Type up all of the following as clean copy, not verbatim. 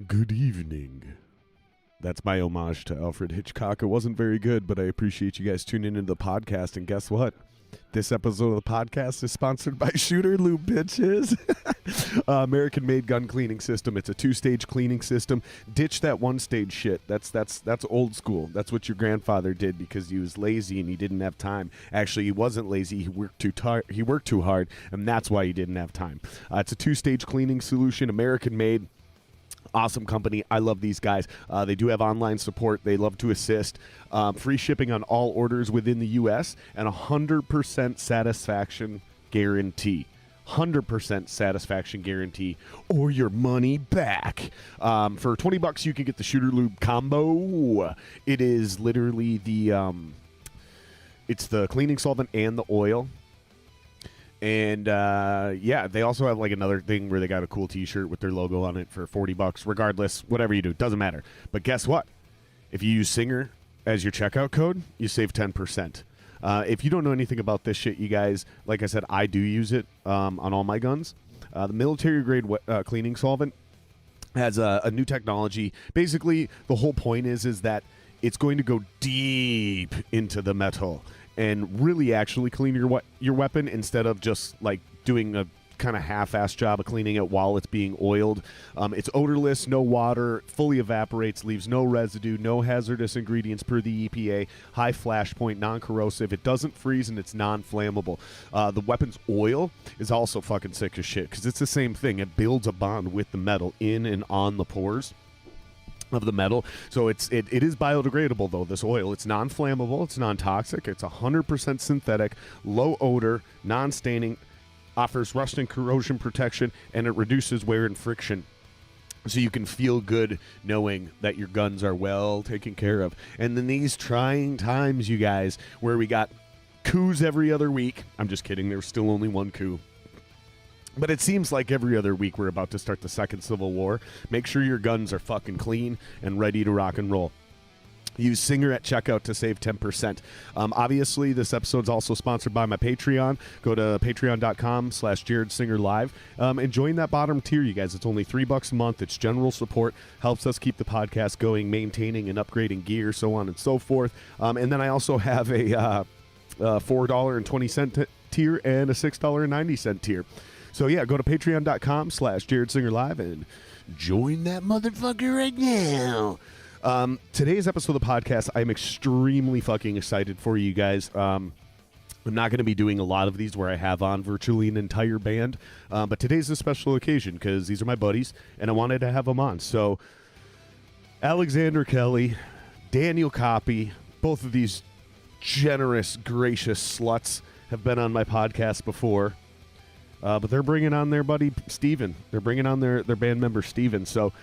Good evening. That's my homage to Alfred Hitchcock. It wasn't very good, but I appreciate you guys tuning into the podcast. And guess what? This episode of the podcast is sponsored by Shooter Lube, bitches. American-made gun cleaning system. It's a 2-stage cleaning system. Ditch that 1-stage shit. That's old school. That's what your grandfather did because he was lazy and he didn't have time. Actually, he wasn't lazy. He worked too hard, and that's why he didn't have time. It's a 2-stage cleaning solution, American-made. Awesome company. I love these guys. They do have online support. They love to assist. Free shipping on all orders within the U.S. and 100% satisfaction guarantee. 100% satisfaction guarantee or your money back. For $20 you can get the Shooter Lube combo. It is literally it's the cleaning solvent and the oil. And yeah, they also have like another thing where they got a cool t-shirt with their logo on it for $40. Regardless, whatever you do, doesn't matter. But guess what? If you use Singer as your checkout code, you save 10%. If you don't know anything about this shit, you guys, like I said, I do use it on all my guns. The military grade cleaning solvent has a new technology. Basically, the whole point is that it's going to go deep into the metal and really actually clean your weapon instead of just like doing a kind of half-ass job of cleaning it while it's being oiled. It's odorless, no water, fully evaporates, leaves no residue, no hazardous ingredients per the EPA, high flash point, non-corrosive. It doesn't freeze and it's non-flammable. The weapon's oil is also fucking sick as shit because it's the same thing. It builds a bond with the metal in and on the pores of the metal. So it is biodegradable though, this oil. It's non-flammable, it's non-toxic, it's 100% synthetic, low odor, non-staining, offers rust and corrosion protection, and it reduces wear and friction. So you can feel good knowing that your guns are well taken care of. And in these trying times, you guys, where we got coups every other week, I'm just kidding, there's still only one coup. But it seems like every other week we're about to start the second Civil War. Make sure your guns are fucking clean and ready to rock and roll. Use Singer at checkout to save 10%. Obviously, this episode's also sponsored by my Patreon. Go to patreon.com/JaredSingerLive and join that bottom tier, you guys. It's only $3 a month. It's general support. Helps us keep the podcast going, maintaining and upgrading gear, so on and so forth. And then I also have a $4.20 tier and a $6.90 tier. So, yeah, go to patreon.com/JaredSingerLive and join that motherfucker right now. Today's episode of the podcast, I'm extremely fucking excited for you guys. I'm not going to be doing a lot of these where I have on virtually an entire band, but today's a special occasion because these are my buddies, and I wanted to have them on. So, Alexander Kelly, Daniel Koppy, both of these generous, gracious sluts have been on my podcast before. But they're bringing on their buddy Steven. They're bringing on their band member Steven. So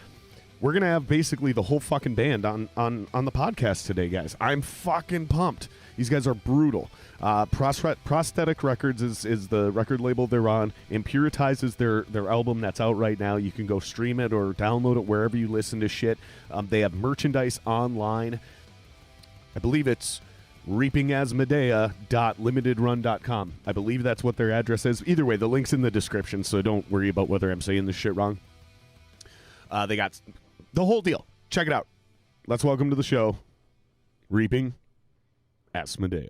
we're going to have basically the whole fucking band on the podcast today, guys. I'm fucking pumped. These guys are brutal. Prosthetic Records is the record label they're on. Impuritize is their album that's out right now. You can go stream it or download it wherever you listen to shit. They have merchandise online. I believe it's reapingasmodeia.limitedrun.com. I believe that's what their address is. Either way, the link's in the description, so don't worry about whether I'm saying this shit wrong. They got the whole deal. Check it out. Let's welcome to the show, Reaping Asmodeia.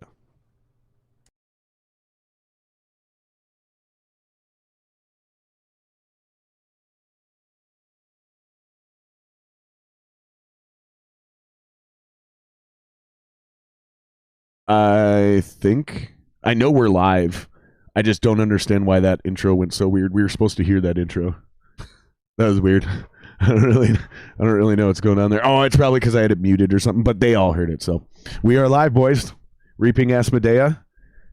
I know we're live. I just don't understand why that intro went so weird. We were supposed to hear that intro. That was weird. I don't really know what's going on there. Oh, it's probably because I had it muted or something, but they all heard it. So we are live, boys. Reaping Asmodeia.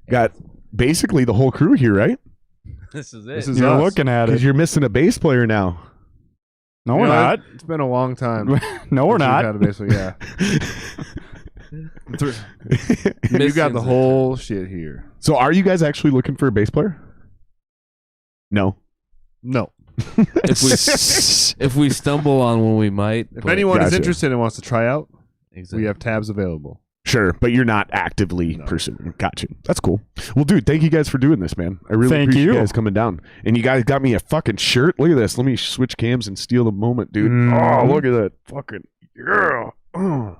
Got basically the whole crew here, right? This is it. This is You're us. looking at it. Because you're missing a bass player now. No, we're not. It's been a long time. No, we're not. Had a bass player, yeah. You got the whole shit here. So are you guys actually looking for a bass player? No. No. If we stumble on one, we might. If anyone is Gotcha. interested and wants to try out, Exactly. we have tabs available. Sure, but you're not actively pursuing. Gotcha. That's cool. Well, dude, thank you guys for doing this, man. I really Thank appreciate you you. guys coming down. And you guys got me a fucking shirt. Look at this. Let me switch cams and steal the moment, dude. Oh, look at that. Fucking yeah. Oh.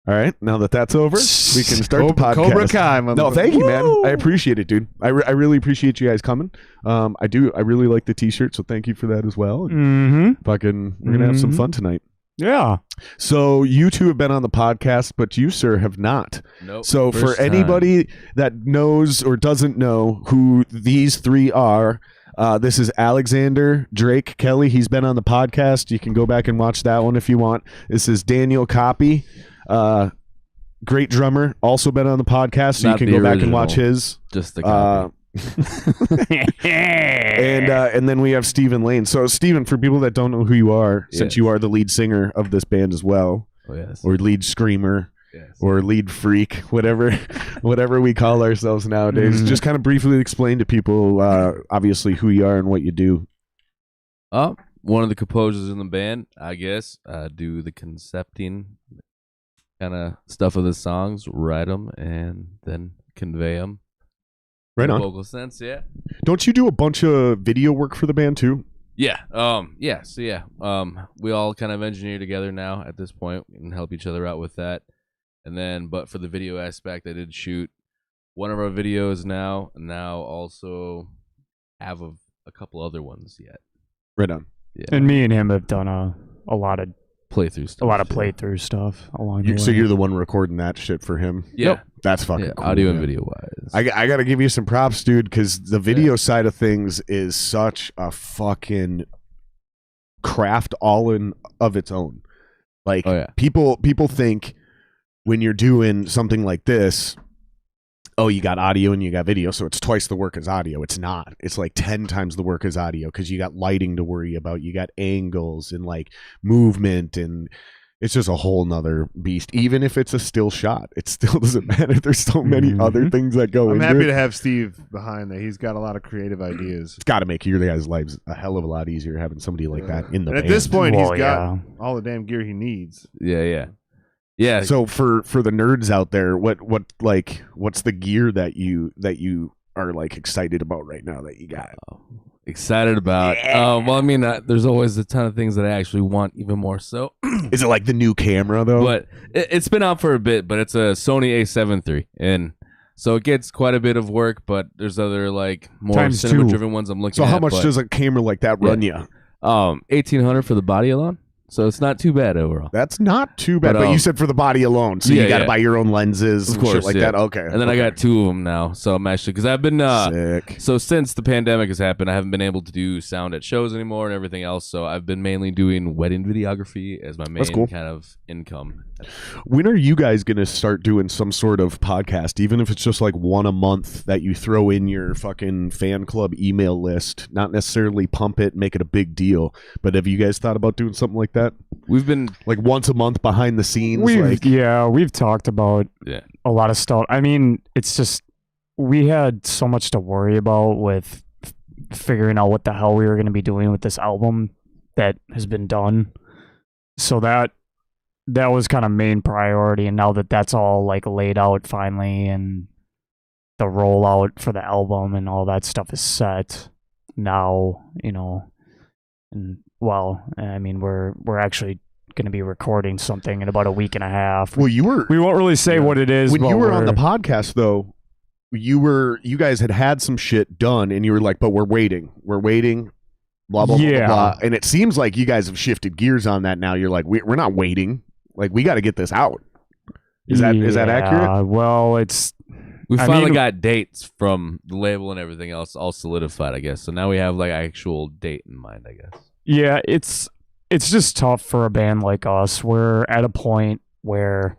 All right, now that that's over, we can start the podcast. Cobra Kai, No, thank you, man. I appreciate it, dude. I really appreciate you guys coming. I do. I really like the T-shirt, so thank you for that as well. Mm-hmm. Fucking, we're gonna have some fun tonight. Yeah. So you two have been on the podcast, but you, sir, have not. Nope. So for First time. anybody that knows or doesn't know who these three are, this is Alexander Drake Kelly. He's been on the podcast. You can go back and watch that one if you want. This is Daniel Koppy. Great drummer, also been on the podcast, so Not you can the go back and original. watch his. Just the copy. And then we have Stephen Lane. So Stephen, for people that don't know who you are, since Yes. you are the lead singer of this band as well, Oh, yes. or lead screamer, Yes. or lead freak, whatever we call ourselves nowadays, just kind of briefly explain to people, obviously, who you are and what you do. One of the composers in the band, I guess. Do the concepting kind of stuff of the songs, write them, and then convey them. Right on. Vocal sense, yeah. Don't you do a bunch of video work for the band too? Yeah. We all kind of engineer together now at this point and help each other out with that. And then, but for the video aspect, I did shoot one of our videos now, and now also have a couple other ones yet. Right on. Yeah. And me and him have done a lot of Playthrough stuff. playthrough stuff along the way. So you're the one recording that shit for him? Yeah. That's fucking Yeah, cool. audio and man. video wise. I got to give you some props, dude, because the video side of things is such a fucking craft all in of its own. Like, Oh, yeah. people think when you're doing something like this, oh, you got audio and you got video, so it's twice the work as audio. It's not. It's like 10 times the work as audio because you got lighting to worry about. You got angles and like movement, and it's just a whole nother beast. Even if it's a still shot, it still doesn't matter. There's so many other things that go I'm into happy it. to have Steve behind that. He's got a lot of creative ideas. It's got to make your guys' lives a hell of a lot easier having somebody like that in the And at band. this point, Well, he's got yeah. all the damn gear he needs. Yeah. So for the nerds out there, what's the gear that you are like excited about right now that you got? Excited about. Well, I mean, there's always a ton of things that I actually want even more so. Is it like the new camera though? But it's been out for a bit, but it's a Sony A7 III, and so it gets quite a bit of work. But there's other like more Times cinema two. driven ones I'm looking So at. how much but, does a camera like that run you? 1800 for the body alone, so it's not too bad overall. That's not too bad. But you said for the body alone, so you got to buy your own lenses, Of and shit course, like yeah. that. Okay, And then I got two of them now, so I'm actually because I've been sick. so since the pandemic has happened, I haven't been able to do sound at shows anymore and everything else. So I've been mainly doing wedding videography as my main cool. kind of income. When are you guys going to start doing some sort of podcast, even if it's just like one a month that you throw in your fucking fan club email list? Not necessarily pump it, make it a big deal, but have you guys thought about doing something like that? We've been Like once a month behind the scenes? We've talked about Yeah. a lot of stuff. I mean, it's just we had so much to worry about with figuring out what the hell we were going to be doing with this album that has been done. So that was kind of main priority, and now that that's all like laid out finally, and the rollout for the album and all that stuff is set now, and well, I mean, we're actually going to be recording something in about a week and a half. Well, We won't really say what it is. when but you were on the we're- podcast though, you guys had some shit done, and you were like, but we're waiting, blah blah blah, Yeah. blah blah. And it seems like you guys have shifted gears on that now. You're like, we're not waiting, like we got to get this out. Is that accurate? Well, it's we I finally mean- got dates from the label and everything else all solidified, I guess. So now we have like actual date in mind, I guess. yeah, it's just tough for a band like us. We're at a point where,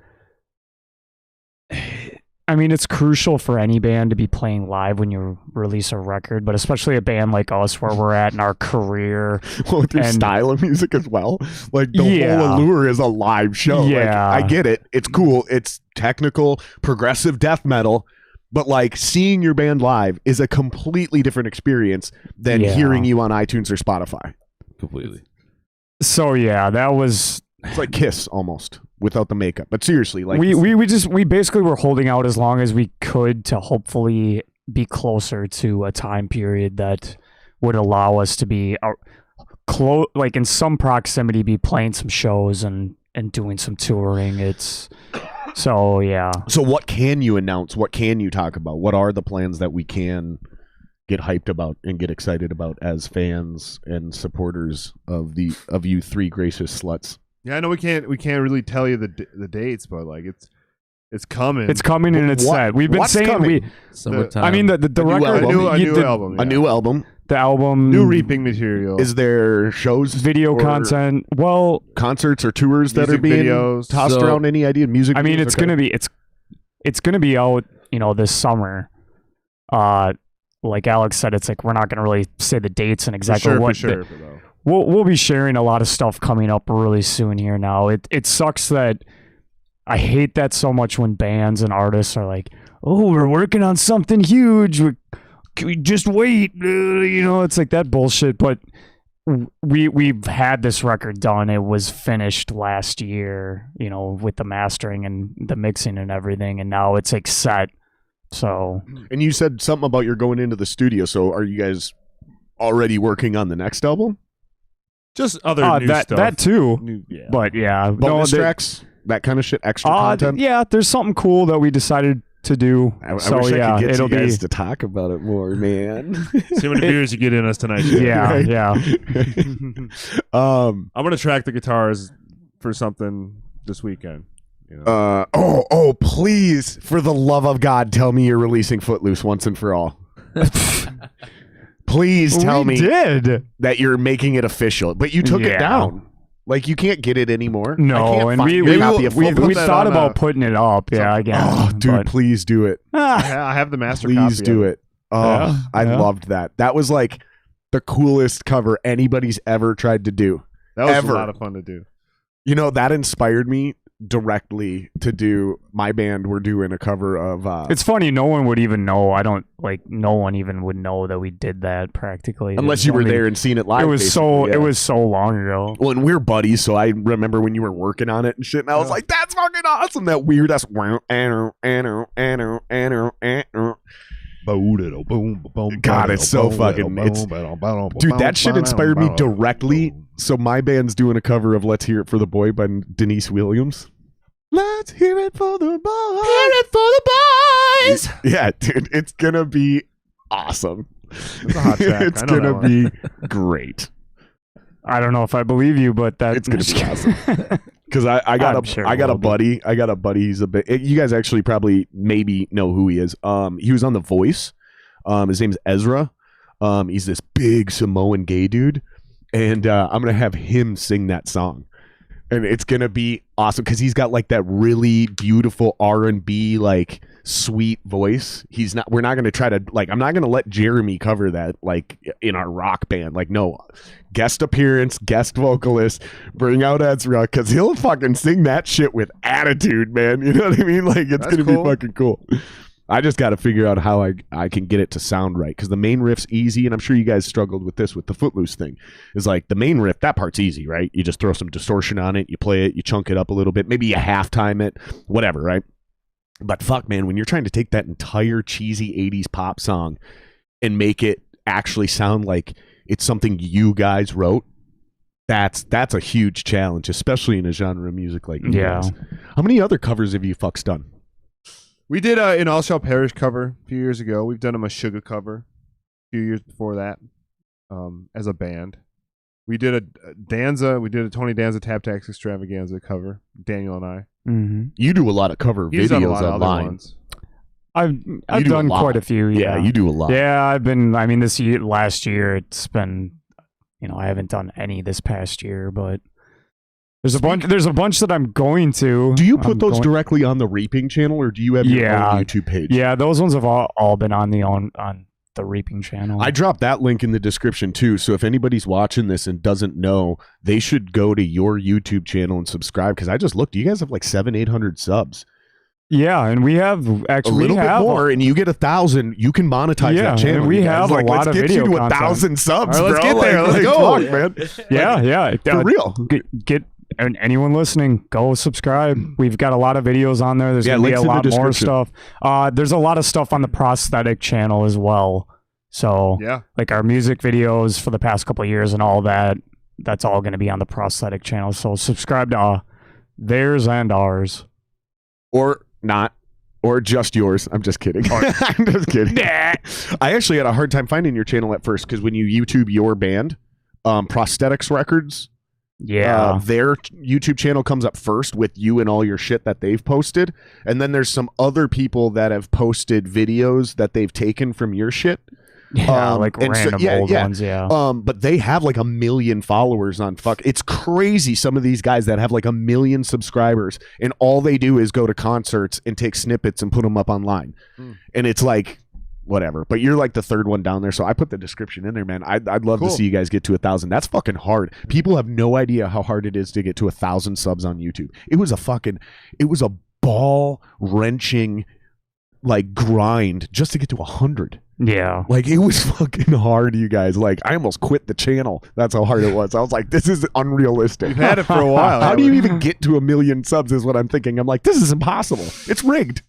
I mean, it's crucial for any band to be playing live when you release a record, but especially a band like us where we're at in our career. Well, with your And- style of music as well. Like the Yeah. whole allure is a live show. Like, Yeah. I get it. It's cool. It's technical, progressive death metal. But like seeing your band live is a completely different experience than Yeah. hearing you on iTunes or Spotify. Completely. So yeah, that was It's like Kiss almost without the makeup. But seriously, like we basically were holding out as long as we could to hopefully be closer to a time period that would allow us to be like in some proximity, be playing some shows and doing some touring. So what can you announce? What can you talk about? What are the plans that we can get hyped about and get excited about as fans and supporters of you three gracious sluts? Yeah, I know we can't really tell you the dates, but like it's coming. It's coming and it's set. We've been saying summertime. I mean the record, a new album. The album, new Reaping material. Is there shows, video content? Well, concerts or tours that are being tossed around? Any idea? Music? I mean, it's gonna be out, this summer. Like Alex said, it's like we're not gonna really say the dates and exactly what. We'll be sharing a lot of stuff coming up really soon here. Now, it sucks that I hate that so much when bands and artists are like, "Oh, we're working on something huge. We just wait." It's like that bullshit. But we've had this record done. It was finished last year, with the mastering and the mixing and everything, and now it's like set. So. And you said something about you're going into the studio. So are you guys already working on the next album? Just other new stuff. That too. But yeah, bonus tracks, that kind of shit, extra content. Yeah, there's something cool that we decided to do. I wish I could get you guys to talk about it more, man. See how many beers you get in us tonight. Yeah, yeah. I'm gonna track the guitars for something this weekend. Please, for the love of God, tell me you're releasing Footloose once and for all. Please tell me that you're making it official, but you took it down. Like, you can't get it anymore. No, and we thought about putting it up. Yeah, again. Oh, dude, please do it. I have the master copy. Please do it. Oh, I loved that. That was like the coolest cover anybody's ever tried to do. That was a lot of fun to do. That inspired me directly to do. My band, we're doing a cover of it's funny, no one would even know. No one even would know that we did that practically, unless you were there and seen it live. It was so long ago. Well, and we're buddies, so I remember when you were working on it and shit, and I was like, that's fucking awesome. That weird ass God, it's so fucking dude, that shit inspired me directly. So my band's doing a cover of Let's Hear It for the Boy by Denise Williams. Let's hear it for the boys. Hear it for the boys. Yeah, dude, it's gonna be awesome. It's a hot track. It's gonna be great. I don't know if I believe you, but it's gonna be awesome. Because I got a buddy. He's a bit. You guys actually probably maybe know who he is. He was on The Voice. His name's Ezra. He's this big Samoan gay dude, and I'm gonna have him sing that song, and it's gonna be awesome because he's got like that really beautiful R&B like sweet voice. We're not gonna try to I'm not gonna let Jeremy cover that like in our rock band. Like, no, guest appearance, guest vocalist, bring out Ezra because he'll fucking sing that shit with attitude, man. You know what I mean? Like, it's gonna be fucking cool. I just got to figure out how I can get it to sound right, because the main riff's easy, and I'm sure you guys struggled with this with the Footloose thing. Is like the main riff, that part's easy, right? You just throw some distortion on it, you play it, you chunk it up a little bit, maybe you halftime it, whatever, right? But fuck, man, when you're trying to take that entire cheesy 80s pop song and make it actually sound like it's something you guys wrote, that's a huge challenge, especially in a genre of music like you guys. How many other covers have you fucks done? We did an All Shall Perish cover a few years ago. We've done a Meshuggah cover a few years before that as a band. We did a Danza. We did a Tony Danza Tap Tax Extravaganza cover, Daniel and I. Mm-hmm. You do a lot of cover videos online. I've done quite a few. Yeah, you do a lot. Yeah, I've been. I mean, last year, it's been. I haven't done any this past year, but there's a bunch that I'm going to. Do you put those directly on the Reaping channel, or do you have your own YouTube page? Yeah, those ones have all been on the Reaping channel. I dropped that link in the description too, so if anybody's watching this and doesn't know, they should go to your YouTube channel and subscribe, because I just looked. You guys have like 700-800 subs. Yeah, and we have actually a little bit more, and you get 1,000. You can monetize that channel. And we have a lot of video content. Let's get you to 1,000 subs, right, let's bro. get there. Let's go, man. Yeah. For real. Get and anyone listening, go subscribe. We've got a lot of videos on there. There's going to be a lot more stuff. There's a lot of stuff on the Prosthetic channel as well. So like our music videos for the past couple of years and all that, that's all going to be on the Prosthetic channel. So subscribe to theirs and ours. Or not. Or just yours. I'm just kidding. I'm just kidding. I actually had a hard time finding your channel at first because when you YouTube your band, Prosthetics Records, their YouTube channel comes up first with you and all your shit that they've posted. And then there's some other people that have posted videos that they've taken from your shit. Like random old ones, but they have like 1 million followers on it's crazy. Some of these guys that have like 1 million subscribers and all they do is go to concerts and take snippets and put them up online. And it's like, whatever. But you're like the third one down there. So I put the description in there, man. I'd love to see you guys get to 1,000. That's fucking hard. People have no idea how hard it is to get to 1,000 subs on YouTube. It was a ball wrenching like grind just to get to 100. Yeah. Like it was fucking hard, you guys. Like I almost quit the channel. That's how hard it was. I was like, this is unrealistic. You've had it for a while. How do you even get to 1 million subs is what I'm thinking. I'm like, this is impossible. It's rigged.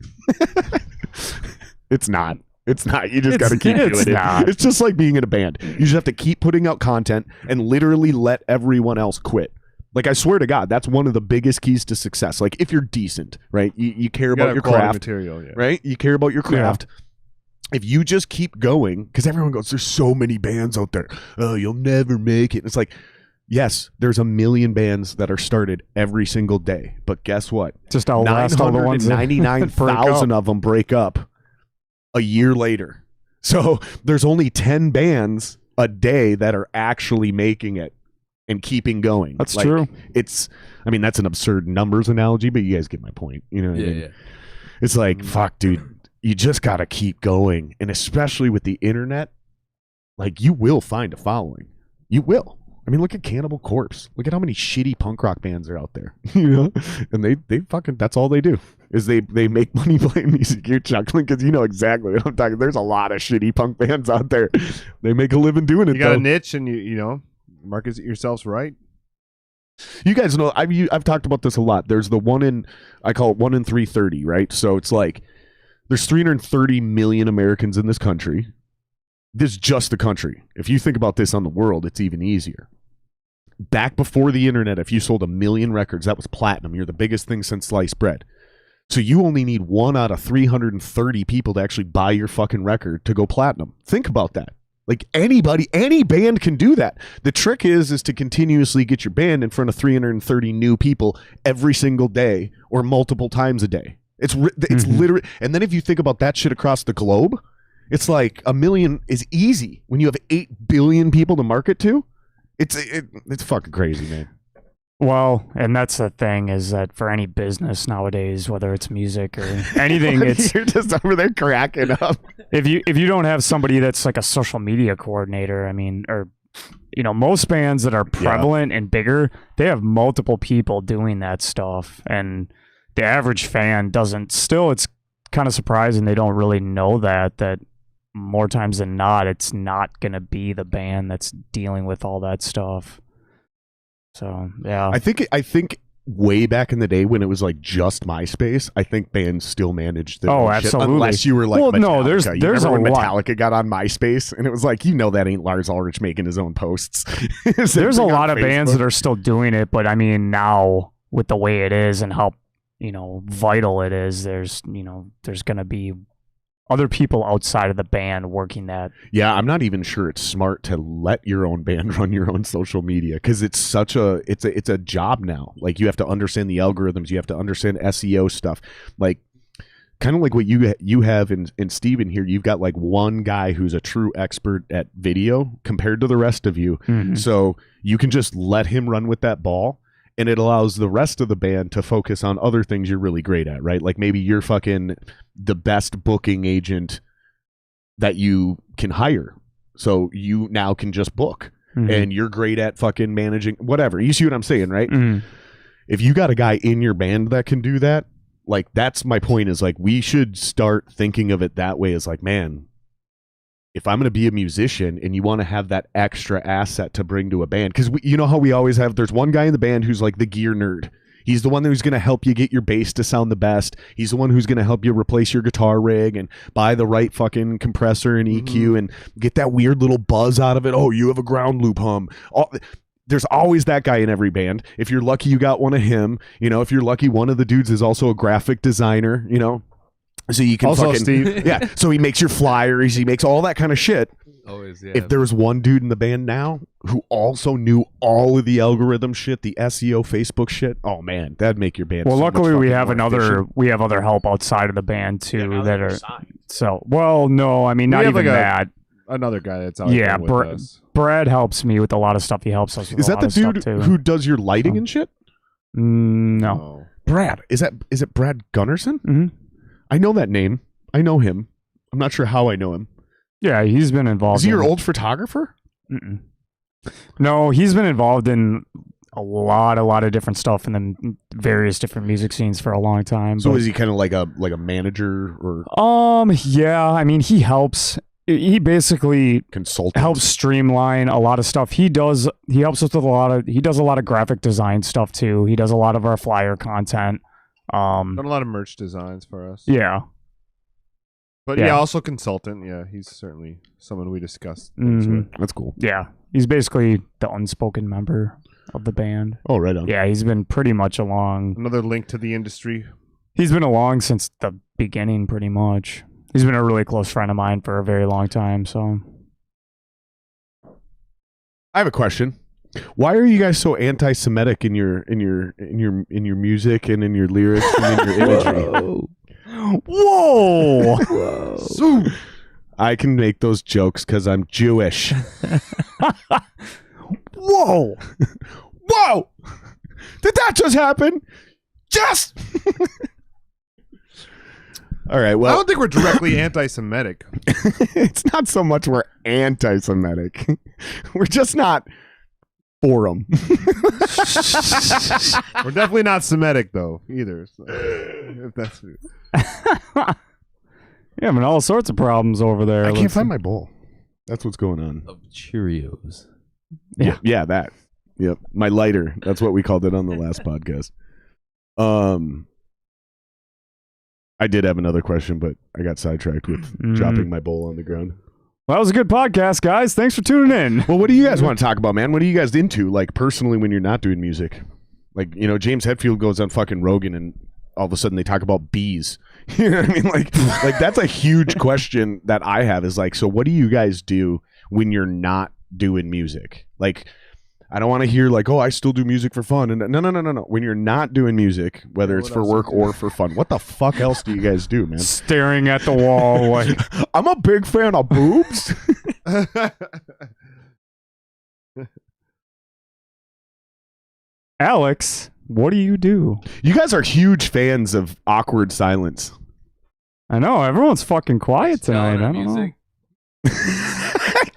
It's not. It's not. You just got to keep doing it. It's just like being in a band. You just have to keep putting out content and literally let everyone else quit. Like I swear to God, that's one of the biggest keys to success. Like if you're decent, right? You care about your craft, material, right? You care about your craft. Yeah. If you just keep going, because everyone goes, there's so many bands out there. Oh, you'll never make it. It's like, yes, there's 1 million bands that are started every single day. But guess what? Just all 999,000 of them break up a year later. So there's only 10 bands a day that are actually making it and keeping going. That's true. That's an absurd numbers analogy, but you guys get my point. You know what I mean? Yeah. It's like, fuck, dude. You just got to keep going. And especially with the internet, like you will find a following. You will. I mean, look at Cannibal Corpse. Look at how many shitty punk rock bands are out there. You know? And they fucking, that's all they do is they make money playing music. You're chuckling because you know exactly what I'm talking. There's a lot of shitty punk bands out there. They make a living doing it. You got a niche and you know, market yourselves right. You guys know, I've talked about this a lot. There's the I call it 1 in 330, right? So it's like, there's 330 million Americans in this country. This is just the country. If you think about this on the world, it's even easier. Back before the internet, if you sold 1 million records, that was platinum. You're the biggest thing since sliced bread. So you only need 1 out of 330 people to actually buy your fucking record to go platinum. Think about that. Like any band can do that. The trick is to continuously get your band in front of 330 new people every single day or multiple times a day. It's literally, and then if you think about that shit across the globe, it's like 1 million is easy when you have 8 billion people to market to. It's fucking crazy, man. Well, and that's the thing is that for any business nowadays, whether it's music or anything, you're just over there cracking up. If you don't have somebody that's like a social media coordinator, I mean, or you know, most bands that are prevalent and bigger, they have multiple people doing that stuff, and the average fan doesn't. Still, it's kind of surprising they don't really know that more times than not, it's not going to be the band that's dealing with all that stuff. So, yeah. I think way back in the day when it was like just MySpace, I think bands still managed their own absolutely. Shit, unless you were like Metallica. No, there's a when lot. Metallica got on MySpace, and it was like, you know, that ain't Lars Ulrich making his own posts. There's a lot of bands that are still doing it, but I mean, now with the way it is and how, you know, vital it is, there's going to be other people outside of the band working that. Yeah, I'm not even sure it's smart to let your own band run your own social media because it's such it's a job now. Like you have to understand the algorithms, you have to understand SEO stuff. Like kind of like what you have in Steven here, you've got like one guy who's a true expert at video compared to the rest of you. Mm-hmm. So you can just let him run with that ball. And it allows the rest of the band to focus on other things you're really great at, right? Like maybe you're fucking the best booking agent that you can hire. So you now can just book. Mm-hmm. And you're great at fucking managing whatever. You see what I'm saying, right? Mm-hmm. If you got a guy in your band that can do that, like that's my point is like we should start thinking of it that way as like, man, if I'm going to be a musician and you want to have that extra asset to bring to a band, because you know how we always have, there's one guy in the band who's like the gear nerd. He's the one who's going to help you get your bass to sound the best. He's the one who's going to help you replace your guitar rig and buy the right fucking compressor and EQ and get that weird little buzz out of it. Oh, you have a ground loop hum. There's always that guy in every band. If you're lucky, you got one of him. You know, if you're lucky, one of the dudes is also a graphic designer, you know. So you can Also fucking Steve. yeah. So he makes your flyers, he makes all that kind of shit. Always, yeah. If there was one dude in the band now who also knew all of the algorithm shit, the SEO, Facebook shit, oh man, that'd make your band. Well, so much luckily we fucking have more efficient. we have other help outside of the band too now that they're are signed. so well. No, I mean We not have even like that. Another guy that's out Yeah, there with us. Brad helps me with a lot of stuff. He helps us with Is a that lot the of stuff dude too. who does your lighting and shit? No. Oh. Brad, is it Brad Gunnarsson? hmm I know that name. I know him. I'm not sure how I know him. Yeah, he's been involved. Is he your in- old photographer? Mm-mm. No, he's been involved in a lot of different stuff in the various different music scenes for a long time. So but- is he kind of like a manager or yeah, I mean he helps. He basically consultant? helps streamline a lot of stuff. He helps us with he does a lot of graphic design stuff too. He does a lot of our flyer content. Done a lot of merch designs for us. Yeah. But Yeah. yeah, also consultant. Yeah, he's certainly someone we discussed things Mhm. with. That's cool. Yeah. He's basically the unspoken member of the band. Oh, right on. Yeah, he's been pretty much along. Another link to the industry. He's been along since the beginning, pretty much. He's been a really close friend of mine for a very long time. So I have a question. Why are you guys so anti-Semitic in your music and in your lyrics and in your imagery? whoa, So, I can make those jokes because I'm Jewish. whoa. Whoa! Did that just happen? Just. All right. I Well, don't think we're directly anti-Semitic. it's not so much we're anti-Semitic. We're just not for them. We're definitely not Semitic though either. So, if that's Yeah, I mean, all sorts of problems over there. I can't Let's- find my bowl. That's what's going on. Of Cheerios. Yeah. That. Yep. My lighter. That's what we called it on the last podcast. I did have another question, but I got sidetracked with dropping my bowl on the ground. Well, that was a good podcast, guys. Thanks for tuning in. Well, what do you guys want to talk about, man? What are you guys into, like, personally when you're not doing music? Like, you know, James Hetfield goes on fucking Rogan and all of a sudden they talk about bees. You know what I mean? Like that's a huge question that I have is like, so what do you guys do when you're not doing music? Like, I don't want to hear like, oh, I still do music for fun. And no. When you're not doing music, whether it's for work or for fun, what the fuck else do you guys do, man? Staring at the wall like, I'm a big fan of boobs. Alex, what do you do? You guys are huge fans of awkward silence. I know, everyone's fucking quiet tonight. I don't know.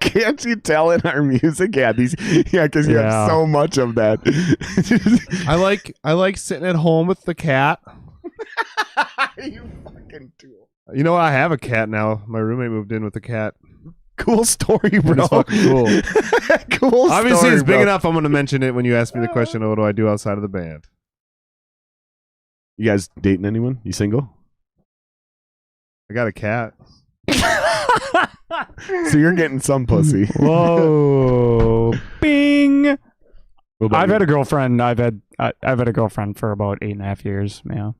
Can't you tell in our music? Yeah, because you have so much of that. I like sitting at home with the cat. You fucking tool. You know, I have a cat now. My roommate moved in with a cat. Cool story, bro. It's fucking cool. Cool Obviously, story, it's big bro. enough. I'm going to mention it when you ask me the question of what do I do outside of the band. You guys dating anyone? You single? I got a cat. So you're getting some pussy. Whoa. Bing. What about I've you? had a girlfriend. I've had a girlfriend for about 8.5 years. Yeah.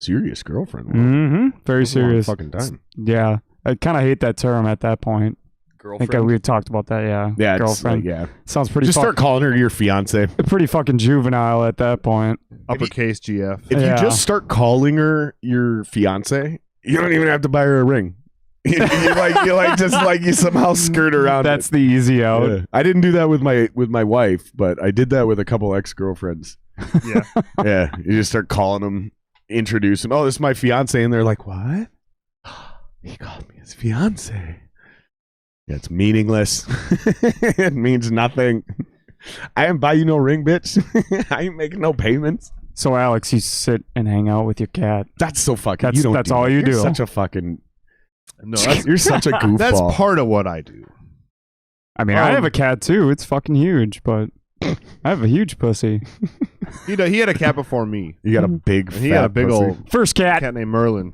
Serious girlfriend. Wow. Mm-hmm. Very That's a long serious. fucking time. Yeah. I kind of hate that term at that point. I think we talked about that. Yeah. Yeah, Girlfriend. It's like, yeah. Sounds pretty. Just start calling her your fiance. pretty fucking juvenile at that point. Uppercase GF. If Yeah. you just start calling her your fiance, you don't even have to buy her a ring. you somehow skirt around. That's it. the easy out. Yeah. I didn't do that with my wife, but I did that with a couple ex-girlfriends. Yeah. Yeah, you just start calling them, introduce them. Oh, this is my fiance, and they're like, "What? He called me his fiance." Yeah, it's meaningless. It means nothing. I ain't buy you no ring, bitch. I ain't making no payments. So Alex, you sit and hang out with your cat. That's so fucking. That's- you don't that's do all that. you You're do. Such a fucking. No, that's, You're such a goofball. that's part of what I do. I mean, I have a cat too. It's fucking huge, but I have a huge pussy. He had a cat before me. You got a big, And he had a big pussy. old First cat. cat named Merlin.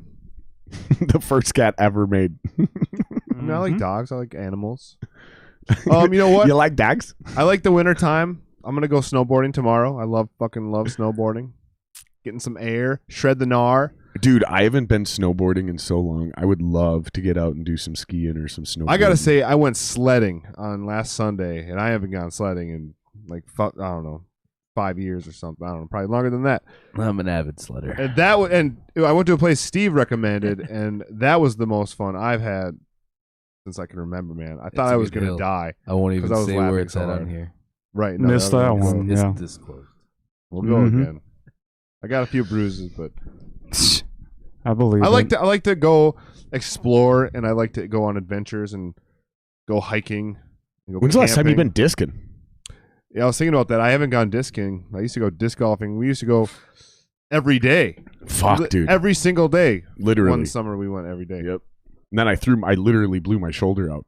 The first cat ever made. I mean, I like dogs. I like animals. You know what? You like dogs? I like the winter time. I'm gonna go snowboarding tomorrow. I fucking love snowboarding. Getting some air, shred the gnar. Dude, I haven't been snowboarding in so long. I would love to get out and do some skiing or some snowboarding. I gotta say, I went sledding on last Sunday, and I haven't gone sledding in like I don't know, 5 years or something. I don't know, probably longer than that. I'm an avid sledder. And and I went to a place Steve recommended, and that was the most fun I've had since I can remember. Man, I thought a I was good gonna hill. die. I won't even I was say laughing where it's so at hard. on here. Right, Missed that was one. good. Yeah. It's disclosed. We'll go Mhm. again. I got a few bruises, but I believe I it. like to go explore, and I like to go on adventures and go hiking. And go When's the last time you've camping. been discing? Yeah, I was thinking about that. I haven't gone discing. I used to go disc golfing. We used to go every day. Fuck, dude. Every single day. Literally. One summer we went every day. Yep. And then I literally blew my shoulder out.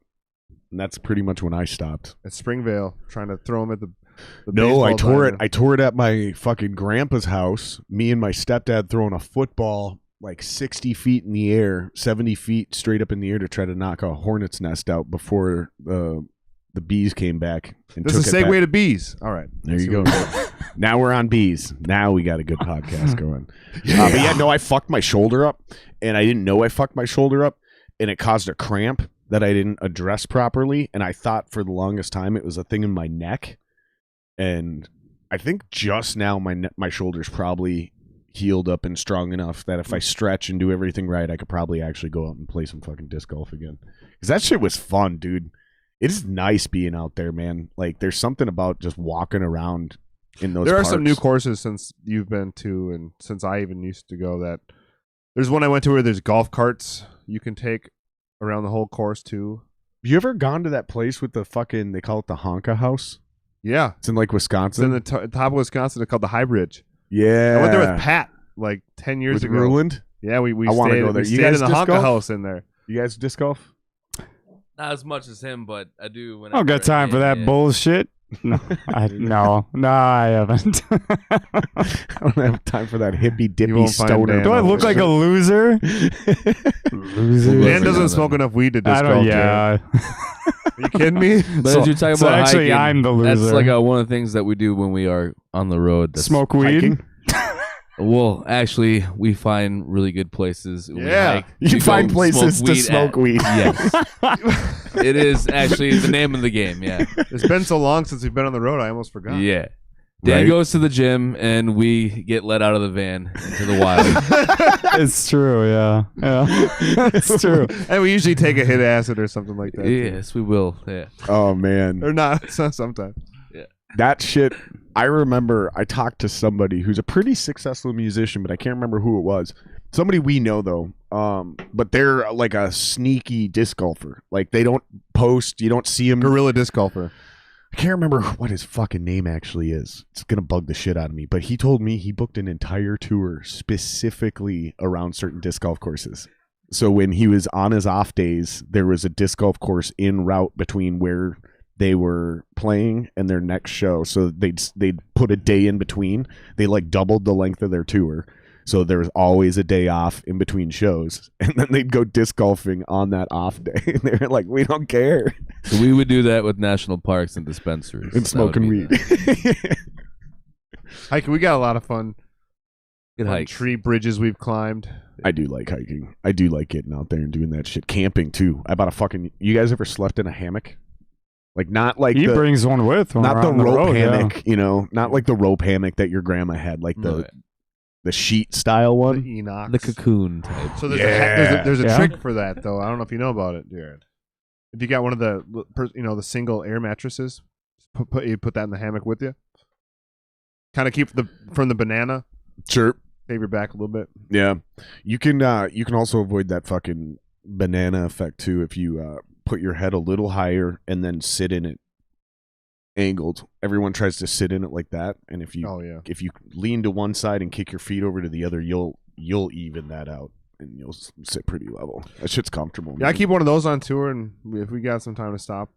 And that's pretty much when I stopped. At Springvale, trying to throw him at the No, I baseball tore it. diamond. I tore it at my fucking grandpa's house. Me and my stepdad throwing a football like 60 feet in the air, 70 feet straight up in the air to try to knock a hornet's nest out before the bees came back. And This took is a it segue back. to bees. All right. There you go. Now we're on bees. Now we got a good podcast going. But yeah, no, I fucked my shoulder up, and I didn't know I fucked my shoulder up, and it caused a cramp that I didn't address properly, and I thought for the longest time it was a thing in my neck, and I think just now my shoulder's probably healed up and strong enough that if I stretch and do everything right, I could probably actually go out and play some fucking disc golf again. Because that shit was fun, dude. It is nice being out there, man. Like, there's something about just walking around in those There are parks. some new courses since you've been to, and since I even used to go. That there's one I went to where there's golf carts you can take around the whole course too. You ever gone to that place with the fucking, they call it the Honka House? Yeah, It's in like it's Wisconsin. in the top of Wisconsin. It's called the High Bridge. Yeah. I went there with Pat like 10 years with ago. Ruland. Yeah, we I wanna stayed, go there. we You stayed guys in the disc Honka golf? house in there. You guys disc golf? Not as much as him, but I do. I don't got time for that bullshit. No, I haven't. I don't have time for that hippy dippy won't find stoner. Dan Do I look like a loser? Loser. Dan Every now doesn't and smoke then. enough weed to I disc don't. golf. Yeah. Are you kidding me? But as you're talking so about actually, hiking, I'm the loser. that's like one of the things that we do when we are on the road. That's Smoke weed. Hiking? Well, actually, we find really good places. We Yeah. hike. You We find go places to weed smoke weed. Yes. It is actually the name of the game, yeah. It's been so long since we've been on the road, I almost forgot. Yeah. Dan Right? goes to the gym, and we get let out of the van into the wild. It's true. Yeah. It's true. And we usually take a hit of acid or something like that. too. Yes, we will. Yeah. Oh, man. Or not, sometimes. That shit, I remember I talked to somebody who's a pretty successful musician, but I can't remember who it was. Somebody we know, though. But they're like a sneaky disc golfer. Like, they don't post. You don't see them. Gorilla disc golfer. I can't remember what his fucking name actually is. It's going to bug the shit out of me. But he told me he booked an entire tour specifically around certain disc golf courses. So when he was on his off days, there was a disc golf course en route between where they were playing and their next show. So they'd put a day in between. They like doubled the length of their tour. So there was always a day off in between shows. And then they'd go disc golfing on that off day. And they were like, we don't care. So we would do that with national parks and dispensaries. And That would smoking be weed. that. Hiking, we got a lot of fun. Good Fun hikes. tree bridges we've climbed. I do like hiking. I do like getting out there and doing that shit. Camping too. I bought a fucking. You guys ever slept in a hammock? Like not like He the, brings one with. When not we're the on rope road, yeah. hammock. You know, not like the rope hammock that your grandma had. Like No, the sheet style one. The Enoch. the cocoon type. So there's Yeah. there's a Yeah. trick for that though. I don't know if you know about it, Jared. If you got one of the the single air mattresses, you put that in the hammock with you. Kind of keep from the banana. Sure. Save your back a little bit. Yeah. You can also avoid that fucking banana effect too if you put your head a little higher and then sit in it angled. Everyone tries to sit in it like that, and if you Oh yeah. if you lean to one side and kick your feet over to the other, you'll even that out. and you'll sit pretty level. That shit's comfortable. Yeah, I keep one of those on tour, and if we got some time to stop,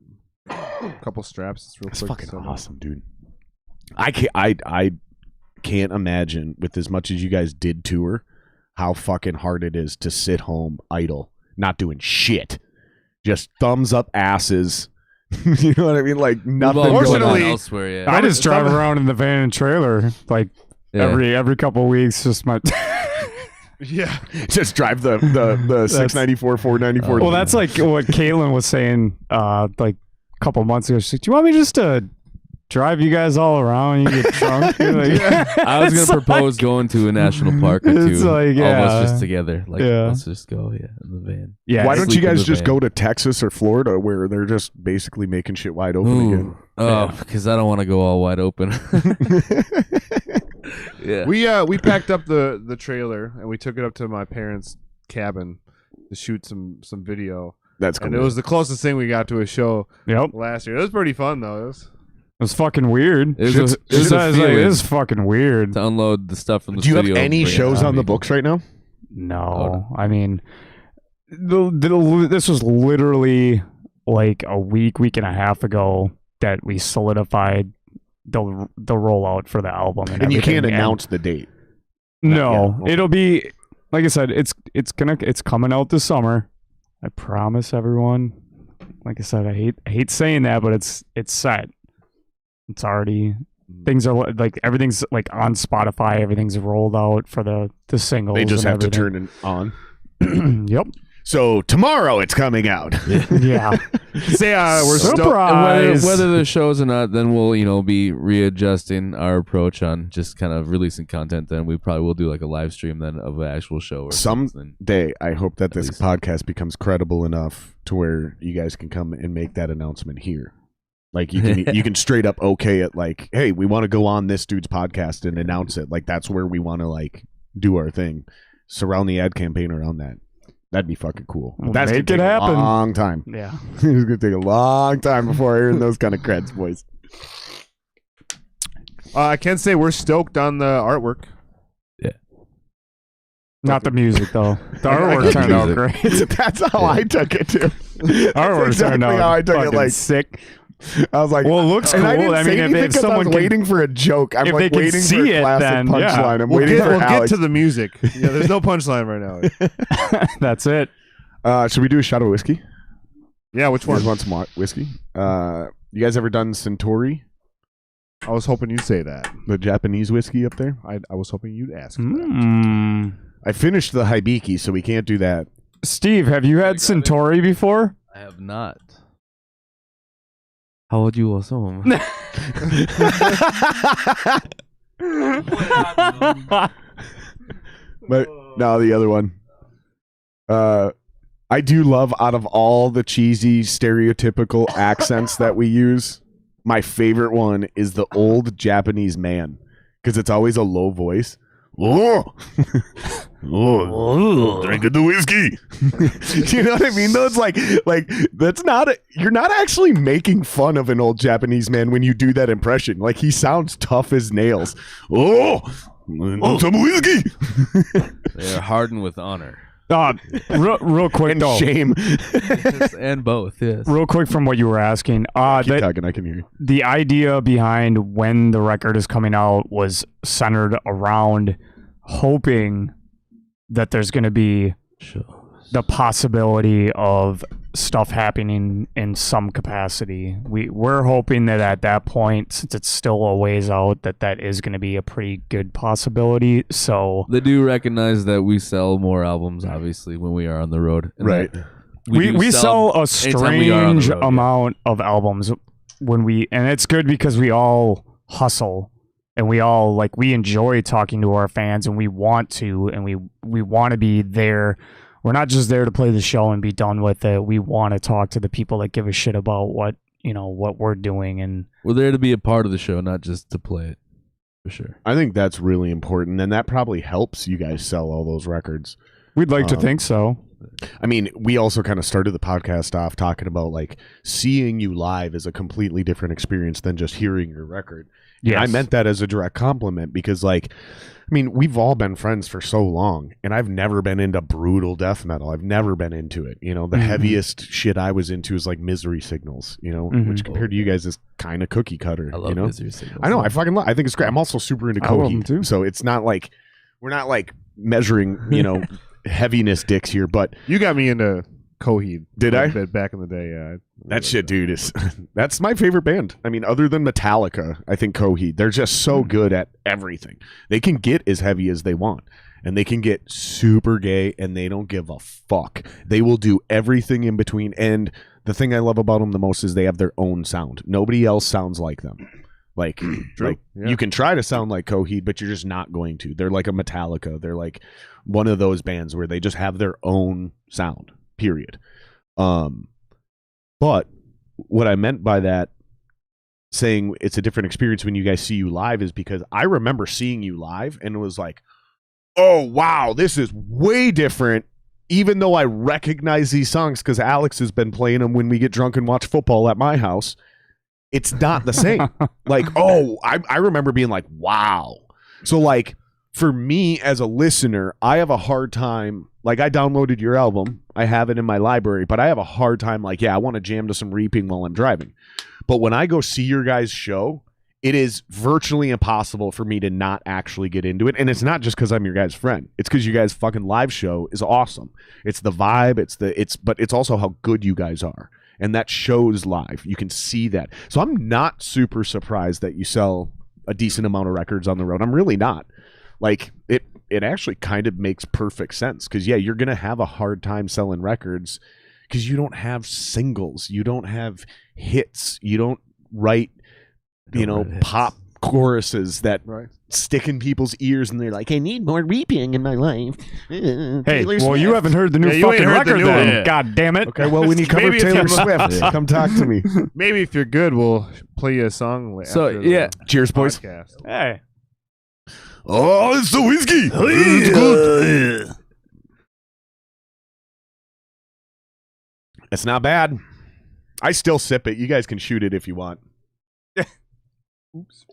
a couple straps. It's real That's quick. fucking awesome, dude. I can't imagine, with as much as you guys did tour, how fucking hard it is to sit home idle, not doing shit, just thumbs up asses. You know what I mean? Like nothing. Fortunately, elsewhere. Yeah. I just drive around in the van and trailer like every couple of weeks. Just my Yeah, just drive the 694, 494. well, that's like what Caitlin was saying like a couple months ago. She's like, "Do you want me just to drive you guys all around? You get drunk." Like, I was gonna propose going to a national park or two, It's like, all of yeah. us just together. Like, Yeah. let's just go, in the van. yeah. Why don't you sleep in guys the just van. go to Texas or Florida where they're just basically making shit wide open again? Oh, because I don't want to go all wide open. Yeah. we packed up the trailer and we took it up to my parents' cabin to shoot some video. That's cool. And it was the closest thing we got to a show Yep. last year. It was pretty fun though. It was fucking weird. It It's is fucking weird. to unload the stuff from the Do you have studio. any bring it shows out. on the books right now? No, I mean, this was literally like a week and a half ago that we solidified the rollout for the album, And you everything. can't And announce the date. No, Yeah, okay. it'll be like I said. It's coming out this summer. I promise everyone. Like I said, I hate saying that, but it's set. It's already. Things are like everything's like on Spotify. Everything's rolled out for the singles. They just and have to everything. turn it on. Yep. So tomorrow it's coming out. Yeah. Say we're Surprise. Whether there's shows or not, then we'll be readjusting our approach on just kind of releasing content. Then we probably will do like a live stream then of an actual show or something. Someday, I hope that this least. podcast becomes credible enough to where you guys can come and make that announcement here. Like you can straight up okay it, like, hey, we want to go on this dude's podcast and announce it. Like that's where we want to like do our thing. Surround the ad campaign around that. That'd be fucking cool. We'll That's make gonna it take happen. a long time. Yeah. It's gonna take a long time before I hear those kind of creds, boys. I can say we're stoked on the artwork. Not the music though. The I artwork get turned out music. great. That's how I took it too. Artwork exactly turned out how I took it, fucking like- sick. I was like, Well, it looks and cool. I didn't I say mean, if anything it- 'cause I someone was can- waiting for a joke. I'm if like they can waiting see for a it, classic then, punchline. yeah. I'm We'll waiting get for Alex. to the music. Yeah, there's no punchline right now. That's it. Should we do a shot of whiskey? Yeah, which You guys one? want some whiskey? You guys ever done Centauri, I was hoping you'd say that. the Japanese whiskey up there? I was hoping you'd ask that. Mm. I finished the Hibiki, so we can't do that. Steve, have you had Centauri before? I have not. How would you assume? But no, the other one. I do love, out of all the cheesy stereotypical accents that we use, my favorite one is the old Japanese man, because it's always a low voice. Oh, drinking the whiskey. You know what I mean? Though it's like that's not you're not actually making fun of an old Japanese man when you do that impression. Like he sounds tough as nails. Oh, some whiskey. They are hardened with honor. Real quick And though. shame. And both, yes. Real quick from what you were asking. Keep talking, I can hear you. The idea behind when the record is coming out was centered around hoping that there's going to be the possibility of stuff happening in some capacity. We're hoping that at that point, since it's still a ways out, that is going to be a pretty good possibility. So They do recognize that we sell more albums, obviously, when we are on the road. And Right. that we do sell a anytime we are on the strange road, yeah. amount of albums and it's good because we all hustle and we all we enjoy talking to our fans and we want to, and we want to be there. We're not just there to play the show and be done with it. We want to talk to the people that give a shit about what we're doing, and We're there to be a part of the show, not just to play it, for sure. I think that's really important, and that probably helps you guys sell all those records. we'd like to think so. I mean, we also kind of started the podcast off talking about like seeing you live is a completely different experience than just hearing your record. Yes. And I meant that as a direct compliment because, like, I mean, we've all been friends for so long, and I've never been into brutal death metal. I've never been into it. You know, the heaviest shit I was into is like Misery Signals, you know, which compared to you guys is kind of cookie cutter. I love you know? Misery Signals. I know. I fucking love. I think it's great. I'm also super into I love them Koppy too. so it's not like we're not like measuring, you know, heaviness dicks here, but You got me into Coheed. Did a I? bit back in the day, yeah. that shit, dude, is that's my favorite band. I mean, other than Metallica, I think Koheed. They're just so good at everything. They can get as heavy as they want, and they can get super gay, and they don't give a fuck. They will do everything in between. And the thing I love about them the most is they have their own sound. Nobody else sounds like them. Like, Yeah. you can try to sound like Coheed, but you're just not going to. They're like a Metallica. They're like one of those bands where they just have their own sound. Period. But what I meant by that, saying it's a different experience when you guys see you live, is because I remember seeing you live and it was like, oh wow, this is way different. Even though I recognize these songs because Alex has been playing them when we get drunk and watch football at my house, it's not the same. Like, oh, I remember being like, wow. So like, for me as a listener, I have a hard time. Like, I downloaded your album. I have it in my library, but I have a hard time. Like, yeah, I want to jam to some Reaping while I'm driving. But when I go see your guys' show, it is virtually impossible for me to not actually get into it. And it's not just because I'm your guys' friend. It's because you guys' fucking live show is awesome. It's the vibe. But it's also how good you guys are. And that shows live. You can see that. So I'm not super surprised that you sell a decent amount of records on the road. I'm really not. Like, it actually kind of makes perfect sense because, yeah, you're going to have a hard time selling records because you don't have singles. You don't have hits. You don't write, pop choruses that stick in people's ears and they're like, I need more Reaping in my life. Hey, Taylor well, you Swift. haven't heard the new you ain't fucking heard the record new then. one. God damn it. Okay, well, when you cover Maybe if Taylor you- Swift, come talk to me. Maybe if you're good, we'll play you a song. So, after the yeah. Cheers, boys. podcast. Hey. Oh, it's the whiskey. It's good. It's not bad. I still sip it. You guys can shoot it if you want. Oops.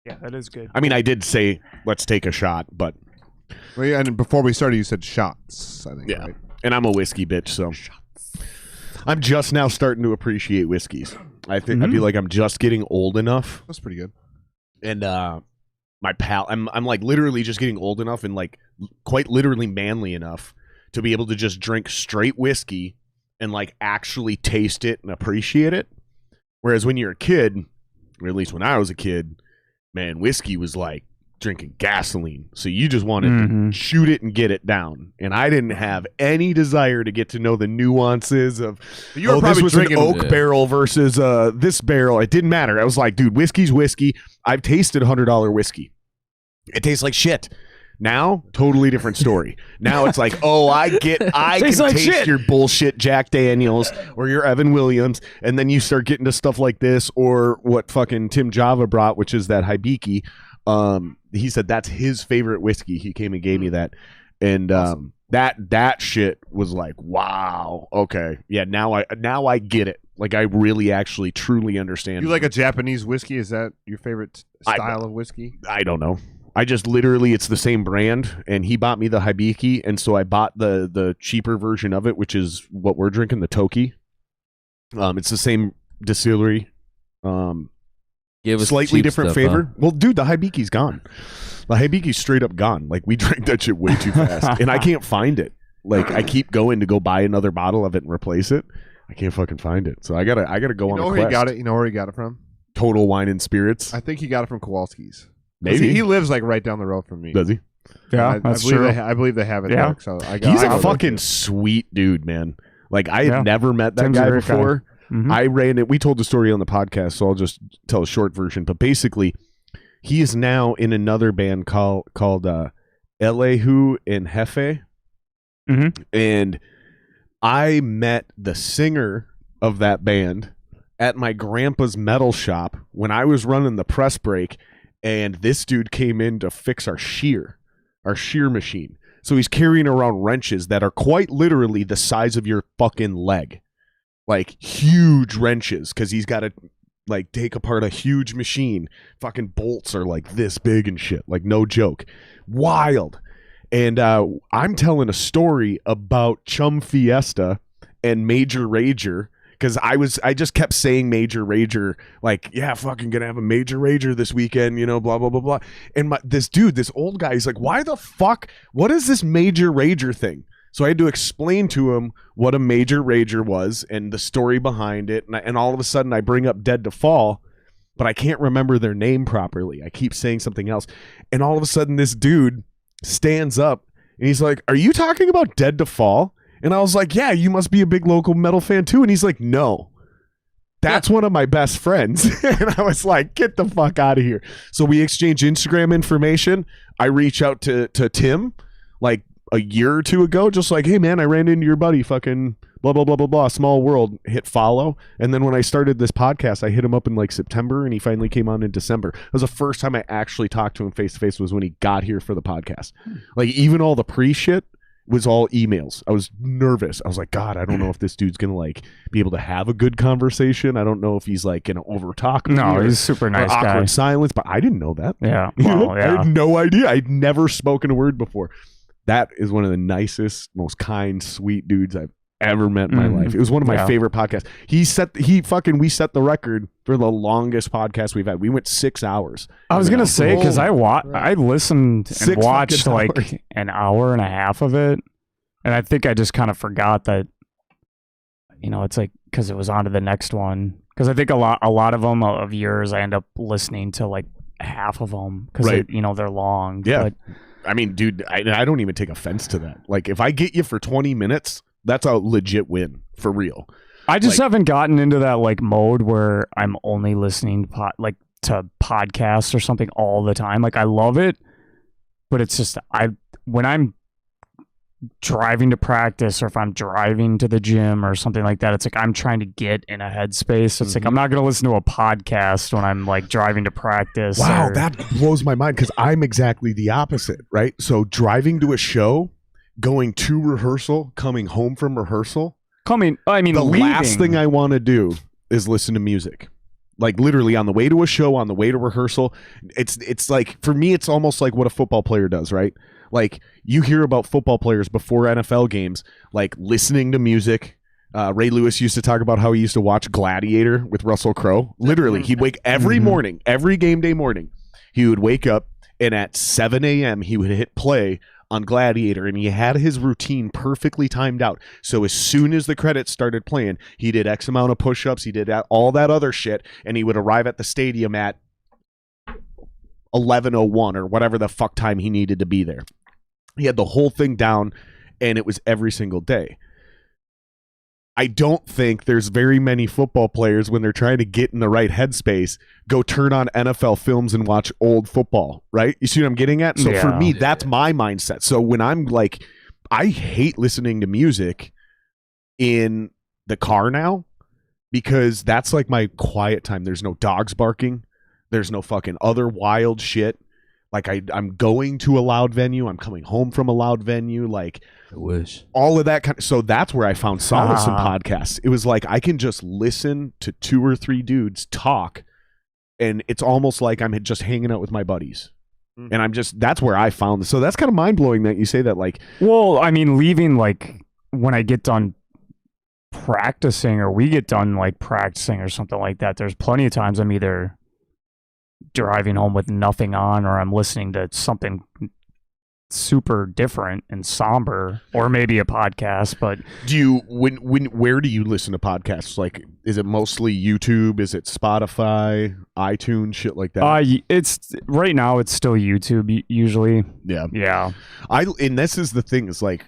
Yeah, that is good. I mean, I did say let's take a shot, but Well, yeah, and before we started, you said shots. I think. yeah. Right? And I'm a whiskey bitch, so I'm just now starting to appreciate whiskeys. I think I feel like I'm just getting old enough, That's pretty good. and my pal, I'm like literally just getting old enough and like quite literally manly enough to be able to just drink straight whiskey and like actually taste it and appreciate it. Whereas when you're a kid, or at least when I was a kid, man, whiskey was like drinking gasoline. So you just wanted to shoot it and get it down. And I didn't have any desire to get to know the nuances of, You were this probably was drinking an oak barrel versus this barrel. It didn't matter. I was like, dude, whiskey's whiskey. I've tasted $100 whiskey. It tastes like shit. Now, totally different story. Now it's like, oh, I can Tastes like taste shit. your bullshit Jack Daniels or your Evan Williams, and then you start getting to stuff like this or what fucking Tim Java brought, which is that Hibiki. He said that's his favorite whiskey. He came and gave me that, and that shit was like, wow, okay, yeah, now I get it. Like, I really actually truly understand. You like a Japanese whiskey? Is that your favorite style of whiskey? I don't know. I just literally, it's the same brand, and he bought me the Hibiki, and so I bought the cheaper version of it, which is what we're drinking, the Toki. It's the same distillery, Give us slightly cheap different stuff, flavor. huh? Well, dude, the Hibiki's gone. The Hibiki's straight up gone. Like, we drank that shit way too fast, and I can't find it. Like, I keep going to go buy another bottle of it and replace it. I can't fucking find it, so I gotta go on a where quest. he got it? You know where he got it from? Total Wine and Spirits. I think he got it from Kowalski's. 'Cause Maybe he lives like right down the road from me. does he? Yeah, I that's believe true. I believe they have it Yeah. there. So He's I a go fucking there. sweet dude, man. Like, I Yeah. had never met that Tim's a guy great guy. before. Mhm. I ran it. We told the story on the podcast, so I'll just tell a short version. But basically, he is now in another band called Elehu and Jefe. Mhm. And I met the singer of that band at my grandpa's metal shop when I was running the press break, and this dude came in to fix our shear machine. So he's carrying around wrenches that are quite literally the size of your fucking leg. Like huge wrenches, because he's got to like take apart a huge machine. Fucking bolts are like this big and shit. Like no joke. Wild. And I'm telling a story about Chum Fiesta and Major Rager, because I just kept saying Major Rager, like, yeah, fucking gonna have a Major Rager this weekend, you know, blah blah blah blah. And this old guy, he's like, why the fuck? What is this Major Rager thing? So I had to explain to him what a Major Rager was and the story behind it. And all of a sudden, I bring up Dead to Fall, but I can't remember their name properly. I keep saying something else, and all of a sudden, this dude stands up and he's like, are you talking about Dead to Fall? And I was like, yeah, you must be a big local metal fan too. And he's like, no, that's one of my best friends. And I was like, get the fuck out of here. So we exchange Instagram information. I reach out to Tim like a year or two ago, just like, hey man, I ran into your buddy, fucking blah blah blah blah blah, small world, hit follow. And then when I started this podcast, I hit him up in like September, and he finally came on in December. It was the first time I actually talked to him face to face, was when he got here for the podcast. Like even all the pre-shit was all emails. I was nervous. I was like, God, I don't know if this dude's gonna like be able to have a good conversation. I don't know if he's like gonna overtalk me. No, or, he's a super nice guy. Awkward silence, but I didn't know that. Yeah, well, I yeah. had no idea. I'd never spoken a word before. That is one of the nicest, most kind, sweet dudes I've ever met in my life. It was one of my favorite podcasts. We set the record for the longest podcast we've had. We went 6 hours. I was gonna say, because I listened and 6 watched fucking like hours. an hour and a half of it, and I think I just kind of forgot that. You know, it's like because it was on to the next one. Because I think a lot of them of yours, I end up listening to like half of them because they're long. Yeah. But, I mean, dude, I don't even take offense to that. Like, if I get you for 20 minutes, that's a legit win, for real. I just haven't gotten into that like mode where I'm only listening to podcasts or something all the time. Like, I love it, but it's just when I'm driving to practice or if I'm driving to the gym or something like that, it's like I'm trying to get in a headspace. It's like I'm not going to listen to a podcast when I'm like driving to practice. Wow, that blows my mind, because I'm exactly the opposite, right? So driving to a show, going to rehearsal, coming home from rehearsal, the leaving. last thing I want to do is listen to music. Like literally on the way to a show, on the way to rehearsal. It's like, for me, it's almost like what a football player does, right? Like you hear about football players before NFL games, like listening to music. Ray Lewis used to talk about how he used to watch Gladiator with Russell Crowe. Literally, he'd wake every morning, every game day morning, he would wake up, and at 7 a.m. he would hit play on Gladiator, and he had his routine perfectly timed out. So as soon as the credits started playing, he did X amount of push-ups, he did all that other shit, and he would arrive at the stadium at 11:01 or whatever the fuck time he needed to be there. He had the whole thing down, and it was every single day. I don't think there's very many football players, when they're trying to get in the right headspace, go turn on NFL films and watch old football, right? You see what I'm getting at? So for me, that's my mindset. So when I'm like, I hate listening to music in the car now, because that's like my quiet time. There's no dogs barking. There's no fucking other wild shit. Like I'm going to a loud venue. I'm coming home from a loud venue. Like I wish. All of that kind of, so that's where I found solace in podcasts. It was like I can just listen to 2 or 3 dudes talk, and it's almost like I'm just hanging out with my buddies. And that's where I found. So that's kind of mind blowing that you say that. Like, well, I mean, leaving like when I get done practicing, or we get done like practicing or something like that, there's plenty of times I'm either driving home with nothing on, or I'm listening to something super different and somber, or maybe a podcast. But do you where do you listen to podcasts? Like, is it mostly YouTube? Is it Spotify, iTunes, shit like that? It's right now it's still YouTube usually. Yeah. And this is the thing, is like,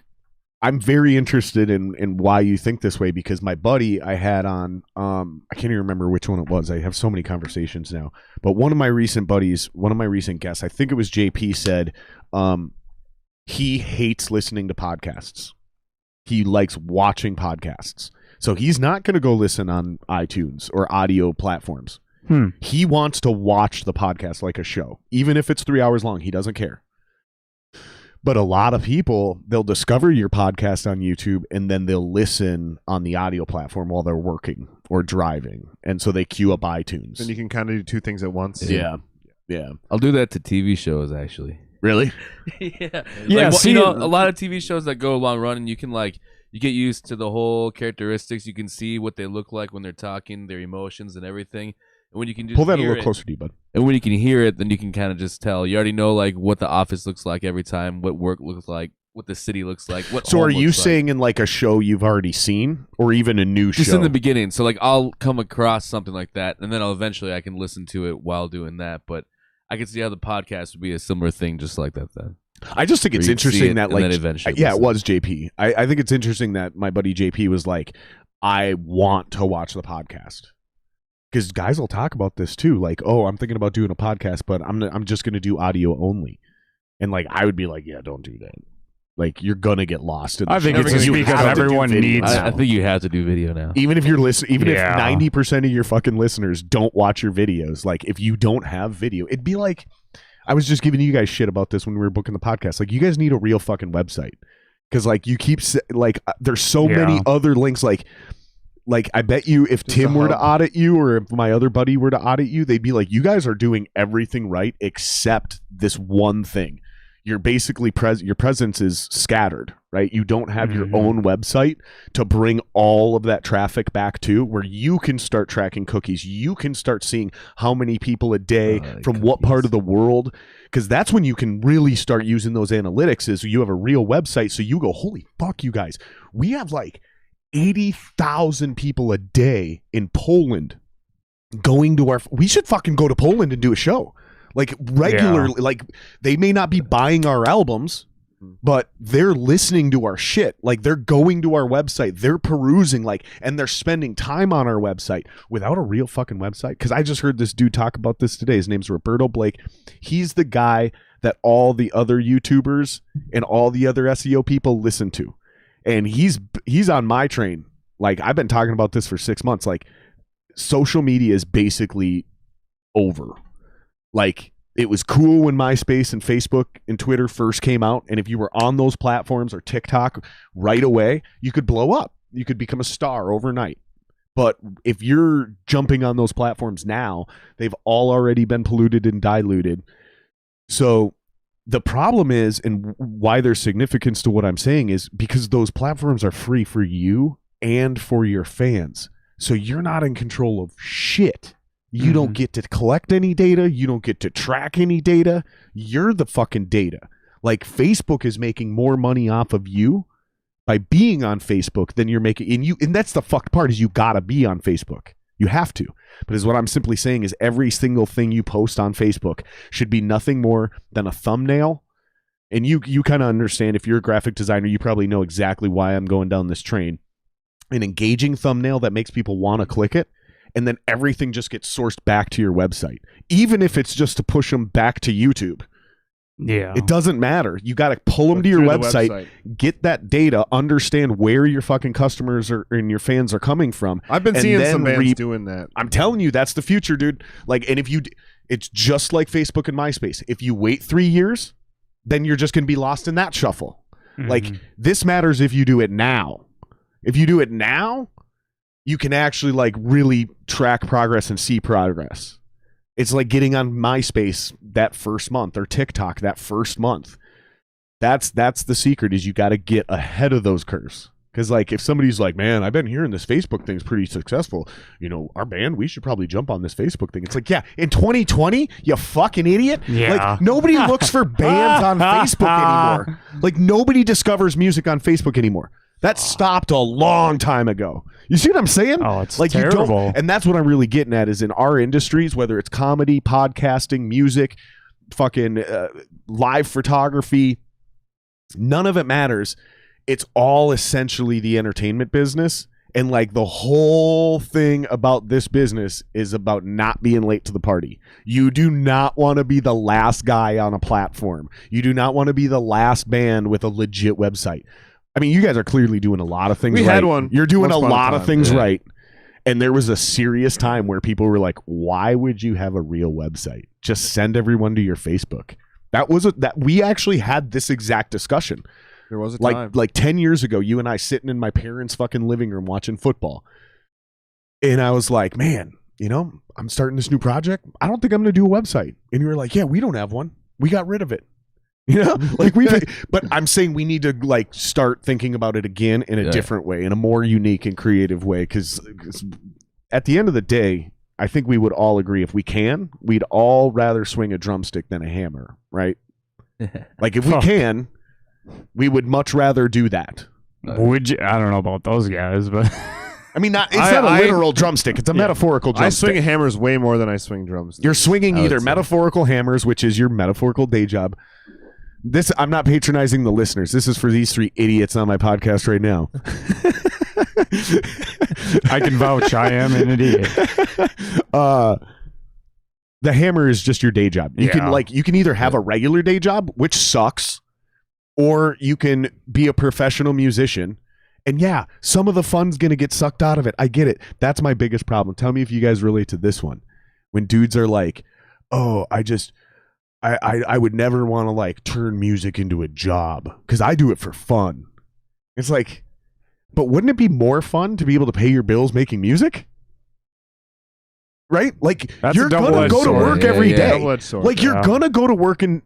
I'm very interested in why you think this way, because my buddy I had on, I can't even remember which one it was. I have so many conversations now. But one of my recent guests, I think it was JP, said he hates listening to podcasts. He likes watching podcasts. So he's not going to go listen on iTunes or audio platforms. He wants to watch the podcast like a show. Even if it's 3 hours long, he doesn't care. But a lot of people, they'll discover your podcast on YouTube and then they'll listen on the audio platform while they're working or driving. And so they queue up iTunes. Then you can kind of do two things at once. Yeah. Yeah. I'll do that to TV shows, actually. Really? Yeah. Yeah, Like, see, you know, a lot of TV shows that go long run, and you can you get used to the whole characteristics. You can see what they look like when they're talking, their emotions and everything. And when you can just Pull that a hear little it, closer to you, bud. and when you can hear it, then you can kind of just tell. You already know like what the office looks like every time, what work looks like, what the city looks like. What So home are you looks like. saying in like a show you've already seen or even a new Just show? in the beginning? So like I'll come across something like that, and then I can listen to it while doing that. But I can see how the podcast would be a similar thing, just like that. Then I just think it's Where you'd see interesting it that and like then eventually yeah, it listen. was JP. I think it's interesting that my buddy JP was like, I want to watch the podcast. Because guys will talk about this too, like, oh, I'm thinking about doing a podcast, but I'm just going to do audio only, and like I would be like, yeah, don't do that. Like you're gonna get lost in the I think show. it's Because just you because have to do everyone video needs- now. I think you have to do video now. Even if you're listening, even Yeah. if 90% of your fucking listeners don't watch your videos, like if you don't have video, it'd be like, I was just giving you guys shit about this when we were booking the podcast. Like you guys need a real fucking website. Cause like you keep there's so many Yeah. other links. Like I bet you if Just Tim a were to hub. audit you or if my other buddy were to audit you, they'd be like, you guys are doing everything right except this one thing. You're basically your presence is scattered, right? You don't have your Mhm. own website to bring all of that traffic back to where you can start tracking cookies. You can start seeing how many people a day from what part cookies. of the world, because that's when you can really start using those analytics is you have a real website. So you go, holy fuck, you guys, we have like 80,000 people a day in Poland going to we should fucking go to Poland and do a show. Like regularly, like they may not be buying our albums, but they're listening to our shit. Like they're going to our website, they're perusing, like, and they're spending time on our website without a real fucking website. Cause I just heard this dude talk about this today. His name's Roberto Blake. He's the guy that all the other YouTubers and all the other SEO people listen to. And he's on my train. Like I've been talking about this for 6 months. Like social media is basically over. Like it was cool when MySpace and Facebook and Twitter first came out. And if you were on those platforms or TikTok right away, you could blow up. You could become a star overnight. But if you're jumping on those platforms now, they've all already been polluted and diluted. So the problem is, and why there's significance to what I'm saying is because those platforms are free for you and for your fans. So you're not in control of shit. You don't get to collect any data. You don't get to track any data. You're the fucking data. Like Facebook is making more money off of you by being on Facebook than you're making. And that's the fucked part is you gotta be on Facebook. You have to. But is what I'm simply saying is every single thing you post on Facebook should be nothing more than a thumbnail. And you kind of understand, if you're a graphic designer, you probably know exactly why I'm going down this train. An engaging thumbnail that makes people want to click it. And then everything just gets sourced back to your website. Even if it's just to push them back to YouTube. Yeah. It doesn't matter. You got to pull them to your Through the website, get that data, understand where your fucking customers are and your fans are coming from. I've been and seeing then some bands doing that. I'm telling you, that's the future, dude. Like, and if it's just like Facebook and MySpace. If you wait 3 years, then you're just going to be lost in that shuffle. Like, this matters if you do it now. If you do it now, you can actually like really track progress and see progress. It's like getting on MySpace that first month or TikTok that first month. That's the secret, is you got to get ahead of those curves. Because like if somebody's like, man, I've been hearing this Facebook thing's pretty successful. You know, our band, we should probably jump on this Facebook thing. It's like, yeah, in 2020, you fucking idiot. Yeah. Like nobody looks for bands on Facebook anymore. Like nobody discovers music on Facebook anymore. That stopped a long time ago. You see what I'm saying? Oh, it's like terrible. You don't, and that's what I'm really getting at is in our industries, whether it's comedy, podcasting, music, fucking live photography, none of it matters. It's all essentially the entertainment business. And like the whole thing about this business is about not being late to the party. You do not want to be the last guy on a platform. You do not want to be the last band with a legit website. I mean, you guys are clearly doing a lot of things right. We had one. You're doing Once a upon a lot of time. things Yeah. right. And there was a serious time where people were like, why would you have a real website? Just send everyone to your Facebook. That we actually had this exact discussion. There was a time. Like 10 years ago, you and I sitting in my parents' fucking living room watching football. And I was like, man, you know, I'm starting this new project. I don't think I'm going to do a website. And you were like, yeah, we don't have one. We got rid of it. You know, like but I'm saying we need to like start thinking about it again in a different way, in a more unique and creative way. Because at the end of the day, I think we would all agree, if we can, we'd all rather swing a drumstick than a hammer, right? Like if we can, we would much rather do that. Would you? I don't know about those guys, but I mean, it's not a literal drumstick; it's a metaphorical drumstick. I swing hammers way more than I swing drums. You're swinging either metaphorical hammers, which is your metaphorical day job. I'm not patronizing the listeners. This is for these three idiots on my podcast right now. I can vouch. I am an idiot. The hammer is just your day job. You can either have a regular day job, which sucks, or you can be a professional musician. And yeah, some of the fun's going to get sucked out of it. I get it. That's my biggest problem. Tell me if you guys relate to this one. When dudes are like, oh, I would never want to like turn music into a job because I do it for fun. It's like, but wouldn't it be more fun to be able to pay your bills making music? Right? Like you're going to go to work every day. Like you're going to go to work, and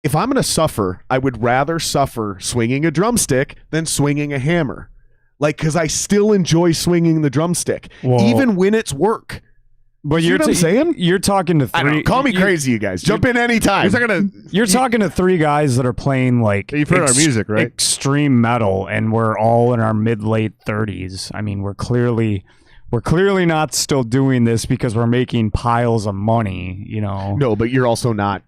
if I'm going to suffer, I would rather suffer swinging a drumstick than swinging a hammer. Like, because I still enjoy swinging the drumstick, even when it's work. But you know what I'm saying? You're talking to three. Call me crazy, you guys. Jump in anytime. You're talking to three guys that are playing like you've heard our music, right? Extreme metal, and we're all in our mid-late 30s. I mean, we're clearly not still doing this because we're making piles of money. You know? No, but you're also not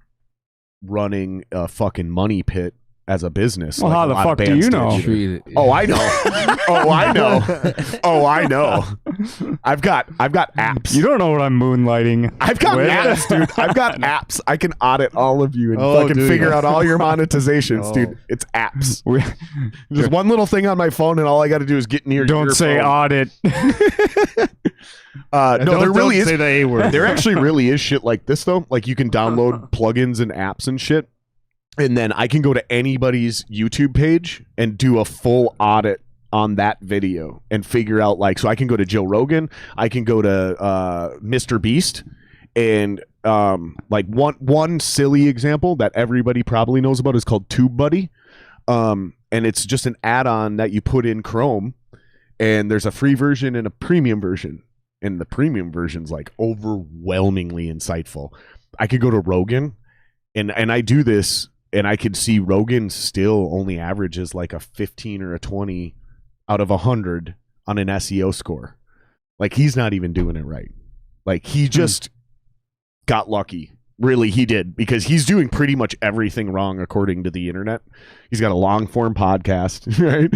running a fucking money pit as a business. Well, how the fuck do you know? Oh, I know. I know. I've got apps. You don't know what I'm moonlighting. I've got apps, dude. I've got apps. I can audit all of you and fucking figure out all your monetizations, dude. It's apps. Just one little thing on my phone, and all I got to do is get near. Don't say phone. Audit. No, there really is. Say the A word. There actually really is shit like this though. Like you can download plugins and apps and shit. And then I can go to anybody's YouTube page and do a full audit on that video and figure out so I can go to Joe Rogan, I can go to Mr. Beast, and one silly example that everybody probably knows about is called TubeBuddy, and it's just an add-on that you put in Chrome, and there's a free version and a premium version, and the premium version's like overwhelmingly insightful. I could go to Rogan, and I do this. And I could see Rogan still only averages like a 15 or a 20 out of 100 on an SEO score. Like he's not even doing it right. Like he just got lucky. Really, he did, because he's doing pretty much everything wrong according to the internet. He's got a long form podcast, right?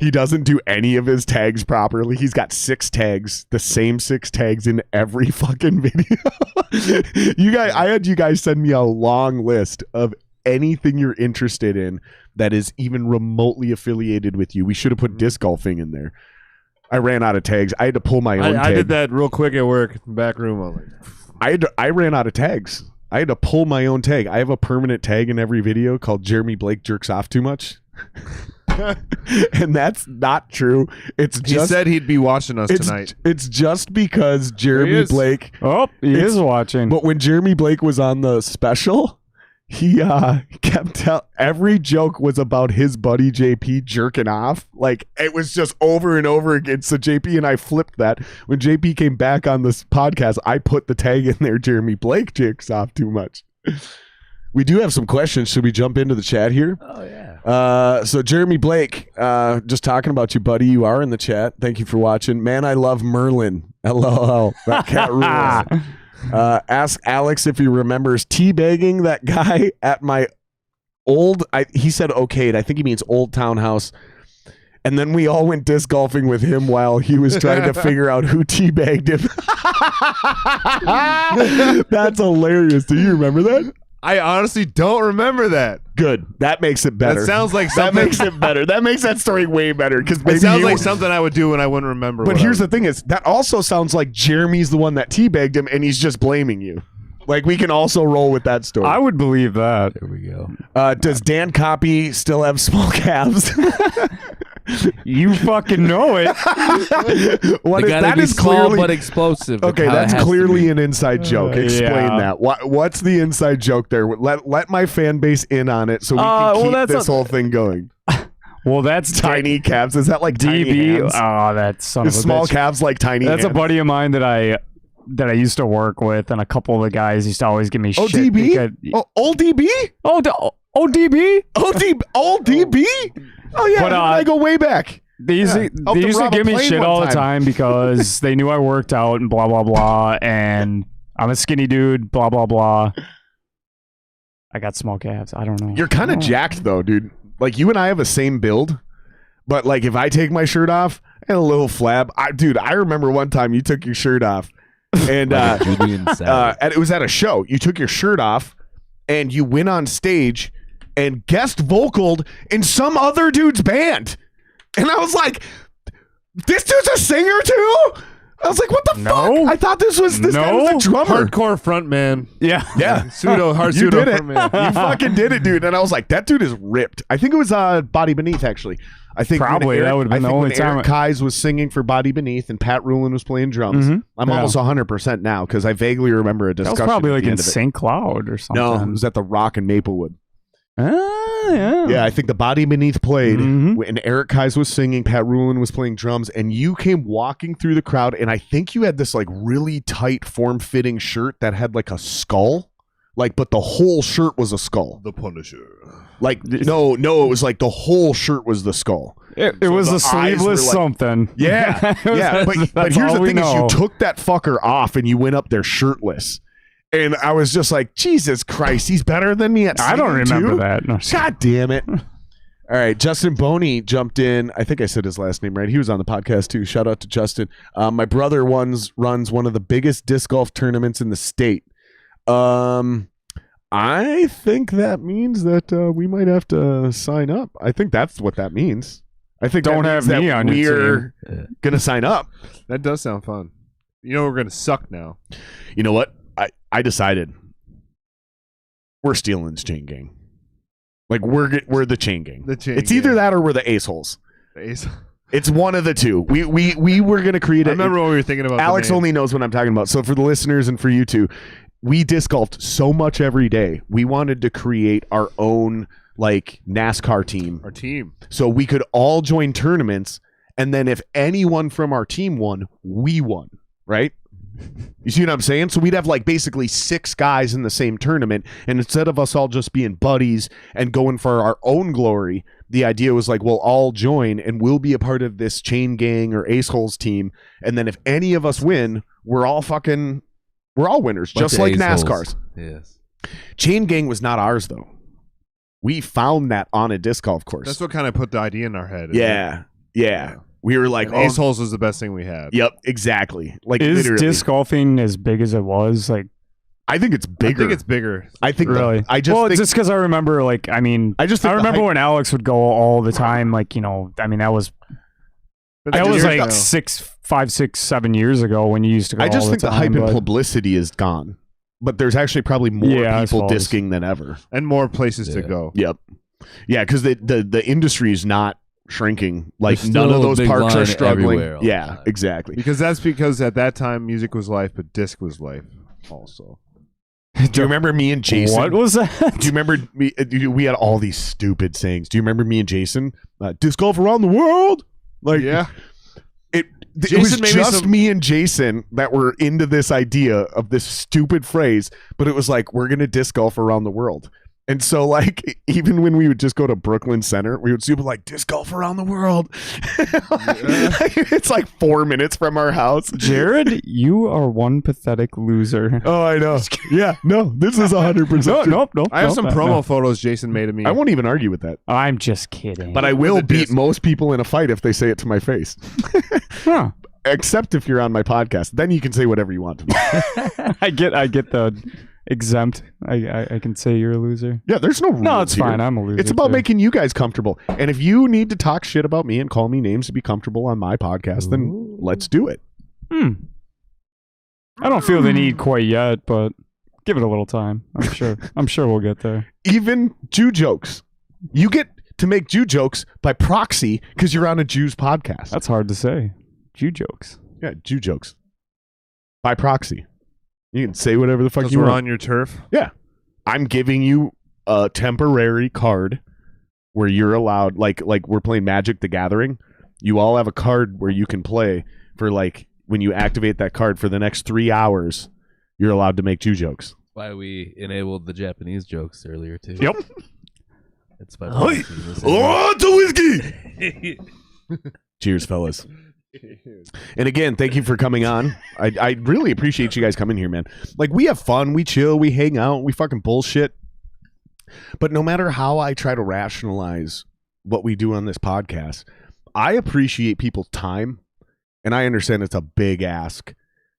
He doesn't do any of his tags properly. He's got 6 tags, the same 6 tags in every fucking video. I had you guys send me a long list of anything you're interested in that is even remotely affiliated with you. We should have put disc golfing in there. I ran out of tags. I had to pull my own tag. I did that real quick at work, back room. I ran out of tags. I had to pull my own tag. I have a permanent tag in every video called Jeremy Blake jerks off too much. And that's not true. He said he'd be watching us tonight. It's just because Jeremy Blake. Oh, he is watching. But when Jeremy Blake was on the special, he kept every joke was about his buddy JP jerking off. Like it was just over and over again. So JP and I flipped that. When JP came back on this podcast, I put the tag in there. Jeremy Blake jerks off too much. We do have some questions. Should we jump into the chat here? Oh yeah. So Jeremy Blake, just talking about you, buddy. You are in the chat. Thank you for watching. Man, I love Merlin. LOL. That cat rules. Ask Alex if he remembers teabagging that guy at my he said okayed. I think he means Old Townhouse. And then we all went disc golfing with him while he was trying to figure out who teabagged him. That's hilarious. Do you remember that? I honestly don't remember that. Good. That makes it better. That sounds like something. That makes it better. That makes that story way better. Because it sounds like something I would do and I wouldn't remember. But here's the thing: is that also sounds like Jeremy's the one that teabagged him, and he's just blaming you. Like we can also roll with that story. I would believe that. There we go. Does Dan Koppy still have small calves? You fucking know it. What They is, gotta that be is small clearly but explosive. okay. how it That's has to clearly be. an inside joke. Explain yeah. that. What's the inside joke there? Let my fan base in on it so we can keep that's this whole thing going. Well, that's Tiny calves. Is that like tiny DB. hands? Oh, that's son Is of a small bitch. calves like tiny That's hands? a buddy of mine that I used to work with, and a couple of the guys used to always give me Oh, shit. DB? because- Old DB? DB? Old DB? Oh yeah, But, I go way back. They used Yeah. to, Helped they him used to rob a give me plane shit one all the time. time because they knew I worked out and blah blah blah, and I'm a skinny dude, blah blah blah. I got small calves. I don't know. You're kind of jacked though, dude. Like you and I have the same build, but like if I take my shirt off and a little flab, I remember one time you took your shirt off, and Julian Savage. and it was at a show. You took your shirt off, and you went on stage and guest vocaled in some other dude's band, and I was like, "This dude's a singer too." I was like, "What the No. fuck?" I thought this guy was a drummer. Hardcore frontman. Yeah. Yeah. Hard You pseudo did it. frontman. You fucking did it, dude. And I was like, that dude is ripped. I think it was Body Beneath, actually. I think when Probably. That would've been the only when time Eric Kais was singing for Body Beneath and Pat Rulin was playing drums. Mhm. I'm Yeah. almost 100% now because I vaguely remember a That discussion. was probably at like the in end of it. St. Cloud or something. No, it was at the Rock in Maplewood. Yeah. Yeah, I think the Body Beneath played, Mhm. and Eric Kais was singing, Pat Rulin was playing drums, and you came walking through the crowd, and I think you had this like really tight, form-fitting shirt that had like a skull, like, but the whole shirt was a skull. The Punisher. Like, no, it was like the whole shirt was the skull. It So was the a eyes sleeveless were like- something. Yeah, It was- yeah. But that's here's all the we thing: is you know. took that fucker off and you went up there shirtless, and I was just like, Jesus Christ, he's better than me at I don't singing, remember too? that. No, God damn it! All right, Justin Boney jumped in. I think I said his last name right. He was on the podcast too. Shout out to Justin. My brother runs one of the biggest disc golf tournaments in the state. I think that means that we might have to sign up. I think that's what that means. I think Don't that means have me that on your we're gonna sign up. That does sound fun. You know we're gonna suck now. You know what? I decided we're stealing this chain gang. Like we're the chain gang. The chain It's either gang. that or we're the ace holes. Ace. It's one of the two. We were gonna create I a. remember when we were thinking about Alex the name. only knows what I'm talking about. So for the listeners and for you two, we disc golfed so much every day. We wanted to create our own like NASCAR team, Our team. so we could all join tournaments, and then if anyone from our team won, we won. Right? You see what I'm saying? So we'd have like basically 6 guys in the same tournament, and instead of us all just being buddies and going for our own glory, the idea was like we'll all join and we'll be a part of this chain gang or ace holes team, and then if any of us win, we're all winners, Bunch just of like ace NASCAR's. holes. Yes. Chain gang was not ours though. We found that on a disc golf course. That's what kind of put the idea in our head. yeah. We were like, And Ace Holes was the best thing we had. Yep, exactly. Like Is literally. disc golfing as big as it was? Like, I think it's bigger. I think it's bigger. I think really? I just well, think, just because I remember, like, I mean, I just think I the remember hype- when Alex would go all the time. Like, you know, I mean, that was But that was years like ago. 5, 6, 7 years ago when you used to go. I just all think the the time, hype and but- publicity is gone. But there's actually probably more Yeah, I people suppose. disking than ever. and more places to Yeah. go. Yep. Yeah, because the industry is not shrinking. Like There's none still of a those big parks are line struggling. everywhere all the Yeah, time. exactly. Because at that time music was life, but disc was life also. Do you remember me and Jason? What was that? Do you remember me? We had all these stupid sayings. Do you remember me and Jason? Disc golf around the world. Like Yeah. it was Jason made me just some- me and Jason that were into this idea of this stupid phrase, but it was like we're gonna disc golf around the world. And so, like, even when we would just go to Brooklyn Center, we would super like disc golf around the world. It's like 4 minutes from our house. Jared, you are one pathetic loser. Oh, I know. Yeah, no, this is 100%. Nope. I have some promo photos Jason made of me. I won't even argue with that, I'm just kidding. but I will the beat disc. most people in a fight if they say it to my face. Huh. Except if you're on my podcast, then you can say whatever you want to me. I get the exempt. I can say you're a loser. Yeah, there's no rules. No, it's here. fine. I'm a loser. It's about too. making you guys comfortable. And if you need to talk shit about me and call me names to be comfortable on my podcast, then let's do it. I don't feel the need quite yet, but Give it a little time. I'm sure we'll get there. Even Jew jokes. You get to make Jew jokes by proxy because you're on a Jews podcast. That's hard to say. Jew jokes. Yeah, Jew jokes. By proxy. You can say whatever the fuck you we're want. on your turf. Yeah. I'm giving you a temporary card where you're allowed, like we're playing Magic the Gathering. You all have a card where you can play for like, when you activate that card for the next 3 hours, you're allowed to make Jew jokes. Why we enabled the Japanese jokes earlier too. Yep. It's by whiskey. Cheers, fellas. And again, thank you for coming on. I really appreciate you guys coming here, man. Like, we have fun, we chill, we hang out, we fucking bullshit. But no matter how I try to rationalize what we do on this podcast, I appreciate people's time, and I understand it's a big ask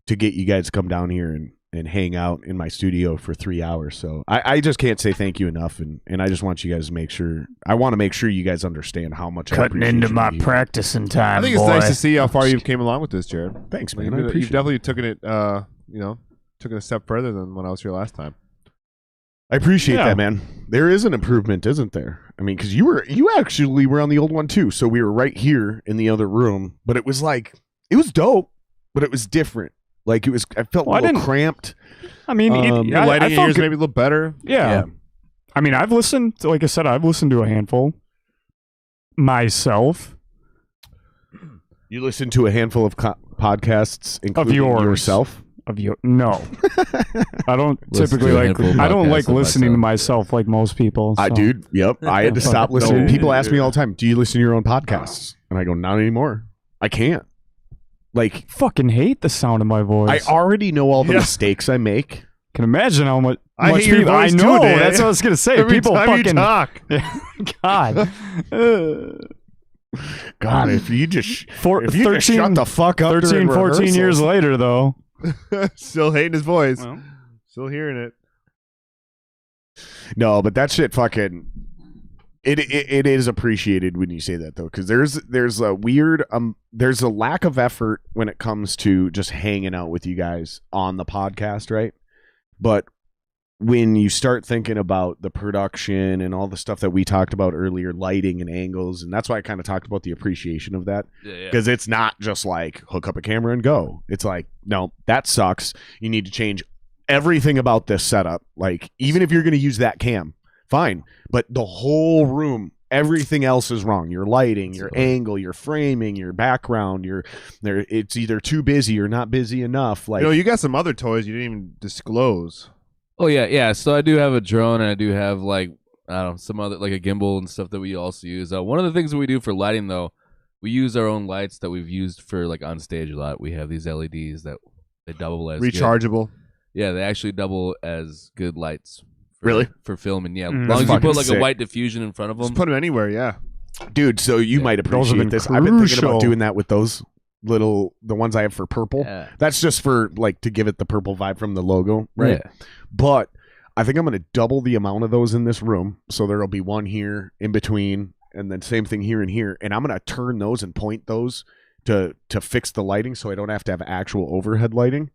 to get you guys to come down here and hang out in my studio for 3 hours. So I just can't say thank you enough, and I just want you guys to make sure you guys understand how much I Cutting appreciate into you my being here. practicing time. I think it's boy. nice to see how far you came along with this, Jared. Thanks, man. You've I appreciate definitely taken it, took it a step further than when I was here last time. I appreciate Yeah. that, man. There is an improvement, isn't there? I mean, because you actually were on the old one too, so we were right here in the other room. But it was dope, but it was different. Like, I felt a little cramped. I mean, Your lighting in here is good. maybe a little better. Yeah. I mean, I've listened, like I said, I've listened to a handful myself. You listened to a handful of podcasts, including yours. yourself. No, I don't Listen typically to a like. handful of I don't podcasts like of listening to myself. myself like most people. So. Dude, yep. I had to stop listening. No. People ask me all the time, "Do you listen to your own podcasts?" And I go, "Not anymore. I can't." Like, fucking hate the sound of my voice. I already know all the mistakes I make. Can imagine how much. I much hate your people, voice I too, know. Dan. That's what I was gonna say. Every People time fucking you talk. God. God, if you just shut 13, the fuck up. 13, during 14 years rehearsals. later, though. Still hating his voice. Well. Still hearing it. No, but that shit fucking it is appreciated when you say that, though, because there's a weird there's a lack of effort when it comes to just hanging out with you guys on the podcast, right? But when you start thinking about the production and all the stuff that we talked about earlier, lighting and angles, and that's why I kind of talked about the appreciation of that, because it's not just like hook up a camera and go. It's like, no, that sucks. You need to change everything about this setup. Like, even if you're going to use that cam, fine, but the whole room, everything else is wrong. Your lighting, your angle, your framing, your background, it's either too busy or not busy enough. Like, You got some other toys you didn't even disclose. Oh yeah. So I do have a drone, and I do have some other, like a gimbal and stuff that we also use. One of the things that we do for lighting, though, we use our own lights that we've used for like on stage a lot. We have these LEDs that they double as Rechargeable. Yeah, they actually double as good lights. Really? For filming, yeah. Mm. As That's long as you fucking put like sick. a white diffusion in front of them. Just put them anywhere, yeah. dude, so you might Those have appreciate been this. I've been thinking about crucial. doing that with those the ones I have for purple. Yeah. That's just for like to give it the purple vibe from the logo, right? Yeah. But I think I'm going to double the amount of those in this room. So there'll be one here in between, and then same thing here and here. And I'm going to turn those and point those to fix the lighting, so I don't have to have actual overhead lighting.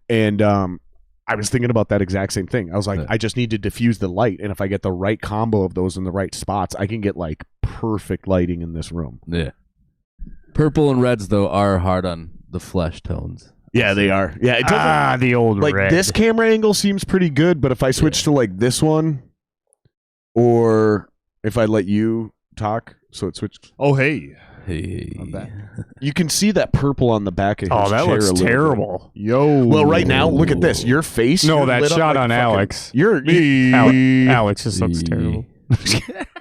And I was thinking about that exact same thing. I was like, I just need to diffuse the light, and if I get the right combo of those in the right spots, I can get like perfect lighting in this room. Yeah. Purple and reds, though, are hard on the flesh tones. Yeah, they are. Yeah, it doesn't. The old Like red. this camera angle seems pretty good, but if I switch to like this one, or if I let you talk, so it switched, Oh, hey. Hey. you can see that purple on the back of his Oh, that chair looks a little bit. terrible. Yo. Well, right now, look at this. Your face. No, you're that lit up shot like on fucking- Alex. Me. Alex just looks terrible.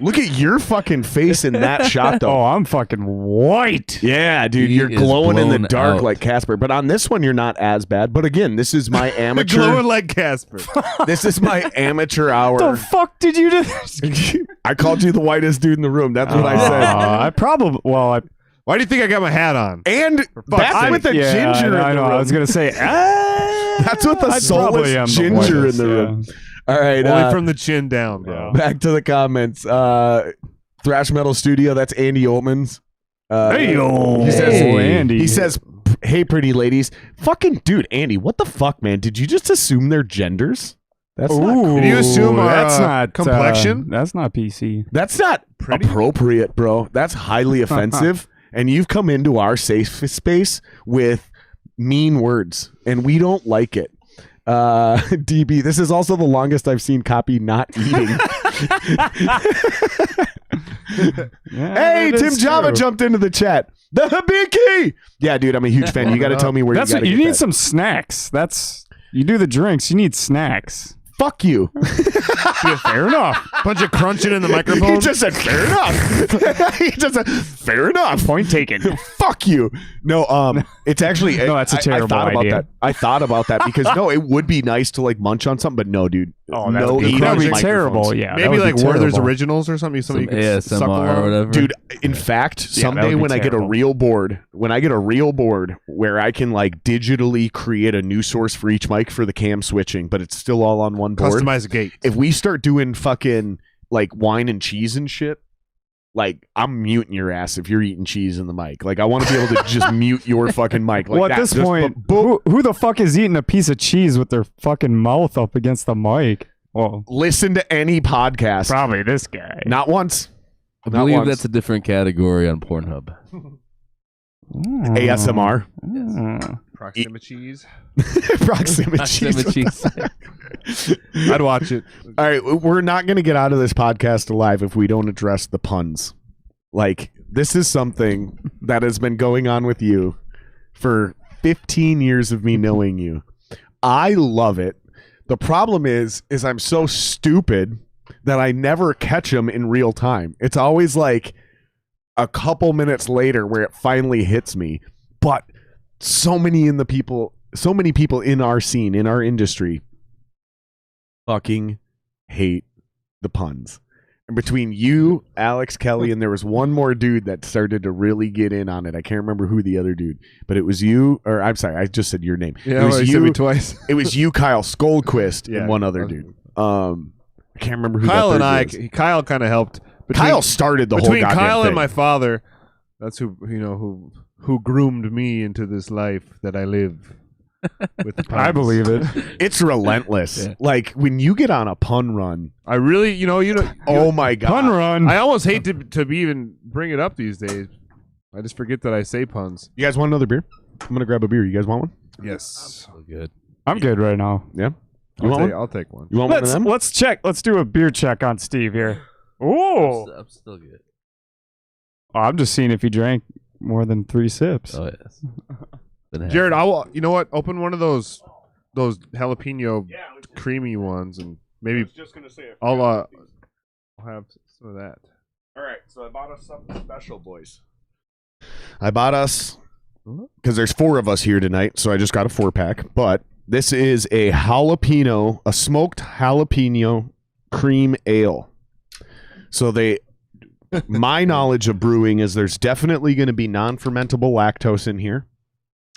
Look at your fucking face in that shot, though. Oh, I'm fucking white. Yeah, dude, He you're is glowing in the blown dark out. like Casper. But on this one, you're not as bad. But again, this is my amateur. Glowing like Casper. This is my amateur hour. The fuck did you do? I called you the whitest dude in the room. That's what I said. I probably. Well, Why do you think I got my hat on? And that's sake. with a ginger I in the know. room. I was gonna say. That's with the I probably am soulless the ginger in whitest, the room. All right. Only from the chin down, bro. Back to the comments. Thrash Metal Studio. That's Andy Oltman's. Hey, yo. He says, Hey, Andy. He says Hey, pretty ladies. Fucking dude, Andy, what the fuck, man? Did you just assume their genders? That's not cool. Did you assume our that's not complexion? That's not PC. That's not appropriate, bro. That's highly offensive. And you've come into our safe space with mean words, and we don't like it. DB, this is also the longest I've seen Koppy not eating. Hey, Tim Java jumped into the chat. The Habiki! Yeah, dude, I'm a huge fan. You got to tell me where That's you got to what you get need. that. Some snacks. You do the drinks. You need snacks. Fuck you. Yeah, fair enough. Bunch of crunching in the microphone. He just said, fair enough. He just said, fair enough. Point taken. Fuck you. No, it's actually No, that's a terrible idea. I thought about that because no, it would be nice to like munch on something, but no, dude. Oh, no, that would be microphones. terrible. Yeah, Maybe that would like be Werther's terrible. Originals or something. Some Somebody you could suckle ASMR or on. whatever. Dude, in fact, that someday would be when I get a terrible. real board, where I can like digitally create a new source for each mic for the cam switching, but it's still all on one board. Customize a gate. If we start doing fucking like wine and cheese and shit, like I'm muting your ass if you're eating cheese in the mic. Like I want to be able to just mute your fucking mic. Like Well, at that. this Just point, boom. who the fuck is eating a piece of cheese with their fucking mouth up against the mic? Well, Listen to any podcast. probably this guy. Not once. I Not believe once. that's a different category on Pornhub. ASMR. Proxima cheese. Proximity. cheese. I'd watch it. All right, we're not going to get out of this podcast alive if we don't address the puns. Like, this is something that has been going on with you for 15 years of me knowing you. I love it. The problem is I'm so stupid that I never catch them in real time. It's always like a couple minutes later where it finally hits me. But so many people in our scene, in our industry, fucking hate the puns. And between you, Alex, Kelly, and there was one more dude that started to really get in on it. I can't remember who the other dude, but it was you, or I'm sorry, I just said your name. Yeah, it was you said me twice. It was you, Kyle Skoldquist, Yeah. and one other dude. I can't remember who Kyle that and third I. dude was. Kyle kind of helped. Kyle started the whole between goddamn Kyle thing. and my father. That's who groomed me into this life that I live. With the puns. I believe it. It's relentless. Yeah. Like when you get on a pun run. I really, you know. Oh my god! Pun run. I almost hate to be even bring it up these days. I just forget that I say puns. You guys want another beer? I'm gonna grab a beer. You guys want one? Yes. So good. I'm good right now. Yeah. You want one? I'll take one. You want one of them? Let's check. Let's do a beer check on Steve here. Oh, I'm still good. I'm just seeing if he drank more than 3 sips. Oh yes. Jared, you know what? Open one of those jalapeno creamy ones, and maybe just gonna say I'll have some of that. All right, so I bought us something special, boys. I bought us because there's 4 of us here tonight, so I just got a 4-pack. But this is a smoked jalapeno cream ale. So my knowledge of brewing is there's definitely going to be non-fermentable lactose in here.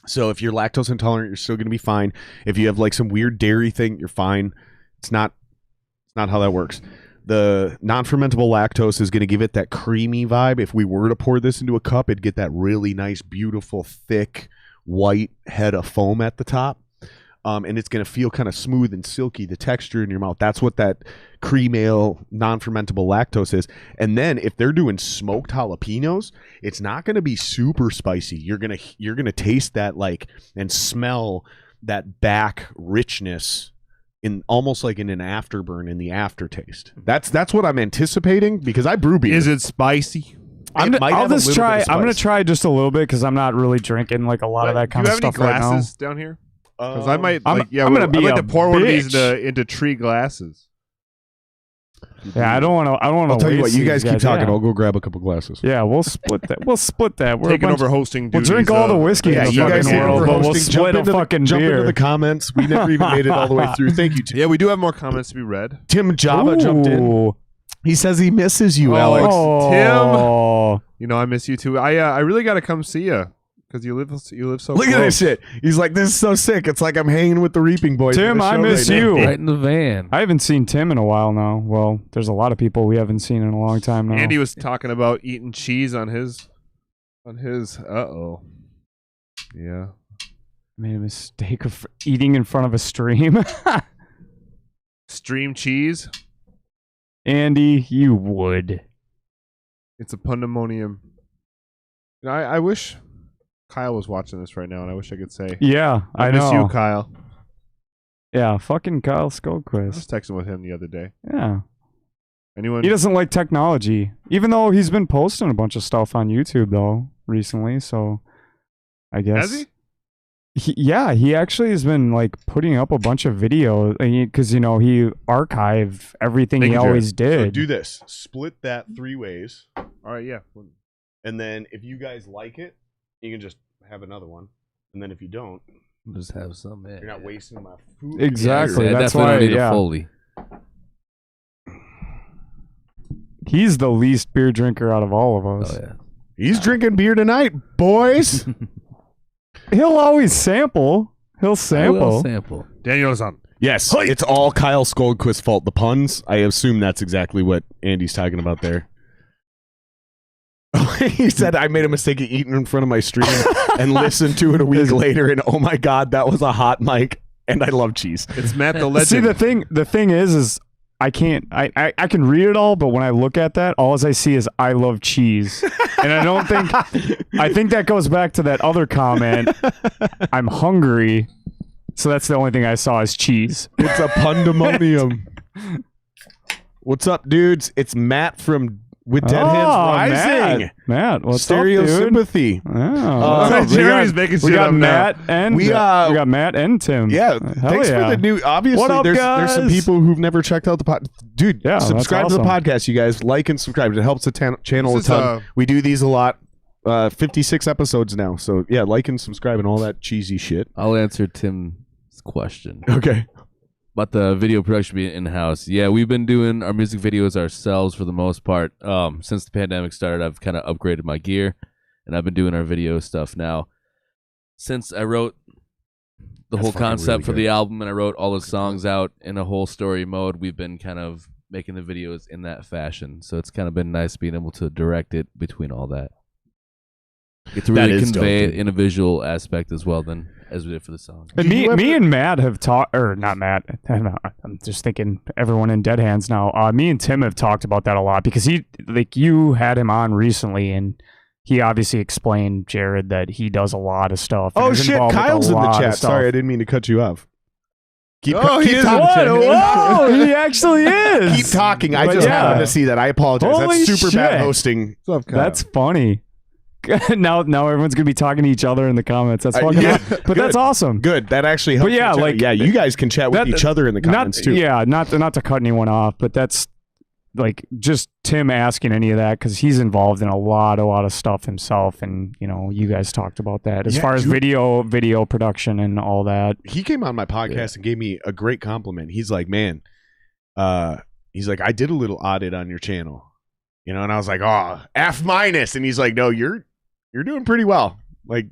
So if you're lactose intolerant, you're still going to be fine. If you have like some weird dairy thing, you're fine. It's not how that works. The non-fermentable lactose is going to give it that creamy vibe. If we were to pour this into a cup, it'd get that really nice, beautiful, thick, white head of foam at the top. And it's going to feel kind of smooth and silky, the texture in your mouth. That's what that cream ale non-fermentable lactose is. And then if they're doing smoked jalapenos, it's not going to be super spicy. You're going to taste that like and smell that back richness in almost like in an afterburn in the aftertaste. That's what I'm anticipating because I brew beer. Is it spicy? I'm It might have a little bit of I'm gonna spice. try just a little bit because I'm not really drinking like a lot of that kind Do of you have stuff any right now. glasses down here? Because I might. I'm gonna I'd be like a to pour one of these bitch. into tree glasses. Yeah, I don't want to. I'll tell you what. You guys keep talking. Yeah. I'll go grab a couple glasses. Yeah, we'll split that. We'll split that. We're a Taking bunch- over hosting. We'll duties, drink all the whiskey Yeah, in the you guys fucking take world, over but we'll hosting. split a fucking Jump into beer. the comments. We never even made it all the way through. Thank you, Tim. Yeah, we do have more comments to be read. Tim Java jumped in. Ooh. He says he misses you, Oh, Alex. Oh, You know, I miss you too. I really got to come see you because you live so. Look close. at this shit. He's like, this is so sick. It's like I'm hanging with the Reaping Boys. Tim, on the I show miss right now. you. Right in the van. I haven't seen Tim in a while now. Well, there's a lot of people we haven't seen in a long time now. Andy was talking about eating cheese on his. Yeah. Made a mistake of eating in front of a stream. Stream cheese. Andy, you would. It's a pandemonium. You know, I wish Kyle was watching this right now, and I wish I could say, Yeah, I miss know. you, Kyle. Yeah, fucking Kyle I was Skullquist. texting with him the other day. Yeah. Anyone? He doesn't like technology, even though he's been posting a bunch of stuff on YouTube, though, recently, so I guess... Has he? He actually has been like putting up a bunch of videos because, you know, he archived everything Thank he you, Jared. always So did. do this. Split that 3 ways. All right, yeah. And then if you guys like it, you can just have another one. And then if you don't, Just have some. you're not wasting my food. Exactly. I That's definitely why, don't need yeah. a Foley. He's the least beer drinker out of all of us. Oh yeah. He's drinking beer tonight, boys. He'll always sample. He'll sample. Sample. Daniel-san. Yes, it's all Kyle Skullquist's fault. The puns, I assume that's exactly what Andy's talking about there. He said, I made a mistake of eating in front of my stream and listened to it a week later, and oh my God, that was a hot mic, and I love cheese. It's Matt the Legend. See, the thing is I can't, I can read it all, but when I look at that, all I see is I love cheese. And I don't think, I think that goes back to that other comment. I'm hungry. So that's the only thing I saw is cheese. It's a pandemonium. What's up, dudes? It's Matt from With Dead Hands Rising. Matt, what's Stereo up, dude? Sympathy. Oh, Jeremy's making shit up now. Matt and We, we got Matt and Tim. Yeah, Hell thanks yeah. for the new. Obviously, What up, there's some guys? people who've never checked out the pod. Dude, Yeah, that's subscribe to the awesome. podcast, you guys. Like and subscribe. It helps the channel a This is, ton. We do these a lot. 56 episodes now. So yeah, like and subscribe and all that cheesy shit. I'll answer Tim's question Okay. about the video production being in-house. Yeah, we've been doing our music videos ourselves for the most part. Since the pandemic started, I've kind of upgraded my gear, and I've been doing our video stuff now. Since I wrote the That's whole fucking concept really for good. the album and I wrote all the songs out in a whole story mode, we've been kind of making the videos in that fashion. So it's kind of been nice being able to direct it between all that. Get to That really is dope, convey it dude. in a visual aspect as well than as we did for the song. And Do you me ever- and Matt have talked, or not Matt. I'm just thinking everyone in Dead Hands now. Me and Tim have talked about that a lot because you had him on recently, and he obviously explained, Jared, that he does a lot of stuff. and Oh is shit, involved with a Kyle's in the lot of chat. stuff. Sorry, I didn't mean to cut you off. Keep, Oh, he keep is in talking. the chat. Whoa, he actually is. Keep talking. I But just yeah. happened to see that. I apologize. Holy That's super bad shit. hosting. What's up, Kyle? That's funny. now everyone's gonna be talking to each other in the comments. That's fucking yeah, but good. that's awesome. Good. That actually helps. But yeah, the chat. like- yeah, you guys can chat with that- each other in the comments not, too. Yeah, not to cut anyone off, but that's like just Tim asking any of that because he's involved in a lot of stuff himself, and you know, you guys talked about that as Yeah, far as you- video production and all that. He came on my podcast and gave me a great compliment. He's like, man, he's like, I did a little audit on your channel, you know, and I was like, oh, F minus, and he's like, no, you're doing pretty well. Like,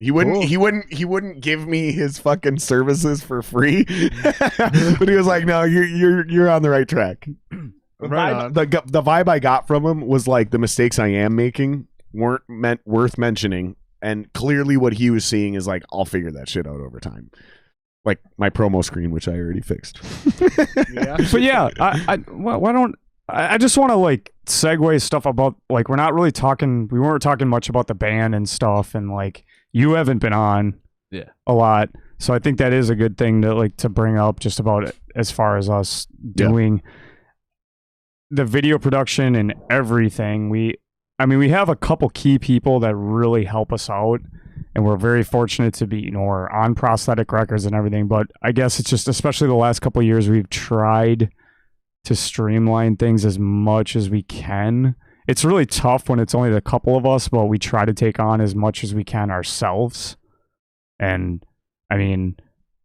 he wouldn't he wouldn't give me his fucking services for free, but he was like, no, you're on the right track. The Right vibe, on. the vibe I got from him was like the mistakes I am making weren't worth mentioning, and clearly what he was seeing is like, I'll figure that shit out over time. Like my promo screen, which I already fixed. Yeah. But yeah, I just want to like segue stuff about like we weren't talking much about the band and stuff, and like you haven't been on a lot, so I think that is a good thing to bring up just about it as far as us doing the video production and everything. We have a couple key people that really help us out, and we're very fortunate to be, we're on Prosthetic Records and everything, but I guess it's just, especially the last couple of years, we've tried to streamline things as much as we can. It's really tough when it's only the couple of us, but we try to take on as much as we can ourselves. And I mean,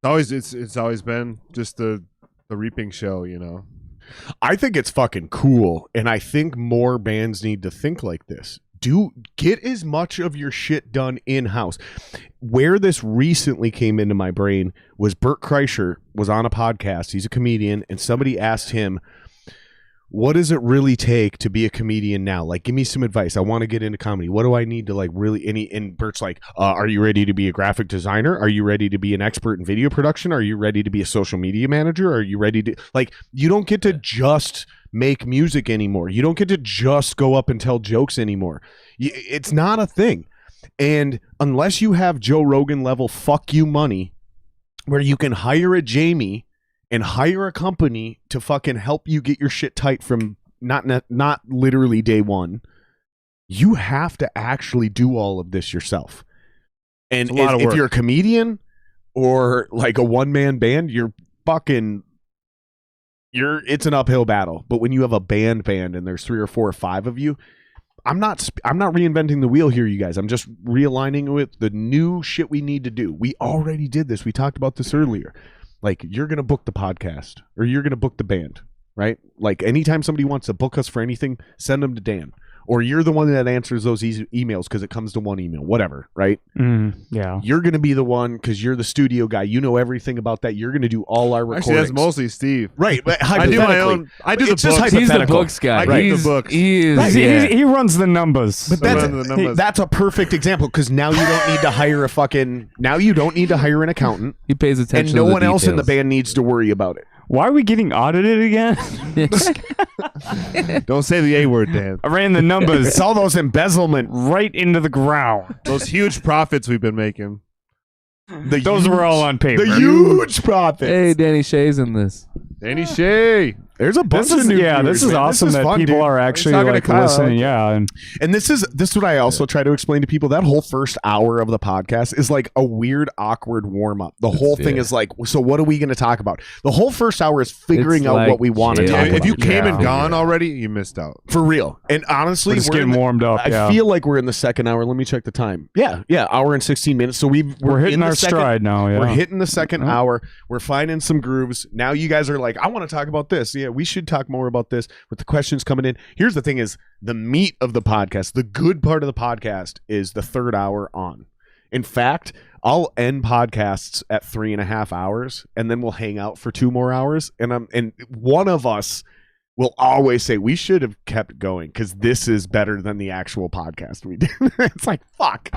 It's always been just the Reaping show, you know. I think it's fucking cool, and I think more bands need to think like this. Get as much of your shit done in-house. Where this recently came into my brain was Bert Kreischer was on a podcast. He's a comedian, and somebody asked him, what does it really take to be a comedian now? Like, give me some advice. I want to get into comedy. What do I need to like really? And Bert's like, are you ready to be a graphic designer? Are you ready to be an expert in video production? Are you ready to be a social media manager? Are you ready to like? You don't get to just make music anymore. You don't get to just go up and tell jokes anymore. It's not a thing. And unless you have Joe Rogan level fuck you money, where you can hire a Jamie and hire a company to fucking help you get your shit tight from not literally day one, you have to actually do all of this yourself. And if you're a comedian or like a one-man band, it's an uphill battle. But when you have a band and there's 3 or 4 or 5 of you, I'm not reinventing the wheel here, you guys. I'm just realigning with the new shit we need to do. We already did this. We talked about this earlier. Like, you're going to book the podcast or you're going to book the band, right? Like, anytime somebody wants to book us for anything, send them to Dan. Or you're the one that answers those emails because it comes to one email, whatever, right? Yeah. You're going to be the one because you're the studio guy. You know everything about that. You're going to do all our recordings. Actually, that's mostly Steve. Right. But I do my own. I do the It's just books. He's the hypothetical. books guy. I do the books. He is. Right, Yeah. he runs the numbers. But that's a perfect example because now you don't need to hire an accountant He pays attention. and no to the one else in the details. band needs to worry about it. Why are we getting audited again? Don't say the A word, Dan. I ran the numbers It's all those embezzlement. right into the ground. Those huge profits we've been making. Those were all on paper. The huge profits. Hey, Danny Shay's in this. Danny Shea. There's a bunch This of is new this viewers, is man. awesome This is that fun, people dude. are actually talking to like Kyle. listening. Yeah, And this is what I also try to explain to people. That whole first hour of the podcast is like a weird, awkward warm up. The whole thing is like, so what are we going to talk about? The whole first hour is figuring It's out like what we want to jail. talk If about. you came and Yeah. gone already, you missed out. For real. And honestly, we're just we're getting in the- warmed up. I feel like we're in the second hour. Let me check the time. Yeah, hour and 16 minutes. So we're hitting in the our second- stride now. Yeah, We're hitting the second Yeah. hour. We're finding some grooves. Now you guys are like, I want to talk about this. Yeah, we should talk more about this with the questions coming in. Here's the thing is the meat of the podcast, the good part of the podcast is the third hour on. In fact, I'll end podcasts at 3.5 hours and then we'll hang out for 2 more hours. And one of us will always say we should have kept going because this is better than the actual podcast we did. It's like, fuck.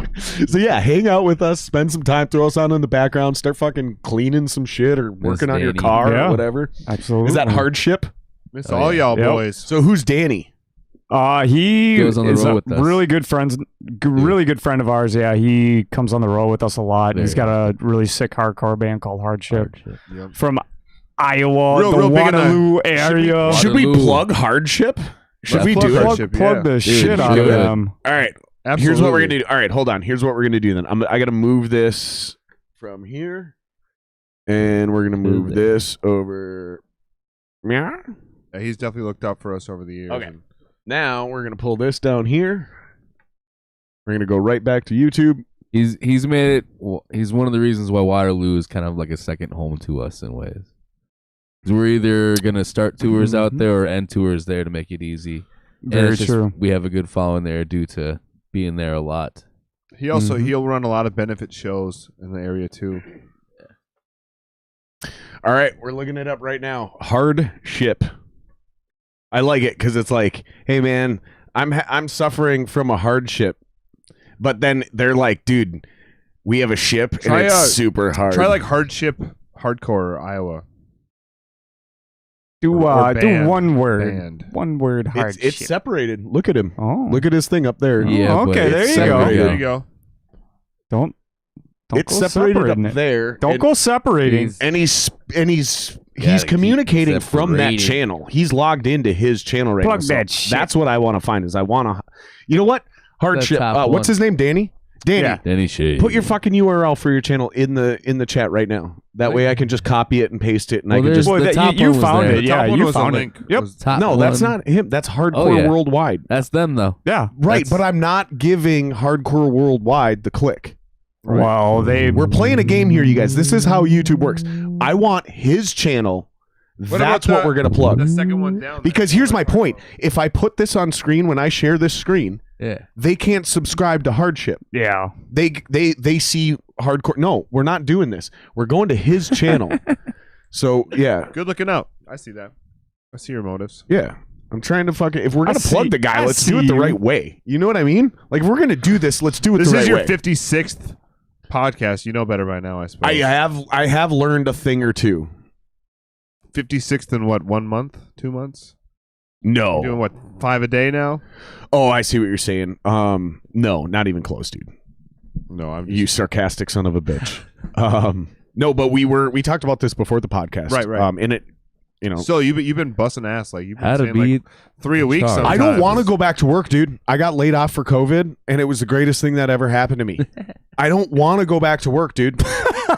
So yeah, hang out with us, spend some time, throw us on in the background, start fucking cleaning some shit or working on your Danny. car Yeah. or whatever. absolutely. Is that hardship? Miss Oh, all yeah. y'all Yep. boys. So who's Danny? He Goes on the is road a with us. really good really good friend of ours. Yeah, he comes on the road with us a lot. Very He's got a really sick hardcore band called Hardship Yep. from Iowa, Real the big in the- Waterloo area. Should we Waterloo. plug hardship? Should Let's we plug do it? Hardship. Plug the Dude, shit out of should. them. All right. Absolutely. Here's what we're gonna do. All right, hold on. Here's what we're gonna do then. I gotta move this from here, and we're gonna move this over. Yeah. Yeah, he's definitely looked out for us over the years. Okay. Now we're gonna pull this down here. We're gonna go right back to YouTube. He's made it. Well, he's one of the reasons why Waterloo is kind of like a second home to us in ways. 'Cause we're either gonna start tours out there or end tours there to make it easy. And Very it's just- true. We have a good following there due to being there a lot. He also Mhm. he'll run a lot of benefit shows in the area too. All right, we're looking it up right now. Hardship. I like it because it's like, hey man, I'm suffering from a hardship, but then they're like, dude, we have a ship and Try, it's super hard. Try like Hardship Hardcore Iowa. Do Or do band. one word. Band. One word. Hardship. it's separated. Look at him. Oh, Look at his thing up there. Yeah, Oh, but okay, there it's you go. separated. There you go. Don't It's go separated separating up it. there. Don't and, go separating. And he's Yeah, he's keep communicating from that separating. channel. He's logged into his channel right Plug now. So that shit. that's what I want to find. Is I want to. You know what? Hardship. top What's one. his name? Danny. Danny. Yeah. Danny Shay. Put your fucking URL for your channel in the chat right now. That way I can just copy it and paste it, and I Well, can there's- just. Boy, the that, top you one was found there. it. The Yeah, top one you was a found link. it. Yep. Was- Top No, that's one. not him. That's Hardcore Oh, yeah. Worldwide. That's them though. Yeah. Right, That's- but I'm not giving Hardcore Worldwide the click. Well, We're playing a game here, you guys. This is how YouTube works. I want his channel. That's what we're gonna plug. The second one down. Because here's my point: if I put this on screen, when I share this screen, Yeah. they can't subscribe to Hardship. Yeah. They see Hardcore. No, we're not doing this. We're going to his channel. So yeah, Good looking out. I see that. I see your motives. yeah. I'm trying to fucking. If we're I gonna plug see- the guy, I let's do see it the you. right way. You know what I mean? Like if we're gonna do this, let's do it This the right is your way. 56th podcast. You know better by now, I suppose. I have learned a thing or two. 56th in what? 1 month? 2 months? No. You're doing what? 5 a day now? Oh, I see what you're saying. No, not even close, dude. No, I'm You sarcastic son of a bitch. No, but we talked about this before the podcast. Right. And it, you know, So you've been busting ass like you've been How to saying like beat 3 a week. Charles. Sometimes. I don't want to go back to work, dude. I got laid off for COVID, and it was the greatest thing that ever happened to me. I don't want to go back to work, dude.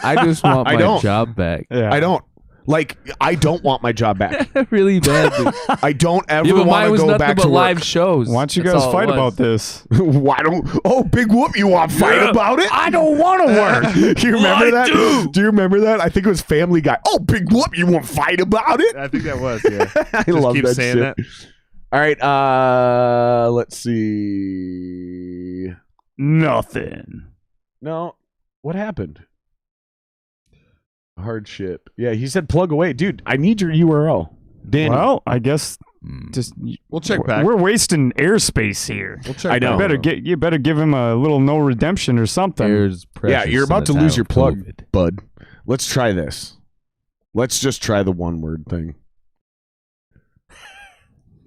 I just want I my don't. job back. Yeah. I don't. Like, I don't want my job back. Really bad. Dude. I don't ever Yeah, but want mine to was go nothing back but to work. live shows. Why don't you That's guys all it fight was. about this? Why don't? Oh, Big Whoop, you want to fight about it? I don't want to work. Do you remember that? Do you remember that? I think it was Family Guy. Oh, Big Whoop, you want to fight about it? I think that was, yeah. I Just love keep that saying shit. that. All right, let's see. Nothing. No, what happened? Hard shit. Yeah, he said plug away, dude. I need your URL, Danny. Well, I guess Mm. just We'll check back. we're wasting airspace here. We'll check I know. back. You better give him a little no redemption or something. There's Yeah, precious you're in about the to lose title, your plug, COVID. bud. Let's try this. Let's just try the one word thing.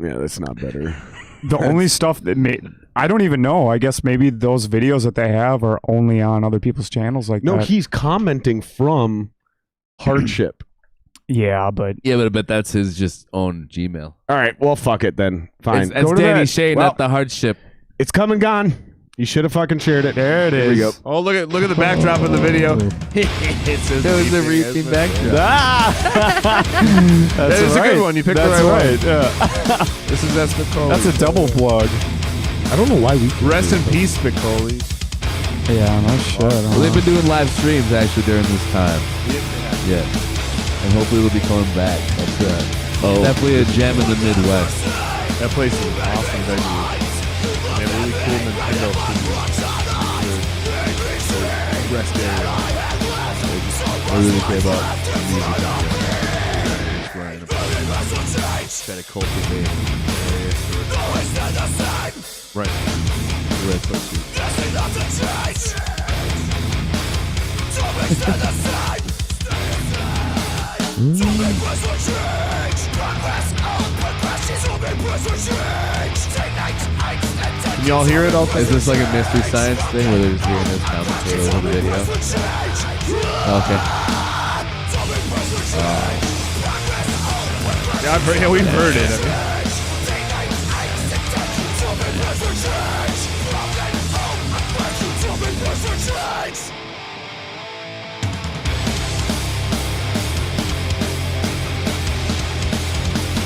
Yeah, that's not better. The only stuff that I don't even know. I guess maybe those videos that they have are only on other people's channels like No, that. he's commenting from Hardship. Yeah, but Yeah, but I bet that's his just own Gmail. All right, well, fuck it then. Fine. It's Go to Danny bed. Shea, Well, not the hardship. It's come and gone. You should have fucking shared it. there it Here is. we go. Oh, look at the backdrop of the video. It was a reaping backdrop. That's That is a good one. You picked the That's right one. right. Yeah. This is S. McCauley. That's a double plug. I don't know why we. Rest in peace, McCauley. Yeah, no shit. Well, they've been doing live streams actually during this time. Yeah. And hopefully they'll be coming back. That's definitely a gem in the Midwest. That place is an awesome venue. They have really cool Nintendo studios. Rest area. I really care about music. Just running about. Try to cultivate. Right. The red sweatsuit. Can y'all hear it all? Is this like a mystery science thing where they're just hearing this commentator over the video? Okay. Yeah, we've heard it. I mean,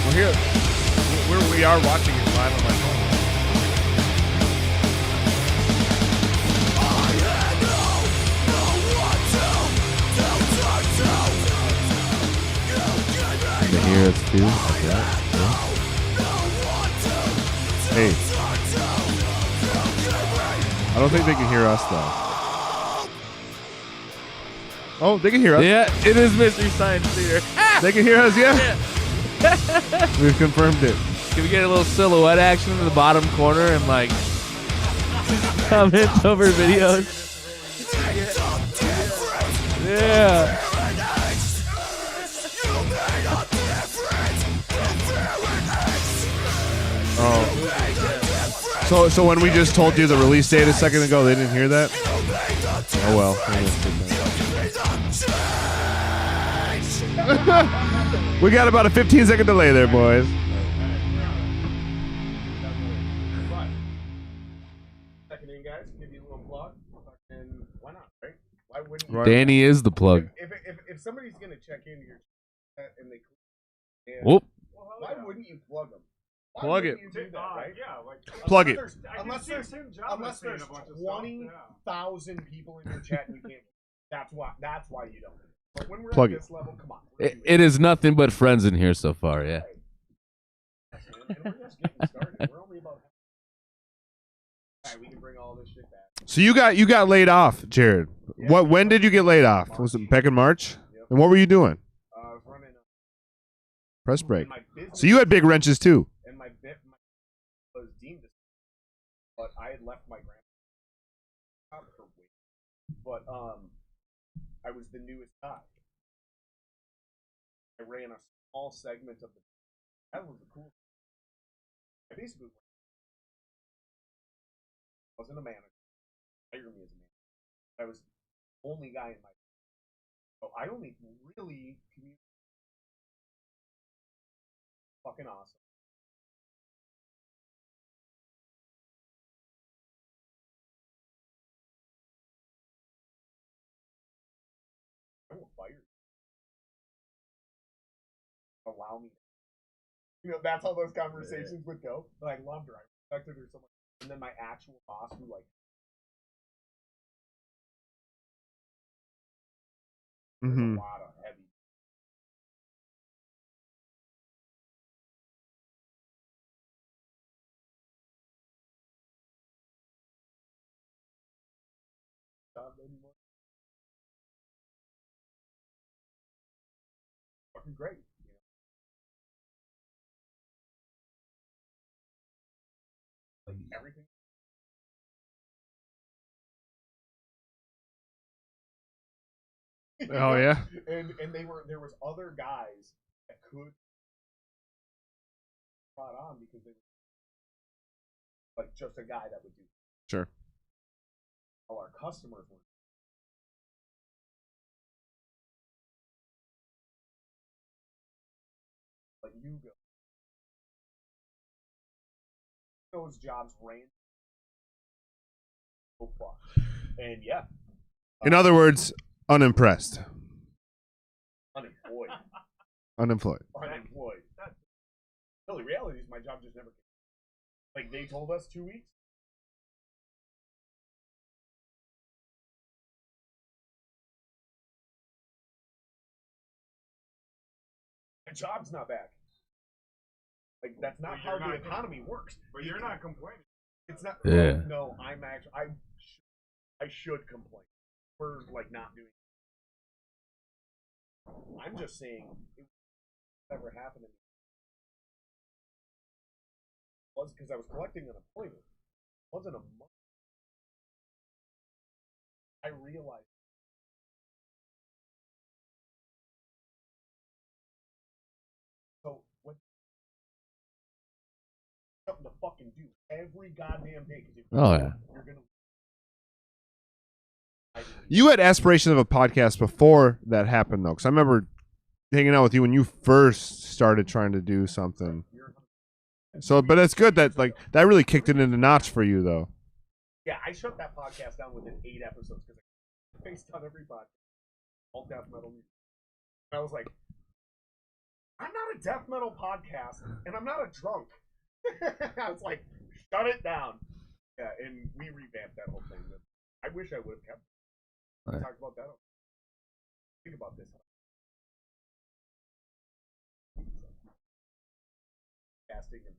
we're here. We are watching it live on my phone. Can they hear us too? Like that? Hey. I don't think they can hear us though. Oh, they can hear us. Yeah, it is Mystery Science Theater. They can hear us, yeah? We've confirmed it. Can we get a little silhouette action in the bottom corner and like comments over videos? Yeah. Oh. So when we just told you the release date a second ago, they didn't hear that? Oh well. We got about a 15-second delay there, boys. Right. Danny is the plug. If somebody's gonna check into your chat and they Whoop. why wouldn't you plug them? Plug it. You do that, right? Plug it. Unless there's 20,000 people in your chat and you can't. That's why you don't. But when we're Plug at it. this level, come on. It is nothing but friends in here so far, yeah. And we're just getting started. We're only about. All right, we can bring all this shit back. So you got laid off, Jared. Yeah. When did you get laid off? Was it back in March? Yep. And what were you doing? I was running Press break. my business. So you had big wrenches too. And my deemed this, but I had left my grandpa for weeks. But I was the newest guy. I ran a small segment of the. That was the cool. I basically wasn't a manager. Hired me as a manager. I was the only guy in my. So I only really communicated. Fucking awesome. I will fire you. Allow me. You know, that's how those conversations would go. But I loved her. I respected her so much. And then my actual boss, who like, there's a lot of heavy. Anymore. Fucking great. You know? Like everything. Oh yeah. And there was other guys that could spot on because they were like just a guy that would do. Sure. All our customers were. Like you go. Those jobs ran so far. And yeah. In other words, unimpressed. Unemployed. Unemployed. Unemployed. No, the reality is my job just never came. Like they told us 2 weeks. My job's not back. Like that's not how the economy works. But you're not complaining. It's not. Yeah. No, I'm actually. I should complain. We're like not doing. I'm just saying it never happened to me. It was because I was collecting unemployment. It wasn't a month. I realized. So what? Something to fucking do every goddamn day because you're gonna. You had aspirations of a podcast before that happened, though, because I remember hanging out with you when you first started trying to do something. So, but it's good that like that really kicked it into notch for you, though. Yeah, I shut that podcast down within 8 episodes because I faced on every podcast, all death metal music. And I was like, I'm not a death metal podcast, and I'm not a drunk. I was like, shut it down. Yeah, and we revamped that whole thing. I wish I would have kept. We talked about that. Think about this. Casting and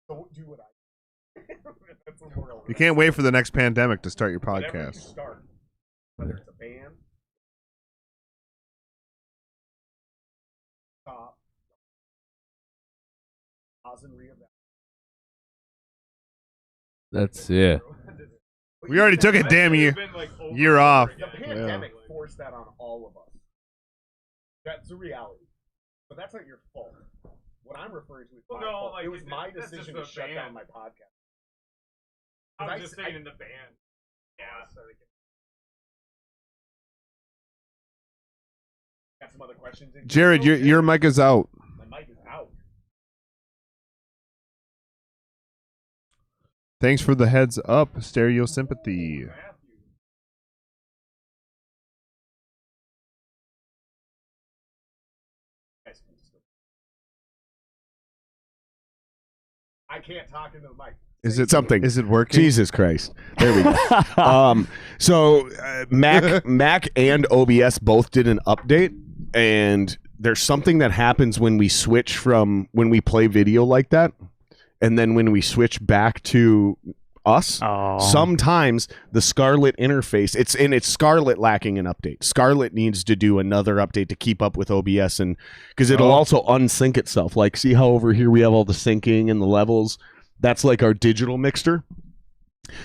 don't do what I. That's a moral. You can't wait for the next pandemic to start your Whatever you podcast. start, whether it's a band, That's yeah. We already took a damn year off. The pandemic forced that on all of us. That's the reality. But that's not your fault. What I'm referring to is my fault. Like, it was my decision to shut down my podcast. I was just saying in the band. Yeah. Got some other questions? Jared, your mic is out. My mic is out. Thanks for the heads up, Stereo Sympathy. I can't talk into the mic. Is it something? Is it working? Jesus Christ! There we go. So Mac and OBS both did an update, and there's something that happens when we switch from when we play video like that, and then when we switch back to us. Oh. Sometimes the Scarlet interface, it's Scarlet lacking an update. Scarlet needs to do another update to keep up with OBS, and because it'll also unsync itself. Like, see how over here we have all the syncing and the levels? That's like our digital mixer.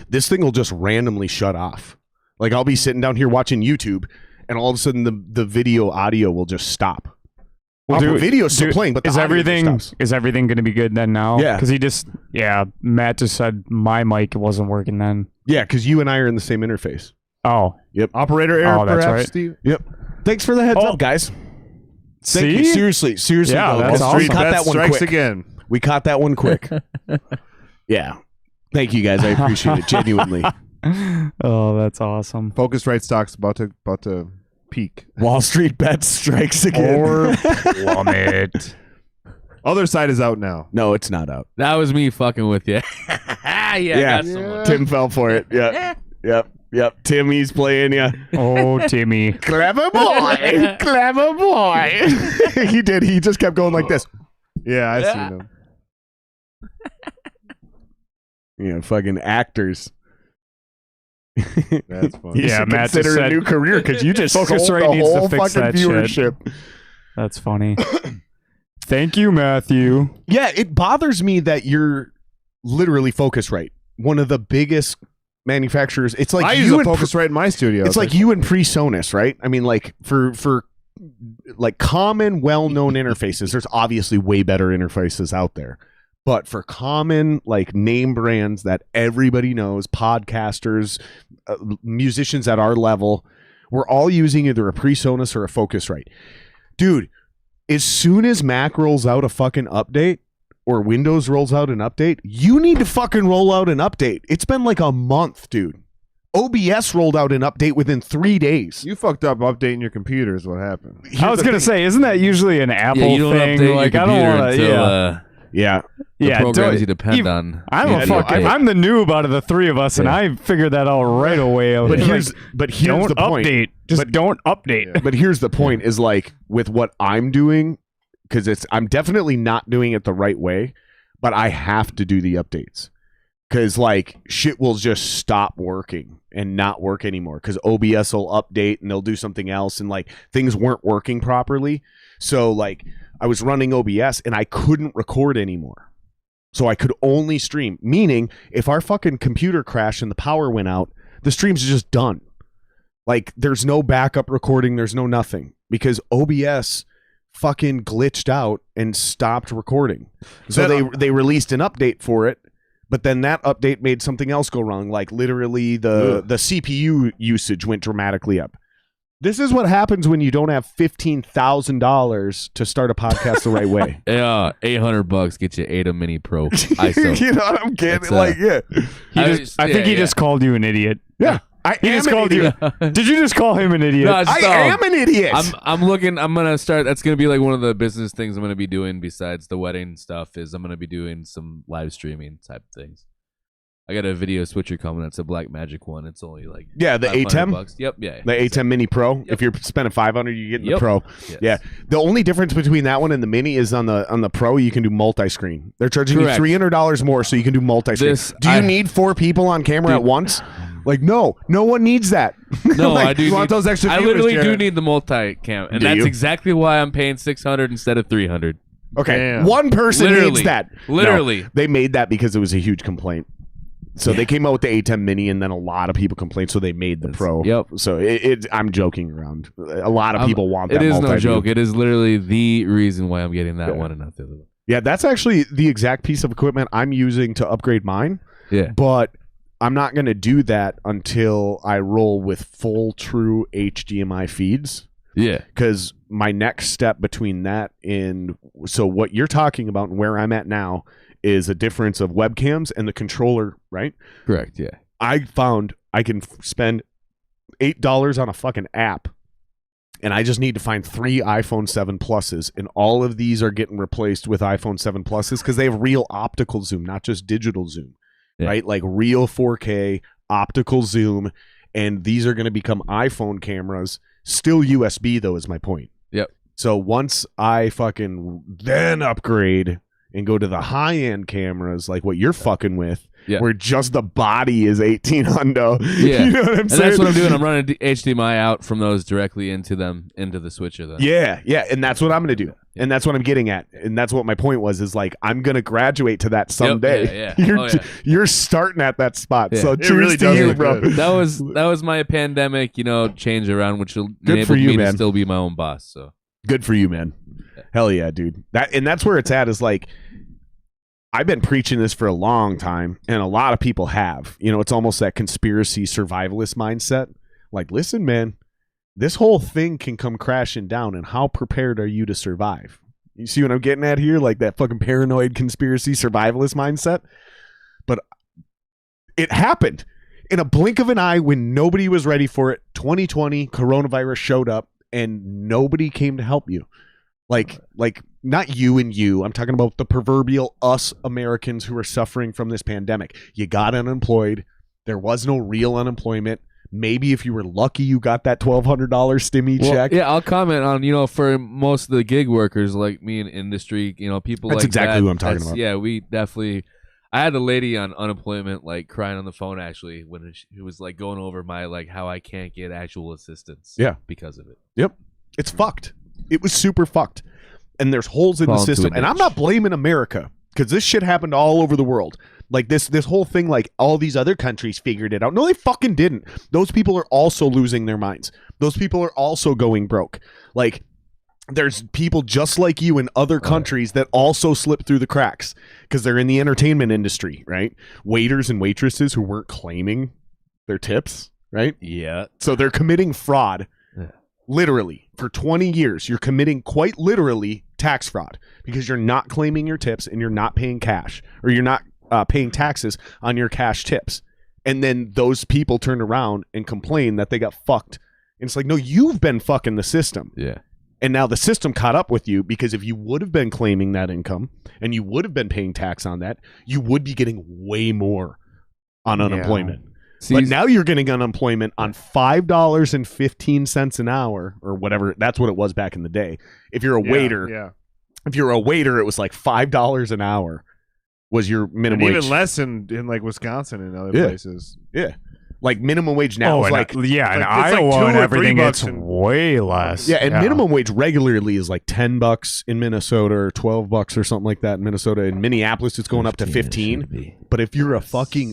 This thing will just randomly shut off. Like, I'll be sitting down here watching YouTube, and all of a sudden the video audio will just stop. Well, the video's still playing, but the is audio everything just stops. is everything going to be good then now? Yeah. Because Matt just said my mic wasn't working then. Yeah, because you and I are in the same interface. Oh, Yep. Operator error, Oh, that's perhaps, right. Steve? Yep. Thanks for the heads up, guys. Thank you. Seriously. Yeah, though, that's we awesome. caught Bet that one strikes quick. again. We caught that one quick. Yeah. Thank you, guys. I appreciate it genuinely. Oh, that's awesome. Focusrite stock's about to peak. Wall Street Bets strikes again. Or plummet. Other side is out now. No, it's not out. That was me fucking with you. I got someone. Tim fell for it. Yeah. Yep. Timmy's playing you. Oh, Timmy. Clever boy. Clever boy. He did. He just kept going like this. Yeah, I seen him. Fucking actors. That's funny. You Yeah, should Matt just consider a said- new career because you just sold Focusrite the needs to whole fix fucking that shit. viewership. That's funny. Thank you, Matthew. Yeah, it bothers me that you're literally Focusrite, one of the biggest manufacturers. It's like I use you a and Focusrite in my studio. it's like you and PreSonus, right? I mean, like for like common, well-known interfaces, there's obviously way better interfaces out there. But for common, like, name brands that everybody knows, podcasters, musicians at our level, we're all using either a PreSonus or a Focusrite. Dude, as soon as Mac rolls out a fucking update or Windows rolls out an update, you need to fucking roll out an update. It's been like a month, dude. OBS rolled out an update within 3 days. You fucked up updating your computer is what happened. I was gonna say, isn't that usually an Apple Yeah, you don't thing? update Like, your I don't computer want to. until Yeah, the yeah. programs you depend on. I'm you a have to fucking. update. I'm the noob out of the three of us, and I figured that out right away. But Like, here's don't the point. update. Just don't update. But here's the point: is like with what I'm doing, because I'm definitely not doing it the right way, but I have to do the updates because like shit will just stop working and not work anymore because OBS will update and they'll do something else and like things weren't working properly. So like I was running OBS and I couldn't record anymore. So I could only stream, meaning if our fucking computer crashed and the power went out, the stream's just done. Like there's no backup recording, there's no nothing because OBS fucking glitched out and stopped recording. So they released an update for it, but then that update made something else go wrong. Like literally the CPU usage went dramatically up. This is what happens when you don't have $15,000 to start a podcast the right way. Yeah, $800 get you Ada Mini Pro ISO. You know what I'm getting? That's, Like, yeah. I think he just called you an idiot. Yeah. I He am just an called idiot. you. Did you just call him an idiot? No, it's I just, am an idiot. I'm looking. I'm gonna start. That's gonna be like one of the business things I'm gonna be doing besides the wedding stuff. Is I'm gonna be doing some live streaming type things. I got a video switcher coming. It's a Black Magic one. It's only like Yeah, the A10? $500. Yep. Yeah. The A10 Mini Pro. Yep. If you're spending $500, you get the Yep. Pro. Yes. Yeah. The only difference between that one and the Mini is on the Pro, you can do multi-screen. They're charging Correct. you $300 more, so you can do multi-screen. Do you need 4 people on camera at once? Like, no one needs that. No, Like, I do. you want those extra I viewers, literally do Jared. need the multi-cam, and Do that's you? exactly why I'm paying $600 instead of $300. Okay, Damn. one person Literally. needs that. Literally. No, they made that because it was a huge complaint. So they came out with the A10 Mini, and then a lot of people complained, so they made the Pro. Yep. So I'm joking around. A lot of people want that. It is no multi-view. joke. It is literally the reason why I'm getting that one and not the other one. Yeah, that's actually the exact piece of equipment I'm using to upgrade mine. Yeah. But I'm not going to do that until I roll with full true HDMI feeds. Yeah. Because my next step between that and so what you're talking about and where I'm at now is a difference of webcams and the controller, right? Correct. Yeah. I found I can spend $8 on a fucking app, and I just need to find 3 iPhone 7 Pluses, and all of these are getting replaced with iPhone 7 Pluses because they have real optical zoom, not just digital zoom, right? Like real 4K optical zoom, and these are going to become iPhone cameras. Still USB though is my point. Yep. So once I fucking then upgrade and go to the high-end cameras like what you're fucking with, Yeah. where just the body is 18 hundo. Yeah. You know what I'm And saying? that's what I'm doing. I'm running HDMI out from those directly into the switcher then. Yeah, and that's what I'm going to do. And that's what I'm getting at. And that's what my point was, is like, I'm going to graduate to that someday. Yeah. You're starting at that spot. Yeah. So It cheers really to does you, look bro. good. That was my pandemic, change around, which Good enabled for you, me man. to still be my own boss. So Good for you, man. Hell yeah, dude. That's where it's at, is like, I've been preaching this for a long time, and a lot of people have. It's almost that conspiracy survivalist mindset. Like, listen, man, this whole thing can come crashing down, and how prepared are you to survive? You see what I'm getting at here? Like that fucking paranoid conspiracy survivalist mindset. But it happened in a blink of an eye when nobody was ready for it. 2020, coronavirus showed up, and nobody came to help you. Like not you and you. I'm talking about the proverbial us Americans who are suffering from this pandemic. You got unemployed. There was no real unemployment. Maybe if you were lucky, you got that $1,200 stimmy check. Yeah, I'll comment on, for most of the gig workers like me in industry, people That's like exactly that, what I'm talking about. Yeah, we definitely. I had a lady on unemployment like crying on the phone actually when she was like going over my like how I can't get actual assistance. Yeah. Because of it. Yep. It's fucked. It was super fucked. And there's holes in the Fall into system. a And I'm niche. not blaming America, because this shit happened all over the world. Like this whole thing, like all these other countries figured it out. No, they fucking didn't. Those people are also losing their minds. Those people are also going broke. Like, there's people just like you in other countries that also slip through the cracks because they're in the entertainment industry, right? Waiters and waitresses who weren't claiming their tips, right? Yeah. So they're committing fraud. Yeah. Literally, for 20 years, you're committing quite literally tax fraud because you're not claiming your tips and you're not paying cash, or you're not paying taxes on your cash tips. And then those people turn around and complain that they got fucked. And it's like, no, you've been fucking the system. Yeah. And now the system caught up with you, because if you would have been claiming that income and you would have been paying tax on that, you would be getting way more on unemployment. See, But now you're getting unemployment on $5.15 an hour, or whatever. That's what it was back in the day. If you're a waiter, if you're a waiter, it was like $5 an hour was your minimum And wage. even less in like Wisconsin and other Yeah. places. Yeah. Like minimum wage now is and like, in it's like Iowa 2 and or everything, $3 it's and- way less. yeah, and minimum wage regularly is like $10 in Minnesota, or $12 or something like that in Minnesota. In Minneapolis, it's going up to 15. But if you're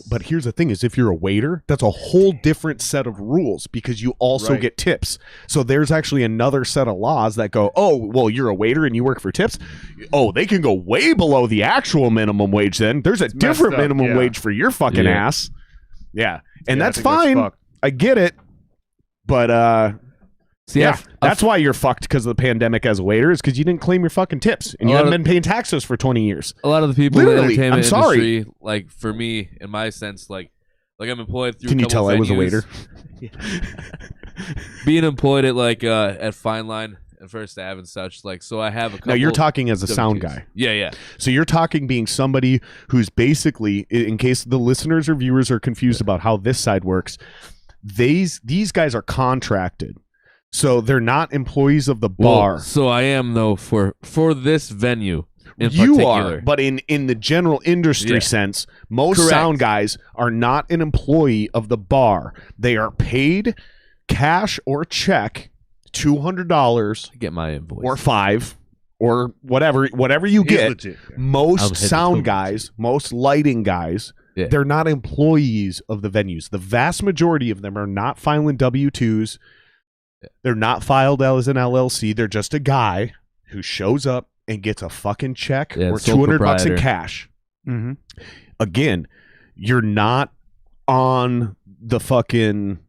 but here's the thing: is if you're a waiter, that's a whole different set of rules, because you also Right. get tips. So there's actually another set of laws that go, oh, well, you're a waiter and you work for tips. Oh, they can go way below the actual minimum wage. Then there's a different up, minimum yeah. wage for your fucking Yeah. ass. Yeah, and Yeah, I that's think that's fine. fucked. I get it, but see, yeah, that's why you're fucked because of the pandemic as a waiter, is because you didn't claim your fucking tips and you A lot haven't of- been paying taxes for 20 years. a lot of the people in the Literally, entertainment I'm sorry. industry, like for me, in my sense, like I'm employed through. Can you tell I was a waiter? Being employed at at Fine Line and First Ave and such, like, so I have a couple. Now you're talking as a sound W2s. guy. Yeah. So you're talking being somebody who's basically, in case the listeners or viewers are confused about how this side works, these guys are contracted. So they're not employees of the bar. Well, so I am though for this venue in You particular. are, but in the general industry Yeah. sense, most Correct. sound guys are not an employee of the bar. They are paid cash or check, $200 Get my invoice. or $5 or whatever you He's get. legit. I'll Most hit the sound total. guys, most lighting guys, Yeah. they're not employees of the venues. The vast majority of them are not filing W-2s. They're not filed as an LLC. They're just a guy who shows up and gets a fucking check Yeah, or sole $200 in proprietor. cash. Mm-hmm. Again, you're not on the fucking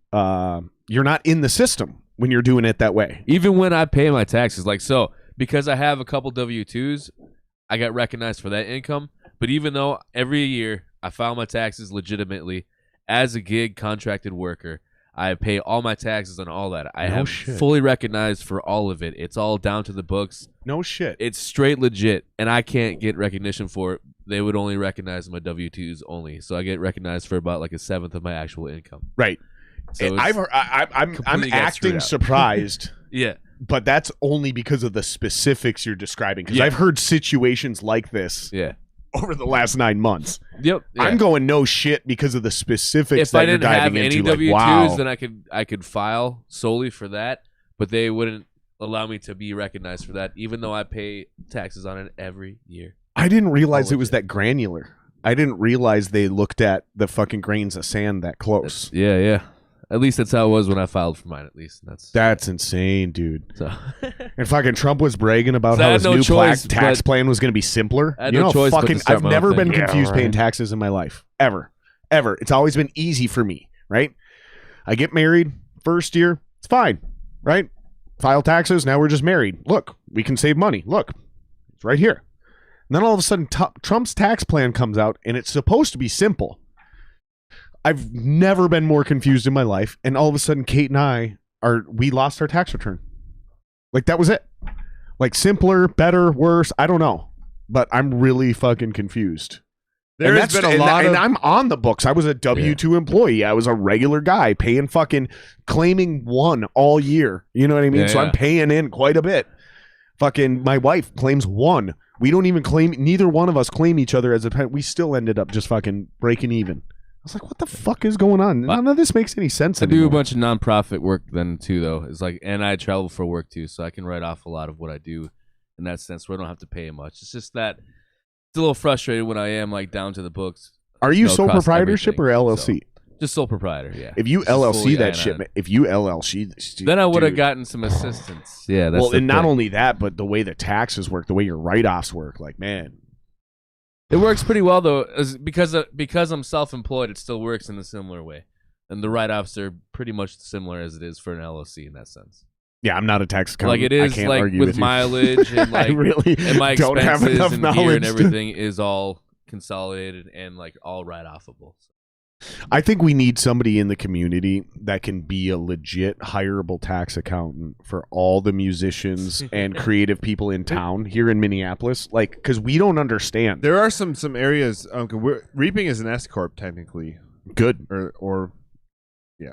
you're not in the system when you're doing it that way. Even when I pay my taxes, like, so because I have a couple W-2s, I got recognized for that income. But even though every year I file my taxes legitimately as a gig contracted worker, I pay all my taxes on all that. I No have shit. fully recognized for all of it. It's all down to the books. No shit. It's straight legit, and I can't get recognition for it. They would only recognize my W-2s only, so I get recognized for about like a seventh of my actual income. Right. So I'm completely got acting screwed out. surprised Yeah, but that's only because of the specifics you're describing. Because Yeah. I've heard situations like this Yeah. over the last 9 months. Yep. Yeah. I'm going no shit because of the specifics if that I you're didn't have diving any into. W-2s, like, wow. then I could file solely for that, but they wouldn't allow me to be recognized for that, even though I pay taxes on it every year. I didn't realize Oh, it was that granular. I didn't realize they looked at the fucking grains of sand that close. Yeah. At least that's how it was when I filed for mine. At least That's insane, dude. so. And fucking Trump was bragging about So I how had his no new choice, tax but- plan was going to be simpler. I had You no know, choice but to fucking, start I've my own never been thing. Yeah, confused paying right. taxes in my life. Ever. It's always been easy for me, right? I get married, first year, it's fine, right? File taxes, now we're just married. Look, we can save money. Look, it's right here. And then all of a sudden, Trump's tax plan comes out, and it's supposed to be simple. I've never been more confused in my life, and all of a sudden, Kate and we lost our tax return. Like, that was it. Like, simpler, better, worse, I don't know. But I'm really fucking confused. There has been a lot and of. I'm on the books. I was a W-2 employee. I was a regular guy paying fucking, claiming one all year. You know what I mean? Yeah, So yeah. I'm paying in quite a bit. Fucking, my wife claims one. We don't even claim, neither one of us claim each other as a pet. We still ended up just fucking breaking even. I was like, what the fuck is going on? None of this makes any sense I anymore. do a bunch of nonprofit work then too, though. It's like, and I travel for work too, so I can write off a lot of what I do in that sense, where I don't have to pay much. It's just that it's a little frustrated when I am like down to the books. Are you No, sole across proprietorship or everything, LLC? Just sole proprietor, yeah. If you Just fully LLC that I-9. shit, if you LLC, Then I would have dude. gotten some assistance. Yeah, that's Well, the and not thing. only that, but the way the taxes work, the way your write-offs work, like, man. It works pretty well though, because I'm self-employed. It still works in a similar way, and the write-offs are pretty much similar as it is for an LLC in that sense. Yeah, I'm not a tax accountant. Like it is, I can't like argue with with you. mileage and like I really and my don't have expenses enough and knowledge. gear and to- everything is all consolidated and like all write-offable. I think we need somebody in the community that can be a legit hireable tax accountant for all the musicians and creative people in town here in Minneapolis. Like, because we don't understand. There are some areas. Reaping is an S corp technically, Good. or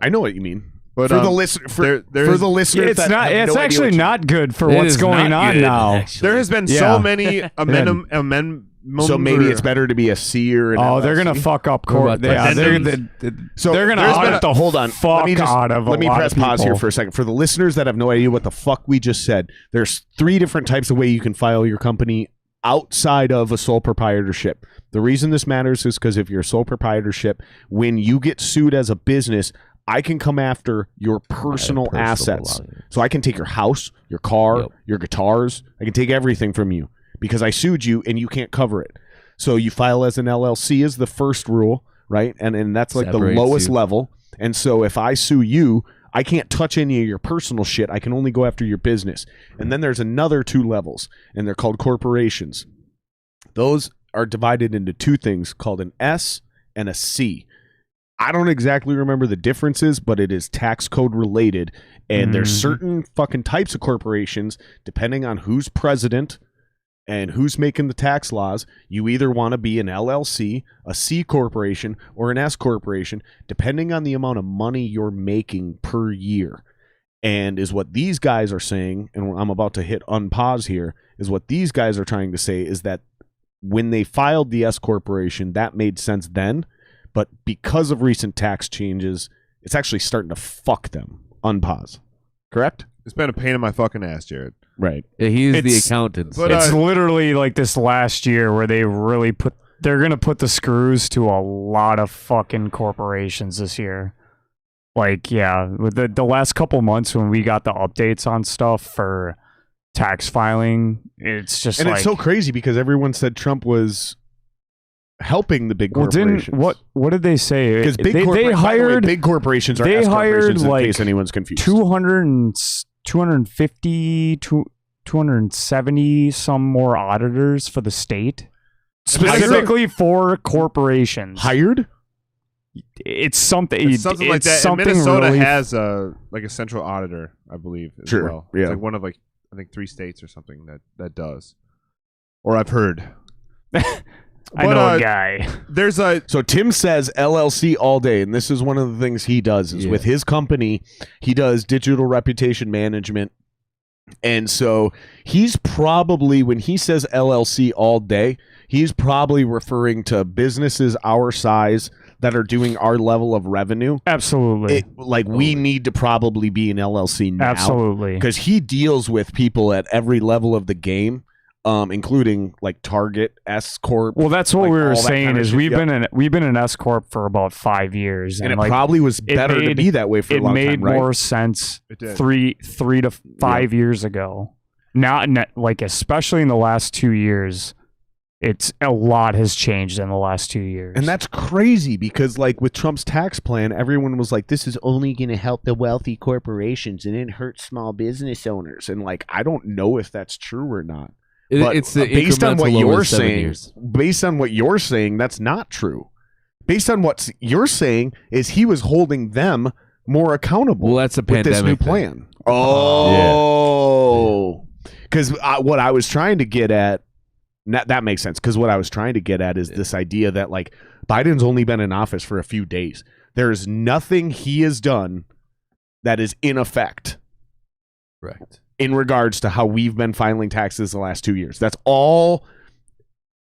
I know what you mean. but For the listener, for there's- the listeners, It's that not. have It's no idea actually what you- not good for It what's is going not on good, now. actually. there has been Yeah. so many amendments. So maybe it's better to be a C or an Oh, they're gonna LLC. fuck up What court. about Yeah, they're, addendums? So they're gonna there's audit been the hold on. fuck out of a let me lot press of pause here people. for a second. For the listeners that have no idea what the fuck we just said, there's 3 different types of way you can file your company outside of a sole proprietorship. The reason this matters is because if you're a sole proprietorship, when you get sued as a business, I can come after your personal assets. belongings. So I can take your house, your car, Yep. your guitars. I can take everything from you because I sued you and you can't cover it. So you file as an LLC is the first rule, right? And that's like Separates the lowest you. level. And so if I sue you, I can't touch any of your personal shit. I can only go after your business. And then there's another 2 levels, and they're called corporations. Those are divided into 2 things called an S and a C. I don't exactly remember the differences, but it is tax code related. And there's Mhm. certain fucking types of corporations, depending on who's president and who's making the tax laws. You either want to be an LLC, a C corporation, or an S corporation, depending on the amount of money you're making per year. And is what these guys are saying, and I'm about to hit unpause here, is what these guys are trying to say is that when they filed the S corporation, that made sense then. But because of recent tax changes, it's actually starting to fuck them. Unpause. Correct? It's been a pain in my fucking ass, Jared. Right. Yeah, he's the It's- accountant. but, It's literally like this last year where they really they're gonna put the screws to a lot of fucking corporations this year. Like, yeah, with the last couple months when we got the updates on stuff for tax filing, it's just And like, it's so crazy because everyone said Trump was helping the big well, corporations. what did they say? Because they hired big corporations are they S hired, corporations in like, case anyone's confused. 250, 270 some more auditors for the state, specifically for corporations. Hired? It's something. It's something like it's that. And something Minnesota really, has like a central auditor, I believe, as Sure, well. yeah. It's like one of I think 3 states or something that does. Or I've heard. I But, know a guy. There's a So Tim says LLC all day, and this is one of the things he does is Yeah. with his company, he does digital reputation management And so he's probably, when he says LLC all day, he's probably referring to businesses our size that are doing our level of revenue. Absolutely. We need to probably be an LLC now. Absolutely. Because he deals with people at every level of the game, including like Target, S Corp. Well, that's what like, we were all that saying kind of is shit. we've been an S Corp for about 5 years. And it like, probably was better to be that way for a long time, right? It made more sense It did. 3 to 5 years ago. Not like, especially in the last 2 years, it's a lot has changed in the last 2 years. And that's crazy because, like, with Trump's tax plan, everyone was like, this is only going to help the wealthy corporations and it hurts small business owners. And, like, I don't know if that's true or not. But It's the based on what incremental over you're 7 saying, years. based on what you're saying, that's not true. Based on what you're saying is he was holding them more accountable. Well, that's a with this new pandemic thing. plan. Oh, because what I was trying to get at, that makes sense. Because what I was trying to get at is this idea that like Biden's only been in office for a few days. There is nothing he has done that is in effect. Correct. In regards to how we've been filing taxes the last 2 years. That's all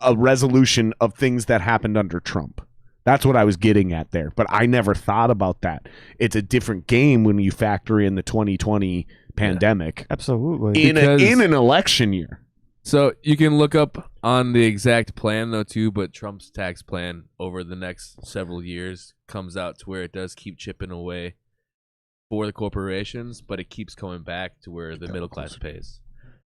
a resolution of things that happened under Trump. That's what I was getting at there. But I never thought about that. It's a different game when you factor in the 2020 pandemic Absolutely. in an election year. So you can look up on the exact plan though too, but Trump's tax plan over the next several years comes out to where it does keep chipping away for the corporations, but it keeps coming back to where the middle class pays.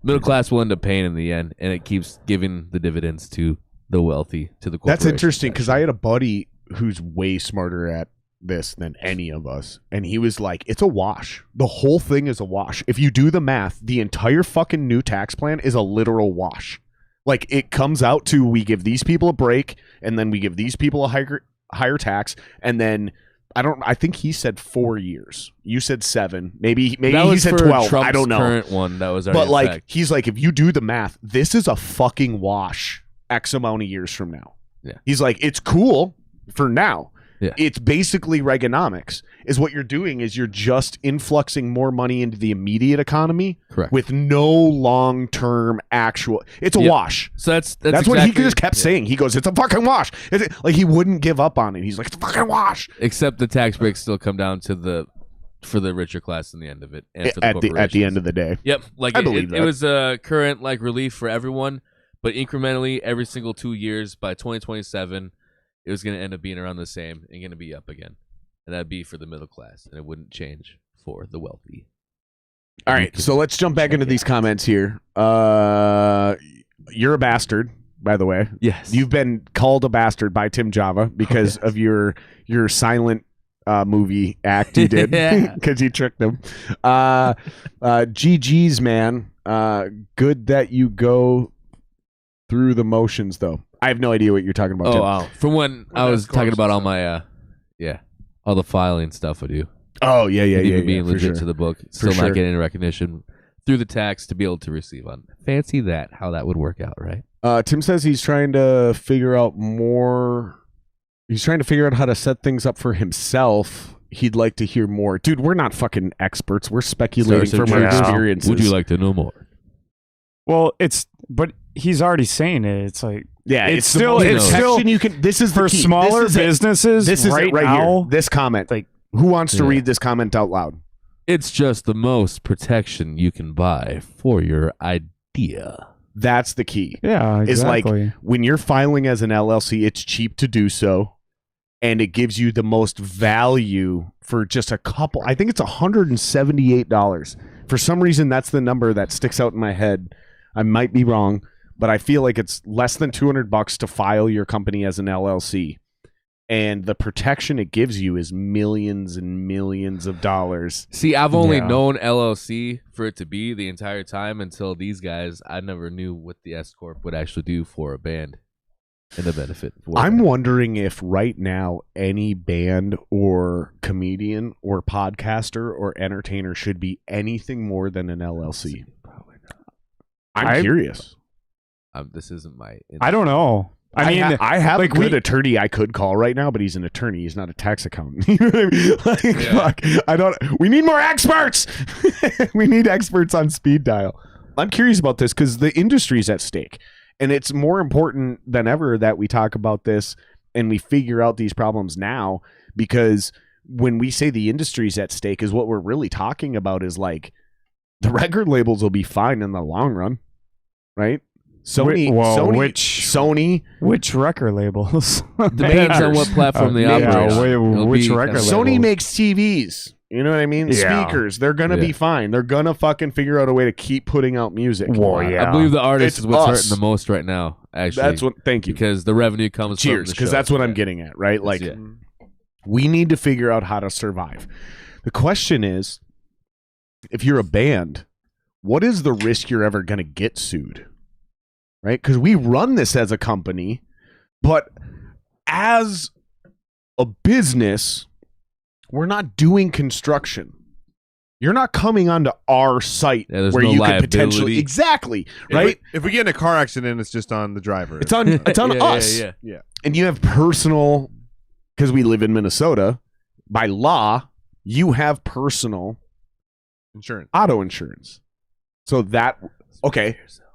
Middle class will end up paying in the end, and it keeps giving the dividends to the wealthy, to the corporations. That's interesting because I had a buddy who's way smarter at this than any of us, and he was like, it's a wash. The whole thing is a wash. If you do the math, the entire fucking new tax plan is a literal wash. Like, it comes out to, we give these people a break, and then we give these people a higher tax, and then I think he said 4 years. You said 7. Maybe he said 12. Trump's I don't know. Current one that was already But in like, effect. he's like, if you do the math, this is a fucking wash X amount of years from now. Yeah. He's like, it's cool for now. Yeah. It's basically Reaganomics. Is what you're doing is you're just influxing more money into the immediate economy. Correct. With no long-term actual. It's a Yep. wash. So that's What he exactly- just kept saying. He goes, it's a fucking wash. Like, he wouldn't give up on it. He's like, it's a fucking wash. Except the tax breaks still come down to for the richer class in the end of it, and for the At the end corporations. of the day. Yep, like I believe it that. was a current like relief for everyone, but incrementally every single 2 years by 2027, it was going to end up being around the same and going to be up again, and that'd be for the middle class, and it wouldn't change for the wealthy. All right, so let's jump back into these comments here. You're a bastard, by the way. Yes, You've been called a bastard by Tim Java because of your silent movie act you did Yeah. because you tricked him. GG's, man. Good that you go through the motions, though. I have no idea what you're talking about, Oh Tim. wow! From when I was talking about all my all the filing stuff I do. Oh, yeah, Even being for legit sure. to the book, still sure. not getting any recognition through the tax to be able to receive on. Fancy that, how that would work out, right? Tim says he's trying to figure out more. He's trying to figure out how to set things up for himself. He'd like to hear more. Dude, we're not fucking experts. We're speculating from our Yeah. experiences. Would you like to know more? Well, but he's already saying it. It's like, Yeah, It's the still- most it's protection still- you can. This is the for key. smaller This is it. businesses This is right it right now, here. This comment. like, Who wants to Yeah. read this comment out loud? It's just the most protection you can buy for your idea. That's the key. yeah, Is like exactly. when you're filing as an LLC, it's cheap to do so, and it gives you the most value for just a couple. I think it's $178. For some reason, that's the number that sticks out in my head. I might be wrong, but I feel like it's less than $200 to file your company as an LLC. And the protection it gives you is millions and millions of dollars. See, I've only Yeah. known LLC for it to be the entire time until these guys. I never knew what the S Corp would actually do for a band and the benefit. For I'm them. wondering if right now any band or comedian or podcaster or entertainer should be anything more than an LLC. Probably not. I'm curious. This isn't my. I don't know. I mean, I have like, a good attorney I could call right now, but he's an attorney. He's not a tax accountant. You know what I mean? Like, fuck. We need more experts. We need experts on speed dial. I'm curious about this because the industry's at stake, and it's more important than ever that we talk about this and we figure out these problems now, because when we say the industry's at stake, is what we're really talking about is like the record labels will be fine in the long run, right? Sony, which record labels? Depends on what platform they operate on. Which record labels? Sony makes TVs. You know what I mean? Yeah. Speakers. They're going to be fine. They're going to fucking figure out a way to keep putting out music. Well, yeah. I believe the artist It's is what's us. hurting the most right now, actually. That's what. Thank you. Because the revenue comes from Cheers, the because shows. that's what I'm getting at, right? Like, we need to figure out how to survive. The question is, if you're a band, what is the risk you're ever going to get sued? Right? Because we run this as a company, but as a business, we're not doing construction. You're not coming onto our site there's where no you could liability. potentially exactly right. If we get in a car accident, it's just on the driver. It's on us. Yeah. And you have personal, because we live in Minnesota. By law, you have personal Insurance. auto insurance. So that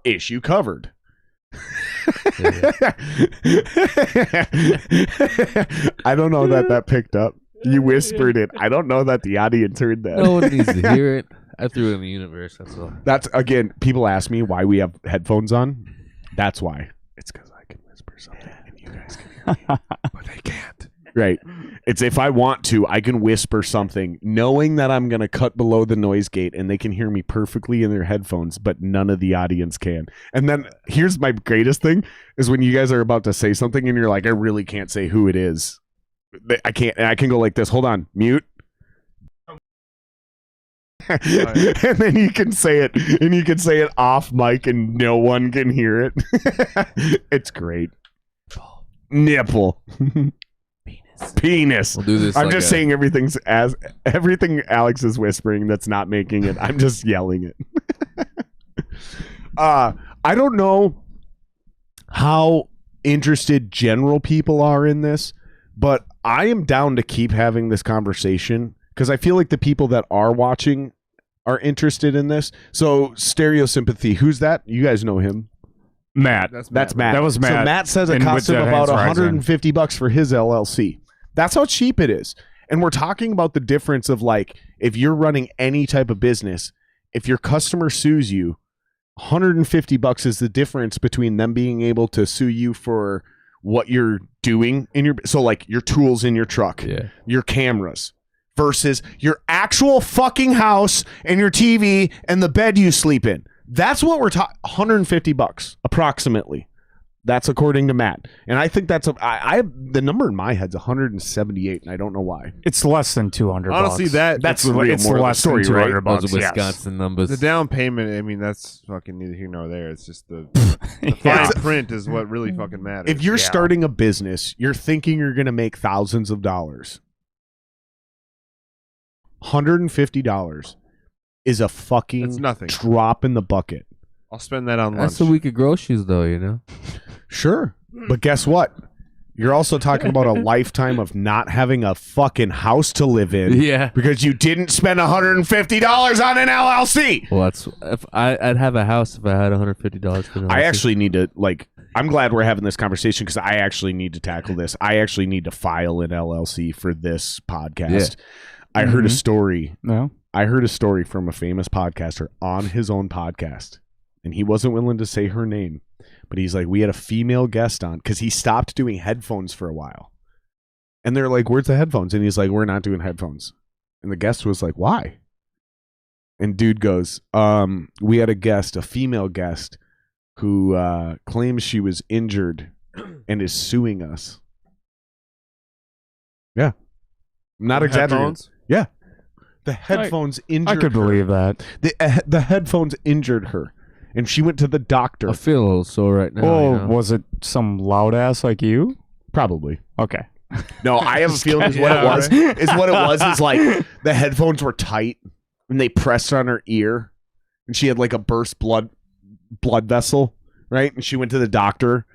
issue covered. I don't know that picked up. You whispered it. I don't know that the audience heard that. No one needs to hear it. I threw it in the universe. That's all. That's, again, people ask me why we have headphones on. That's why. It's because I can whisper something and you guys can hear me, but they can't. Right. It's if I want to, I can whisper something knowing that I'm going to cut below the noise gate and they can hear me perfectly in their headphones, but none of the audience can. And then here's my greatest thing is when you guys are about to say something and you're like, I really can't say who it is. I can't. And I can go like this. Hold on. Mute. And then you can say it, and you can say it off mic, and no one can hear it. It's great. Nipple. Penis. We'll do this. I'm like just saying everything Alex is whispering that's not making it. I'm just yelling it. I don't know how interested general people are in this, but I am down to keep having this conversation because I feel like the people that are watching are interested in this. So Stereo Sympathy, who's that? You guys know him. Matt. That's Matt. That was Matt. So Matt says it And costs with him the about Hands Rising. $150 for his LLC. That's how cheap it is. And we're talking about the difference of like, if you're running any type of business, if your customer sues you, $150 is the difference between them being able to sue you for what you're doing in your, so like your tools in your truck, your cameras, versus your actual fucking house and your TV and the bed you sleep in. That's what we're talking. $150 approximately. That's according to Matt, and I think that's the number in my head's 178, and I don't know why. It's less than 200. Honestly, bucks. That's the real it's moral of the less story, than 200 right? bucks. Those are yes. Wisconsin numbers. The down payment, I mean, that's fucking neither here nor there. It's just the Yeah. fine print is what really fucking matters. If you're Yeah. starting a business, you're thinking you're going to make thousands of dollars. $150 is a That's fucking nothing. drop in the bucket. I'll spend that on lunch. That's a week of groceries, though, you know? Sure. But guess what? You're also talking about a lifetime of not having a fucking house to live in Yeah. because you didn't spend $150 on an LLC. Well, that's if I'd have a house if I had $150 for I actually need to, like, I'm glad we're having this conversation because I actually need to tackle this. I actually need to file an LLC for this podcast. I heard a story. No. I heard a story from a famous podcaster on his own podcast, and he wasn't willing to say her name, but he's like, we had a female guest on because he stopped doing headphones for a while. And they're like, where's the headphones? And he's like, we're not doing headphones. And the guest was like, why? And dude goes, we had a guest, a female guest, who claims she was injured and is suing us. Yeah. I'm not exaggerating. Headphones? Yeah. The headphones injured I could her. believe that. The headphones injured her. And she went to the doctor. I feel a little sore right now. Oh, you know? was it some loud ass like you? Probably. Okay. No, I have a feeling is what it was. Is what it was is like the headphones were tight and they pressed on her ear and she had like a burst blood vessel, right? And she went to the doctor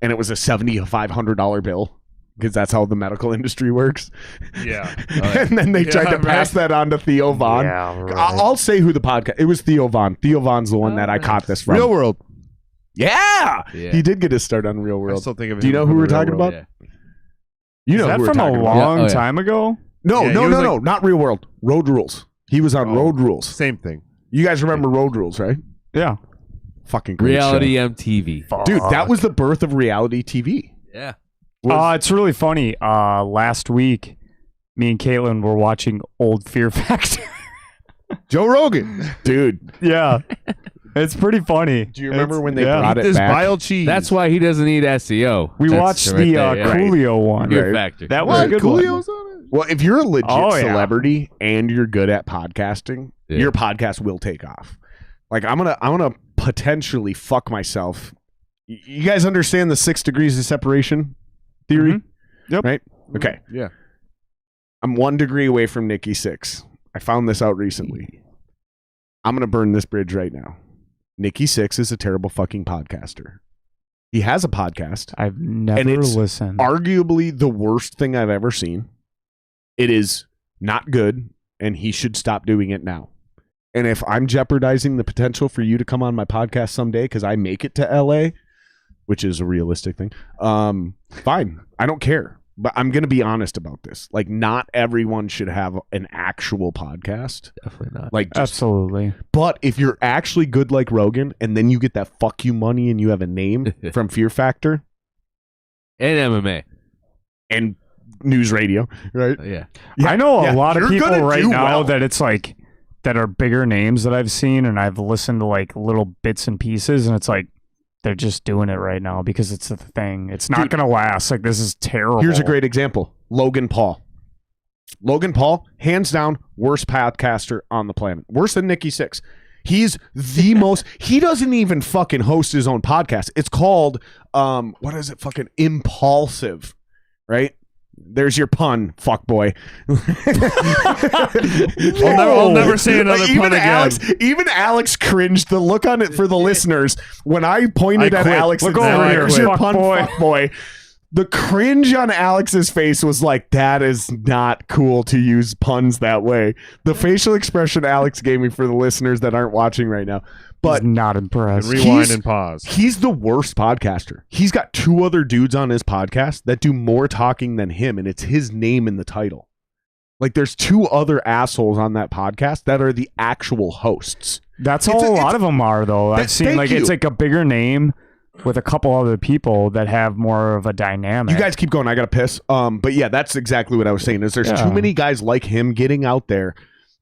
and it was a $7,500 bill because that's how the medical industry works. Yeah. And then they tried to pass that on to Theo Von. Yeah, right. I'll say who the podcast. It was Theo Von. Theo Von's the one that I caught this from. Real World. Yeah! Yeah. He did get his start on Real I World. still think of Do you him know from who we're the Real talking World. about? Yeah. You know Is that who we're from a talking about. long Yeah. Oh, yeah. time ago? No, Yeah, no, he was no, like- not Real World. Road Rules. He was on Oh. Road Rules. Same thing. You guys remember Road Rules, right? Yeah. Fucking great Reality show. MTV. Dude, that was the birth of reality TV. Yeah. It's really funny. Last week, me and Caitlin were watching old Fear Factor. Joe Rogan. Dude, Yeah. It's pretty funny. do you remember when they yeah. brought Eat it this back? vile cheese. That's why he doesn't need SEO. We That's watched right the there, yeah. Coolio one. Fear Right. Factor. That was what? a good Coolio's one. on it? Well, if you're a legit Oh, yeah. celebrity and you're good at podcasting, Yeah. your podcast will take off. Like I'm gonna potentially fuck myself. You guys understand the 6 degrees of separation theory? Mhm. Yep. Right? Okay. Yeah. I'm 1 degree away from Nikki 6. I found this out recently. I'm gonna burn this bridge right now. Nikki 6 is a terrible fucking podcaster. He has a podcast. I've never it's listened. Arguably the worst thing I've ever seen. It is not good, and he should stop doing it now. And if I'm jeopardizing the potential for you to come on my podcast someday because I make it to LA, which is a realistic thing, fine. I don't care. But I'm going to be honest about this. Like, not everyone should have an actual podcast. Definitely not. Like, just, Absolutely. but if you're actually good like Rogan, and then you get that fuck you money and you have a name from Fear Factor And MMA. and news radio, right? Yeah. Yeah, I know yeah, a lot of you're people gonna right do now well. that it's like that are bigger names that I've seen, and I've listened to like little bits and pieces, and it's like they're just doing it right now because it's the thing. It's not Dude, going to last. Like, this is terrible. Here's a great example. Logan Paul. Logan Paul, hands down, worst podcaster on the planet. Worse than Nikki Sixx. He's the most... He doesn't even fucking host his own podcast. It's called, what is it? Fucking Impulsive, right? There's your pun, fuck boy. I'll never say another pun again. Even Alex cringed. The look on it for the listeners when I pointed I at quit. Alex. Look and said, over here, "There's your fuck pun, boy." fuck boy." The cringe on Alex's face was like, that is not cool to use puns that way. The facial expression Alex gave me for the listeners that aren't watching right now. But He's not impressed. Rewind and pause. he's the worst podcaster. He's got 2 other dudes on his podcast that do more talking than him, and it's his name in the title. Like, there's 2 other assholes on that podcast that are the actual hosts. That's It's how a- a lot it's- of them are, though. I've seen thank like you. it's like a bigger name with a couple other people that have more of a dynamic. You guys keep going. I got to piss. But yeah, that's exactly what I was saying. Is there's Yeah. too many guys like him getting out there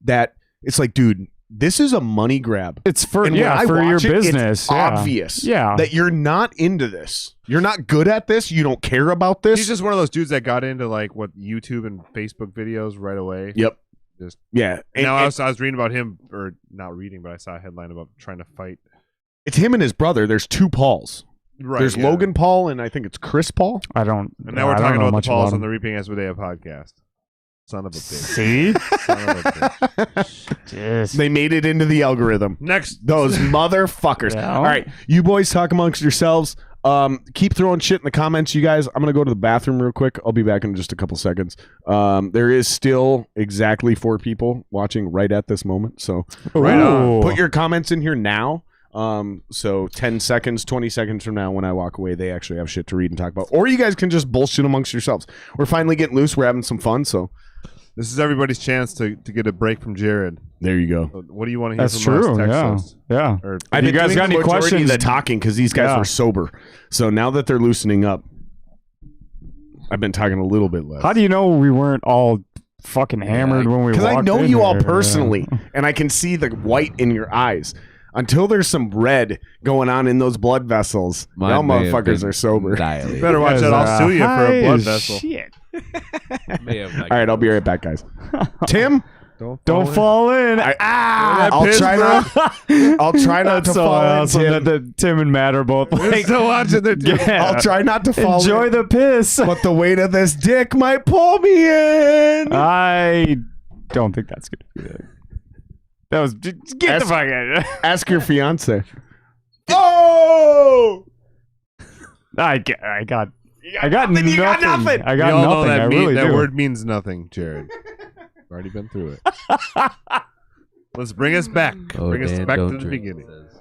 that it's like, dude, this is a money grab. it's for And when I for your watch it, business. it's yeah. obvious Yeah. that you're not into this. You're not good at this. You don't care about this. He's just one of those dudes that got into like what YouTube and Facebook videos right away. Yep. Just- Yeah. And, Now and I was reading about him, or not reading, but I saw a headline about trying to fight. it's him and his brother. There's 2 Pauls. Right. There's yeah. Logan Paul and I think it's Chris Paul. I don't. And now we're I don't talking know about much the Pauls on him. the Reaping Asmodeia podcast. Son of a bitch. See, Son of a bitch. Just- They made it into the algorithm. Next. Those motherfuckers. Yeah. All right, you boys talk amongst yourselves. Keep throwing shit in the comments, you guys. I'm gonna go to the bathroom real quick. I'll be back in just a couple seconds. There is still exactly 4 people watching right at this moment. So Right on. Ooh. put your comments in here now. So 10 seconds, 20 seconds from now when I walk away, they actually have shit to read and talk about. Or you guys can just bullshit amongst yourselves. We're finally getting loose. We're having some fun. So This is everybody's chance to get a break from Jared. there you go. What do you want to hear That's from true. us? Text Yeah. us. Yeah. Or I've you been guys doing got the any majority of questions? the talking because these guys Yeah. were sober. So now that they're loosening up, I've been talking a little bit less. How do you know we weren't all fucking hammered when we walked Because I know in you all here? personally, and I can see the white in your eyes. Until there's some red going on in those blood vessels, y'all Mine may have motherfuckers been are sober. dilated. better watch that. I'll sue you for a high blood as vessel. Shit. May have not- All right, I'll be right back, guys. Tim, Don't fall in. I'll try not. I'll try not to That's so fall in. awesome Tim. that Tim and Matt are both We're like, still watching the yeah. I'll try not to fall Enjoy in. the piss. But the weight of this dick might pull me in. I don't think that's good. That was get That's- the fuck out. Ask your fiance. Oh! I got You nothing. You got nothing. I We got all know nothing. that I really that do. word means nothing, Jared. I've already been through it. Let's bring us back. Bring us Dan, back to don't the drink, beginning. it says.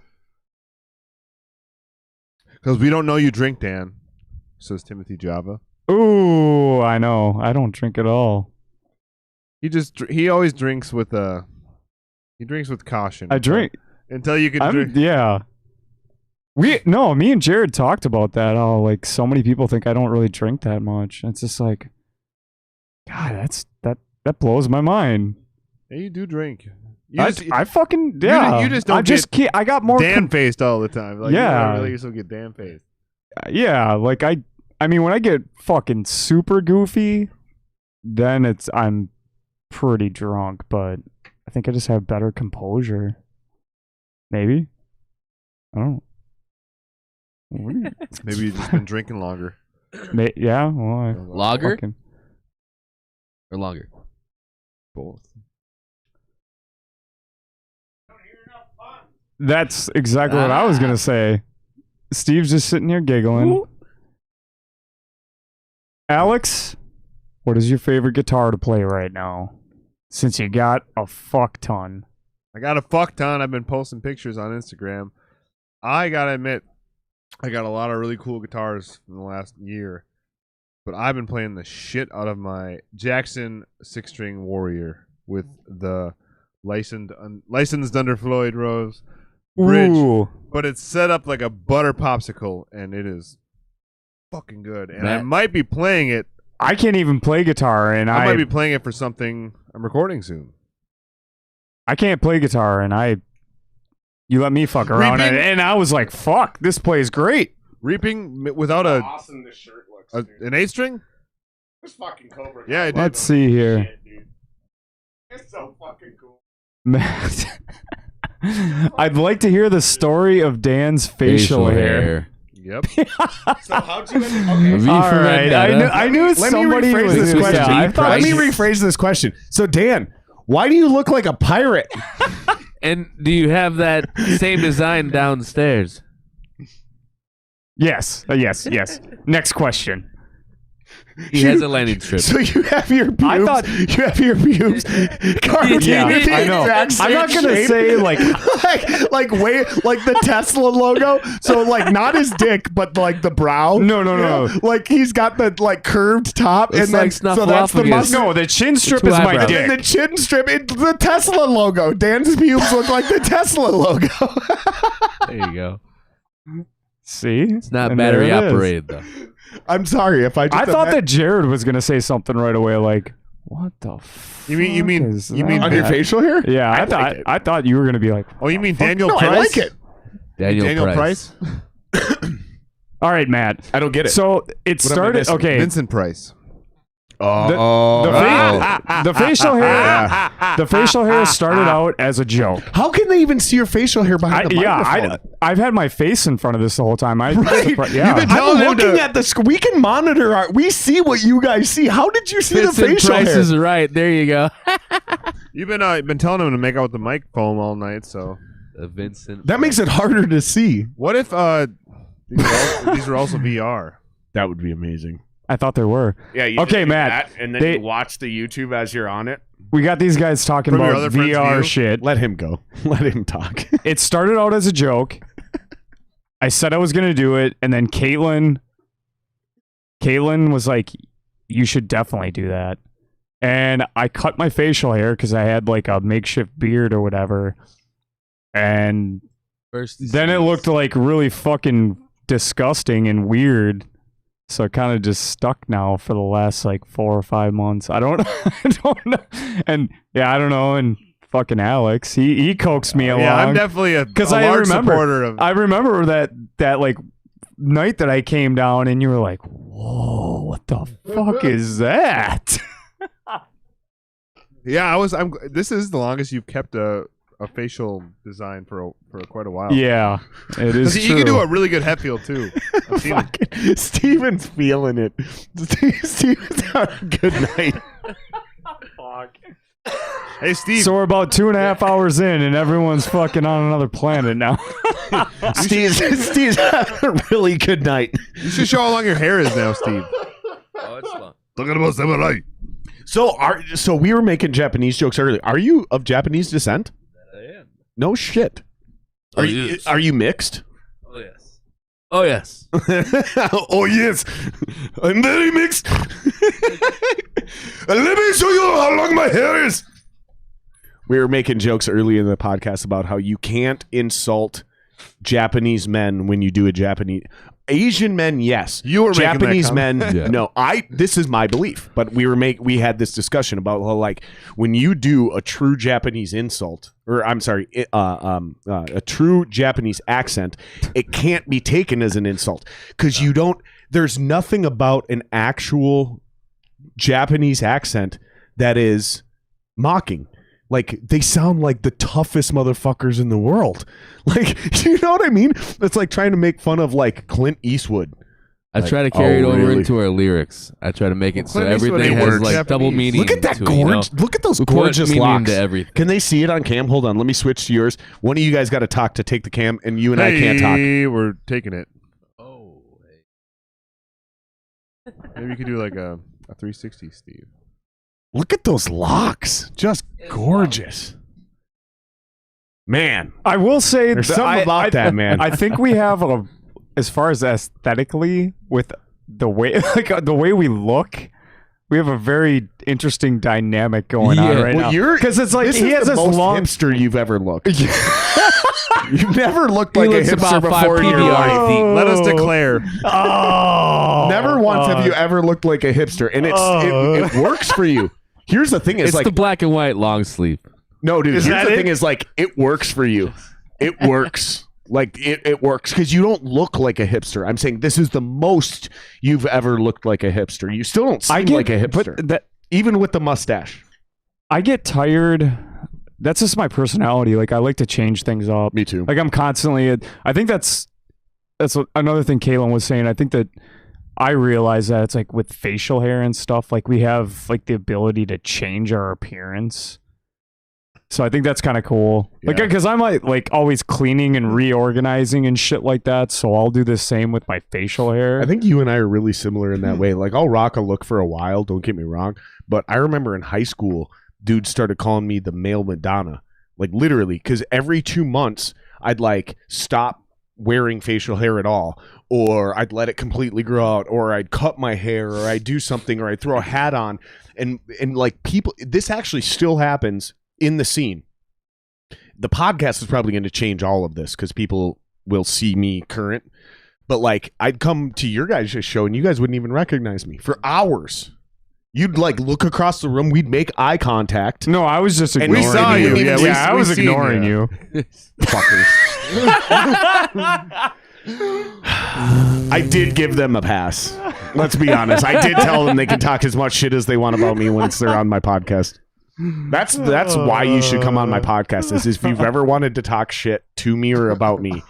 Because we don't know you drink, Dan, says Timothy Java. Ooh, I know. I don't drink at all. He always drinks with caution. I drink. until you can drink. Yeah. Me and Jared talked about that. Oh, like so many people think I don't really drink that much. It's just like, God, that blows my mind. Yeah, you do drink. I fucking yeah. You just don't I got more Dan faced all the time. Like, Yeah. you don't really still get Dan faced. yeah, like I mean when I get fucking super goofy, then I'm pretty drunk, but I think I just have better composure. Maybe. I don't know. Maybe you've just been drinking longer. Yeah, well, Lager fucking, or longer? Both. Oh, that's exactly what I was gonna say. Steve's just sitting here giggling. Ooh. Alex, what is your favorite guitar to play right now? Since you got a fuck ton. I got a fuck ton. I've been posting pictures on Instagram. I gotta admit, I got a lot of really cool guitars in the last year, but I've been playing the shit out of my Jackson 6-string Warrior with the licensed under Floyd Rose bridge, Ooh. but it's set up like a butter popsicle, and it is fucking good. And I Matt- might be playing it. I can't even play guitar, and I might be playing it for something I'm recording soon. I can't play guitar, and you let me fuck around, Reaping- and I was like, "Fuck, this plays great." Reaping without Awesome this shirt looks, dude. an 8-string? This fucking Cobra. Yeah, it did. Let's see here, Shit, dude. It's so fucking cool. Matt. I'd like to hear the story of Dan's facial hair. Yep. So how'd you end up? Okay. V All for right, Vendetta. I knew Let me somebody rephrase was this yeah, question. I thought Let me you- rephrase this question. So, Dan, why do you look like a pirate? And do you have that same design downstairs? Yes, yes. Next question. He has a landing strip. So you have your pubes. I thought- you have your pubes carved Yeah, into the I know. exact I'm not same gonna shape. say like like the Tesla logo. So like not his dick, but like the brow. No. You know? Like he's got the like curved top, Looks and then like so that's the Snuffleupagus. muscle. no. The chin strip Two is my eyebrows. And dick. the chin strip, it's the Tesla logo. Dan's pubes look like the Tesla logo. There you go. See, It's not And battery there it is. operated though. I'm sorry if I. Just I thought that Jared was gonna say something right away, like, "What the fuck You mean is you mean on your that?" facial hair. Yeah, I I like thought it. you were gonna be like, Oh, you mean fuck? Daniel No, Price? I like it. Daniel Price. "All right, Matt." I don't get it. So it What am I started. missing? Okay, Vincent Price. the facial hair. The facial hair started out as a joke. How can they even see your facial hair behind the microphone? I've had my face in front of this the whole time. Right. Yeah. You've been I'm telling him looking to- at the screen. We can monitor. We see what you guys see. How did you see the Vincent facial Price hair? is right. There you go. You've been telling him to make out with the mic foam all night. So Vincent. That makes it harder to see. what if these are also VR? That would be amazing. I thought there were. Yeah. You Okay, Matt, and then they- you watch the YouTube as you're on it. We got these guys talking From your about other friend's VR view? shit. Let him go. Let him talk. It started out as a joke. I said I was gonna do it, and then Caitlin was like, "You should definitely do that." And I cut my facial hair because I had like a makeshift beard or whatever, and First then it looked like really fucking disgusting and weird. So it kind of just stuck now for the last like 4 or 5 months. I don't know. And yeah, I don't know. And fucking Alex, he coaxed me along. Yeah, I'm definitely a I large remember, supporter of. I remember that like night that I came down and you were like, "Whoa, what the fuck is that?" Yeah, this is the longest you've kept a facial design for quite a while. Yeah, it is 'Cause true. you can do a really good head feel too. I've seen it. Fucking Steven's feeling it. Steven's having a good night. Hey, Steve. So we're about 2.5 hours in, and everyone's fucking on another planet now. Steve's having a really good night. You should show how long your hair is now, Steve. Oh, it's long. Talking about samurai. So we were making Japanese jokes earlier. Are you of Japanese descent? I am. No shit. Oh, Are yes. you mixed? Oh yes. Oh yes. Oh yes, I'm very mixed. Let me show you how long my hair is. We were making jokes earlier in the podcast about how you can't insult Japanese men when you do a Japanese. Asian men, yes. You were making that Japanese comment. men, Yeah. no. This is my belief, but we had this discussion about how, like, when you do a true Japanese insult, or I'm sorry, a true Japanese accent, it can't be taken as an insult because you don't. There's nothing about an actual Japanese accent that is mocking. Like, they sound like the toughest motherfuckers in the world. Like, you know what I mean? It's like trying to make fun of, like, Clint Eastwood. I Like, try to carry it oh, over really? into our lyrics. I try to make it so Clint Eastwood everything ain't has words. like Japanese. double meaning. Look at that to it, you know? Look at those We put gorgeous meaning locks. into everything. Can they see it on cam? Hold on. Let me switch to yours. One of you guys got to talk to take the cam, and you and I can't talk. We're taking it. Oh. Maybe you could do like a 360, Steve. Look at those locks. Just gorgeous. Man. I will say There's that something about that, man. I think we have as far as aesthetically, with the way the way we look, we have a very interesting dynamic going on Yeah. right Well, now. Because it's like This he is has the this most long. hipster you've ever looked. You've never looked He like a looks hipster about 5 before in your PBR life. deep. Let us declare. Oh, Never once have you ever looked like a hipster, and it works for you. Here's the thing: It's like the black and white long sleeve. no, dude. Is Here's that the it? thing: is like it works for you. It works. Like it works because you don't look like a hipster. I'm saying this is the most you've ever looked like a hipster. You still don't seem like a hipster, but that even with the mustache. I get tired. That's just my personality. Like, I like to change things up. Me too. Like, I'm constantly. I think that's another thing Kaylin was saying. I think that I realize that it's like with facial hair and stuff. Like, we have like the ability to change our appearance. So I think that's kind of cool. Like, Yeah. because I'm like always cleaning and reorganizing and shit like that. So I'll do the same with my facial hair. I think you and I are really similar in that way. Like, I'll rock a look for a while. Don't get me wrong, but I remember in high school, dudes started calling me the male Madonna, like literally, because every 2 months I'd like stop wearing facial hair at all, or I'd let it completely grow out, or I'd cut my hair, or I'd do something, or I'd throw a hat on, and like people, this actually still happens in the scene. The podcast is probably going to change all of this because people will see me current, but like I'd come to your guys' show and you guys wouldn't even recognize me for hours. You'd like look across the room, we'd make eye contact. no, I was just And ignoring we saw you. you. Yeah, Yeah, I we was seen ignoring you. you. Fuckers. I did give them a pass. Let's be honest. I did tell them they can talk as much shit as they want about me once they're on my podcast. That's why you should come on my podcast. Is if you've ever wanted to talk shit to me or about me,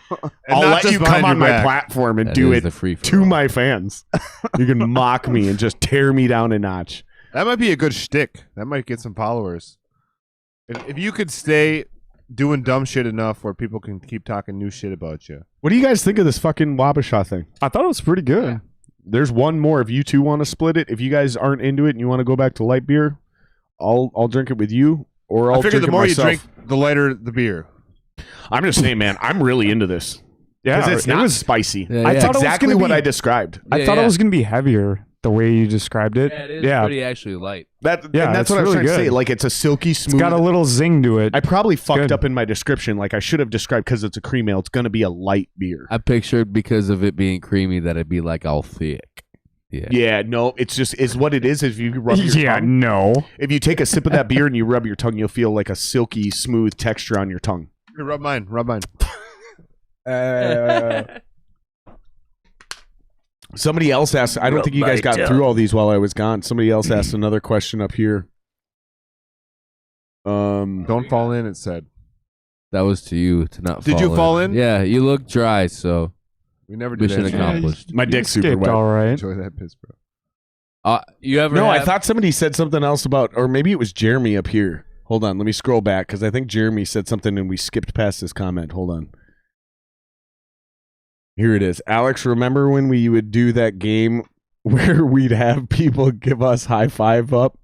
I'll not let just you behind come on your my back. platform and That do is it the free for to all. my fans. You can mock me and just tear me down a notch. That might be a good shtick. That might get some followers. If you could stay doing dumb shit enough where people can keep talking new shit about you. What do you guys think of this fucking Wabasha thing? I thought it was pretty good. There's one more if you two want to split it. If you guys aren't into it and you want to go back to light beer, I'll drink it with you, or I'll I figure drink the it more myself. you drink, the lighter the beer. I'm just saying, man, I'm really into this. Yeah, Because it's it not was. spicy. Yeah, I yeah. thought it was Exactly gonna what be- I described. I Yeah, thought yeah. it was going to be heavier the way you described it. Yeah, it is Yeah. pretty actually light. And Yeah, that's it's what I was really trying to say. good. Like, it's a silky, It's smooth. got a little zing to it. I probably fucked Good. up in my description. Like, I should have described, because it's a cream ale, it's going to be a light beer. I pictured because of it being creamy that it'd be like all thick. Yeah. Yeah, no, it's what it is. If you rub your yeah, tongue, no. if you take a sip of that beer and you rub your tongue, you'll feel like a silky, smooth texture on your tongue. Here, rub mine. Rub mine. Somebody else asked, I don't think you guys got through all these while I was gone. Somebody else asked another question up here. Don't fall in, it said. That was to you to not. Did you fall in? Yeah, you look dry, so We never did mission that. accomplished. my dick's super Escaped wet. all right. Enjoy that piss, bro. You ever? No, I have- thought somebody said something else about, or maybe it was Jeremy up here. Hold on, let me scroll back because I think Jeremy said something and we skipped past this comment. Hold on. Here it is. Alex, remember when we would do that game where we'd have people give us high five up?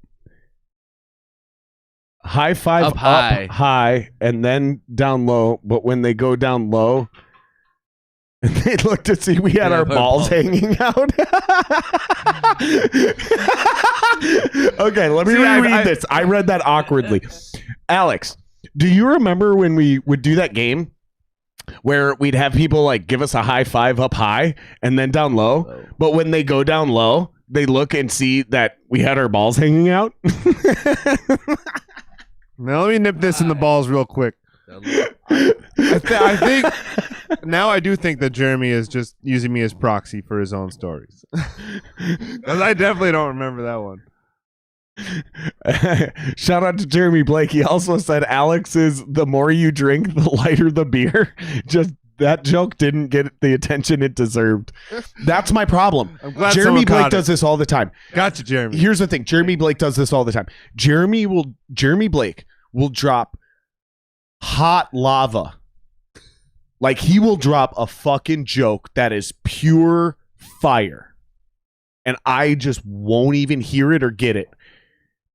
High five Up high. high, and then down low. But when they go down low, they look to see we had our balls hanging out. Okay, let me reread this. I read that awkwardly. Alex, do you remember when we would do that game where we'd have people like give us a high five up high and then down low? But when they go down low, they look and see that we had our balls hanging out? Now let me nip this in the balls real quick. I think now I do think that Jeremy is just using me as proxy for his own stories. Because I definitely don't remember that one. Shout out to Jeremy Blake. He also said Alex is the more you drink, the lighter the beer. Just that joke didn't get the attention it deserved. That's my problem. I'm glad Jeremy someone Blake caught does it. this all the time. Gotcha, Jeremy. Here's the thing. Jeremy Blake does this all the time. Jeremy Blake will drop hot lava. Like he will drop a fucking joke that is pure fire. And I just won't even hear it or get it.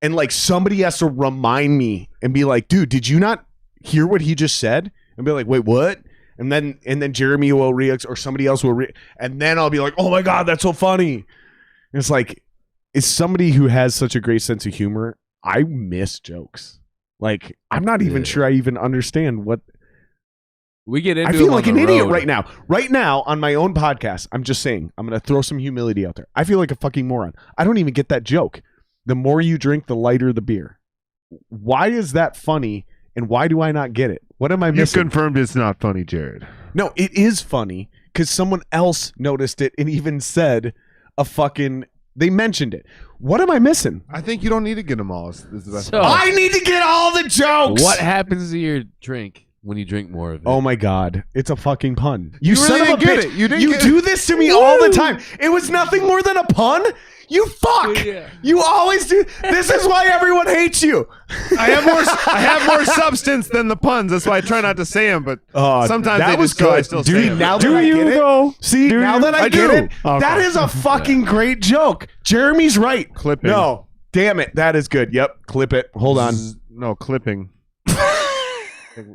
And like somebody has to remind me and be like, dude, did you not hear what he just said? And be like, wait, what? And then Jeremy will react or somebody else will and then I'll be like, oh my God, that's so funny. And it's like, as somebody who has such a great sense of humor, I miss jokes. Like, I'm not even sure I even understand what We get into I feel them like on an the idiot road. right now. Right now on my own podcast, I'm just saying, I'm going to throw some humility out there. I feel like a fucking moron. I don't even get that joke. The more you drink, the lighter the beer. Why is that funny? And why do I not get it? What am I You missing? confirmed it's not funny, Jared. No, it is funny because someone else noticed it and even said they mentioned it. What am I missing? I think you don't need to get them all. Is the best So- I need to get all the jokes. What happens to your drink when you drink more of it? Oh my God. It's a fucking pun. You really son of a didn't get bitch. it. You didn't You get do this to me all the time. It was nothing more than a pun? You fuck. Yeah. You always do. This is why everyone hates you. I have more substance than the puns. That's why I try not to say them. But sometimes that they was just go. I good. still Dude, say 'em. now Do that I you get it, though? see, Do now you? that I I get do. it, Okay. that is a fucking great joke. Jeremy's right. Clipping. No, damn it. That is good. Yep, clip it. Hold on. No, clipping.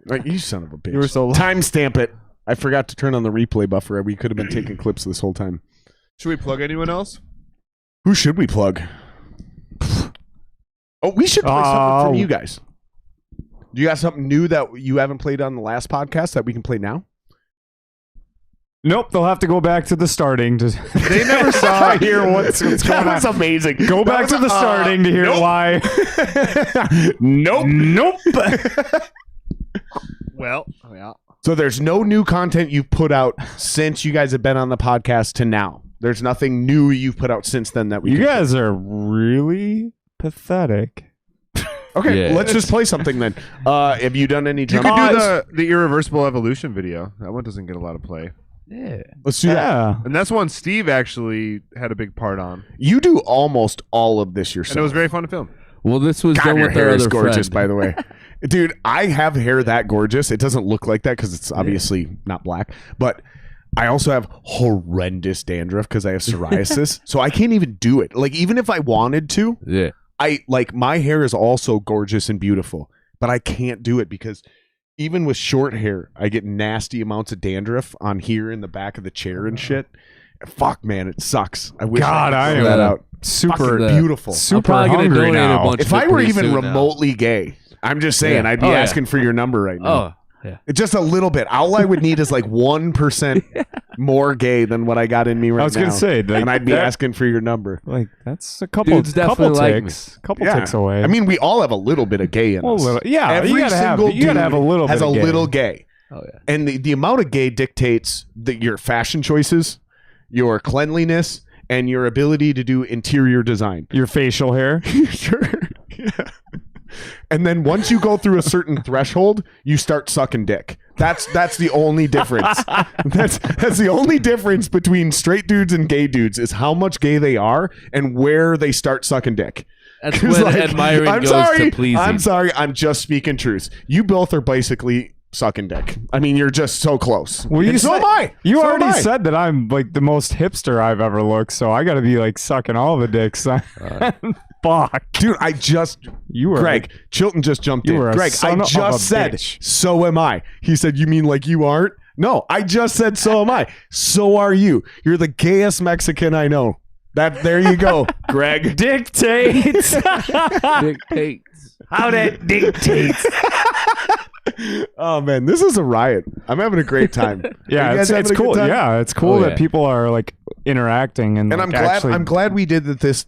Like, you son of a bitch. You were so Timestamp it. I forgot to turn on the replay buffer. We could have been taking clips this whole time. Should we plug anyone else? Who should we plug? Oh, we should play something from you guys. Do you got something new that you haven't played on the last podcast that we can play now? Nope, they'll have to go back to the starting to They never saw hear what's going That on. was amazing. Go back to the starting to hear nope. why. Nope. Nope. Well, yeah. So there's no new content you've put out since you guys have been on the podcast to now. There's nothing new you've put out since then that we You can guys are really pathetic. Okay, Yeah. let's just play something then. Have you done any You drum could do kits? the Irreversible Evolution video. That one doesn't get a lot of play. Yeah. Let's do that. Yeah. And that's one Steve actually had a big part on. You do almost all of this yourself. And it was very fun to film. Well, this was God, done your with our hair is other gorgeous, friend. by the way. Dude, I have hair that gorgeous. It doesn't look like that because it's obviously not black. But I also have horrendous dandruff because I have psoriasis. So I can't even do it. Like, even if I wanted to, Yeah. my hair is also gorgeous and beautiful. But I can't do it because even with short hair, I get nasty amounts of dandruff on here in the back of the chair and shit. Fuck, man, it sucks. I wish God, I I could am throw that out. super Fucking beautiful. super probably gonna hungry donate a now. bunch. If I were pretty even soon now. remotely gay, I'm just saying, Yeah. I'd be Oh, yeah. asking for your number right now. Oh, yeah. It's just a little bit. All I would need is like 1% more gay than what I got in me right now. I was gonna say, like, and I'd be that- asking for your number. Like that's a couple Dudes definitely like me. ticks. Couple Yeah. ticks away. I mean, we all have a little bit of gay in Well, us. yeah, Every you gotta have single you gotta have a dude little has bit a of gay. little gay. Oh, yeah. And the amount of gay dictates your fashion choices, your cleanliness, and your ability to do interior design. Your facial hair. Sure. Yeah. And then once you go through a certain threshold, you start sucking dick. That's the only difference. That's the only difference between straight dudes and gay dudes is how much gay they are and where they start sucking dick. That's 'Cause, when admiring I'm goes sorry, to pleasing. I'm sorry. I'm just speaking truth. You both are basically sucking dick. I mean, you're just so close. Well, And so am I. You So am already I. said that I'm like the most hipster I've ever looked, so I got to be like sucking all the dicks. Fuck, Dude, I just you were Greg, Chilton just jumped you in. were a Greg, son I of a just said, bitch. so am I. He said, you mean like you aren't? No, I just said, so am I. So are you. You're the gayest Mexican I know. There you go, Greg. dictates. Dictates. How that dictates. Oh man, this is a riot. I'm having a great time. Yeah, Are you guys it's having a good cool. time? Yeah, it's cool Oh, that yeah. people are like interacting and And like, I'm glad we did this.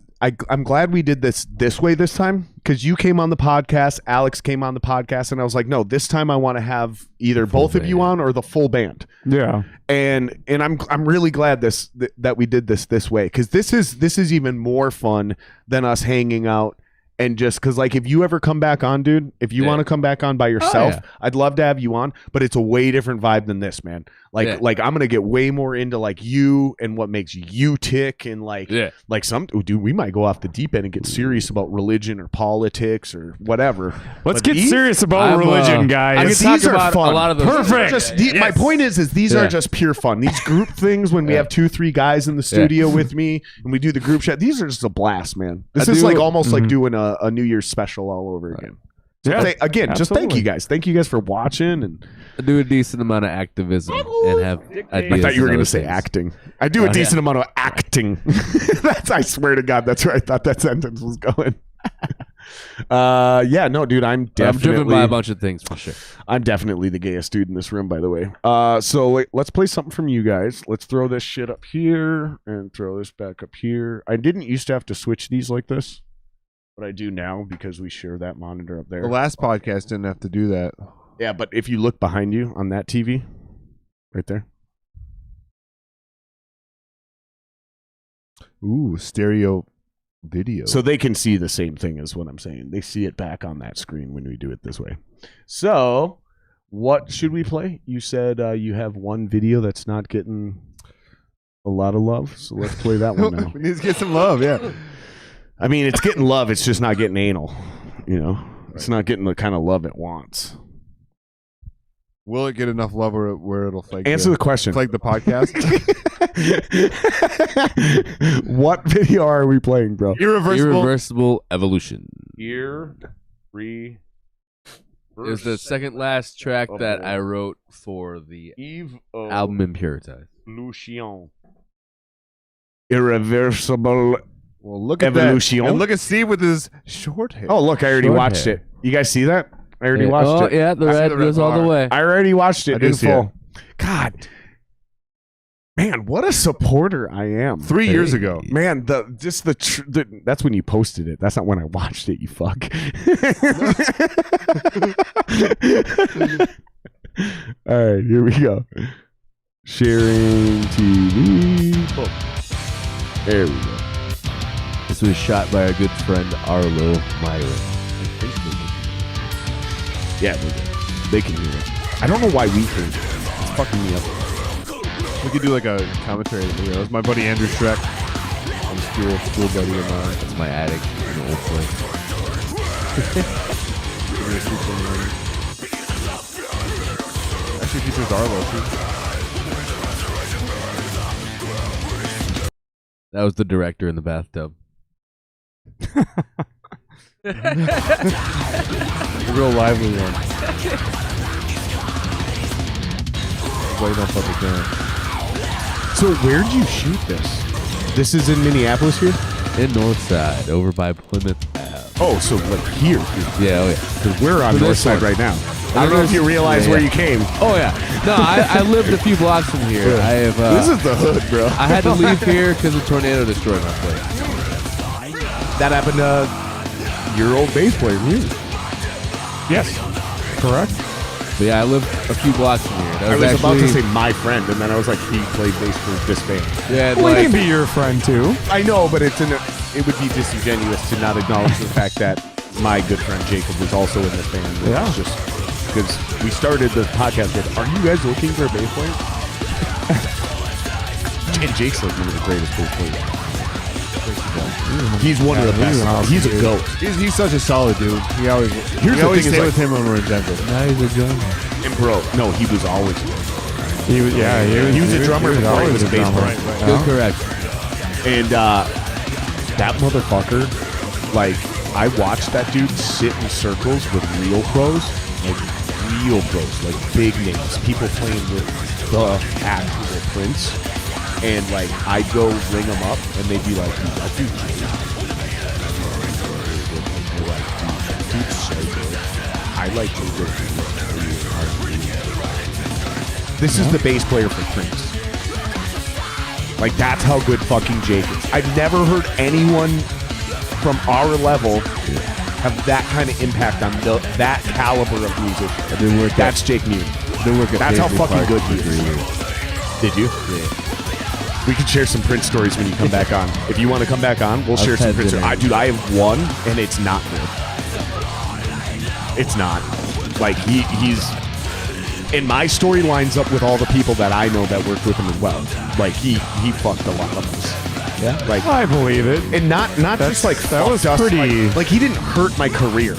I'm glad we did this way this time, because you came on the podcast, Alex came on the podcast, and I was like, no, this time I want to have either both of you band. on or the full band. Yeah. And I'm really glad that we did this way, because this is even more fun than us hanging out. And just because, like, if you ever come back on, dude, if you Yeah. want to come back on by yourself, yeah. I'd love to have you on. But it's a way different vibe than this, man. Like, Yeah. like I'm gonna get way more into like you and what makes you tick, and like, Yeah. like dude, we might go off the deep end and get serious about religion or politics or whatever. Let's But get these- serious about I'm, religion, I guys. can These talk are about fun. a lot of those. Perfect. Just my point is these Yeah. are just pure fun. These group things when we Yeah. have 2-3 guys in the studio with me and we do the group chat. These are just a blast, man. This I is do- like almost like Mhm. doing a New Year's special all over again. Yeah, Again, just thank absolutely. you guys. Thank you guys for watching. And I do a decent amount of activism and have ideas. I thought you were and going to other say things. acting. I do a Oh, decent amount of acting. I swear to God, that's where I thought that sentence was going. Yeah, no, dude, I'm definitely I'm driven by a bunch of things for sure. I'm definitely the gayest dude in this room, by the way. So let's play something from you guys. Let's throw this shit up here and throw this back up here. I didn't used to have to switch these like this, but I do now because we share that monitor up there. The last podcast didn't have to do that. Yeah, but if you look behind you on that TV, right there. Ooh, stereo video. So they can see the same thing as what I'm saying. They see it back on that screen when we do it this way. So what should we play? You said you have one video that's not getting a lot of love, so let's play that one now. we need to get some love, yeah. I mean, it's getting love. It's just not getting anal. You know, it's not getting the kind of love it wants. Will it get enough love where it'll flag Answer the question. flag the podcast? What video are we playing, bro? Irreversible evolution. It It's the second last track that I wrote for the album Impuritize. Evolution. Irreversible. Well, look at Evolution. that. And look at Steve with his short hair. Oh, look, I already Short watched hair. it. You guys see that? I already Yeah. watched Oh it. yeah, the I see red the red goes all the bar. way. I already watched I it did in see full. God. Man, what a supporter I am. 3 years ago. Man, that's when you posted it. That's not when I watched it, you fuck. All right, here we go. Sharing TV. Oh. There we go. This was shot by our good friend Arlo Myron. Yeah, they can hear it. I don't know why we hear it. It's fucking me up. We could do like a commentary video. It was my buddy Andrew Schreck. School buddy of mine. That's my attic in the old place. Actually features Arlo too. That was the director in the bathtub. A real lively one. Waiting on public camera. So where'd you shoot this? This is in Minneapolis here? In Northside, over by Plymouth Ave. Oh, so like here. Yeah, oh yeah. Because we're on So North this Side one. right now. I don't know if you realize Yeah, where yeah. you came. Oh yeah. No, I lived a few blocks from here. I have. This is the hood, bro. I had to leave here because a tornado destroyed my place. That happened to your old bass player, music. Yes. Correct. But yeah, I lived a few blocks from here. That I was about to actually- say my friend, and then I was like, he played bass for this band. Yeah, We like can be your friend too. I know, but it would be disingenuous to not acknowledge the fact that my good friend Jacob was also in this band. It Yeah. was just because we started the podcast with, "Are you guys looking for a bass player?" And Jake's like one of the greatest bass players. He's one of the best. He's a goat. He's such a solid dude. We always the stay thing is, like- with him when we're in Denver. now he's a drummer. And bro, no, he was always good. He was a drummer before he was a bass player. You're correct. And that motherfucker, like, I watched that dude sit in circles with real pros, like big names, people playing with the actual Prince, and like I'd go ring them up, and they'd be like, "Dude, that dude's great." And like, "Dude, that dude's so good. I like to go This is the bass player for Prince. Like, that's how good fucking Jake is. I've never heard anyone from our level have that kind of impact on that caliber of music. That's Jake Newton. That's how fucking good he is. Did you? Yeah. We can share some Prince stories when you come back on. If you want to come back on, we'll share some Prince stories. Dude, I have one, and it's not good. It's not. Like, he's... And my story lines up with all the people that I know that worked with him as well. Like, he fucked a lot of us. Yeah, like, I believe it. And not just like that was pretty. Like he didn't hurt my career.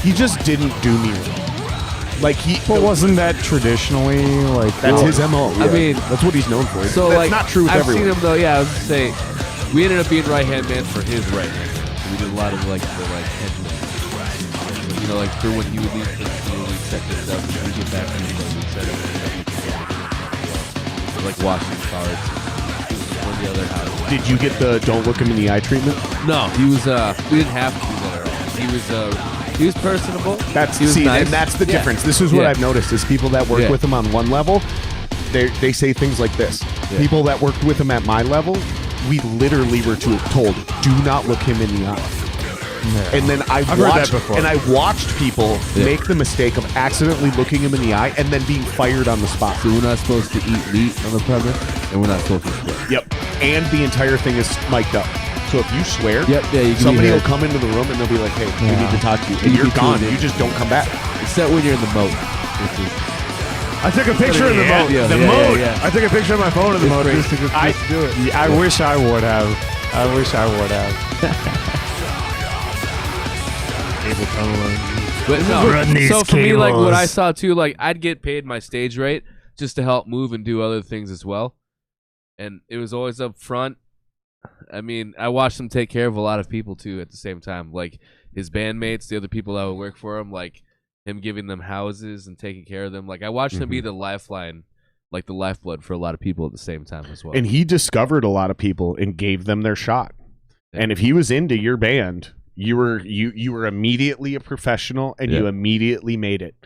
He just didn't do me wrong. Like But wasn't that traditionally like? That's his MO. I mean, that's what he's known for. So that's like, not true with I've everyone. seen him though. Yeah, I was just saying, we ended up being right hand man for his right hand. So we did a lot of like the like head man. You know, like for when he would leave, set this up, and we get back and we set up. Like washing cards. On the other house. Did you get the "don't look him in the eye" treatment? No, he was. We didn't have to do that at all. He was personable. That's he was nice. And that's the difference. This is what I've noticed: is people that work with him on one level, they say things like this. Yeah. People that worked with him at my level, we literally were told, "Do not look him in the eye." Yeah. And then I've watched people make the mistake of accidentally looking him in the eye and then being fired on the spot. So we're not supposed to eat meat on the premise, and we're not supposed to swear. Yep. And the entire thing is mic'd up. So if you swear, somebody will come into the room and they'll be like, "Hey, we need to talk to you," and you're gone. You just don't come back. Except when you're in the moat. I took a picture of the moat. Yeah, the moat. Yeah. I took a picture of my phone of the moat just to do it. I wish I would have. Cable tunneling. But no, so for me, like what I saw too, like I'd get paid my stage rate just to help move and do other things as well, and it was always up front. I mean, I watched him take care of a lot of people too at the same time, like his bandmates, the other people that would work for him, like him giving them houses and taking care of them. Like I watched him be the lifeline, like the lifeblood for a lot of people at the same time as well. And he discovered a lot of people and gave them their shot. Yeah. And if he was into your band, you were immediately a professional, and you immediately made it.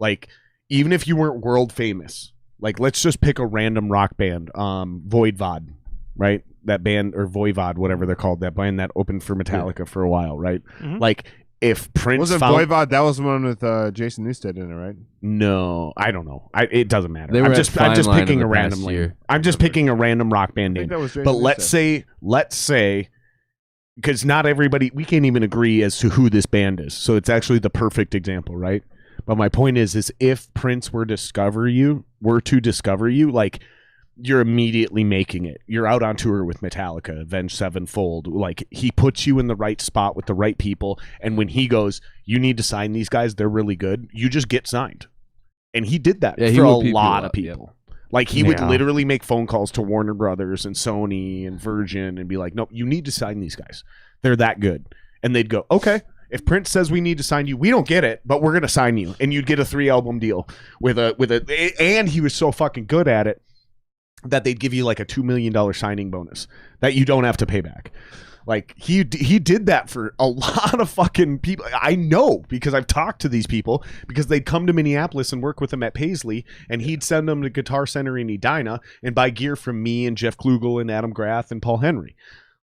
Like, even if you weren't world famous, like let's just pick a random rock band, Voivod, right? That band, or Voivod, whatever they're called, that band that opened for Metallica for a while, right? Mm-hmm. Like, if Prince was it Voivod? That was the one with Jason Newsted in it, right? No, I don't know. It doesn't matter. I'm just picking a random year. I'm just picking a random rock band name. But let's say, because not everybody, we can't even agree as to who this band is. So it's actually the perfect example, right? But my point is if Prince were to discover you, like, you're immediately making it. You're out on tour with Metallica, Avenged Sevenfold. Like, he puts you in the right spot with the right people, and when he goes, you need to sign these guys, they're really good, you just get signed. And he did that for a lot of people. Like, he would literally make phone calls to Warner Brothers and Sony and Virgin and be like, "No, you need to sign these guys. They're that good." And they'd go, "Okay, if Prince says we need to sign you, we don't get it, but we're going to sign you." And you'd get a 3-album deal and he was so fucking good at it that they'd give you like a $2 million signing bonus that you don't have to pay back. Like, he did that for a lot of fucking people. I know, because I've talked to these people, because they'd come to Minneapolis and work with him at Paisley, and he'd send them to Guitar Center in Edina and buy gear from me and Jeff Klugel and Adam Grath and Paul Henry,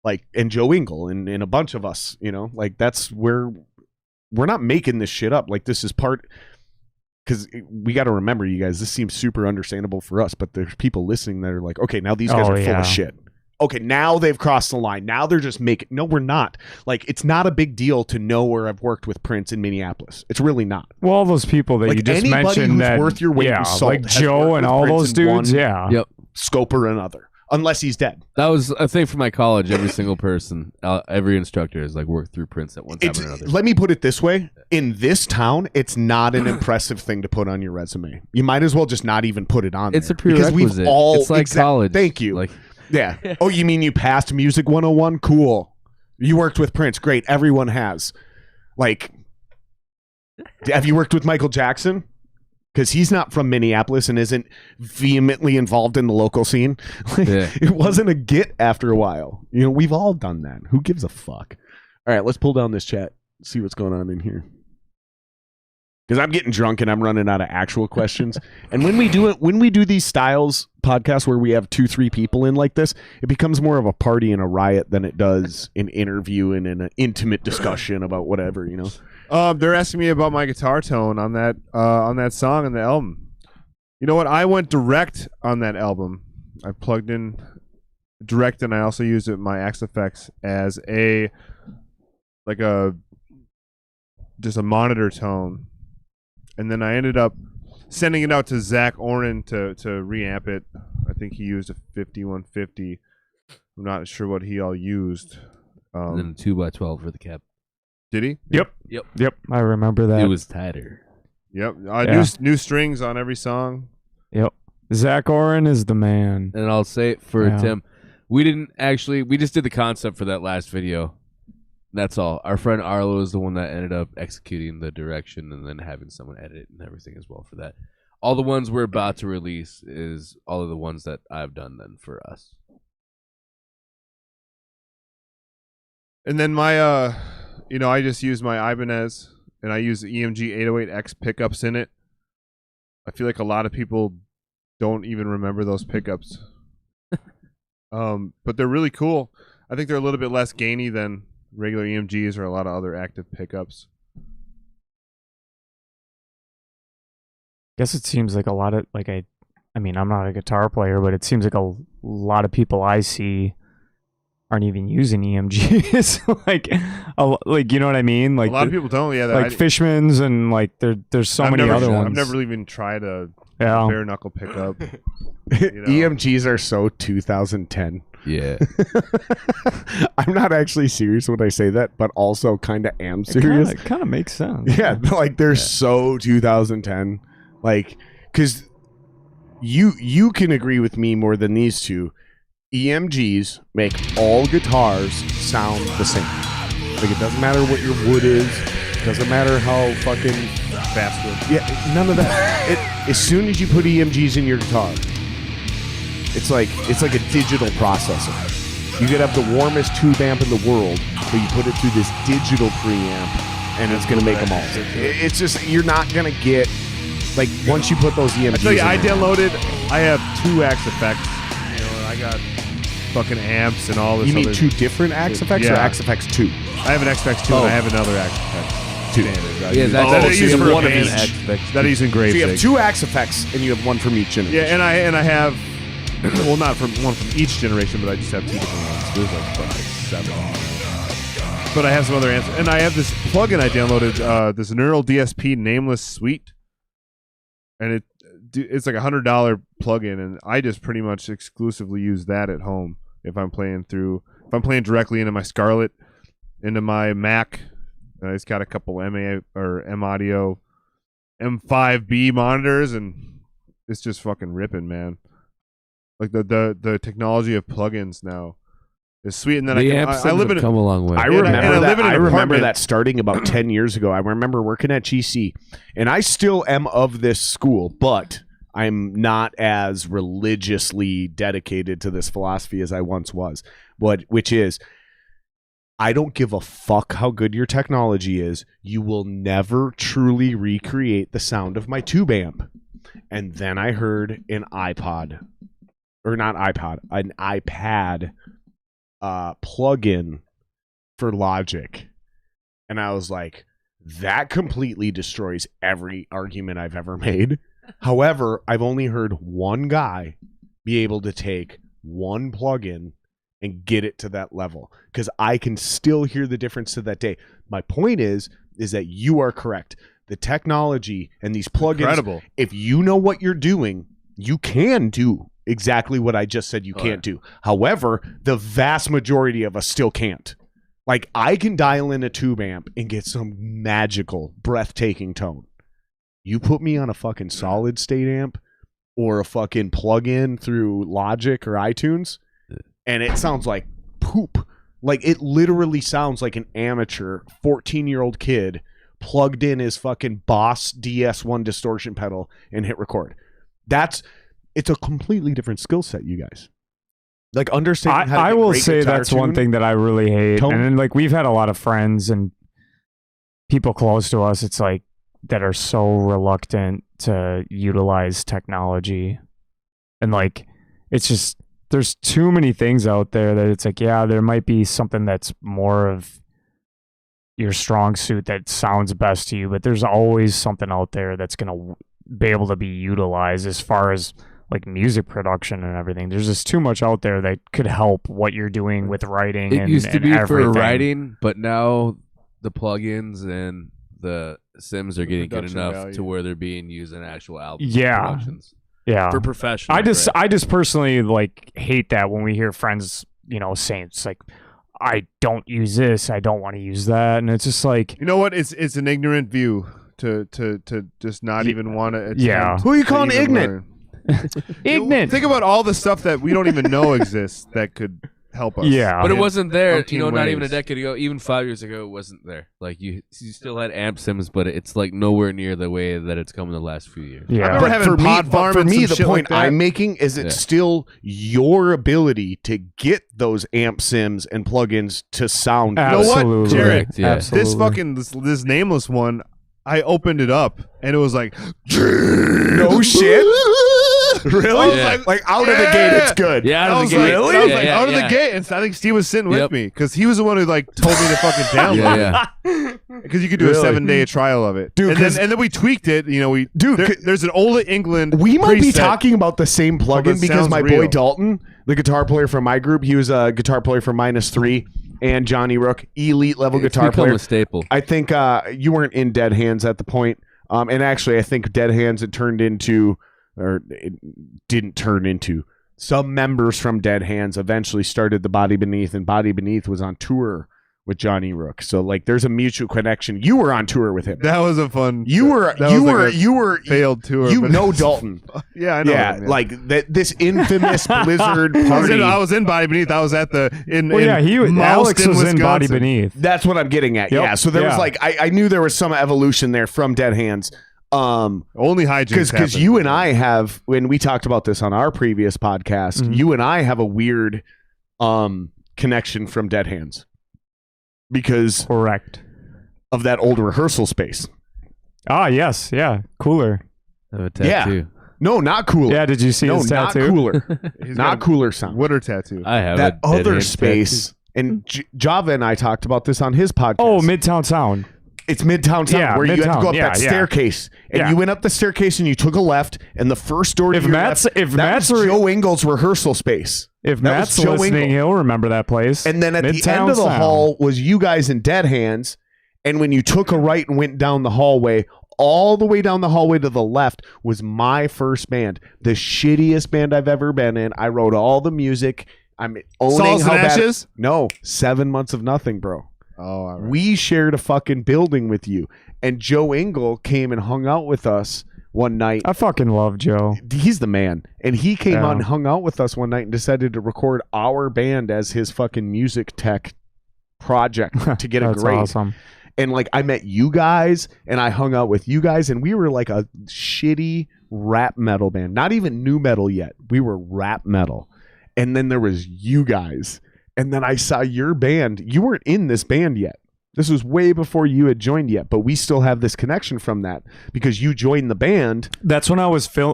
like, and Joe Engel and a bunch of us, you know, like, that's where we're not making this shit up. Like, this is part, because we got to remember, you guys, this seems super understandable for us, but there's people listening that are like, okay, now these guys are full of shit. Okay, now they've crossed the line. Now they're just making... No, we're not. Like, it's not a big deal to know where I've worked with Prince in Minneapolis. It's really not. Well, all those people that, like, you just mentioned, who's that worth your weight in salt, like Joe and all those dudes, scope or another. unless he's dead. That was a thing for my college. Every single person, every instructor has like worked through Prince at one time or another. Let me put it this way. In this town, it's not an impressive thing to put on your resume. You might as well just not even put it on It's there. a prerequisite. Because we've all, it's like college. Thank you. Like, yeah. Oh, you mean you passed Music 101? Cool. You worked with Prince. Great. Everyone has. Like, have you worked with Michael Jackson? Because he's not from Minneapolis and isn't vehemently involved in the local scene. Yeah. It wasn't a get after a while. You know, we've all done that. Who gives a fuck? All right, let's pull down this chat. See what's going on in here. Because I'm getting drunk and I'm running out of actual questions. And when we do these styles podcasts where we have 2-3 people in like this, it becomes more of a party and a riot than it does an interview and an intimate discussion about whatever, you know. They're asking me about my guitar tone on that song and the album. You know what? I went direct on that album. I plugged in direct, and I also used my Axe Effects as just a monitor tone. And then I ended up sending it out to Zach Oren to reamp it. I think he used a 5150. I'm not sure what he all used. and then a 2x12 for the cap. Did he? Yep. I remember that. It was tighter. Yep. Yeah. New strings on every song. Yep. Zach Oren is the man. And I'll say it for Yeah. Tim. We just did the concept for that last video. That's all. Our friend Arlo is the one that ended up executing the direction and then having someone edit and everything as well for that. All the ones we're about to release is all of the ones that I've done then for us. And then my, I just use my Ibanez, and I use the EMG 808X pickups in it. I feel like a lot of people don't even remember those pickups. But they're really cool. I think they're a little bit less gainy than regular EMGs or a lot of other active pickups. Guess it seems like a lot of I mean, I'm not a guitar player, but it seems like a lot of people I see aren't even using EMGs. like you know what I mean? Like A lot of people don't. Yeah, like Fishman's and like there's so many other ones. I've never even tried a Yeah. bare knuckle pickup. EMGs are so 2010. Yeah. I'm not actually serious when I say that, but also kind of am serious. It kind of makes sense. Yeah, like they're so 2010. Like, because you can agree with me more than these two. EMGs make all guitars sound the same. Like, it doesn't matter what your wood is. It doesn't matter how fucking fast wood. Yeah, none of that. As soon as you put EMGs in your guitar, it's like a digital processor. You could have the warmest tube amp in the world, but you put it through this digital preamp, and it's gonna make them all. It's just, you're not gonna get, like, once you put those EMGs. I tell you, in I there. downloaded. I have 2 Axe Effects. You know, and I got fucking amps and all this. You mean other, 2 different Axe Effects or Yeah. Axe Effects 2? I have an Axe Effects 2, and I have another Axe Effects. Yeah, that's that I so use you have for one of bands. each. That I use in grave So you have dig. 2 Axe Effects, and you have one from each generation. Yeah, and I have, well, not from one from each generation, but I just have 2 different ones. There's like 7. But I have some other amps, and I have this plugin I downloaded, this Neural DSP Nameless Suite, and it's like $100 plugin, and I just pretty much exclusively use that at home if I'm playing directly into my Scarlett, into my Mac. It's got a couple M Audio M5B monitors, and it's just fucking ripping, man. Like the technology of plugins now is sweet. And then The I amps live have in come a long way. I and remember I that. live in an I remember apartment. that starting about 10 years ago. I remember working at GC, and I still am of this school, but I'm not as religiously dedicated to this philosophy as I once was. Which is, I don't give a fuck how good your technology is. You will never truly recreate the sound of my tube amp. And then I heard an iPad plug-in for Logic, and I was like, that completely destroys every argument I've ever made. However, I've only heard one guy be able to take one plug-in and get it to that level, because I can still hear the difference to that day. My point is that you are correct. The technology and these plugins, Incredible. if you know what you're doing, you can do exactly what I just said you can't do. However, the vast majority of us still can't. Like, I can dial in a tube amp and get some magical, breathtaking tone. You put me on a fucking solid state amp or a fucking plug-in through Logic or iTunes, and it sounds like poop. Like, it literally sounds like an amateur 14-year-old kid plugged in his fucking Boss DS1 distortion pedal and hit record. It's a completely different skill set, you guys. Like, understanding how to I get will great say guitar that's one tune. thing that I really hate. Tone. And then, like, we've had a lot of friends and people close to us, it's like, that are so reluctant to utilize technology. And, like, it's just, there's too many things out there that it's like, yeah, there might be something that's more of your strong suit that sounds best to you, but there's always something out there that's going to be able to be utilized as far as like music production and everything. There's just too much out there that could help what you're doing with writing. It and, used to and be everything. for writing, but now the plugins and the sims are getting good production enough value. to where they're being used in actual album Yeah. productions Yeah. for professional. I just personally like hate that when we hear friends, saying it's like, I don't use this, I don't want to use that, and it's just like, You know what? It's an ignorant view to just not even want to. Yeah. Who are you calling ignorant? ignorant. Think about all the stuff that we don't even know exists that could help us. Yeah. But it in wasn't there, umpteen not even a ways. decade ago, even 5 years ago, it wasn't there. Like you still had amp sims, but it's like nowhere near the way that it's come in the last few years. Yeah. I remember having for me, pod farm for and me some the shit point like that. I'm making is it's Yeah. still your ability to get those amp sims and plugins to sound know what, Absolutely. Jared? Correct, yeah. Absolutely. This nameless one, I opened it up and it was like, no shit. Really? Yeah. Like out of the gate, it's good. Yeah, out I of was the gate. like, I was Yeah, like yeah, out of yeah. the gate, and so I think Steve was sitting with Yep. me because he was the one who like told me to fucking download Yeah, because you could do Really? a 7-day trial of it, Dude, and 'cause- then we tweaked it. Dude, there's an old England. We might be preset. talking about the same plugin that because sounds my real. boy Dalton, the guitar player from my group, he was a guitar player for -3, and Johnny Rook, elite level it's guitar become player. a staple. I think you weren't in Dead Hands at the point. And actually, I think Dead Hands it didn't turn into. Some members from Dead Hands eventually started the Body Beneath, and Body Beneath was on tour with Johnny Rook. So like, there's a mutual connection. You were on tour with him. That was a fun. You were failed tour. you but- know Dalton. yeah, I know. Yeah, him, like this infamous Blizzard I party. was in Body Beneath. I was at the in. Well, in yeah, Alex Mauston, was in Body Wisconsin. Beneath. That's what I'm getting at. Yep. Yeah. So there was Yeah. like I knew there was some evolution there from Dead Hands. Only hijinks. Because you and I have, when we talked about this on our previous podcast, Mhm. you and I have a weird connection from Dead Hands because Correct. of that old rehearsal space. Ah, yes, yeah, cooler. I have a Yeah. tattoo. No, not cooler. Yeah, did you see no, his not tattoo? cooler. He's Not got cooler a sound. Wooder tattoo. I have That a Dead other Hands space, and Java and I talked about this on his podcast. Oh, Midtown Sound. It's Midtown Town, Yeah, where you had to Midtown. go up Yeah, that yeah. staircase, and Yeah. you went up the staircase and you took a left, and the first door to If your Matt's- left, if that Matt's was re- Joe Engel's rehearsal space. If That Matt's was Joe listening, Engel. he'll remember that place. And then at the Midtown end of the Sound. hall was you guys in Dead Hands, and when you took a right and went down the hallway, all the way down the hallway to the left was my first band, the shittiest band I've ever been in. I wrote all the music. I'm owning Salts how and bad. Ashes? No, 7 months of nothing, bro. Oh, all right. We shared a fucking building with you, and Joe Engel came and hung out with us one night. I fucking love Joe. He's the man, and he came Yeah. on and hung out with us one night and decided to record our band as his fucking music tech project to get a That's grade. awesome. And like, I met you guys and I hung out with you guys, and we were like a shitty rap metal band, not even new metal yet. We were rap metal. And then there was you guys, and then I saw your band. You weren't in this band yet. This was way before you had joined yet, but we still have this connection from that because you joined the band. That's when I was I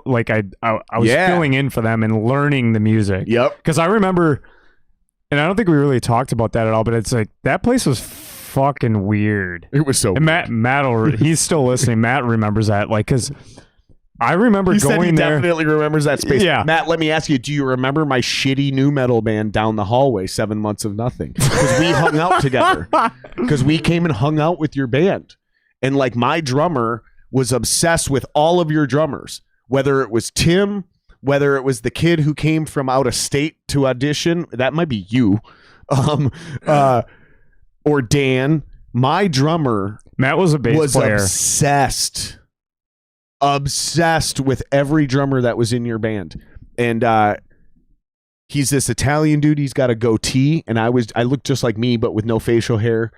was Yeah. filling in for them and learning the music. Yep. Because I remember, and I don't think we really talked about that at all, but it's like that place was fucking weird. It was so And he's still listening. Matt remembers that, like, because I remember He said he going there. definitely remembers that space. Yeah. Matt, let me ask you, do you remember my shitty new metal band down the hallway, 7 months of nothing? Because we hung out together. Because we came and hung out with your band. And like, my drummer was obsessed with all of your drummers, whether it was Tim, whether it was the kid who came from out of state to audition, that might be you, or Dan. My drummer Matt was a bass player. Obsessed with every drummer that was in your band. And he's this Italian dude. He's got a goatee, and I looked just like me, but with no facial hair,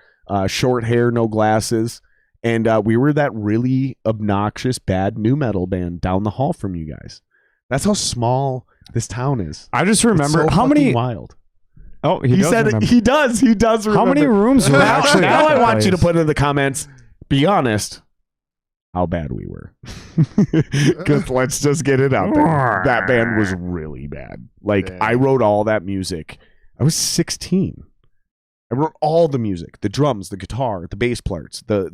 short hair, no glasses. And we were that really obnoxious, bad nu metal band down the hall from you guys. That's how small this town is. I just remember It's so how many. fucking wild. Oh, He does said remember. he does. He does remember. How many rooms were Now, actually? now at I that want you to place? put in the comments. Be honest. How bad we were. Because let's just get it out there. That band was really bad. Like, Damn. I wrote all that music. I was 16. I wrote all the music, the drums, the guitar, the bass parts, the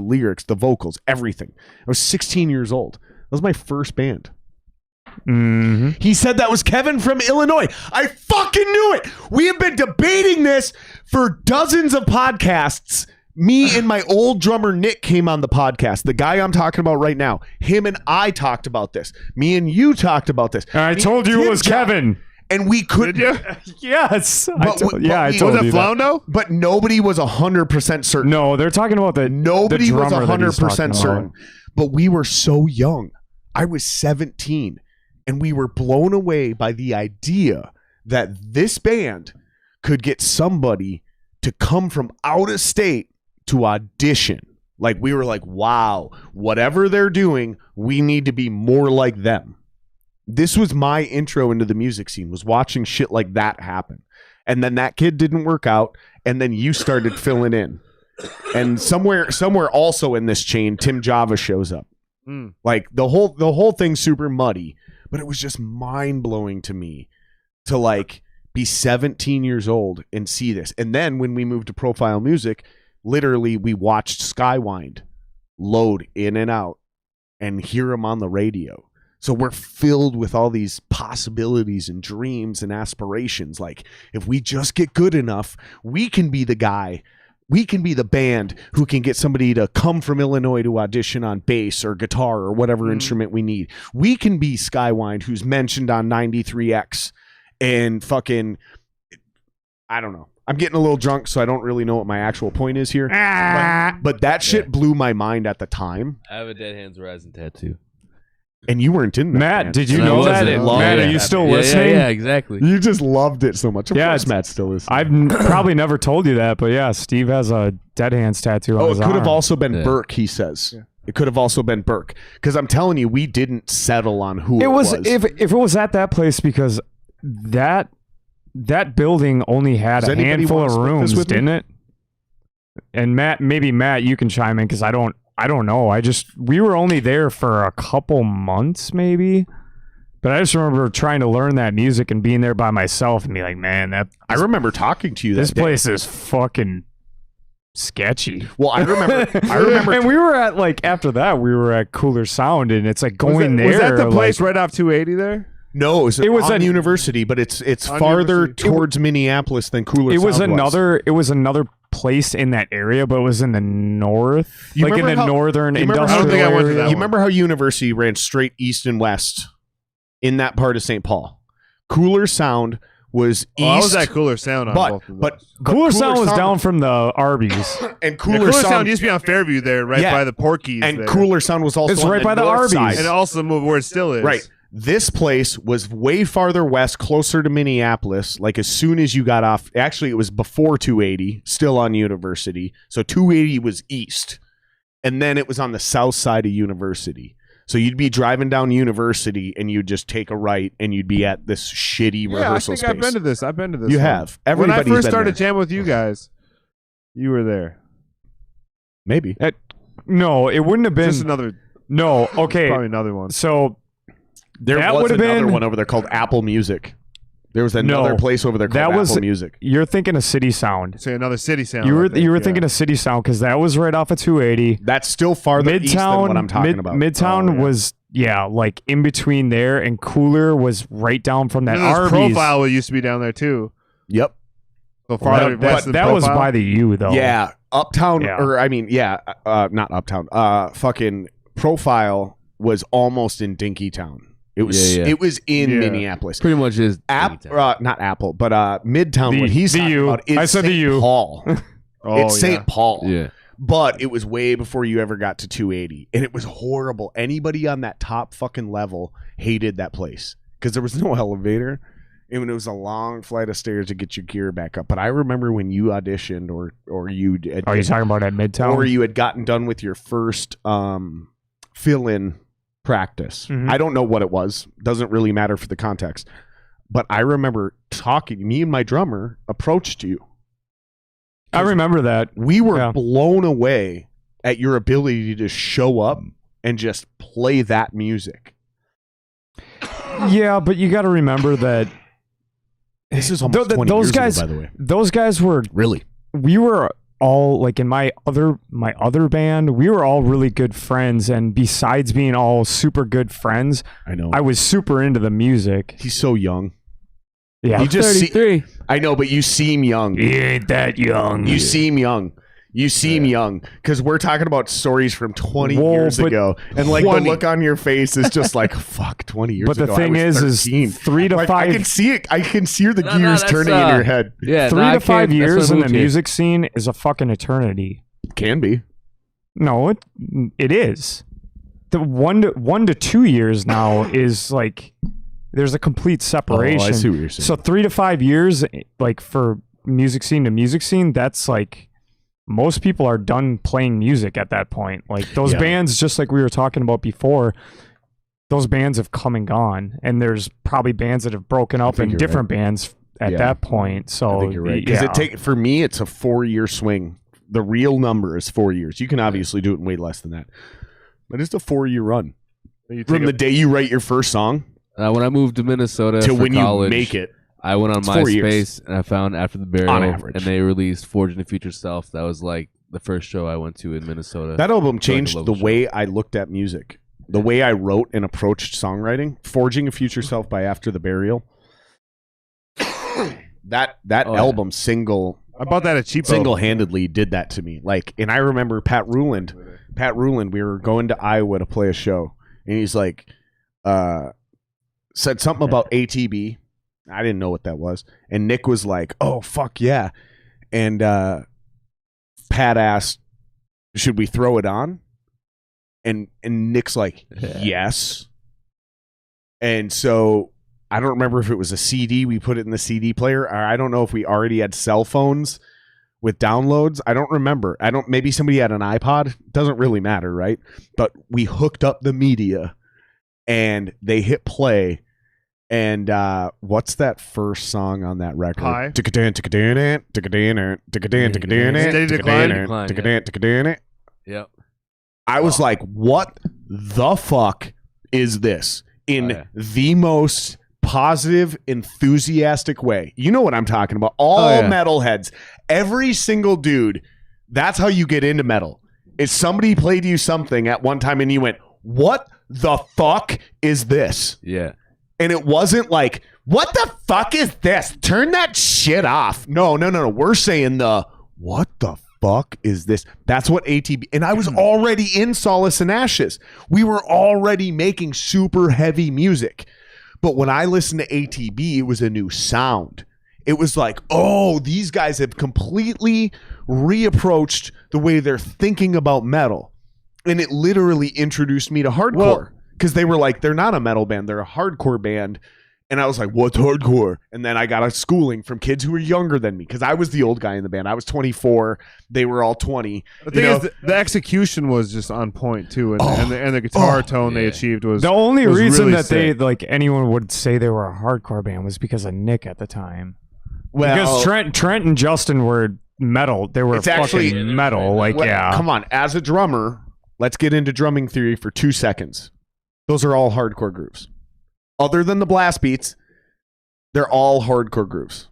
lyrics, the vocals, everything. I was 16 years old. That was my first band. Mm-hmm. He said that was Kevin from Illinois. I fucking knew it. We have been debating this for dozens of podcasts. Me and my old drummer Nick came on the podcast. The guy I'm talking about right now. Him and I talked about this. Me and you talked about this. I told you it was Kevin. And we couldn't. Did you? Yes. But I told we- Was it you that. Flaundo? But nobody was 100% certain. No, they're talking about the Nobody the was drummer that he's 100% talking certain. about. But we were so young. I was 17. And we were blown away by the idea that this band could get somebody to come from out of state to audition. Like, we were like, wow, whatever they're doing, we need to be more like them. This was my intro into the music scene, was watching shit like that happen. And then that kid didn't work out, and then you started filling in. And somewhere also in this chain, Tim Java shows up. Like, the whole thing's super muddy, but it was just mind-blowing to me to, like, be 17 years old and see this. And then when we moved to Profile Music, literally we watched Skywind load in and out and hear them on the radio. So we're filled with all these possibilities and dreams and aspirations. Like, if we just get good enough, we can be the guy. We can be the band who can get somebody to come from Illinois to audition on bass or guitar or whatever instrument we need. We can be Skywind, who's mentioned on 93X and fucking, I don't know. I'm getting a little drunk, so I don't really know what my actual point is here. But that shit blew my mind at the time. I have a Dead Hands Rising tattoo. And you weren't in that Matt, band. did you And I know that? wasn't. Matt, Yeah. are you still Yeah, listening? Yeah, exactly. You just loved it so much. Of Yeah, course it's- Matt still is. I've probably never told you that, but yeah, Steve has a Dead Hands tattoo on Oh, his it could have arm. also been Yeah. Burke, he says. It could have also been Burke. Because I'm telling you, we didn't settle on who it was. If it was at that place, because that building only had Does a anybody handful wanna of split this rooms, with me? didn't it? And Matt, you can chime in because I don't know. We were only there for a couple months, maybe. But I just remember trying to learn that music and being there by myself and be like, man, I remember talking to you this that day. place is fucking sketchy. Well, I remember. And we were at, like, after that, we were at Cooler Sound, and it's like going was there. that the place like, right off 280 there? No, It was on a- University, but it's On farther University. towards Minneapolis than Cooler it was Sound another place in that area, but it was in the north, You like in remember the how- northern you remember industrial how- I don't think I went to area. that You one. remember how University ran straight east and west in that part of St. Paul? Cooler Sound was east. Oh, I was at Cooler Sound on both of but those. Cooler Sound was down from the Arby's. and Yeah, Cooler, Sound used to be on Fairview there, right Yeah. by the Porkies. and there. Cooler Sound was also It's on right by the north Arby's. side. And also moved where it still is. Right. This place was way farther west, closer to Minneapolis. Like, as soon as you got off, actually, it was before 280, still on University. So 280 was east. And then it was on the south side of University. So you'd be driving down University and you'd just take a right and you'd be at this shitty Yeah, I rehearsal think space. I've been to this. I've been to this. You one. have. When I Everybody's first been started there. jamming with you guys, you were there. Maybe. No, it wouldn't have been. Just another, No, okay. probably another one. So There that was would have another been- one over there called Apple Music. There was another No, place over there called that was- Apple Music. you're thinking of City Sound. Say another city sound. You were I think, yeah. thinking of City Sound because that was right off of 280. That's still farther east than Midtown, what I'm talking about. Midtown Oh, yeah. was like in between there, and Cooler was right down from that And there's Arby's. Profile used to be down there too. Yep. So farther That, west than that was Profile. by the U though. Yeah, Uptown, Yeah. or I mean, not Uptown. Fucking Profile was almost in Dinkytown. It was Yeah. it was in Yeah. Minneapolis. Pretty much is Not Apple, but Midtown. The- what he's the talking U. about is I said the St. U. Paul. Oh, It's St. Paul. Yeah. But it was way before you ever got to 280, and it was horrible. Anybody on that top fucking level hated that place because there was no elevator, and it was a long flight of stairs to get your gear back up. But I remember when you auditioned, or you did, Are you talking about at Midtown? or you had gotten done with your first fill-in practice. Mhm. I don't know what it was. Doesn't really matter for the context. But I remember talking. Me and my drummer approached you. I remember that. We were Yeah. blown away at your ability to show up and just play that music. Yeah, but you got to remember that This is almost 20 those years guys, ago, by the way. those guys were. Really? We were all like in my other band. We were all really good friends, and besides being all super good friends, I know. I was super into the music. He's so young. Yeah, You just see, 33. I know, but you seem young. he ain't that young. You seem young. You seem young because we're talking about stories from 20 Whoa, years but ago, and like 20 the look on your face is just like, "Fuck, 20 years But ago." the thing I was is 13. 3 to Like, I 5. can see it. I can see the No, gears that's, turning in your head. Yeah. 3 no, I to 5 can't- that's years why I in the moved here. music scene is a fucking eternity. Can be. No, it is. The 1 to 2 years now is like there's a complete separation. Oh, I see what you're saying. So 3 to 5 years, like for music scene to music scene, that's like most people are done playing music at that point. Like those Yeah. bands, just like we were talking about before, those bands have come and gone, and there's probably bands that have broken up think in you're different bands at Yeah. that point. So I think you're right. Because yeah. for me, it's a 4-year swing. The real number is 4 years. You can obviously do it in way less than that, but it's a 4-year run You take from a- the day you write your first song When I moved to Minnesota to for when college, you make it. I went on It's 4 years. MySpace and I found After the Burial, On average. and they released Forging the Future Self. That was like the first show I went to in Minnesota. That album like a changed local the show. way I looked at music, the way I wrote and approached songwriting. Forging a Future Self by After the Burial. that Oh, yeah. album I bought that at Cheapo. single-handedly did that to me. Like, and I remember Pat Ruland, we were going to Iowa to play a show, and he's like, said something about ATB. I didn't know what that was. And Nick was like, "Oh, fuck yeah." And Pat asked, "Should we throw it on?" And Nick's like, "Yes." And so I don't remember if it was a CD, we put it in the CD player, or I don't know if we already had cell phones with downloads. I don't remember. Maybe somebody had an iPod. Doesn't really matter, right? But we hooked up the media and they hit play. And what's that first song on that record? Pie. Yep. I was like, what the fuck is this? In Oh, yeah. the most positive, enthusiastic way. You know what I'm talking about. All Oh, yeah. metalheads, every single dude, that's how you get into metal. Is somebody played you something at one time and you went, what the fuck is this? Yeah. And it wasn't like, what the fuck is this? Turn that shit off. No. We're saying what the fuck is this? That's what ATB. And I was already in Solace and Ashes. We were already making super heavy music. But when I listened to ATB, it was a new sound. It was like, oh, these guys have completely reapproached the way they're thinking about metal. And it literally introduced me to hardcore. Because they were like, they're not a metal band, they're a hardcore band. And I was like, what's hardcore? And then I got a schooling from kids who were younger than me. Because I was the old guy in the band. I was 24. They were all 20. The thing is, the execution was just on point too, and the guitar tone they yeah. achieved was The only was reason really that sick. they like anyone would say they were a hardcore band was because of Nick at the time. Well, Because Trent and Justin were metal. They were It's fucking actually- metal. Like well, yeah. come on. As a drummer, let's get into drumming theory for 2 seconds. Those are all hardcore grooves. Other than the blast beats, they're all hardcore grooves.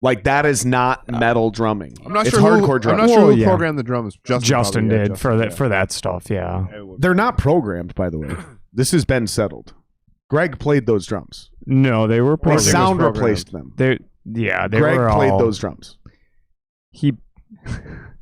Like, that is not metal drumming. I'm not it's sure hardcore who, I'm drumming. not sure Well, who yeah. programmed the drums. Justin probably, yeah, did for that yeah. for that stuff. Yeah. They're not programmed, by the way. This has been settled. Greg played those drums. No, they were The programmed. sound programmed. replaced them. They Greg were played all, those drums. He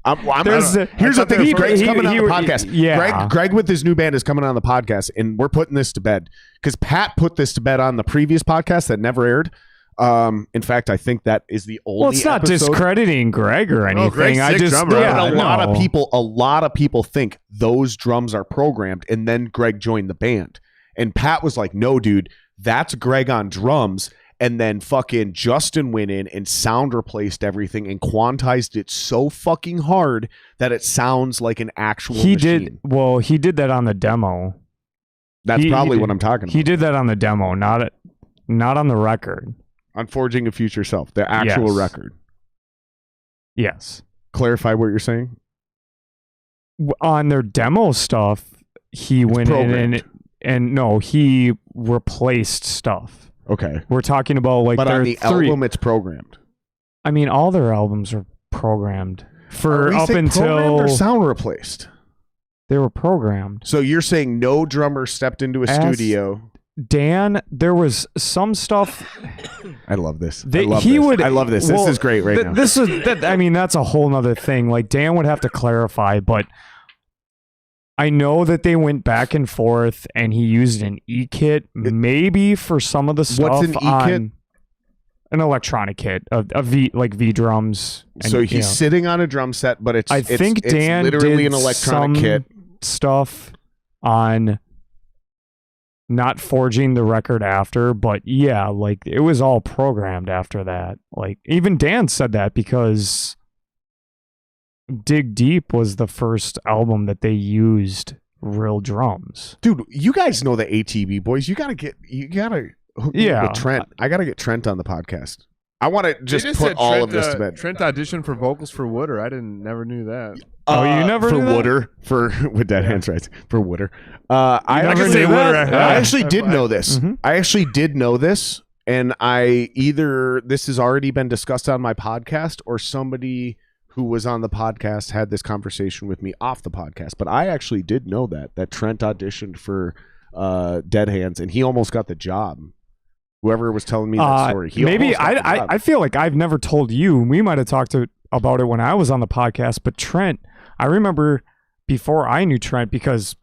There's here's the thing. Greg's coming on the would- podcast. yeah. Greg with his new band is coming on the podcast, and we're putting this to bed because Pat put this to bed on the previous podcast that never aired. In fact, I think that is the only. Well, it's not episode. discrediting Greg or anything. Greg's I sick just drummer. yeah, But a no. lot of people think those drums are programmed, and then Greg joined the band, and Pat was like, "No, dude, that's Greg on drums." And then fucking Justin went in and sound replaced everything and quantized it so fucking hard that it sounds like an actual He machine. did well. He did that on the demo. That's he probably did- what I'm talking about. He did that on the demo, not on the record. On Forging a Future Self, the actual Yes. record. Yes. Clarify what you're saying. On their demo stuff, he went in programmed. and no, he replaced stuff. Okay. We're talking about like But their on the three. album, it's programmed. I mean, all their albums are programmed Are for we up saying programmed until or sound replaced. they were programmed. So you're saying no drummer stepped into a As- studio. Dan, there was some stuff. I love this. They- I love he this. would- I love this. well, This is great right now. This is that. I mean, that's a whole nother thing. Like Dan would have to clarify, but I know that they went back and forth, and he used an e-kit maybe for some of the stuff. What's an e-kit? on an electronic kit, a V like V drums. and, So you he's know. sitting on a drum set, but it's I think it's Dan literally did an electronic some kit. stuff on not forging the record after, but yeah, like it was all programmed after that. Like even Dan said that because Dig Deep was the first album that they used real drums. Dude, you guys know the ATB boys. You gotta hook me up Yeah. with Trent. I gotta get Trent on the podcast. I want to just They put said all Trent, of this to bed. Trent auditioned for vocals for Wooder. I never knew that. Oh, you never for knew that? Wooder for with Dead Hands right for Wooder. I never actually, knew that? I Yeah. actually did know this. Mhm. I actually did know this, and this has already been discussed on my podcast, or somebody who was on the podcast had this conversation with me off the podcast. But I actually did know that Trent auditioned for Dead Hands, and he almost got the job. Whoever was telling me that story, he maybe almost got the job. I feel like I've never told you. We might have talked about it when I was on the podcast, but Trent, I remember before I knew Trent because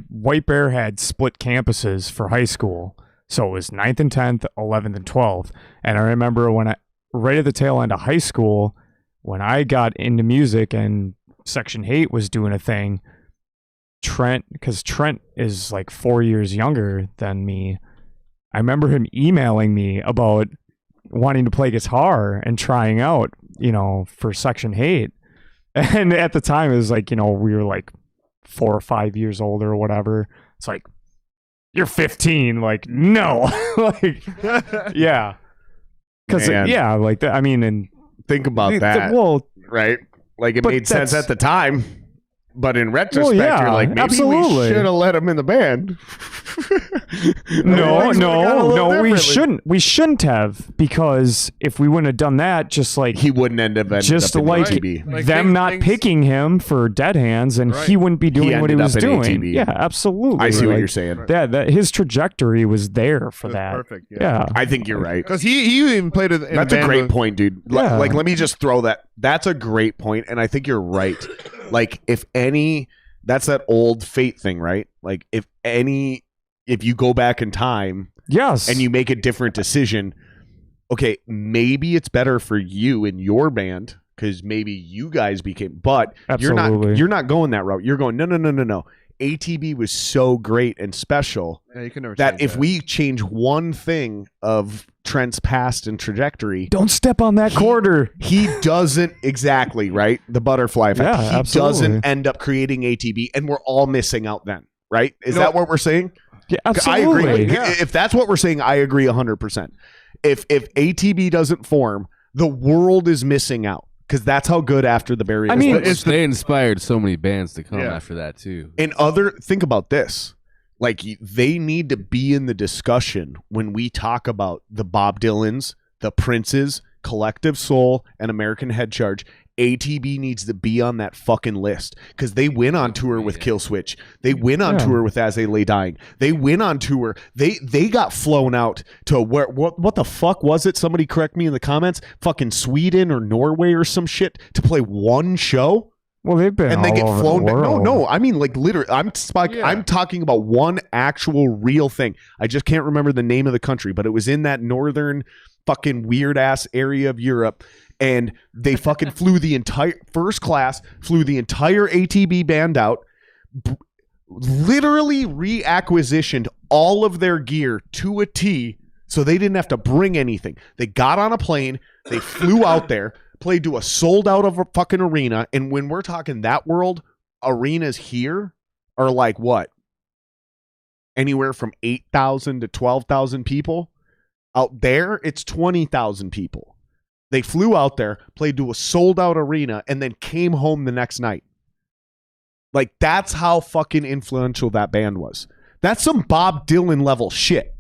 White Bear had split campuses for high school, so it was 9th and 10th, 11th and 12th, and I remember right at the tail end of high school when I got into music and Section 8 was doing a thing. Because Trent is like 4 years younger than me. I remember him emailing me about wanting to play guitar and trying out, for Section 8. And at the time, it was like, we were like 4 or 5 years old or whatever. It's like, you're 15. Like, no. Like, yeah. Because, Man. yeah, like, I mean, and Think about that, well, right? Like it But made sense that's- at the time, but in retrospect, yeah, you're like, maybe absolutely. we should have let him in the band. no, Things would've gone a little we differently. shouldn't. We shouldn't have, because if we wouldn't have done that, just like He wouldn't ended just up in like ATB. Like them things- not things- picking him for Dead Hands, and Right. he wouldn't be doing what he ended was up in doing. ATB. Yeah, absolutely. I see what Like, you're saying. that his trajectory was there for That's that. perfect. Yeah. I think you're right. Because he even played in That's a band great with- point, dude. Yeah. Like, let me just throw that. That's a great point, and I think you're right. Like, that's that old fate thing, right? Like, if you go back in time Yes. and you make a different decision, okay, maybe it's better for you and your band because maybe you guys became. But Absolutely. you're not going that route. You're going no. ATB was so great and special Yeah, you can never that change if we change one thing of Trent's past and trajectory, don't step on that quarter. he doesn't exactly, right? The butterfly effect. Yeah, He absolutely. doesn't end up creating ATB, and we're all missing out then, right? Is No. that what we're saying? Yeah, I absolutely. agree. If that's what we're saying, I agree 100%. If ATB doesn't form, the world is missing out because that's how good After the Burial I mean, was. They inspired so many bands to come Yeah. after that too. And think about this. Like, they need to be in the discussion when we talk about the Bob Dylans, the Princes, Collective Soul, and American Head Charge. ATB needs to be on that fucking list because they went on tour with Killswitch. They went on Yeah. tour with As They Lay Dying. They went on tour. They got flown out to where? What the fuck was it? Somebody correct me in the comments. Fucking Sweden or Norway or some shit to play one show. Well, they've been and they all get over flown the back. world. No, I mean like literally. I'm talking about one actual real thing. I just can't remember the name of the country, but it was in that northern fucking weird ass area of Europe, and they fucking flew the entire first class, flew the entire ATB band out, literally reacquisitioned all of their gear to a T, so they didn't have to bring anything. They got on a plane, they flew out there. Played to a sold out of a fucking arena. And when we're talking that world, arenas here are like what? Anywhere from 8,000 to 12,000 people. Out there, it's 20,000 people. They flew out there, played to a sold out arena, and then came home the next night. Like, that's how fucking influential that band was. That's some Bob Dylan level shit.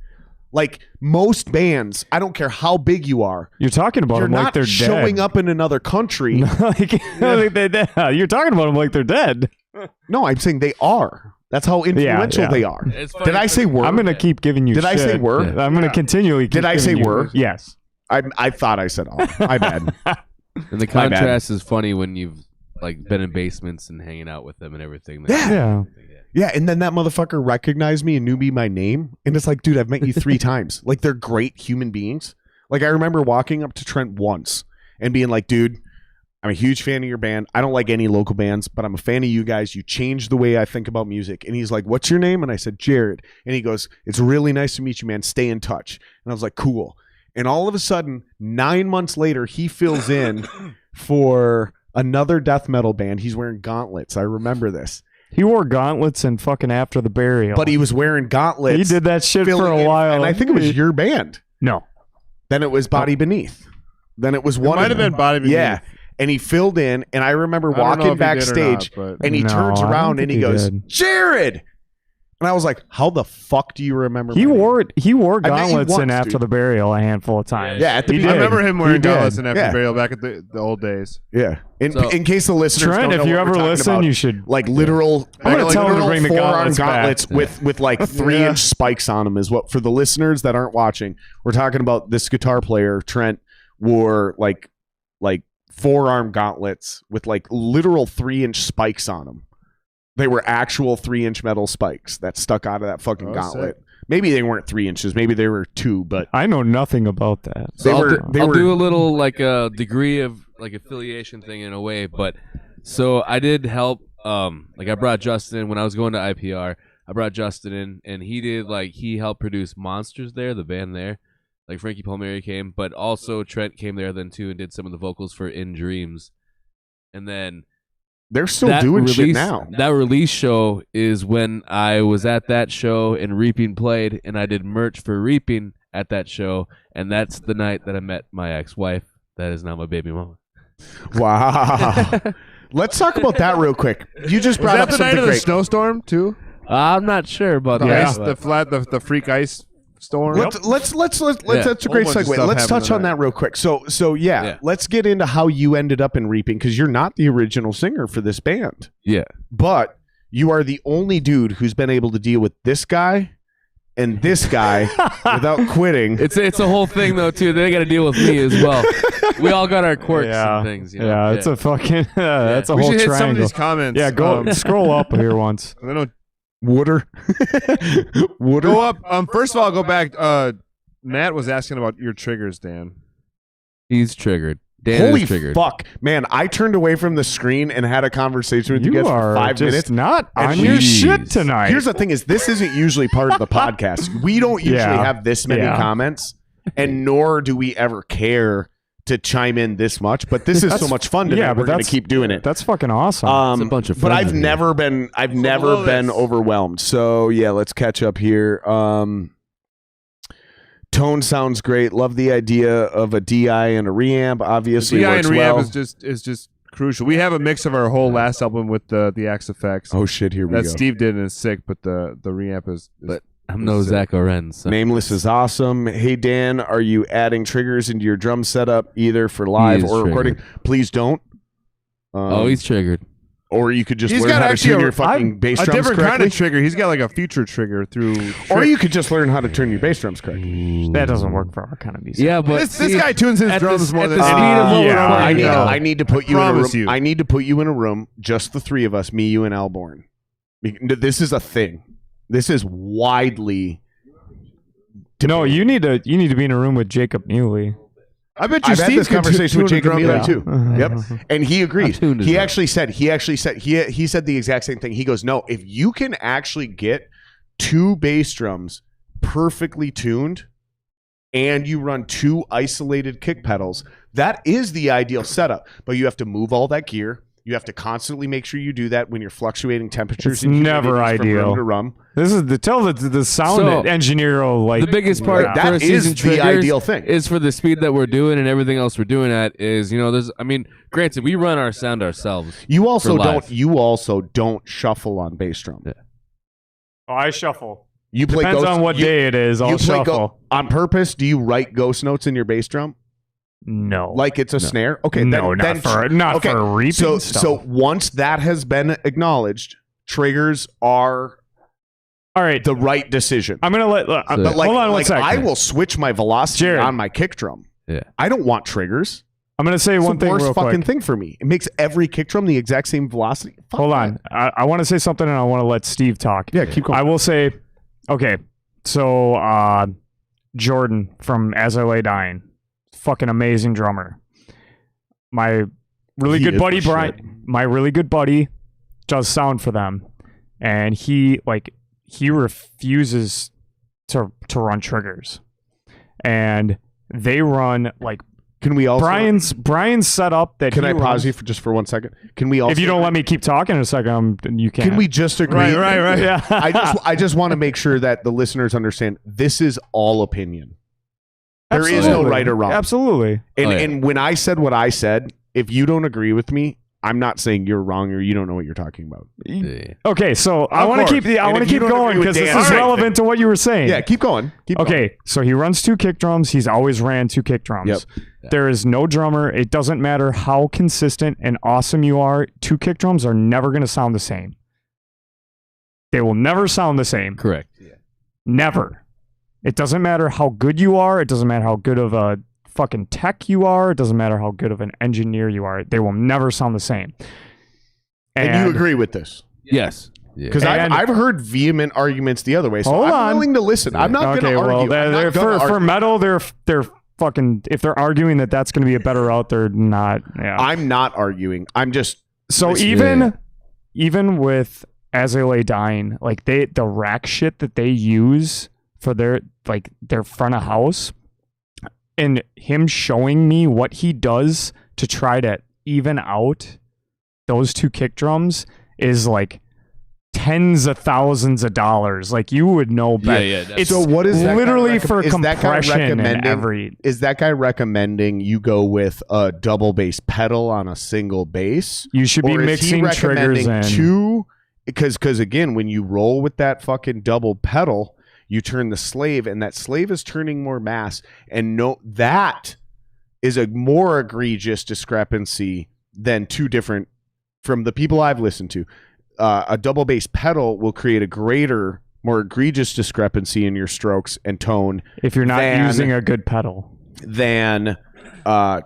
Like most bands, I don't care how big you are. You're talking about them like they're dead. You're not showing up in another country. You're talking about them like they're dead. No, I'm saying they are. That's how influential they are. Did I say were? I'm going to keep giving you Did shit. I say were? I'm going to continually keep Did I say giving you- were? Yes. I thought I said all. My bad. And the contrast is funny when you've like been in basements and hanging out with them and everything. Yeah. Yeah, and then that motherfucker recognized me and knew me by name. And it's like, dude, I've met you 3 times. Like, they're great human beings. Like, I remember walking up to Trent once and being like, dude, I'm a huge fan of your band. I don't like any local bands, but I'm a fan of you guys. You changed the way I think about music. And he's like, what's your name? And I said, Jared. And he goes, it's really nice to meet you, man. Stay in touch. And I was like, cool. And all of a sudden, 9 months later, he fills in for another death metal band. He's wearing gauntlets. I remember this. He wore gauntlets and fucking After the Burial. But he was wearing gauntlets. He did that shit for a while. And I think it was your band. No. Then it was Body Beneath. Then it was one. It might have been Body Beneath. Yeah. And he filled in, and I remember I don't know walking if he did or backstage, not, but- and he No, turns I don't around and think he he goes, did. Jared! And I was like, how the fuck do you remember He my name? wore I met you gauntlets in once, After dude. the Burial a handful of times. Yeah, at the He beginning. I did. remember him He wearing did. gauntlets in After Yeah. Burial back at the old days. Yeah. So- In case the listeners Trent, don't know if you what ever we're talking listen, about, you should. like literal, I'm gonna like tell him to literal bring the forearm gauntlets back. with like 3-inch spikes on them is what, for the listeners that aren't watching, we're talking about. This guitar player, Trent, wore like forearm gauntlets with like literal 3-inch spikes on them. They were actual 3-inch metal spikes that stuck out of that fucking gauntlet. Sick. Maybe they weren't 3 inches. Maybe they were 2, but I know nothing about that. They I'll were- do, they I'll were- do a little like a degree of like affiliation thing in a way, but so I did help. Like I brought Justin in when I was going to IPR. I brought Justin in, and he helped produce Monsters there, the band there. Like Frankie Palmieri came, but also Trent came there then too and did some of the vocals for In Dreams. And then they're still that doing release, shit now. That release show is when I was at that show and Reaping played, and I did merch for Reaping at that show, and that's the night that I met my ex-wife. That is now my baby mama. Wow. Let's talk about that real quick. You just Was brought that up the night something of the great. snowstorm too? I'm not sure about The that. ice, the freak ice storm. Let's that's a great Whole bunch of segue. stuff Let's happened touch on tonight. that real quick. So Yeah. let's get into how you ended up in Reaping, because you're not the original singer for this band, Yeah. but you are the only dude who's been able to deal with this guy and this guy without quitting. It's a whole thing though too. They got to deal with me as well. We all got our quirks Yeah. and things. You know? Yeah, it's a fucking. That's a We whole should hit some of triangle. these comments. Yeah, go scroll up here once. I don't Wooder. Wooder. go up. First of all, go back. Matt was asking about your triggers, Dan. He's triggered. Dan Holy is triggered. fuck, man! I turned away from the screen and had a conversation with you, You guys are for 5 just minutes. not And on your Jeez. shit tonight. Here's the thing: is this isn't usually part of the podcast. We don't usually Yeah. have this many Yeah. comments, and nor do we ever care to chime in this much. But this is so That's- much fun tonight. yeah, but We're going to that's- keep doing it. That's fucking awesome. It's a bunch of but friends I've in here. never been. I've never below been this. overwhelmed. So yeah, let's catch up here. Tone sounds great. Love the idea of a DI and a reamp. Obviously, DI works and rehab well. is just crucial. We have a mix of our whole last album with the Axe Effects. Oh shit! Here we that go. Steve did and is sick, but the reamp is But I'm no Zach Oren. So. Nameless is awesome. Hey Dan, are you adding triggers into your drum setup either for live is or recording? triggered. Please don't. Oh, he's triggered. Or you could just He's learn got how to actually tune a- your fucking bass A drums different correctly. kind of trigger. He's got like a future trigger through. Or you could just learn how to turn your bass drums correctly. That doesn't work for our kind of music. Yeah, but This guy tunes his at drums the- more at than the any. speed of what we're yeah, playing now. I need to put you in a room. promise you. I need to put you in a room, just the three of us, me, you, and Alborn. This is a thing. This is widely. No, you need to be in a room with Jacob Neely. I bet you I've had Steve this could conversation with tune a Jacob drum Neely down. too. Yep, and he agreed. tuned his He drum. actually said he said the exact same thing. He goes, "No, if you can actually get two bass drums perfectly tuned, and you run two isolated kick pedals, that is the ideal setup. But you have to move all that gear. You have to constantly make sure you do that when you're fluctuating temperatures. It's and never humidities from ideal. room to room. This is the sound So, engineer will like the biggest part Yeah. for That a is season the triggers ideal thing. is for the speed that we're doing and everything else we're doing at is, there's, granted, we run our sound ourselves. You also For live. don't shuffle on bass drum. Yeah. Oh, I shuffle. You play Depends ghost, on what you, day it is. I'll you play shuffle. on purpose. Do you write ghost notes in your bass drum No. like it's a snare? Okay, no, not for reaping So stuff. once that has been acknowledged, triggers are all right, the right decision. I'm gonna let. So- But like, hold on one like second. I will switch my velocity Jared. on my kick drum. Yeah. I don't want triggers. I'm gonna say It's one the thing worst real fucking quick. thing for me. It makes every kick drum the exact same velocity. Fuck Hold that. on. I want to say something, and I want to let Steve talk. Yeah, keep going. I will say, okay, so Jordan from As I Lay Dying, fucking amazing drummer. My really He good is buddy the shit. Brian, my really good buddy, does sound for them, and he refuses to run triggers, and they run like Can we also Brian's set up that. Can he I pause runs- you for just for 1 second? Can we also If you don't let me keep talking in a second, you can't. Can we just agree? Right. Yeah. I just want to make sure that the listeners understand this is all opinion. There is no Absolutely. right or wrong. Absolutely. And, Oh, yeah. and when I said what I said, if you don't agree with me, I'm not saying you're wrong or you don't know what you're talking about. Yeah. Okay, so I want course. to keep And if you don't going agree with because this Dan- is All right. relevant to what you were saying. Yeah, keep going. Keep going. Okay, so he runs two kick drums. He's always ran two kick drums. Yep. There is no drummer. It doesn't matter how consistent and awesome you are. Two kick drums are never going to sound the same. They will never sound the same. Correct. Yeah. Never. It doesn't matter how good you are. It doesn't matter how good of a fucking tech you are. It doesn't matter how good of an engineer you are. They will never sound the same. And you agree with this? Yes. Yeah. Because And- I've heard vehement arguments the other way. So Hold I'm on. willing to listen. I'm not Okay, going to well, argue. I'm not they're, gonna for argue. metal, they're fucking. If they're arguing that that's going to be a better route, they're not. Yeah. I'm not arguing. I'm just So Listen. even with As I Lay Dying, like the rack shit that they use for their front of house, and him showing me what he does to try to even out those two kick drums is like tens of thousands of dollars. Like you would know better. Yeah, definitely. It's So what is that guy literally for is that guy compression and recommending- every. Is that guy recommending you go with a double bass pedal on a single bass? You should be Or is he mixing triggers recommending in. two? Because again, when you roll with that fucking double pedal, you turn the slave, and that slave is turning more mass. And no, that is a more egregious discrepancy than two different. From the people I've listened to, a double bass pedal will create a greater, more egregious discrepancy in your strokes and tone If you're not than- using a good pedal. than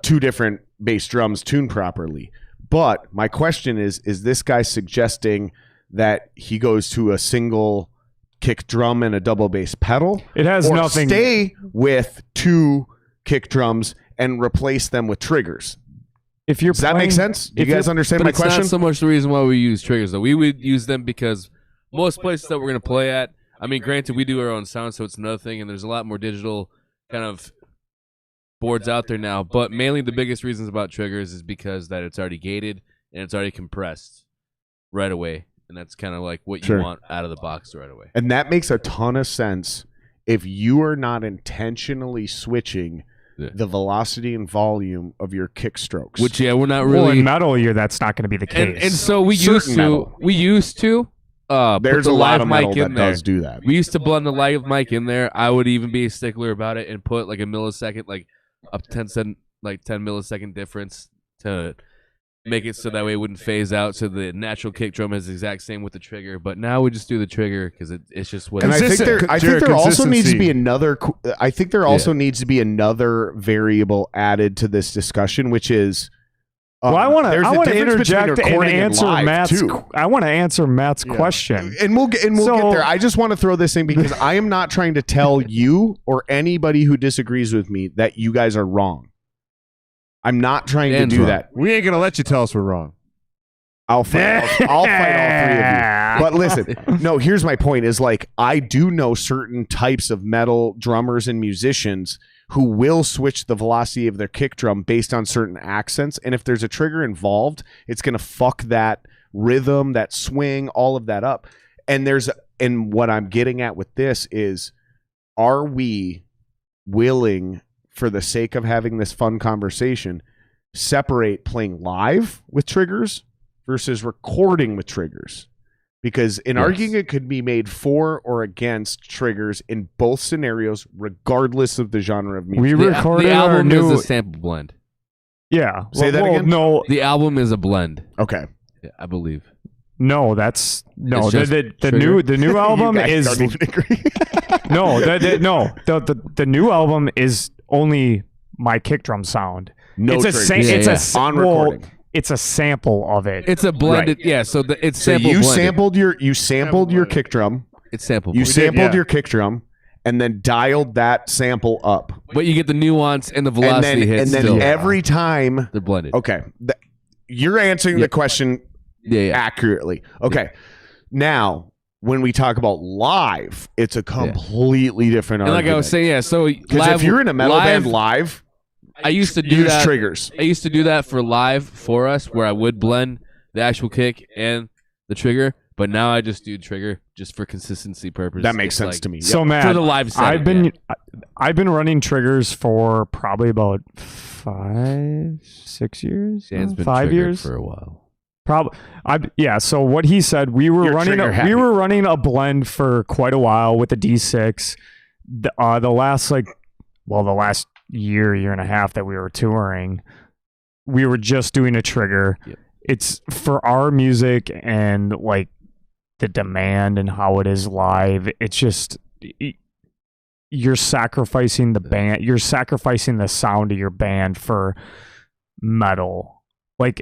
two different bass drums tuned properly. But my question is this guy suggesting that he goes to a single kick drum and a double bass pedal? It has Or nothing. stay with two kick drums and replace them with triggers? If you're Does that make sense? Do you if you're- guys understand But my it's question? not so much the reason why we use triggers, though. We would use them because most places that we're going to play at, I mean, granted, we do our own sound, so it's another thing, and there's a lot more digital kind of boards out there now. But mainly the biggest reasons about triggers is because that it's already gated and it's already compressed right away. And that's kind of like what you Sure. want out of the box right away. And that makes a ton of sense if you are not intentionally switching Yeah. the velocity and volume of your kick strokes. Which, yeah, we're not Well, really. in metal, that's not going to be the case. and so we Certain used to. metal. We used to. Put there's the a lot live of metal mic that in there. does do that. We used to blend the live mic in there. I would even be a stickler about it and put like a millisecond, like up 10 millisecond difference to make it so that way it wouldn't phase out. So the natural kick drum is the exact same with the trigger. But now we just do the trigger because it's just what. And I think there also needs to be another. I think there also Yeah. needs to be another variable added to this discussion, which is. Well, I want to interject and answer live, Matt's. too. I want to answer Matt's question. And we'll get there. I just want to throw this in because I am not trying to tell you or anybody who disagrees with me that you guys are wrong. I'm not trying to do that. We ain't gonna let you tell us we're wrong. I'll fight all three of you. But listen, no, here's my point is like I do know certain types of metal drummers and musicians who will switch the velocity of their kick drum based on certain accents. And if there's a trigger involved, it's going to fuck that rhythm, that swing, all of that up. And what I'm getting at with this is, are we willing, for the sake of having this fun conversation, separate playing live with triggers versus recording with triggers? Because an argument could be made for or against triggers in both scenarios, regardless of the genre of music. We recorded the album our new is a sample blend. Yeah. Say that again? No, The album is a blend. Okay. Yeah, I believe. no, that's no. It's just The trigger? new album You guys is don't even agree. no. The new album is only my kick drum sound. No it's a triggers. it's a On well, recording. it's a sample of it. It's a blended. Yeah, so it's So sample you blended. sampled your kick drum. It's sample. You blended. sampled your kick drum and then dialed that sample up. But you get the nuance and the velocity hits. And then still. every time. They're blended. Okay. You're answering the question Yeah. accurately. Okay. Now, when we talk about live, it's a completely different And argument. like I was saying, yeah. So Because if you're in a metal band live, I used to do use that. triggers. I used to do that for live for us, where I would blend the actual kick and the trigger. But now I just do trigger just for consistency purposes. That makes It's sense like- to me. So Yep. Matt, For the live setting, I've been running triggers for probably about 6 years. Dan's been 5 triggered years for a while. Probably. Yeah. So what he said, we were You're trigger happy. running a blend for quite a while with the D6. The last year and a half that we were touring, we were just doing a trigger. Yep. It's for our music and like the demand and how it is live. It's just you're sacrificing the band. You're sacrificing the sound of your band for metal. Like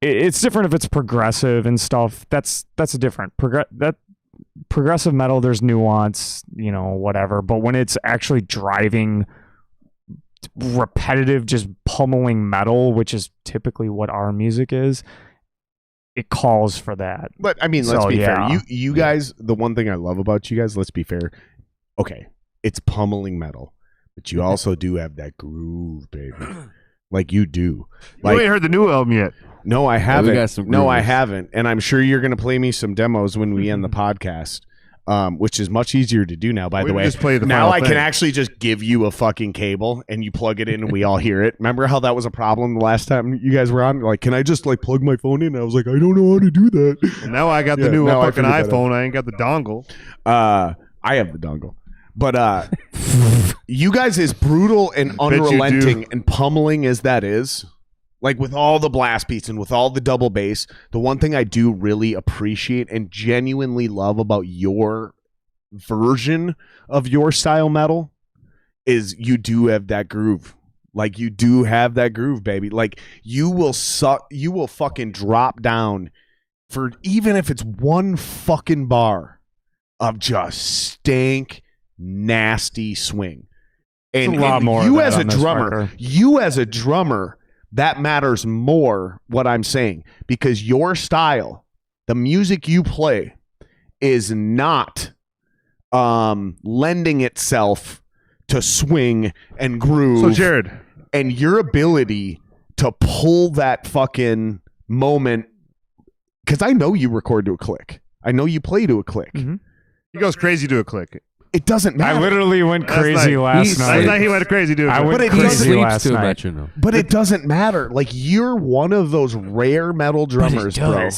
it's different if it's progressive and stuff. That's different. Progressive metal, there's nuance, whatever. But when it's actually driving repetitive, just pummeling metal, which is typically what our music is, it calls for that. But I mean, let's be fair. You guys, the one thing I love about you guys, let's be fair. Okay, it's pummeling metal, but you also do have that groove, baby. Like you do. Like, You ain't heard the new album yet. no, I haven't. got some No, I groovers. haven't. And I'm sure you're going to play me some demos when we end the podcast, which is much easier to do now, by We the way. just play the Now final I can thing. actually just give you a fucking cable and you plug it in and we all hear it. Remember how that was a problem the last time you guys were on? Like, can I just like plug my phone in? I was like, I don't know how to do that. Now I got Yeah, the new now I fucking figured that iPhone. I ain't got the dongle. I have the dongle. But you guys, as brutal and Bet you do. unrelenting and pummeling as that is, like with all the blast beats and with all the double bass, the one thing I do really appreciate and genuinely love about your version of your style metal is you do have that groove. Like you do have that groove, baby. Like you will fucking drop down for even if it's one fucking bar of just stank nasty swing. And, It's a lot and more you of that as a on this drummer, that matters more what I'm saying, because your style, the music you play is not lending itself to swing and groove. So Jared, And your ability to pull that fucking moment, because I know you record to a click. I know you play to a click. Mhm. he goes crazy to a click. It doesn't matter. I literally went Last crazy night. last Last night. night he went crazy to a I click. went But it crazy doesn't- last to a night. metronome. But it doesn't matter. Like you're one of those rare metal drummers, bro.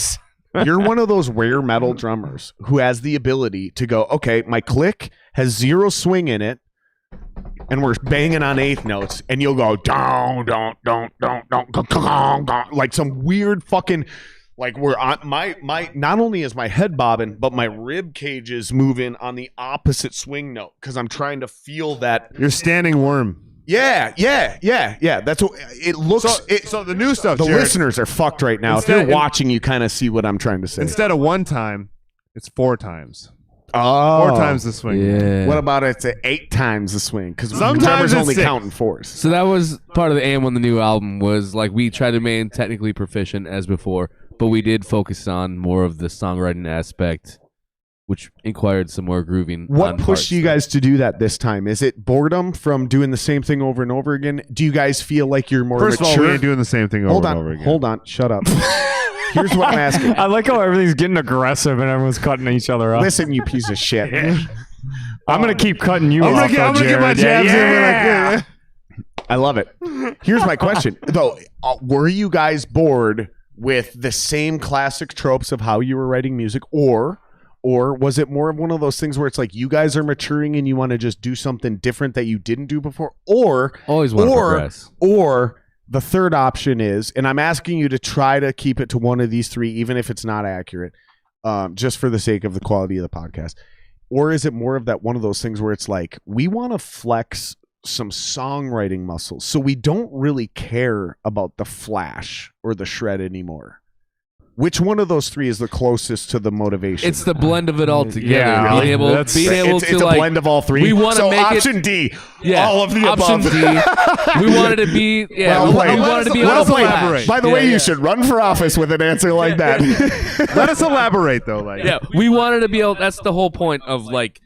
You're one of those rare metal drummers who has the ability to go, okay, my click has zero swing in it. and we're banging on eighth notes, and you'll go down, like some weird fucking, like we're on my not only is my head bobbing, but my rib cage is moving on the opposite swing note because I'm trying to feel that. You're standing worm. Yeah. That's what it looks. So the new stuff, The Jared, listeners are fucked right now. Instead- if you're watching, you kind of see what I'm trying to say. instead of 1 time, it's 4 times. Oh, 4 times the swing. Yeah. What about it's 8 times the swing? Because Sometimes drummer's it's only 6. counting 4s. So that was part of the aim on the new album was like we tried to remain technically proficient as before, but we did focus on more of the songwriting aspect, which inquired some more grooving. What on pushed parts. you guys to do that this time? Is it boredom from doing the same thing over and over again? Do you guys feel like you're more First of mature? all, we ain't doing the same thing over and over again. Hold on. Shut up. Here's what I'm asking. I like how everything's getting aggressive and everyone's cutting each other up. Listen, you piece of shit. I'm gonna keep cutting you I'm off. gonna get my Jared. jabs in. Like, I love it. Here's my question, though. Were you guys bored with the same classic tropes of how you were writing music, or was it more of one of those things where it's like you guys are maturing and you want to just do something different that you didn't do before, or Always want to progress. or the third option is, and I'm asking you to try to keep it to one of these 3, even if it's not accurate, just for the sake of the quality of the podcast. Or is it more of that one of those things where it's like, we want to flex some songwriting muscles, so we don't really care about the flash or the shred anymore? Which one of those 3 is the closest to the motivation? It's the blend of it all together. Yeah, being able that's- to it's a like blend of all 3. we wanna so make it- option D, yeah, all of the option above. D. We wanted to be Well we played. wanted to be Well on the played. flash. By the Yeah, way, yeah. you should run for office with an answer like that. Let us elaborate though. Like, Yeah, we wanted to be able. That's the whole point of like.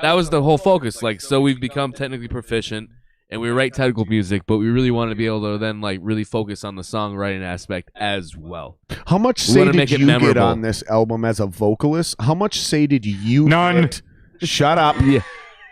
That was the whole focus. Like, so we've become technically proficient, and we write technical music, but we really want to be able to then like really focus on the songwriting aspect as well. How much We say wanna did make it you get memorable. on this album as a vocalist? How much say did you None. get? Shut up. Yeah.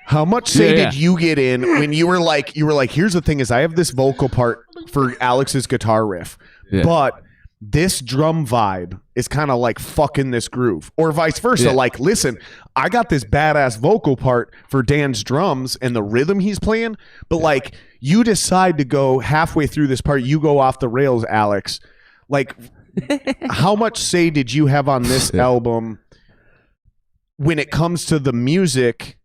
How much say Yeah, did you get in when you were like, here's the thing is I have this vocal part for Alex's guitar riff, Yeah. but this drum vibe is kind of like fucking this groove, or vice versa. Yeah. Like, listen, I got this badass vocal part for Dan's drums and the rhythm he's playing, but like you decide to go halfway through this part, you go off the rails, Alex. Like, how much say did you have on this album when it comes to the music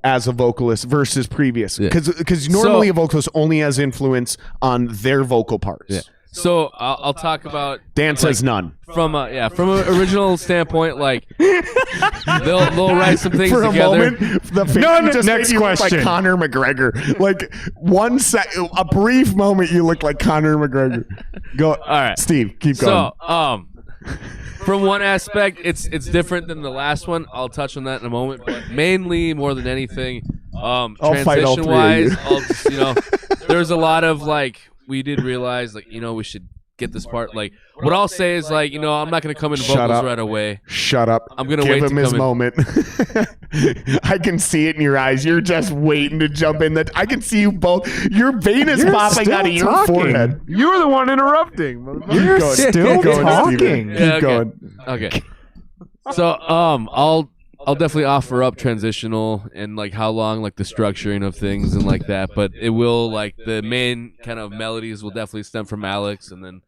as a vocalist versus previous? Yeah. Because normally a vocalist only has influence on their vocal parts. Yeah. So I'll talk about Dan says none. from from an original standpoint. Like they'll write some things For a together. moment, the face None. just Next made you look like question. Conor McGregor. Like a brief moment, you look like Conor McGregor. Go. All right. Steve, keep going. So from one aspect, it's different than the last one. I'll touch on that in a moment. But mainly, more than anything, fight all transition three of you. wise, I'll just, there's a lot of like we did realize like we should get this part. Like what I'll say is like I'm not gonna come in Shut vocals up. right away. Shut up. I'm gonna Give wait him to his come in. moment. I can see it in your eyes. You're just waiting to jump in. That I can see you both. Your vein is You're popping still out of your talking. forehead. you're the one interrupting. motherfucker. You're going. still Keep going, talking. Steven. Keep Yeah, okay. going. Okay. So I'll definitely offer up transitional and like how long like the structuring of things and like that, but it will like the main kind of melodies will definitely stem from Alex, and then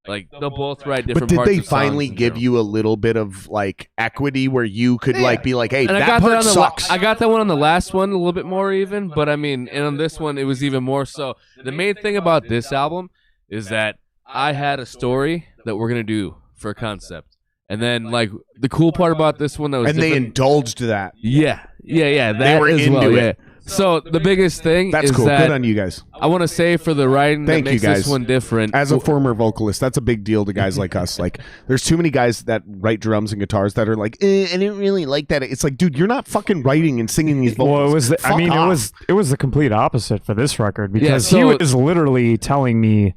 like they'll both write different But did parts they of songs finally in give general. you a little bit of like equity where you could like be like, hey, And I that got part that on the sucks? I got that one on the last one a little bit more even, but I mean, and on this one it was even more so. The main thing about this album is that I had a story that we're gonna do for a concept. And then, like, the cool part about this one that was And they different- indulged that. yeah, that were as into well, it. yeah. So the biggest thing That's is cool. that Good on you guys. I want to say for the writing Thank that you, makes guys. this one different. As a former vocalist, that's a big deal to guys like us. Like, there's too many guys that write drums and guitars that are like, I didn't really like that. It's like, dude, you're not fucking writing and singing these vocals. Well, it was. Fuck off. It was the complete opposite for this record because so- he was literally telling me,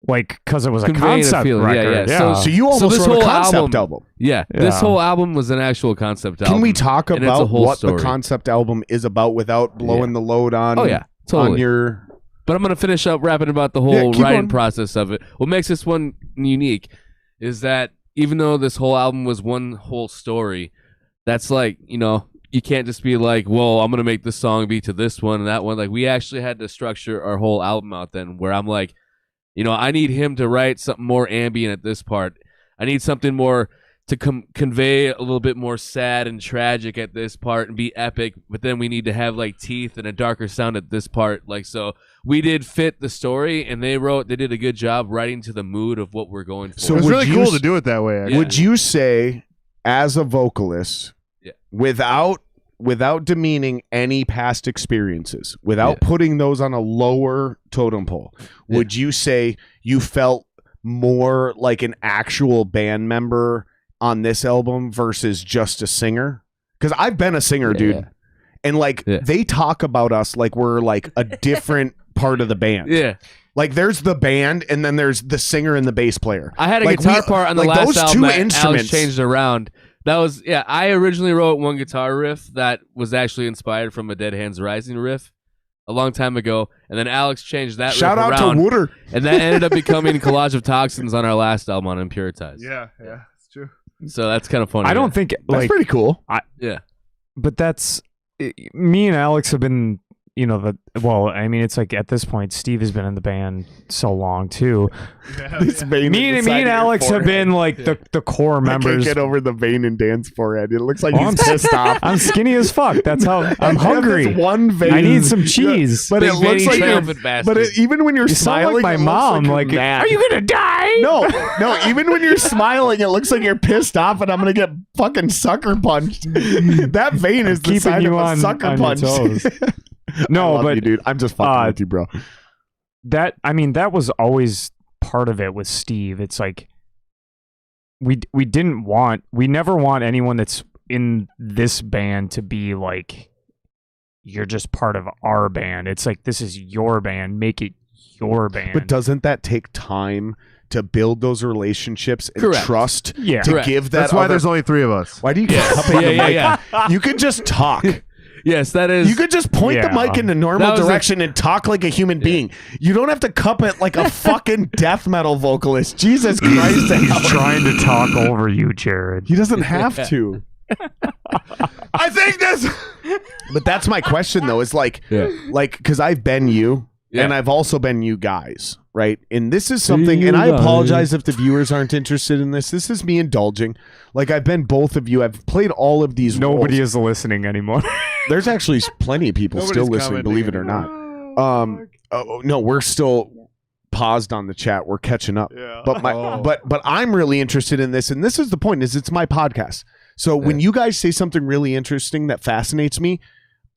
like, because it was a Conveying a concept feeling, yeah, record. yeah. So you almost this wrote a whole concept album. Yeah, Yeah. this whole album was an actual concept album. Can we talk and it's a about whole what story. the concept album is about without blowing the load on? Oh yeah, totally. On your But I'm gonna finish up rapping about the Yeah, whole keep writing going. process of it. What makes this one unique is that even though this whole album was one whole story, that's like you can't just be like, well, I'm gonna make this song be to this one and that one. Like we actually had to structure our whole album out then, where I'm like, you know, I need him to write something more ambient at this part. I need something more to convey a little bit more sad and tragic at this part and be epic, but then we need to have like teeth and a darker sound at this part. Like, so we did fit the story, and they did a good job writing to the mood of what we're going for. So it was really cool to do it that way. Actually. Would you say, as a vocalist, without demeaning any past experiences, without putting those on a lower totem pole, would you say you felt more like an actual band member on this album versus just a singer? Because I've been a singer, dude. And like they talk about us like we're like a different part of the band. Yeah. Like there's the band and then there's the singer and the bass player. I had a guitar part on the last those album that Alex changed around. That was, I originally wrote one guitar riff that was actually inspired from a Dead Hands Rising riff a long time ago, and then Alex changed that Shout riff out around, to Wooder. And that ended up becoming Collage of Toxins on our last album on Impuritize. Yeah, it's true. So that's kind of funny. I don't think that's pretty cool. But that's me and Alex have been, you know, I mean, it's like at this point, Steve has been in the band so long too. Me and Alex have been like the core members. I can't get over the vein in Dan's forehead. It looks like he's pissed off. I'm skinny as fuck. That's how I'm hungry. One vein. I need some cheese. But it looks like even when you're smiling, like my mom. Like, are you gonna die? No. Even when you're smiling, it looks like you're pissed off, and I'm gonna get fucking sucker punched. That vein is the sign of a sucker punch. No, but you, dude, I'm just fucking with you, bro. That was always part of it with Steve. It's like we never want anyone that's in this band to be like, you're just part of our band. It's like, this is your band. Make it your band. But doesn't that take time to build those relationships and trust? Yeah, to give that. That's why there's only 3 of us. Why do you keep cupping the mic? You could just talk. Yes, that is. You could just point the mic in a normal direction and talk like a human being. You don't have to cup it like a fucking death metal vocalist. Jesus Christ. He's trying to talk over you, Jared. He doesn't have to. I think this. But that's my question, though, is like, because I've been you, and I've also been you guys, right? And this is something, and I apologize if the viewers aren't interested in this. This is me indulging. Like, I've been both of you. I've played all of these Nobody roles. is listening anymore. There's actually plenty of people still listening, believe it or not. No, we're still paused on the chat. We're catching up. Yeah. But I'm really interested in this, and this is the point, is it's my podcast. So when you guys say something really interesting that fascinates me,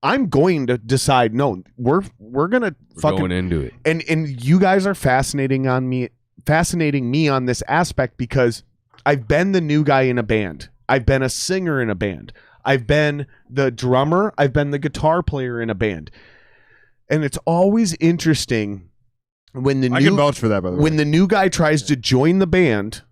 I'm going to decide, no, we're gonna fucking going into it. And you guys are fascinating me on this aspect, because I've been the new guy in a band. I've been a singer in a band. I've been the drummer. I've been the guitar player in a band. And it's always interesting when I can vouch for that, by the way. When the new guy tries to join the band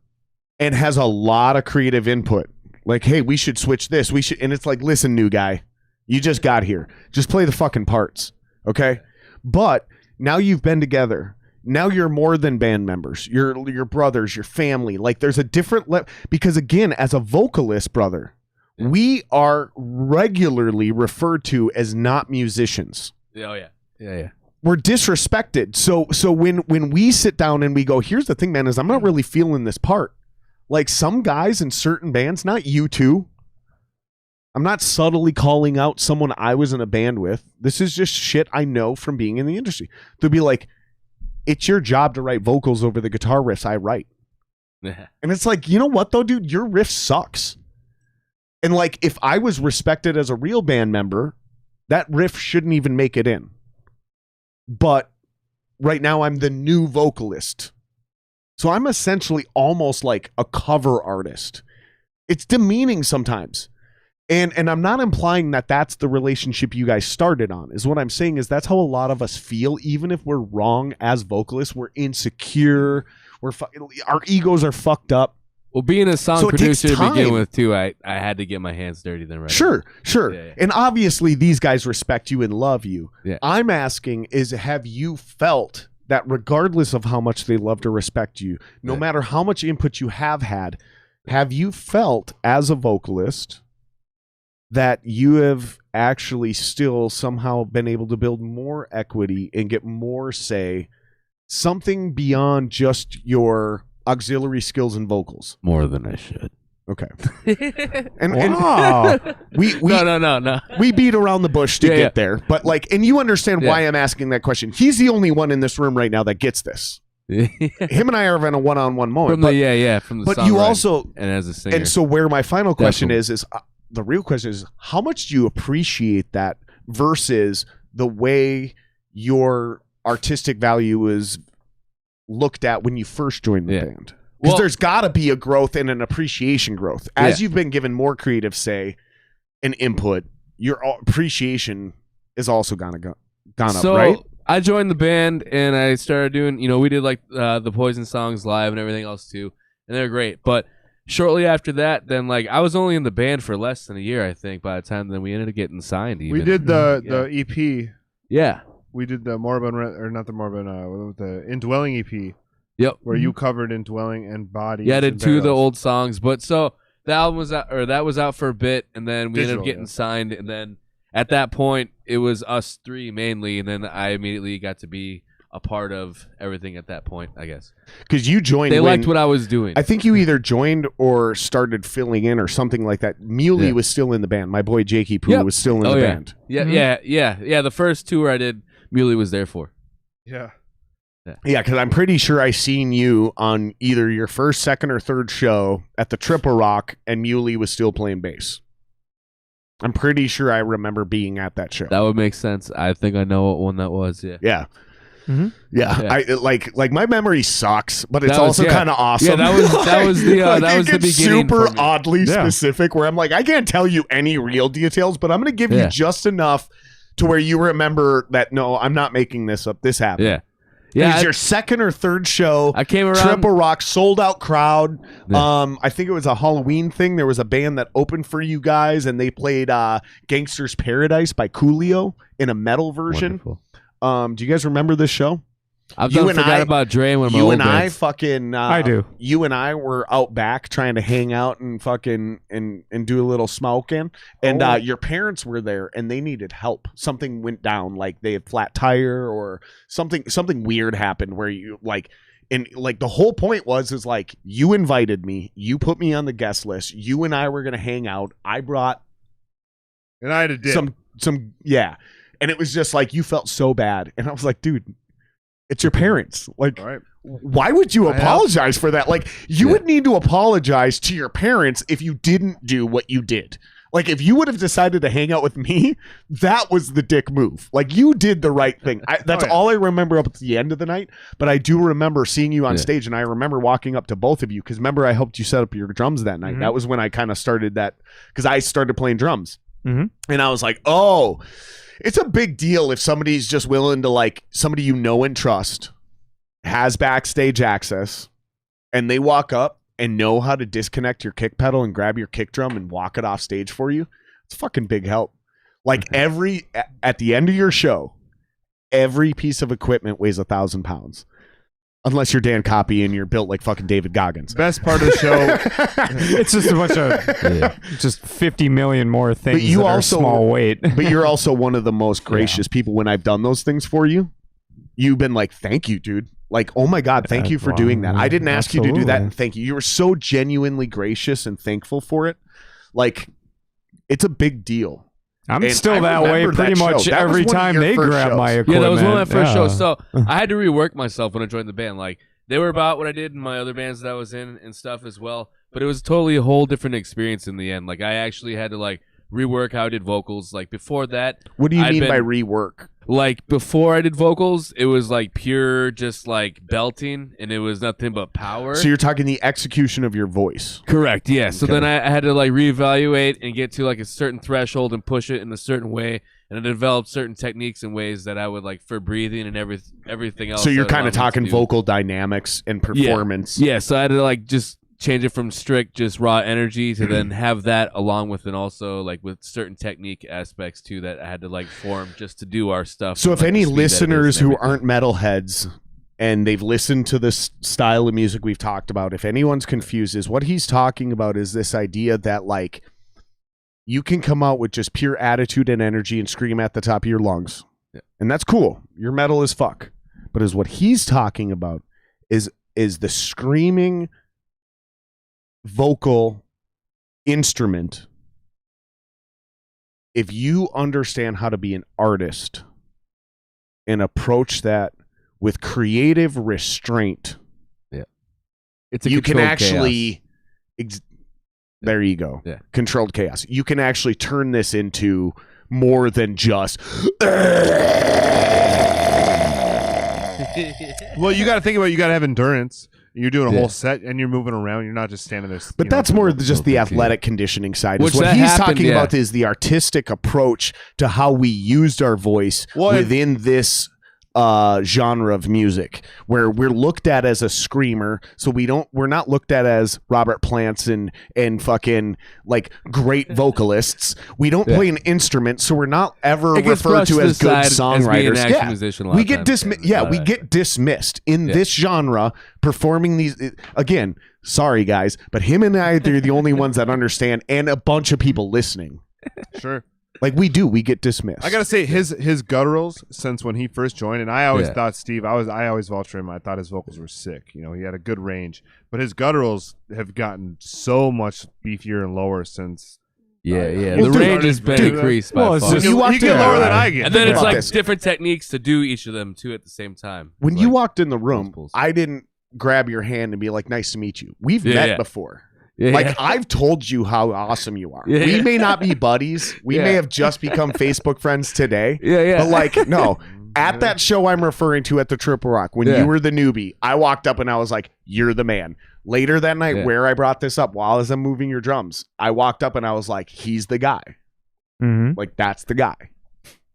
and has a lot of creative input. Like, hey, we should switch this. And it's like, listen, new guy, you just got here. Just play the fucking parts. Okay? But now you've been together. Now you're more than band members. You're your brothers, your family. Like, there's a different because again, as a vocalist, brother, we are regularly referred to as not musicians. Oh yeah. We're disrespected. So when we sit down and we go, here's the thing, man, is I'm not really feeling this part. Like, some guys in certain bands, not you two. I'm not subtly calling out someone I was in a band with. This is just shit I know from being in the industry. They'll be like, it's your job to write vocals over the guitar riffs I write. And it's like, you know what though, dude? Your riff sucks. And like, if I was respected as a real band member, that riff shouldn't even make it in. But right now I'm the new vocalist. So I'm essentially almost like a cover artist. It's demeaning sometimes. And I'm not implying that that's the relationship you guys started on. Is what I'm saying is that's how a lot of us feel, even if we're wrong as vocalists. We're insecure. Our egos are fucked up. Well, being a song producer to begin with, too, I had to get my hands dirty then, right? Sure. Yeah. And obviously, these guys respect you and love you. Yeah. I'm asking is, have you felt that regardless of how much they love to respect you, no matter how much input you have had, have you felt as a vocalist that you have actually still somehow been able to build more equity and get more say, something beyond just your auxiliary skills and vocals. More than I should. Okay. And Wow. we No. we beat around the bush to get there, but like, and you understand why I'm asking that question. He's the only one in this room right now that gets this. Him and I are having a one-on-one moment. From the but songwriting you also, and as a singer. and so where my final question Definitely. is the real question is, how much do you appreciate that versus the way your artistic value is looked at when you first joined the band? Because there's got to be a growth and an appreciation growth. As you've been given more creative say and input, your appreciation is also gone up, right? I joined the band and I started doing, we did like the Poison songs live and everything else too, and they're great. But shortly after that, then like I was only in the band for less than a year, I think. By the time then we ended up getting signed. Even We did the EP. yeah. We did the Morbid, or not the Morbid, the Indwelling EP. Yep. Where you covered Indwelling and Body. Yeah, I did 2 of the old songs. But so the album was out, or that was out for a bit, and then we ended up getting signed, and then at that point it was us 3 mainly, and then I immediately got to be a part of everything at that point, I guess. Because you joined. They liked what I was doing. I think you either joined or started filling in or something like that. Muley was still in the band. My boy Jakey Poo was still in the band. Yeah. The first tour I did, Muley was there for. Yeah. Yeah, because I'm pretty sure I seen you on either your first, second, or third show at the Triple Rock, and Muley was still playing bass. I'm pretty sure I remember being at that show. That would make sense. I think I know what one that was. Yeah. Yeah. Mm-hmm. Yeah. I like my memory sucks, but it's That was- also kind of awesome. Yeah, that was the that was the it's beginning. super for me. oddly specific. Where I'm like, I can't tell you any real details, but I'm going to give you just enough to where you remember that. No, I'm not making this up. This happened. Yeah. It Yeah. was your second or third show. I came around. Triple Rock, sold out crowd. Yeah. I think it was a Halloween thing. There was a band that opened for you guys, and they played "Gangster's Paradise" by Coolio in a metal version. Wonderful. Do you guys remember this show? I've You done and forgot I- about Dre and one of my You old and I bands. fucking. I do. You and I were out back trying to hang out and fucking and do a little smoking, and your parents were there and they needed help. Something went down, like they had flat tire or something. Something weird happened where you like. And like the whole point is like you invited me, you put me on the guest list. You and I were gonna hang out. I brought And I had a dip. some and it was just like you felt so bad, and I was like, dude, it's your parents. Like, All right. why would you I apologize for that? Like, you would need to apologize to your parents if you didn't do what you did. Like, if you would have decided to hang out with me, that was the dick move. Like, you did the right thing. That's all I remember up at the end of the night. But I do remember seeing you on stage, and I remember walking up to both of you because remember I helped you set up your drums that night. That was when I kind of started that because I started playing drums, and I was like, oh. It's a big deal if somebody's just willing to, like, somebody you know and trust has backstage access and they walk up and know how to disconnect your kick pedal and grab your kick drum and walk it off stage for you. It's fucking big help. Like at the end of your show, every piece of equipment weighs 1,000 pounds. Unless you're Dan Koppy and you're built like fucking David Goggins. Best part of the show. It's just a bunch of just 50 million more things But you that are also- small weight. But you're also one of the most gracious people when I've done those things for you. You've been like, thank you, dude. Like, oh my God, thank you for doing that. I didn't ask you to do that, and thank you. You were so genuinely gracious and thankful for it. Like, it's a big deal. I'm And still I that way remember pretty that show. much That was every one of time your they first grab shows. my Yeah, equipment. Yeah, that was one of my first shows. Yeah. So I had to rework myself when I joined the band. Like they were about what I did in my other bands that I was in and stuff as well. But it was totally a whole different experience in the end. Like I actually had to like rework how I did vocals. Like before that, What do you I'd mean by been- rework? like before I did vocals, it was like pure just like belting, and it was nothing but power. So you're talking the execution of your voice. Correct, yeah. So Okay. then I had to like reevaluate and get to like a certain threshold and push it in a certain way, and I developed certain techniques and ways that I would like for breathing and everything else. So you're that kind allowed of me to talking do. vocal dynamics and performance. Yeah, so I had to like just change it from strict just raw energy to then have that along with and also like with certain technique aspects too that I had to like form just to do our stuff. So and, if like, any the speed that it is listeners and who everything. aren't metalheads and they've listened to this style of music we've talked about, if anyone's confused, is what he's talking about is this idea that like you can come out with just pure attitude and energy and scream at the top of your lungs. Yeah. And that's cool. You're metal as fuck. But is what he's talking about is the screaming vocal instrument. If you understand how to be an artist and approach that with creative restraint, It's a you can controlled actually there you go. Yeah. Controlled chaos. You can actually turn this into more than just Well, you got to think about it. You got to have endurance. You're doing a whole set and you're moving around. You're not just standing there. But that's more just the athletic conditioning side. Which What that he's happened, talking yeah. about is the artistic approach to how we used our voice within this genre of music, where we're looked at as a screamer. So we're not looked at as Robert Plants and fucking like great vocalists. We don't play an instrument, so we're not ever It gets referred brushed to to as the good side as being an songwriters. action musician a lot we of get times. dismissed. Yeah, We get dismissed in this genre performing these again. Sorry guys, but him and I, they're the only ones that understand, and a bunch of people listening. Sure. Like we get dismissed. I gotta say his gutturals since when he first joined, and I always thought Steve. I always vouched for him. I thought his vocals were sick. You know, he had a good range, but his gutturals have gotten so much beefier and lower since. Yeah. Well, The dude, range has been dude, increased well, by it's far. just- You walked he get in- lower than I get. And then Think it's about like this. different techniques to do each of them too at the same time. When It's you like- walked in the room, pulls. I didn't grab your hand and be like, "Nice to meet you." We've Yeah, met yeah. before. Yeah, Like yeah. I've told you how awesome you are. Yeah, We yeah. may not be buddies. We Yeah. may have just become Facebook friends today. yeah. But like, no. At that show I'm referring to at the Triple Rock, when Yeah. you were the newbie, I walked up and I was like, "You're the man." Later that night, Yeah. where I brought this up while as I'm moving your drums, I walked up and I was like, "He's the guy. Mm-hmm. Like that's the guy."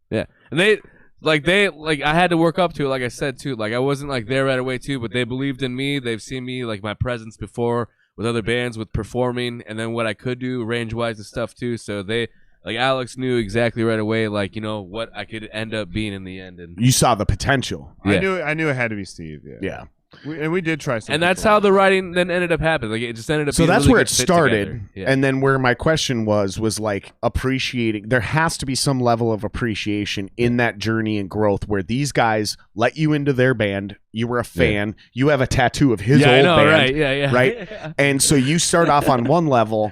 Yeah, and they I had to work up to it, like I said too. Like I wasn't like there right away too, but they believed in me. They've seen me like my presence before with other bands, with performing, and then what I could do range wise and stuff too. So they like Alex knew exactly right away, like what I could end up being in the end. And You saw the potential. Yeah. I knew it had to be Steve. Yeah. Yeah. We did try something. and that's how the writing then ended up happening. Like it just ended up. So being a that's really where good it fit started. together. Yeah. And then where my question was like appreciating. There has to be some level of appreciation in that journey and growth where these guys let you into their band. You were a fan. You have a tattoo of his yeah, old I know, band. right? Yeah. right? And so you start off on one level,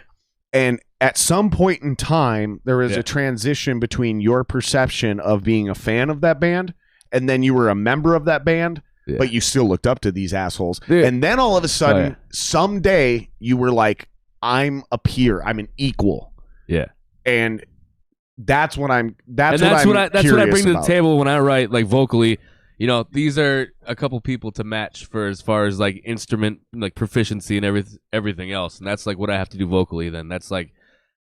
and at some point in time, there was Yeah. a transition between your perception of being a fan of that band, and then you were a member of that band, Yeah. but you still looked up to these assholes. Yeah. And then all of a sudden, Oh, yeah. someday, you were like, "I'm a peer. I'm an equal." Yeah. And that's what I'm. That's and what I'm. that's what I bring to the about. table when I write like vocally. These are a couple people to match for as far as like instrument like proficiency and everything else, and that's like what I have to do vocally. Then that's like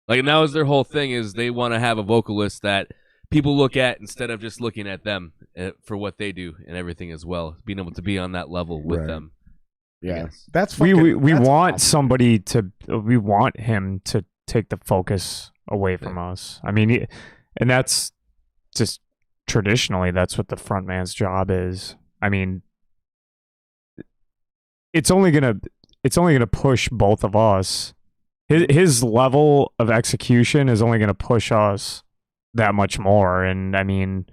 and that was their whole thing is they want to have a vocalist that people look at instead of just looking at them for what they do and everything as well, being able to be on that level with Right. them. Yeah, Yes. that's We fucking, we that's want awesome. somebody to. We want him to take the focus away from us. I mean, and that's just traditionally that's what the front man's job is. I mean, it's only gonna push both of us. His level of execution is only gonna push us that much more, and I mean,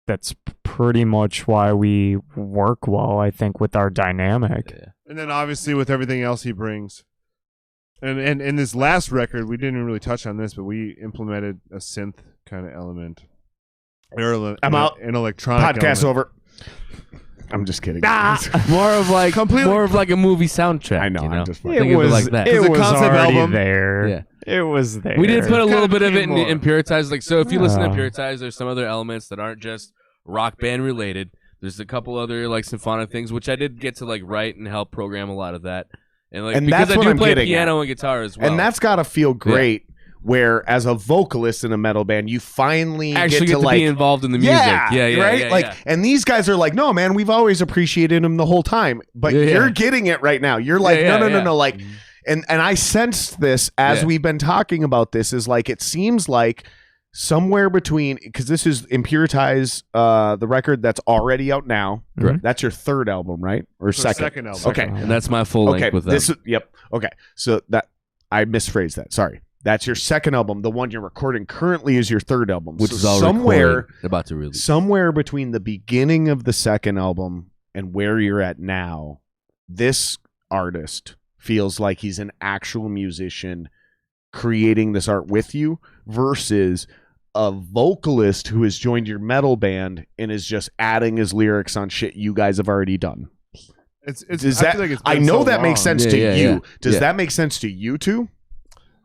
that's pretty much why we work well, I think, with our dynamic. Yeah. And then obviously with everything else he brings. And in this last record, we didn't really touch on this, but we implemented a synth kind of element. I'm out. An electronic Podcast element. over. I'm just kidding. More of like a movie soundtrack. I know. You know? I'm just Think fucking. of it like that. It It's a was concept already album. there. Yeah. It was there. We did put a little Kinda bit of it more. in Puritize. Like, so if you listen to Yeah. Puritize, there's some other elements that aren't just rock band related. There's a couple other like symphonic things, which I did get to like write and help program a lot of that. And like And because that's I what do I'm play getting piano and guitar as well. And that's got to feel great. Where as a vocalist in a metal band, you finally actually get to like be involved in the music. Yeah, right. yeah, like, yeah. and these guys are like, "No, man, we've always appreciated him the whole time." But Yeah, yeah. you're getting it right now. You're like, Yeah, yeah, no, yeah. like, and I sensed this as Yeah. we've been talking about this. Is like it seems like somewhere between, because this is Impuritize, the record that's already out now. Mhm. That's your third album, right? Or So second? album. Okay. And that's my full length Okay. with them. Yep. Okay. So that I misphrased that. Sorry. That's your second album. The one you're recording currently is your third album. Which So is all somewhere recorded, about to release. Somewhere between the beginning of the second album and where you're at now, this artist feels like he's an actual musician creating this art with you versus a vocalist who has joined your metal band and is just adding his lyrics on shit you guys have already done. I know that makes sense to you. Does that make sense to you too?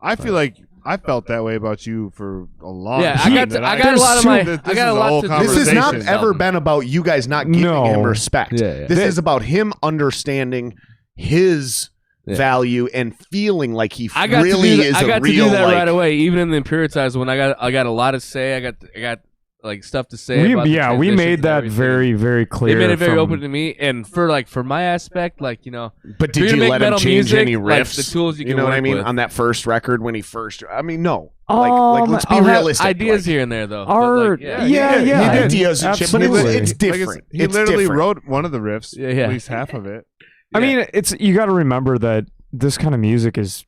I feel like I felt that way about you for a long Yeah, time. I got a lot of my. I got a lot to. This has not conversation. ever been about you guys not giving him respect. Yeah. This is about him understanding his value and feeling like he really is a real. I got to do that right away. Even in the Impuritized one, I got a lot to say. I got like stuff to say. We made that very, very clear. They made it very open to me, and for my aspect, like, you know. But did you let him change music, any riffs? Like, the tools you know what I mean? with. On that first record when he first, I mean, no. Like let's be realistic. Ideas here and there, though. Ideas and shit, but it's different. He literally wrote one of the riffs, at least half of it. I mean, you got to remember that this kind of music is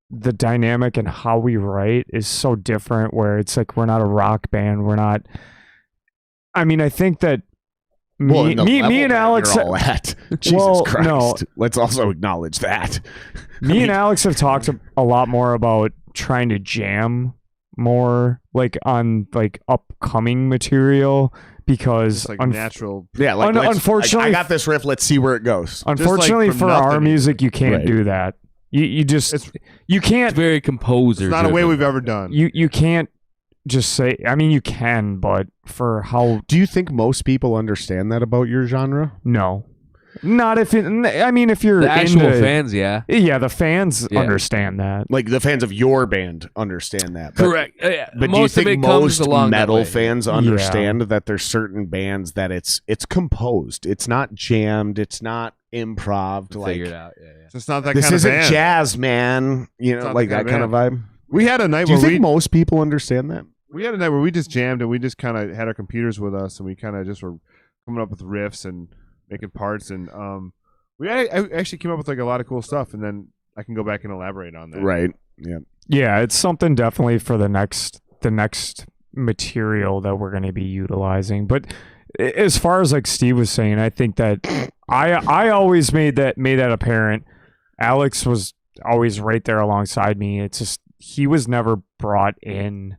the dynamic and how we write is so different. Where it's like we're not a rock band, we're not. I mean, I think that me and Alex. You're all at. Jesus Christ. No, let's also acknowledge that. Me and Alex have talked a lot more about trying to jam more, like on like upcoming material. Because like natural, unfortunately, I got this riff. Let's see where it goes. Unfortunately, for our music, you can't do that. You just you can't. It's very composer. It's not a way we've ever done. You can't just say. I mean, you can, but for how? Do you think most people understand that about your genre? No. Not if it. I mean, if you're the actual fans, the fans understand that. Like the fans of your band understand that. But, correct. But do you think most metal fans understand that there's certain bands that it's composed, it's not jammed, it's not improv, like figured out. So it's not that. This kind isn't of band. jazz, man. You know, like that kind of vibe. We had a night. Do you think most people understand that? We had a night where we just jammed and we just kind of had our computers with us and we kind of just were coming up with riffs and making parts, and I actually came up with like a lot of cool stuff, and then I can go back and elaborate on that. Right. Yeah, it's something definitely for the next material that we're going to be utilizing. But as far as like Steve was saying, I think that I always made that apparent. Alex was always right there alongside me. It's just he was never brought in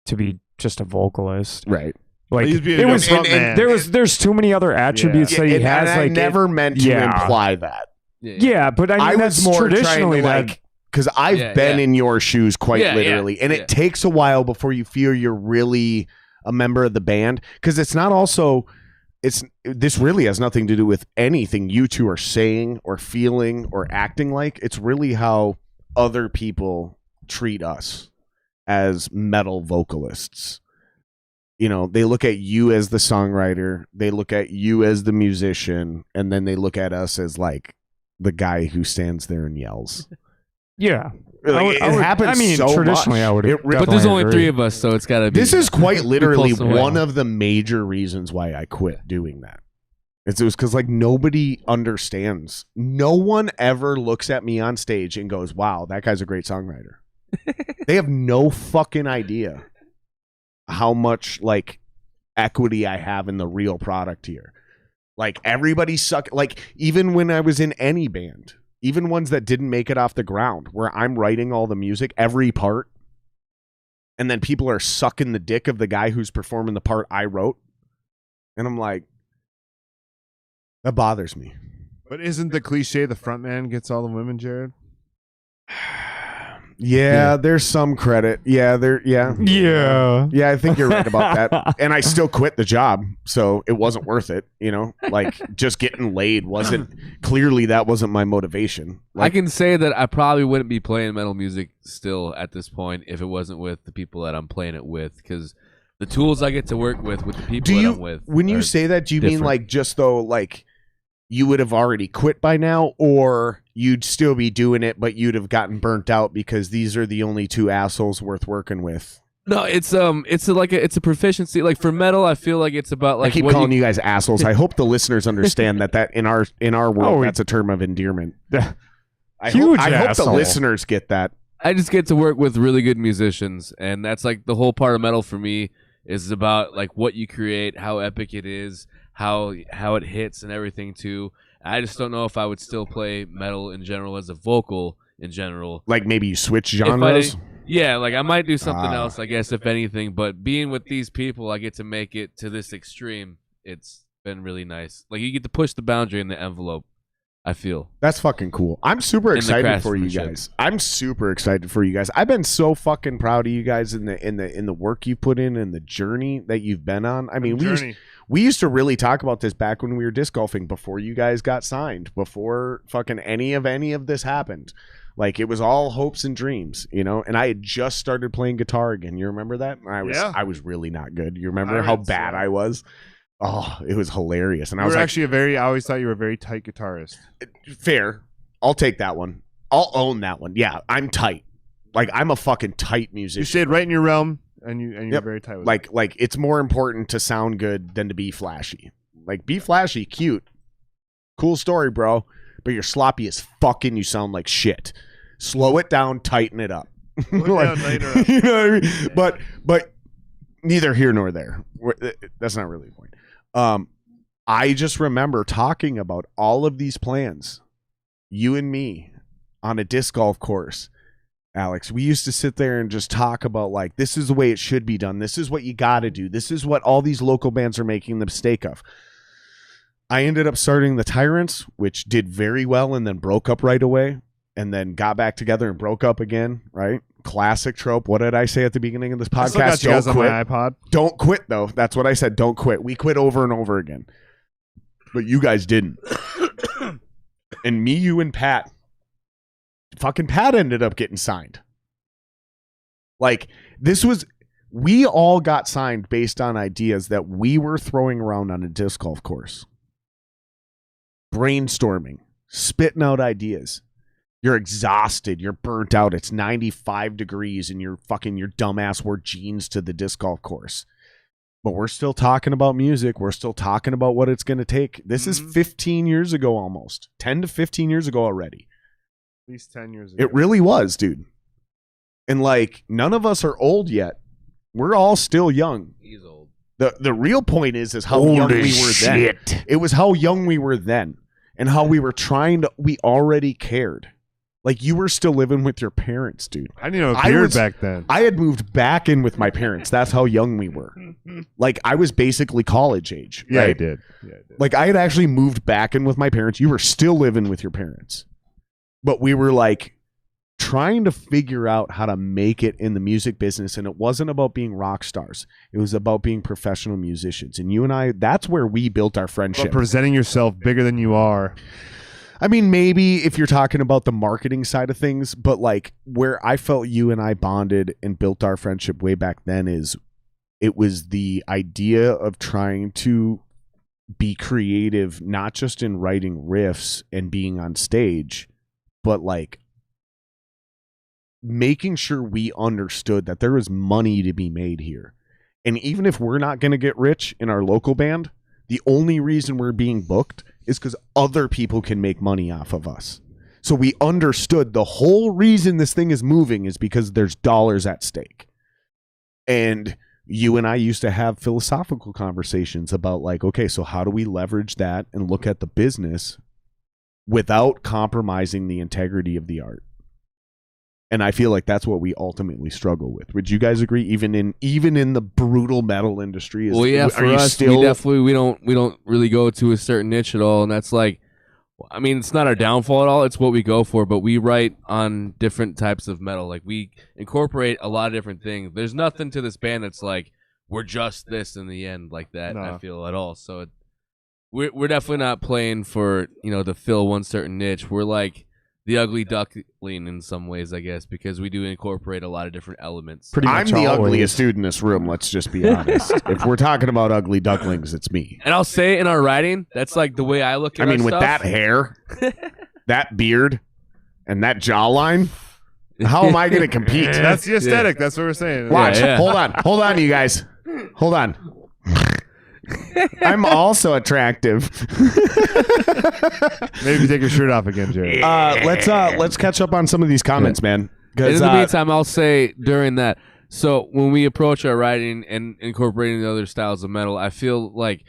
to be just a vocalist. Right. Like there's too many other attributes that he has. I never meant to imply that. Yeah, but I mean, was more traditionally like because I've been in your shoes quite literally, and it takes a while before you feel you're really a member of the band because it's not also. This really has nothing to do with anything you two are saying or feeling or acting like. It's really how other people treat us as metal vocalists. You know, they look at you as the songwriter, they look at you as the musician, and then they look at us as like the guy who stands there and yells. Yeah. It happens. I mean, so traditionally, much. I would. But there's only three of us, so it's got to be. This is quite literally one of the major reasons why I quit doing that. It was because like nobody understands. No one ever looks at me on stage and goes, "Wow, that guy's a great songwriter." They have no fucking idea how much like equity I have in the real product here. Like everybody suck. Like even when I was in any band, even ones that didn't make it off the ground, where I'm writing all the music, every part, and then people are sucking the dick of the guy who's performing the part I wrote, and I'm like, that bothers me. But isn't the cliche the front man gets all the women, Jared? Yeah, there's some credit. Yeah, I think you're right about that. And I still quit the job, so it wasn't worth it. You know, like just getting laid wasn't clearly that wasn't my motivation. Like, I can say that I probably wouldn't be playing metal music still at this point if it wasn't with the people that I'm playing it with, because the tools I get to work with the people that I'm with. When you say that, do you mean like just though like you would have already quit by now, or you'd still be doing it, but you'd have gotten burnt out because these are the only two assholes worth working with? No, it's a proficiency. Like for metal, I feel like it's about like I keep calling you guys assholes. I hope the listeners understand that in our world that's a term of endearment. Huge I hope the asshole. listeners get that. I just get to work with really good musicians, and that's like the whole part of metal for me is about like what you create, how epic it is, how it hits and everything too. I just don't know if I would still play metal in general as a vocal in general. Like maybe you switch genres? Yeah, like I might do something else, I guess, if anything. But being with these people, I get to make it to this extreme. It's been really nice. Like you get to push the boundary in the envelope, I feel. That's fucking cool. I'm super excited for you guys. I'm super excited for you guys. I've been so fucking proud of you guys in the work you put in and the journey that you've been on. I mean, we used to really talk about this back when we were disc golfing before you guys got signed, before fucking any of this happened. Like it was all hopes and dreams, you know. And I had just started playing guitar again. You remember that? I was really not good. You remember how bad I was? Oh, it was hilarious. And I was actually I always thought you were a very tight guitarist. Fair. I'll take that one. I'll own that one. Yeah, I'm tight. Like I'm a fucking tight musician. You stayed right in your realm, and you're very tight with it. Like it's more important to sound good than to be flashy. Like be flashy, cute, cool story, bro. But you're sloppy as fucking. You sound like shit. Slow it down, tighten it up. You know what I mean? But neither here nor there. That's not really the point. I just remember talking about all of these plans, you and me, on a disc golf course. Alex, we used to sit there and just talk about like, this is the way it should be done. This is what you got to do. This is what all these local bands are making the mistake of. I ended up starting the Tyrants, which did very well and then broke up right away and then got back together and broke up again, right? Classic trope. What did I say at the beginning of this podcast? I still got you guys on my iPod. Don't quit, though. That's what I said. Don't quit. We quit over and over again. But you guys didn't. And me, you, and Pat. Fucking Pat ended up getting signed. Like, we all got signed based on ideas that we were throwing around on a disc golf course. Brainstorming. Spitting out ideas. You're exhausted. You're burnt out. It's 95 degrees and your dumbass wore jeans to the disc golf course. But we're still talking about music. We're still talking about what it's going to take. This is 15 years ago almost. 10 to 15 years ago already. At least 10 years ago. It really was, dude. And like, none of us are old yet. We're all still young. He's old. The real point is how young we were then. It was how young we were then. And how we were we already cared. Like, you were still living with your parents, dude. I didn't know a beard back then. I had moved back in with my parents. That's how young we were. Like, I was basically college age. Yeah, right? I did. Like, I had actually moved back in with my parents. You were still living with your parents. But we were, like, trying to figure out how to make it in the music business. And it wasn't about being rock stars. It was about being professional musicians. And you and I, that's where we built our friendship. But presenting yourself bigger than you are. I mean, maybe if you're talking about the marketing side of things, but like where I felt you and I bonded and built our friendship way back then it was the idea of trying to be creative, not just in writing riffs and being on stage, but like making sure we understood that there is money to be made here. And even if we're not going to get rich in our local band, the only reason we're being booked is because other people can make money off of us. So we understood the whole reason this thing is moving is because there's dollars at stake. And you and I used to have philosophical conversations about like, okay, so how do we leverage that and look at the business without compromising the integrity of the art? And I feel like that's what we ultimately struggle with. Would you guys agree? Even in the brutal metal industry, well, yeah, for us, we don't really go to a certain niche at all, and that's like, I mean, it's not our downfall at all. It's what we go for, but we write on different types of metal. Like we incorporate a lot of different things. There's nothing to this band that's like we're just this in the end like that. No. I feel at all. So we're definitely not playing for to fill one certain niche. We're like the ugly duckling in some ways, I guess, because we do incorporate a lot of different elements. I'm the ugliest dude in this room, let's just be honest. If we're talking about ugly ducklings, it's me. And I'll say in our writing, that's like the way I look at it. I mean, with that hair, that beard, and that jawline, how am I going to compete? That's the aesthetic. Yeah. That's what we're saying. Watch. Yeah. Hold on, you guys. Hold on. I'm also attractive. Maybe take your shirt off again, Jerry. Let's catch up on some of these comments, man. Because in the meantime, I'll say during that. So when we approach our writing and incorporating the other styles of metal, I feel like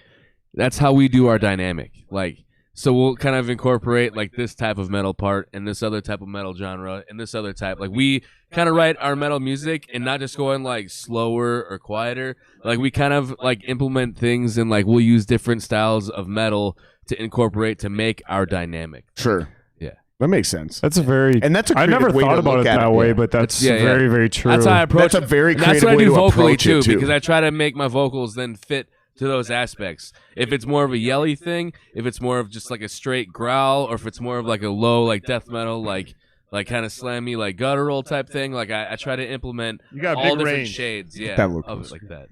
that's how we do our dynamic. Like, so we'll kind of incorporate like this type of metal part and this other type of metal genre and this other type. Like we kind of write our metal music and not just going like slower or quieter. Like we kind of like implement things and like we'll use different styles of metal to incorporate to make our dynamic. Sure. Yeah. That makes sense. That's a very. And that's a I never creative way thought to about look it at that it. way, Yeah. but that's Yeah, yeah. very, very true. That's how I approach. That's a very That's creative what I way do to vocally approach too, it, too. because I try to make my vocals then fit to those aspects. If it's more of a yelly thing, if it's more of just like a straight growl, or if it's more of like a low like death metal, like kind of slammy like guttural type thing, like I try to implement You got a all big different range. shades, yeah, That look of close. it like that.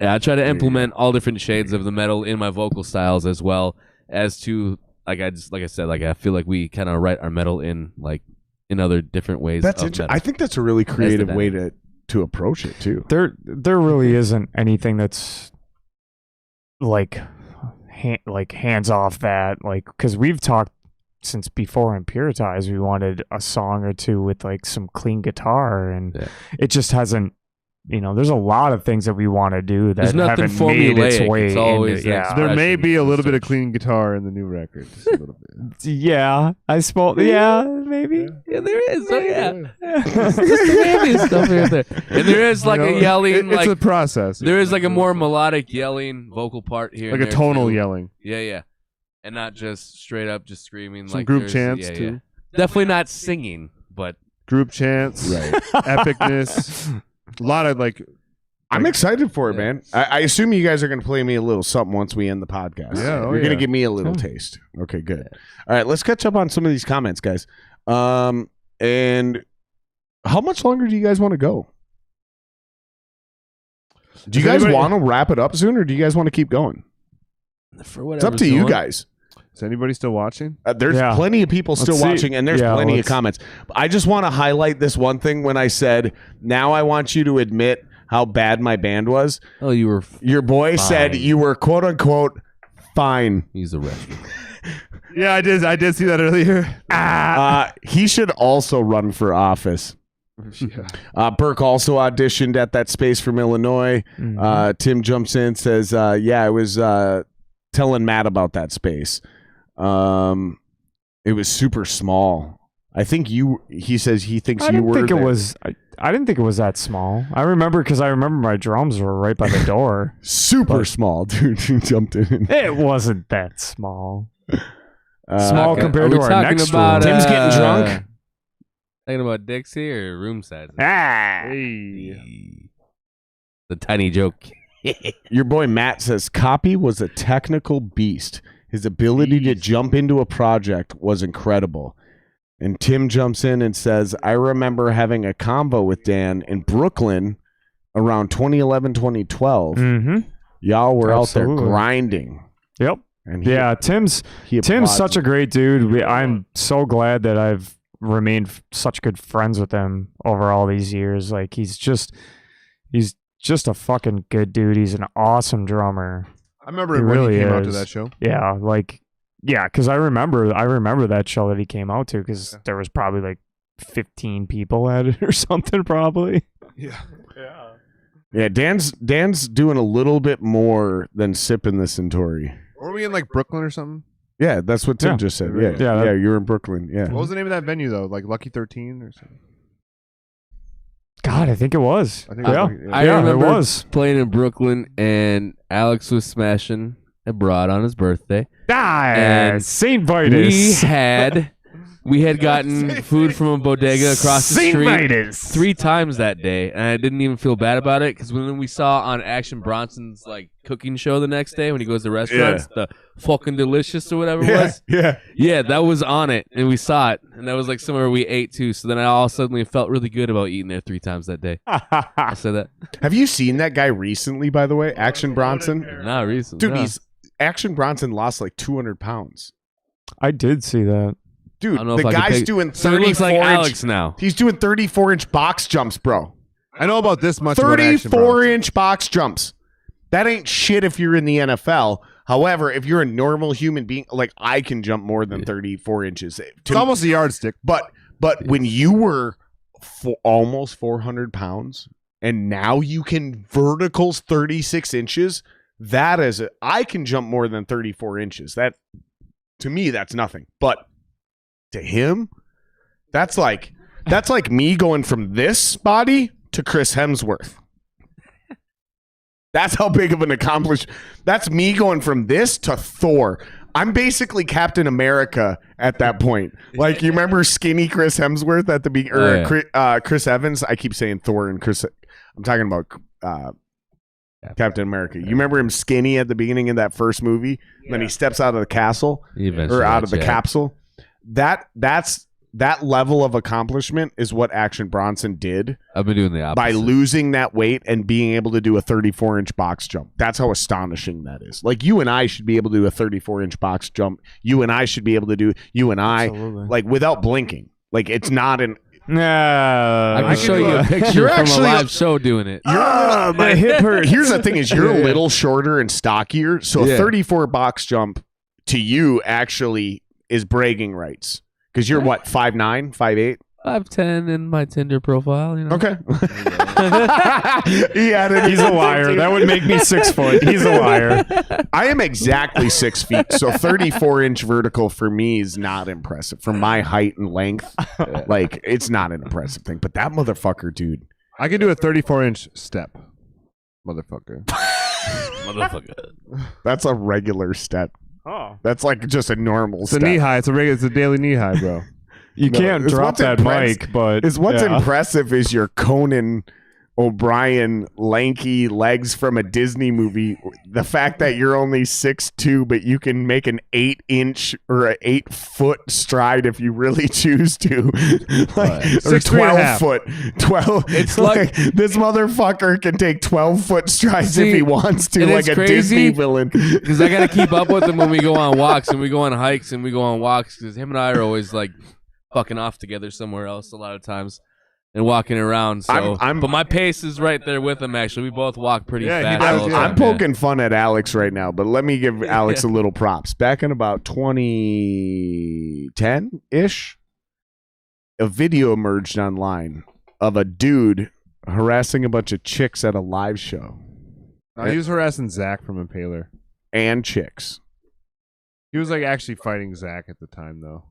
Yeah, I try to implement all different shades of the metal in my vocal styles as well as to like I said, like I feel like we kind of write our metal in like in other different ways. That's of interesting. metal. I think that's a really creative way dynamic. to approach it too. There really isn't anything that's like hands off that, like, because we've talked since before Impuritize, we wanted a song or two with like some clean guitar, and it just hasn't. There's a lot of things that we want to do that There's nothing haven't made its formulaic. way It's always into, an There may be a expression little bit of such. clean guitar in the new record. Just a little bit. Yeah, I suppose. Yeah, maybe. Yeah, there is. So yeah, just the ambient stuff here and there. And there is like a yelling, It's like a process. there is like a more melodic yelling vocal part here, like and a there, tonal too. yelling. Yeah, and not just straight up just screaming. Some like group there's- chants, yeah, too. Yeah. Definitely not singing, but Group chants, Right. epicness, a lot of like. I'm excited for it, Yeah. man. I assume you guys are going to play me a little something once we end the podcast. Yeah, oh, You're going to yeah. give me a little taste. Okay, good. All right, let's catch up on some of these comments, guys. And how much longer do you guys want to go? Do you Does guys anybody- want to wrap it up soon, or do you guys want to keep going? for whatever. It's up to you guys. Is anybody still watching? There's Yeah. plenty of people still Let's see. watching, and there's Yeah, plenty of let's- comments. I just want to highlight this one thing when I said, now I want you to admit how bad my band was. Oh, you were. Your boy said Fine. you were quote unquote fine. He's a rescue. Yeah, I did see that earlier. He should also run for office. Yeah. Burke also auditioned at that space from Illinois. Mhm. Tim jumps in, says, yeah, I was telling Matt about that space. It was super small. I think he says he thinks I you didn't were think it there. was. I didn't think it was that small. I remember my drums were right by the door. Super small, dude. He jumped in. It wasn't that small. Uh, Small Okay, compared are we to our talking next about, room. Tim's getting drunk. Talking about Dixie or room size? Ah. The tiny joke. Your boy Matt says Koppy was a technical beast. His ability to jump into a project was incredible. And Tim jumps in and says, I remember having a convo with Dan in Brooklyn around 2011, 2012. Mm-hmm. Y'all were out there Absolutely. grinding. Yep. And Yeah, Tim's such a great dude. I'm so glad that I've remained such good friends with him over all these years. Like he's just a fucking good dude. He's an awesome drummer. I remember He when really he came out to is. that show. Yeah, because I remember that show that he came out to, because there was probably like 15 people at it or something probably. Yeah. Yeah, Dan's doing a little bit more than sipping the Centauri. Were we in like Brooklyn or something? Yeah, that's what Tim Yeah. just said. Yeah, Yeah, you're in Brooklyn. Yeah. What was the name of that venue though? Like Lucky 13 or something? God, I think it was. I think Yeah. I Yeah, remember it was. playing in Brooklyn, and Alex was smashing abroad on his birthday. And St. Vitus. We had gotten food from a bodega across the St. street Vitus. 3 times that day, and I didn't even feel bad about it, because when we saw on Action Bronson's like cooking show the next day when he goes to restaurants, the fucking delicious or whatever it was. Yeah, that was on it, and we saw it, and that was like somewhere we ate too. So then I all suddenly felt really good about eating there 3 times that day. I'll say that. Have you seen that guy recently, by the way? Action Bronson? Not recently. Dude, no. Action Bronson lost like 200 pounds. I did see that. Dude, I don't know the if I could guy's pick- doing So he looks 34 like inch. Alex now. He's doing 34-inch box jumps, bro. I know about this much about Action Bronson. 34-inch box jumps. That ain't shit if you're in the NFL. However, if you're a normal human being, like I can jump more than 34 inches. It's almost a yardstick. But when you were almost 400 pounds, and now you can verticals 36 inches. That is, I can jump more than 34 inches. That, to me, that's nothing. But to him, that's like me going from this body to Chris Hemsworth. That's how big of an accomplishment. That's me going from this to Thor. I'm basically Captain America at that point. Like, you remember skinny Chris Hemsworth at the beginning, Chris Evans? I keep saying Thor and Chris. I'm talking about Captain America. You remember him skinny at the beginning of that first movie? Yeah. Then he steps out of the castle or out of the capsule. That level of accomplishment is what Action Bronson did. I've been doing the opposite. By losing that weight and being able to do a 34-inch box jump. That's how astonishing that is. Like, you and I should be able to do a 34-inch box jump. You and I should be able to do, Absolutely. like, without blinking. Like, it's not an... No, I can show you a picture from a live show doing it. My hip hurts. Here's the thing is, you're a little shorter and stockier, so a 34 box jump to you actually is bragging rights. Because you're what, 5'9", 5'8"? 5'10" in my Tinder profile. You know? Okay. He's a liar. That would make me 6 foot. He's a liar. I am exactly 6 feet, so 34-inch vertical for me is not impressive. For my height and length, like, it's not an impressive thing. But that motherfucker, dude. I can do a 34-inch step, motherfucker. That's a regular step. Oh, that's like just a normal It's step. a knee high. It's a daily knee high, bro. You can't drop that mic, but what's impressive is your Conan O'Brien lanky legs from a Disney movie. The fact that you're only 6'2", but you can make an 8-inch or an 8-foot stride if you really choose to. Like, or 12 foot. 12. It's like this motherfucker can take 12-foot strides if he wants to, like a Disney villain. Because I got to keep up with him when we go on walks and we go on hikes and we go on walks. Because him and I are always like fucking off together somewhere else a lot of times. And walking around, so but my pace is right there with him. Actually, we both walk pretty fast. I'm poking fun at Alex right now, but let me give Alex a little props. Back in about 2010-ish, a video emerged online of a dude harassing a bunch of chicks at a live show. He was harassing Zach from Impaler and chicks. He was like actually fighting Zach at the time, though.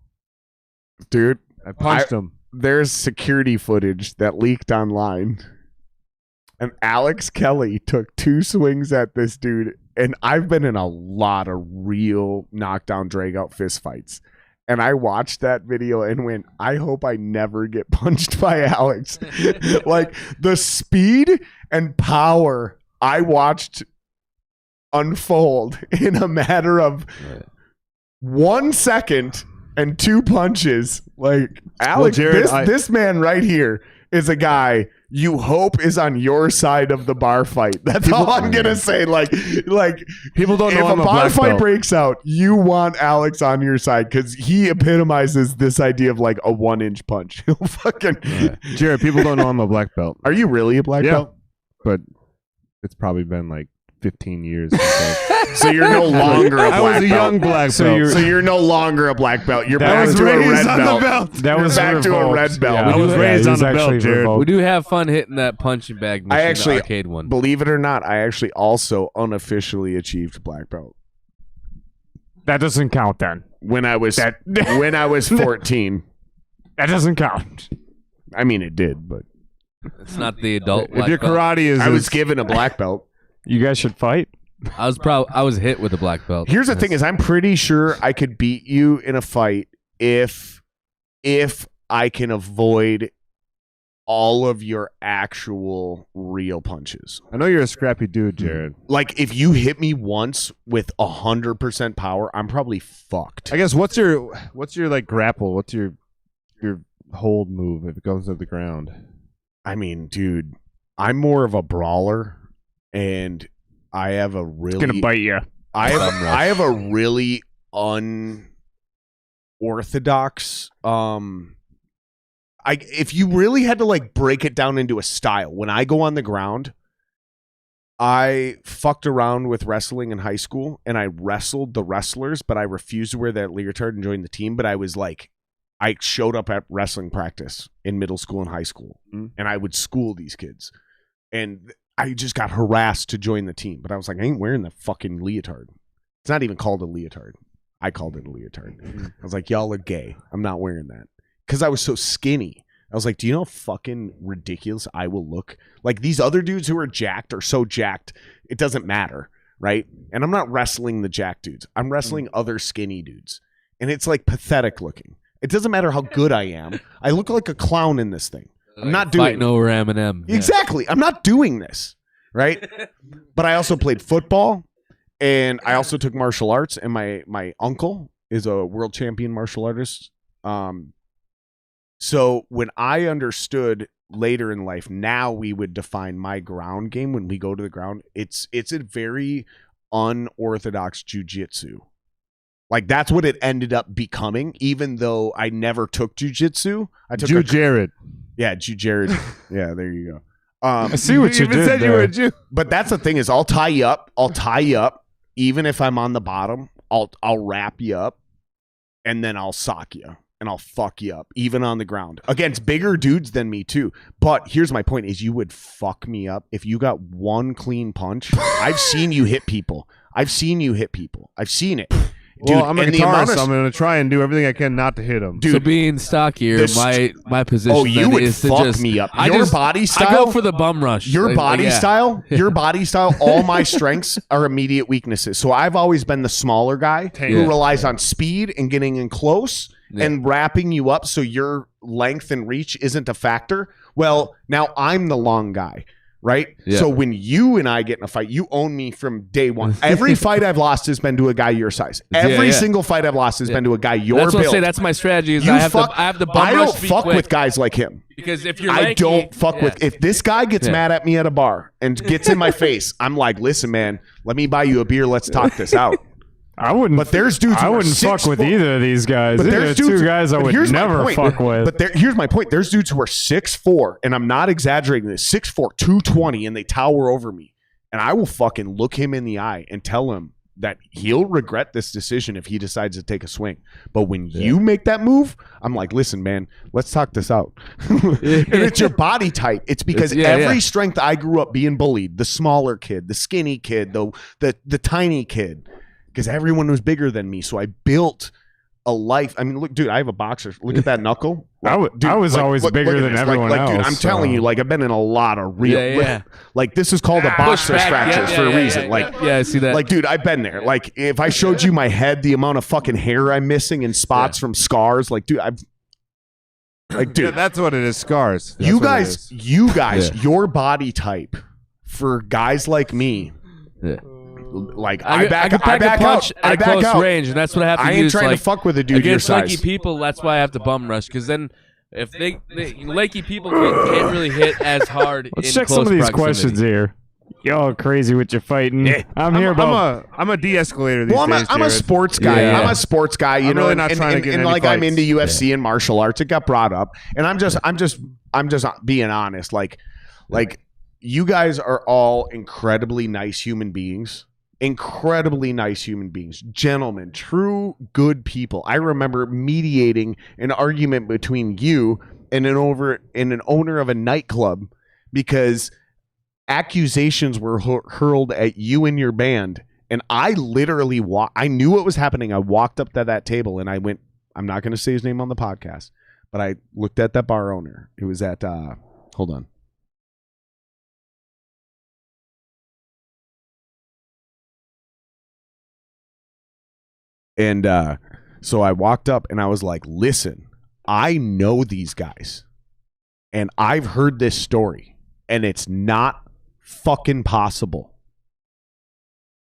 Dude, I punched him. There's security footage that leaked online, and Alex Kelly took 2 swings at this dude, and I've been in a lot of real knockdown, drag-out fistfights, and I watched that video and went, I hope I never get punched by Alex. Like, the speed and power I watched unfold in a matter of 1 second and 2 punches. Like, Alex, Jared, this man right here is a guy you hope is on your side of the bar fight. That's all I'm gonna say. Like people don't know if a bar fight breaks out, you want Alex on your side because he epitomizes this idea of like a 1-inch punch. He'll fucking Jared, people don't know I'm a black belt. Are you really a black belt? But it's probably been like 15 years. So you're no longer a black belt. I was a young black belt. So you're no longer a black belt. You're back to a red belt. That was back to a red belt. Yeah, I was raised on the belt, Jared. We do have fun hitting that punching bag machine, the arcade one. Believe it or not, I actually also unofficially achieved black belt. That doesn't count then. When I was 14. That doesn't count. I mean, it did, but it's not the adult. If your karate is, I was given a black belt. You guys should fight. I was hit with a black belt. Here's the thing: is I'm pretty sure I could beat you in a fight if I can avoid all of your actual real punches. I know you're a scrappy dude, Jared. Like, if you hit me once with 100% power, I'm probably fucked. I guess what's your like grapple? What's your hold move if it goes to the ground? I mean, dude, I'm more of a brawler, and I have a really gonna bite you. I have a really unorthodox. If you really had to like break it down into a style, when I go on the ground, I fucked around with wrestling in high school, and I wrestled the wrestlers, but I refused to wear that leotard and join the team. But I I showed up at wrestling practice in middle school and high school, and I would school these kids. And I just got harassed to join the team. But I was like, I ain't wearing the fucking leotard. It's not even called a leotard. I called it a leotard. I was like, y'all are gay. I'm not wearing that. Because I was so skinny. I was like, do you know how fucking ridiculous I will look? Like, these other dudes who are jacked are so jacked, it doesn't matter, right? And I'm not wrestling the jacked dudes. I'm wrestling other skinny dudes. And it's like pathetic looking. It doesn't matter how good I am. I look like a clown in this thing. I'm not doing fighting over Eminem. Exactly. I'm not doing this, right? But I also played football, and I also took martial arts, and my uncle is a world champion martial artist. So when I understood later in life, now we would define my ground game when we go to the ground. It's a very unorthodox jujitsu. Like, that's what it ended up becoming, even though I never took jujitsu. I took Jared. Yeah, Jared. Yeah, there you go. I see what you did said there. you were a Jew. But that's the thing is, I'll tie you up. Even if I'm on the bottom, I'll wrap you up, and then I'll sock you, and I'll fuck you up, even on the ground. Against bigger dudes than me, too. But here's my point is, you would fuck me up if you got one clean punch. I've seen you hit people. I've seen it. Dude, Well, I'm a guitarist, so I'm going to try and do everything I can not to hit him. Dude, so being stockier, my position. Oh, you would is to fuck just, me up. Your body style. I go for the bum rush. Your body style. All my strengths are immediate weaknesses. So I've always been the smaller guy who relies on speed and getting in close and wrapping you up so your length and reach isn't a factor. Well, now I'm the long guy. Right? Yeah. So when you and I get in a fight, you own me from day one. Every fight I've lost has been to a guy your size. Every single fight I've lost has been to a guy your build. That's what I say. That's my strategy. Is I have the bum I rush don't fuck with guys like him. Because if you're lanky, I don't fuck with. If this guy gets mad at me at a bar and gets in my face, I'm like, listen, man, let me buy you a beer. Let's talk this out. I wouldn't. But there's dudes. I wouldn't fuck with either of these guys. But there's two guys I would never fuck with. But here's my point. There's dudes who are 6'4", and I'm not exaggerating this. 6'4", 220, and they tower over me. And I will fucking look him in the eye and tell him that he'll regret this decision if he decides to take a swing. But when you make that move, I'm like, listen, man, let's talk this out. And it's your body type. It's because every strength I grew up being bullied, the smaller kid, the skinny kid, the tiny kid. Because everyone was bigger than me, so I built a life. I mean, look, dude, I have a boxer. Look at that knuckle. I was always bigger than everyone else. Dude, I'm telling you, like, I've been in a lot of real. Like, this is called a boxer scratches for a reason. I see that. Like, dude, I've been there. Like, if I showed you my head, the amount of fucking hair I'm missing and spots from scars, like, dude, dude, that's what it is. Scars. You guys, your body type for guys like me. Yeah. Like I back out at close range, and that's what I have to use. I ain't trying to fuck with a dude your against size. lanky people. That's why I have to bum rush, because then if they lanky people can't really hit as hard. Let's check some of these questions here. Y'all crazy with your fighting. Yeah. I'm a de-escalator these days. I'm a sports guy. Yeah. I'm a sports guy. You know, really not trying to get and any like fights. I'm into UFC and martial arts. It got brought up, and I'm just being honest. Like you guys are all incredibly nice human beings. Gentlemen, true good people. I remember mediating an argument between you and an owner of a nightclub because accusations were hurled at you and your band, and I literally I knew what was happening. I walked up to that table and I went, I'm not going to say his name on the podcast, but I looked at that bar owner. It was at hold on. And so I walked up and I was like, listen, I know these guys and I've heard this story and it's not fucking possible.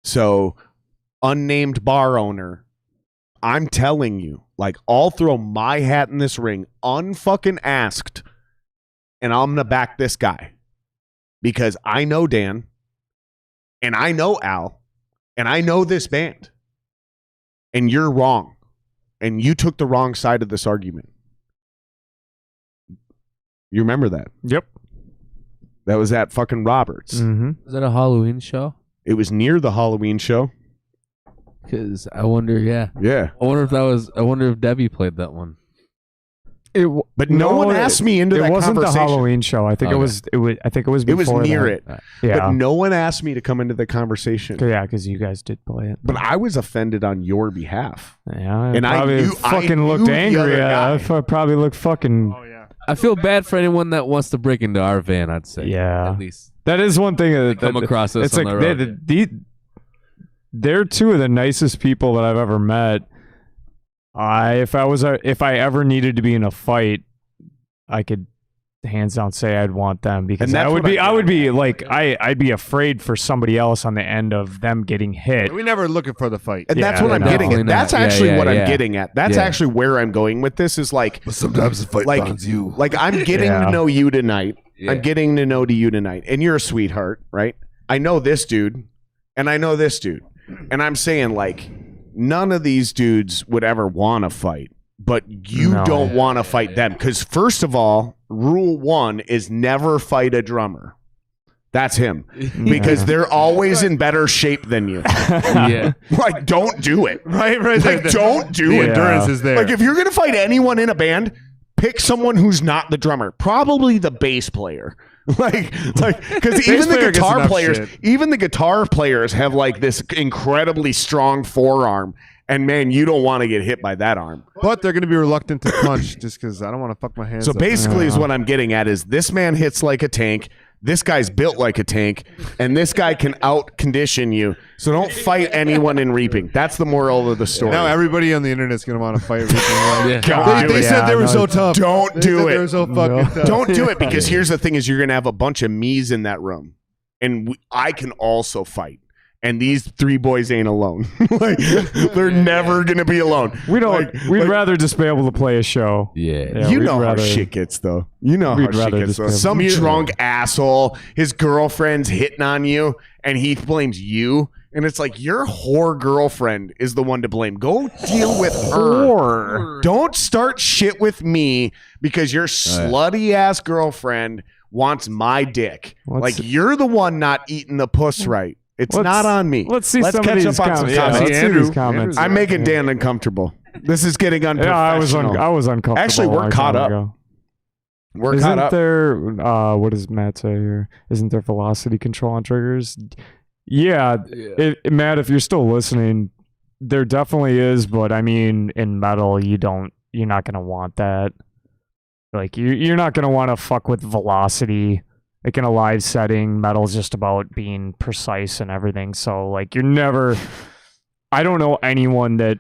So, unnamed bar owner, I'm telling you, like, I'll throw my hat in this ring unfucking asked, and I'm gonna back this guy because I know Dan and I know Al and I know this band. And you're wrong. And you took the wrong side of this argument. You remember that? Yep. That was at fucking Roberts. Mm-hmm. Was that a Halloween show? It was near the Halloween show. Because I wonder, Yeah. I wonder if Debbie played that one. But no one asked me into that conversation. It wasn't the conversation. Halloween show. I think Okay. it was. I think it was. It was Before near that. it. Yeah. But no one asked me to come into the conversation. Yeah, because you guys did play it. But I was offended on your behalf. Yeah, And I probably knew- I fucking knew looked the angry. other guy. I probably looked fucking. Oh yeah. I feel bad for anyone that wants to break into our van. I'd say. Yeah. At least That is one thing that come across us it's on like the road. they're two of the nicest people that I've ever met. If I ever needed to be in a fight, I could hands down say I'd want them, because And that's I what would be like I'd be afraid for somebody else on the end of them getting hit. We never looking for the fight. And that's Yeah, what I'm no. getting at. Definitely That's not. actually Yeah, what I'm yeah. getting at. That's Yeah. actually where I'm going with this is like, But sometimes the fight like, finds you. like I'm getting Yeah. to know you tonight. Yeah. I'm getting to know you tonight. And you're a sweetheart, right? I know this dude and I know this dude. And I'm saying like none of these dudes would ever want to fight, but you No. don't want to fight them. Because first of all, rule 1 is never fight a drummer. That's him. Because Yeah. they're always in better shape than you. yeah. Like, don't do it. Right. Like, don't do The it. endurance is there. Like, if you're going to fight anyone in a band, pick someone who's not the drummer. Probably the bass player. Because even the player gets guitar enough players, shit. even the guitar players have like this incredibly strong forearm. And man, you don't want to get hit by that arm. But they're going to be reluctant to punch just because I don't want to fuck my hands So up. basically, is what I'm getting at is this man hits like a tank. This guy's built like a tank, and this guy can out condition you. So don't fight anyone in reaping. That's the moral of the story. Now everybody on the internet's going to want to fight. Yeah. God, They said they were so tough. Don't They do said it. They were so fucking tough. Don't do it, because here's the thing: is you're gonna have a bunch of me's in that room, and I can also fight. And these 3 boys ain't alone. Like, they're never gonna be alone. We don't. Like- we'd like- rather just be able to play a show. Yeah. Yeah, you we'd know how rather- shit gets though. You know how We'd shit rather gets just though. be- Some drunk asshole, his girlfriend's hitting on you, and he blames you. And it's like your whore girlfriend is the one to blame. Go deal with her. Don't start shit with me because your slutty ass girlfriend wants my dick. Let's- Like you're the one not eating the puss right. It's Let's- not on me. Let's see Let's some catch of up these on some comments. comments. Let's see Andrew- these comments. Andrew's I'm making Dan uncomfortable. This is getting Yeah, unprofessional. I was uncomfortable. Actually, a we're long caught time up. ago. We're Isn't caught up. there? What does Matt say here? Isn't there velocity control on triggers? Yeah, Matt. If you're still listening, there definitely is. But I mean, in metal, you're not gonna want that. Like you're not gonna want to fuck with velocity. Like in a live setting, metal's just about being precise and everything. So like you're never. I don't know anyone that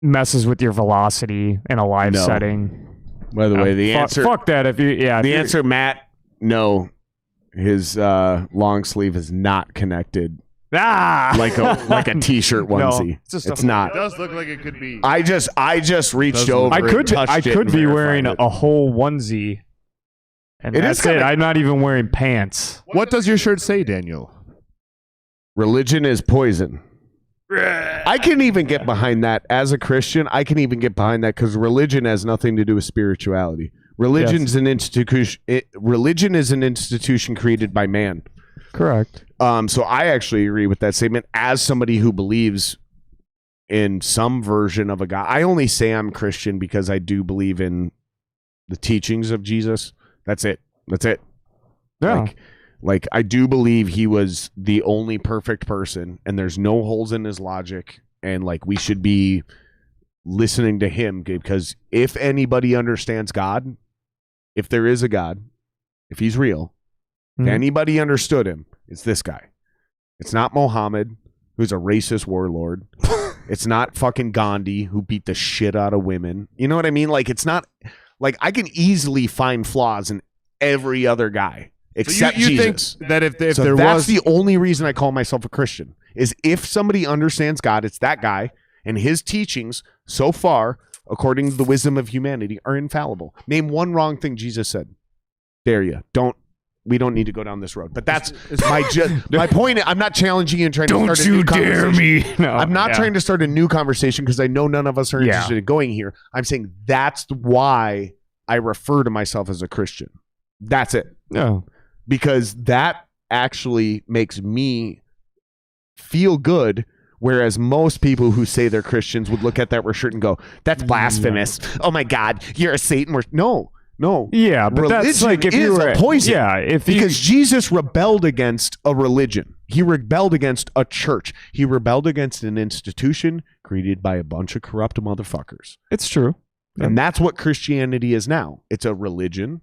messes with your velocity in a live No. setting. By the way, the answer. Fuck that. If you The answer, Matt. No, his long sleeve is not connected like a t-shirt No, onesie. it's just It's a- not. It does look like it could be. I just reached Doesn't- over. I and could touched it and be wearing verified it. a whole onesie, and It that's is kinda- it. I'm not even wearing pants. What does your shirt say, Daniel? Religion is poison. I can even get behind that as a Christian. I can even get behind that because religion has nothing to do with spirituality. Religion's an institution. Religion is an institution created by man. Correct. So I actually agree with that statement. As somebody who believes in some version of a God, I only say I'm Christian because I do believe in the teachings of Jesus. That's it. That's it. Yeah. Like I do believe he was the only perfect person, and there's no holes in his logic, and like we should be listening to him because if anybody understands God, if there is a God, if he's real, if Mhm. anybody understood him, it's this guy. It's not Mohammed, who's a racist warlord. It's not fucking Gandhi, who beat the shit out of women. You know what I mean? Like it's not like I can easily find flaws in every other guy. Except you Jesus. think that if So there that's was the only reason I call myself a Christian is if somebody understands God, it's that guy, and his teachings so far, according to the wisdom of humanity, are infallible. Name one wrong thing Jesus said. Dare you? We don't need to go down this road. But that's my point. I'm not challenging you and trying to start a new conversation. me! No, I'm not yeah. trying to start a new conversation because I know none of us are Yeah. interested in going here. I'm saying that's why I refer to myself as a Christian. That's it. No. Because that actually makes me feel good Whereas most people who say they're Christians would look at that shirt and go, "That's blasphemous. Oh my God, you're a Satan." No. Yeah, but religion that's like if is you were a poison. Yeah, Because Jesus rebelled against a religion. He rebelled against a church. He rebelled against an institution created by a bunch of corrupt motherfuckers. it's true. And that's what Christianity is now. It's a religion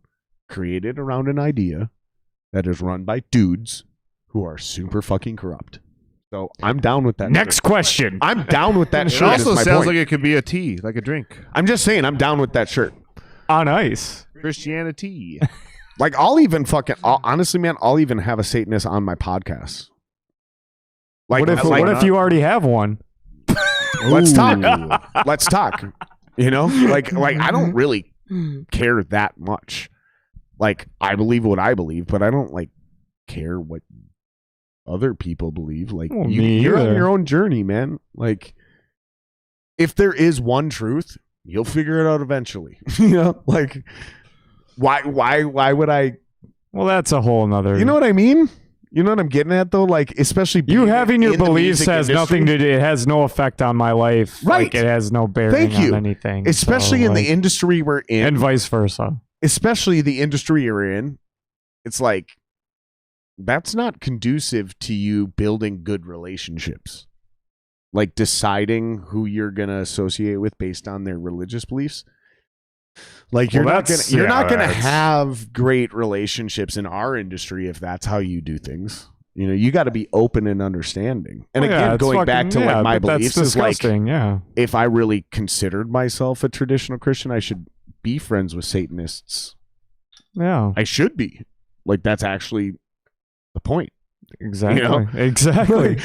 created around an idea that is run by dudes who are super fucking corrupt. So I'm down with that. Next shirt. question. I'm down with that It shirt. also is my sounds point. like it could be a tea, like a drink. I'm just saying I'm down with that shirt. On ice. Christianity. Like I'll even honestly, man, I'll even have a Satanist on my podcast. Like, What if you already have one? Let's talk. Let's talk. You know, like I don't really care that much. Like I believe what I believe, but I don't like care what other people believe. Like Well, you're on either. your own journey, man. Like if there is one truth, you'll figure it out eventually. You know, like why would I? Well, that's a whole nother. You know what I mean? You know what I'm getting at though? Like especially You being having your in the beliefs music has industry. nothing to do. It has no effect on my life. Right. Like, it has no bearing Thank you. on anything. Especially So, in the like, industry we're in. and vice versa. Especially the industry you're in, it's like that's not conducive to you building good relationships. Like deciding who you're gonna associate with based on their religious beliefs. Like you're not gonna have great relationships in our industry if that's how you do things. You know, you got to be open and understanding. And Well, yeah, again, it's going back to like my but that's beliefs is like disgusting, yeah. if I really considered myself a traditional Christian, I should be friends with Satanists. Yeah. I should be. Like that's actually the point. Exactly. You know? Exactly.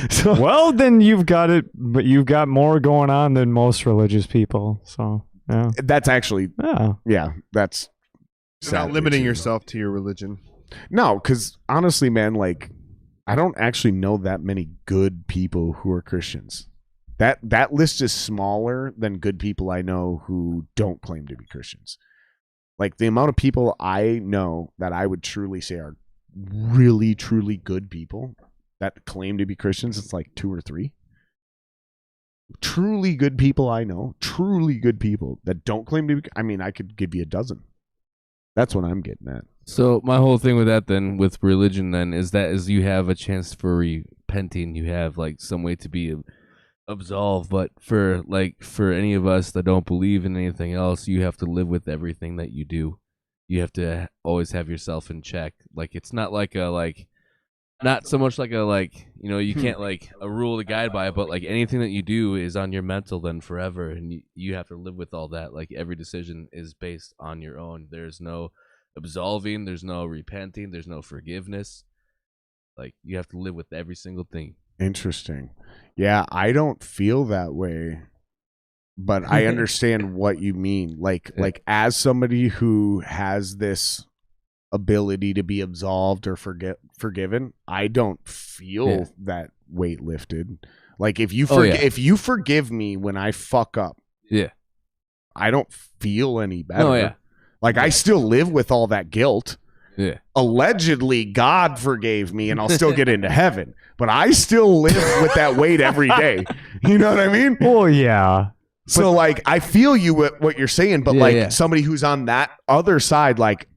So, Well, then you've got it, but you've got more going on than most religious people. So, yeah. that's actually that's You're not sadly limiting true. yourself to your religion. No, because honestly, man, like I don't actually know that many good people who are Christians. That list is smaller than good people I know who don't claim to be Christians. Like the amount of people I know that I would truly say are really, truly good people that claim to be Christians, it's like 2 or 3. Truly good people I know, truly good people that don't claim to be. I mean, I could give you a dozen. That's what I'm getting at. So my whole thing with that then, with religion then, is you have a chance for repenting. You have like some way to be absolved. But for any of us that don't believe in anything else, you have to live with everything that you do. You have to always have yourself in check. Like it's not like not so much like you can't like a rule to guide by, but like anything that you do is on your mental then forever, and you have to live with all that. Like every decision is based on your own. There's no absolving, there's no repenting, there's no forgiveness. Like you have to live with every single thing. Interesting. Yeah, I don't feel that way, but I understand what you mean. Like as somebody who has this ability to be absolved or forgiven, I don't feel that weight lifted. Like if you if you forgive me when I fuck up, I don't feel any better. Like I still live with all that guilt. Yeah. Allegedly, God forgave me, and I'll still get into heaven. But I still live with that weight every day. You know what I mean? Well, yeah. So, like, I feel you with what you're saying, but somebody who's on that other side, like,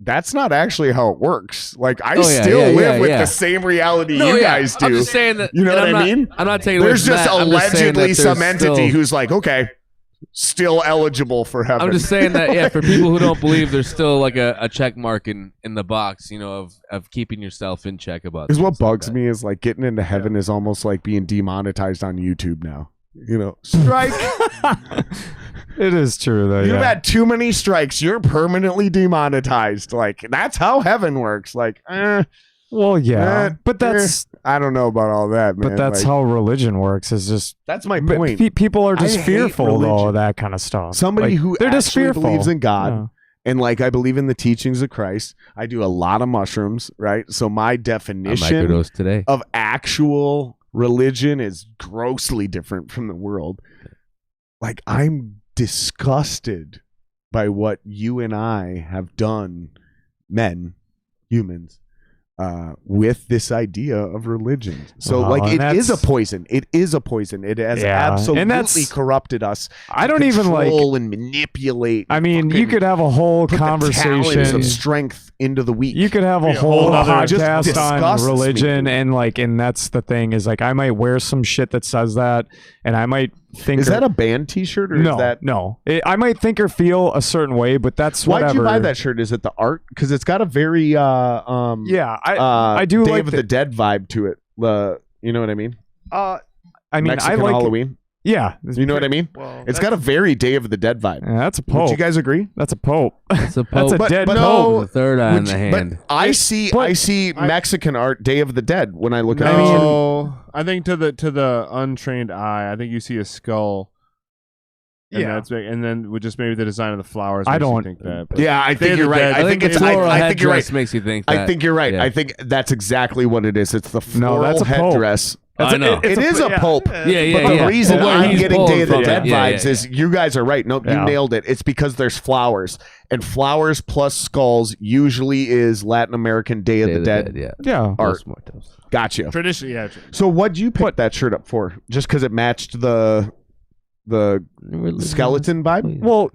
that's not actually how it works. Like, I still live with the same reality you guys do. I'm just saying that. You know what I mean? I'm not taking. There's just allegedly some there's entity still, who's like, okay, still eligible for heaven. I'm just saying that, for people who don't believe, there's still like a check mark in the box, of keeping yourself in check about. Because what things like bugs that. me is like getting into heaven is almost like being demonetized on YouTube now. Strike. It is true though. You've Yeah. had too many strikes. You're permanently demonetized. Like that's how heaven works. Like, Well, yeah, but that's I don't know about all that, man. but that's Like, how religion works. Is just that's my point. people are just I hate fearful though religion. of that kind of stuff. Somebody Like, who they're just actually fearful. believes in God. Yeah. And like I believe in the teachings of Christ. I do a lot of mushrooms, right? So my I definition microdosed today. of actual religion is grossly different from the world. Like I'm disgusted by what you and I have done, humans, with this idea of religion. So Well, like and it is a that's- poison. It is a poison. It has Yeah, and absolutely that's- corrupted us. I to don't even like. control and manipulate. I mean, you fucking could have a whole put the talents conversation. of strength into the weak. You could have a Yeah, whole nother- just podcast disgusts on me, religion, dude. and that's the thing is like I might wear some shit that says that, and I might think Is that a band T-shirt or no, is that? no. I might think or feel a certain way, but that's Why'd whatever. you buy that shirt? Is it the art? Because it's got a very Yeah, I do Day like of the Dead vibe to it. You know what I mean? I mean, Mexican I like Halloween. Yeah, You know what I mean? Well, It's got a very Day of the Dead vibe. yeah, that's a Would pope. you guys agree? That's a pope. It's a That's a pope. dead but pope. no, The third eye in Would the you- hand. But I see Mexican art Day of the Dead when I look at it. No, I think to the untrained eye, I think you see a skull. And Yeah. that's big. And then with just maybe the design of the flowers. I makes you don't- think that. But Yeah, I Day think of you're the right. Dead. I think it's. floral I think you're right. headdress makes you think that. I think you're right. Yeah. I think that's exactly what it is. It's the floral that's a pope. headdress. I know. It is a pope. Yeah, yeah, But the yeah. reason But where I'm he's getting pulled Day of the from. Dead Yeah, vibes yeah, is you guys are right. Nope, you Yeah. nailed it. It's because there's flowers. And flowers plus skulls usually is Latin American Day of the Dead. Yeah. Yeah, Art. Los Muertos. Gotcha. traditionally, yeah. So what'd you pick that shirt up for? Just because it matched the skeleton vibe? well,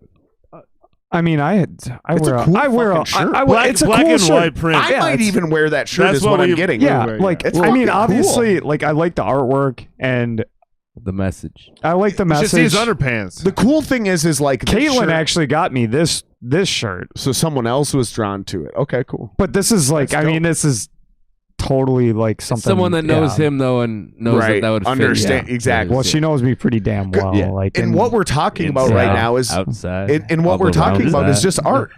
I mean, I It's wear a cool I wear fucking shirt. Black, it's a black cool and shirt. white print. I might even wear that shirt That's is what what I'm we- getting. Yeah, Right, like It's I mean, fucking cool. obviously, like I like the artwork and The message. I like the You should see his message. underpants. The cool thing is like this Caitlin shirt- actually got me this shirt, So someone else was drawn to it. Okay, cool. but this is like That's I mean, this is totally like something. Someone that knows yeah. him though and knows Right. that would fit. Understand- Yeah. exactly. Well, she knows me pretty damn well. Yeah. Like, And what we're talking about Inside, right now is outside. and what we're talking about is that. just art.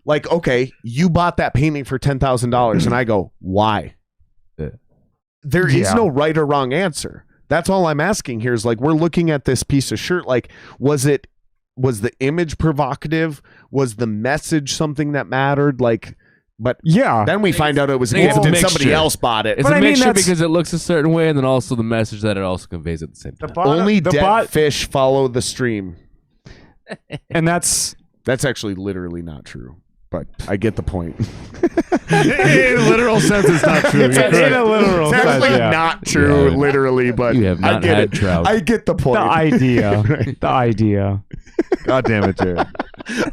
Like, okay, you bought that painting for $10,000, and I go, why? Yeah. There is Yeah. no right or wrong answer. That's all I'm asking here. Is like we're looking at this piece of shirt. Like, was the image provocative? Was the message something that mattered? Like, but yeah, then we find out it was a I think it's gift a and somebody mixture. else bought it. It's But a I mean, mixture that's- because it looks a certain way, and then also the message that it also conveys at the same time. Only the dead fish follow the stream. and that's That's actually literally not true, but I get the point. In a literal sense, it's not true. It's You're actually- correct. in a literal It's sense, actually yeah. not true, Yeah. literally, but You have I not get had it. trout. I get the point. the idea. The idea. God damn it, Jared.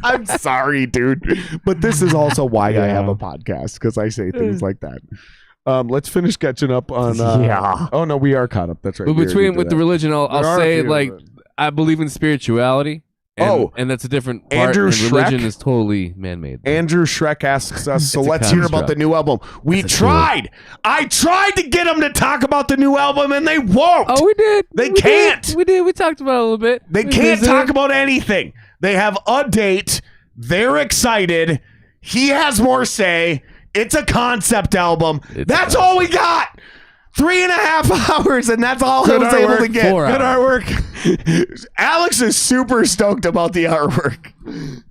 I'm sorry, dude, but this is also why I have Yeah. a podcast because I say things like that. Let's finish catching up on. Yeah. Oh no, we are caught up. That's right. But We already between did with the that. religion, There I'll are a say few, like but- I believe in spirituality. And, Oh. and that's a different part. Andrew and religion Schreck? is totally man-made. Andrew Schreck asks us, so It's a let's hear about construct. the new album. We It's a tool. tried. I tried to get them to talk about the new album, and they won't. Oh, we did. They We can't. Did. We did. We talked about it a little bit. They We can't visited. talk about anything. They have a date. They're excited. He has more say. It's a concept album. It's That's a all we got. 3.5 hours, and that's all I was able to get. 4 Good hours. artwork. Alex is super stoked about the artwork.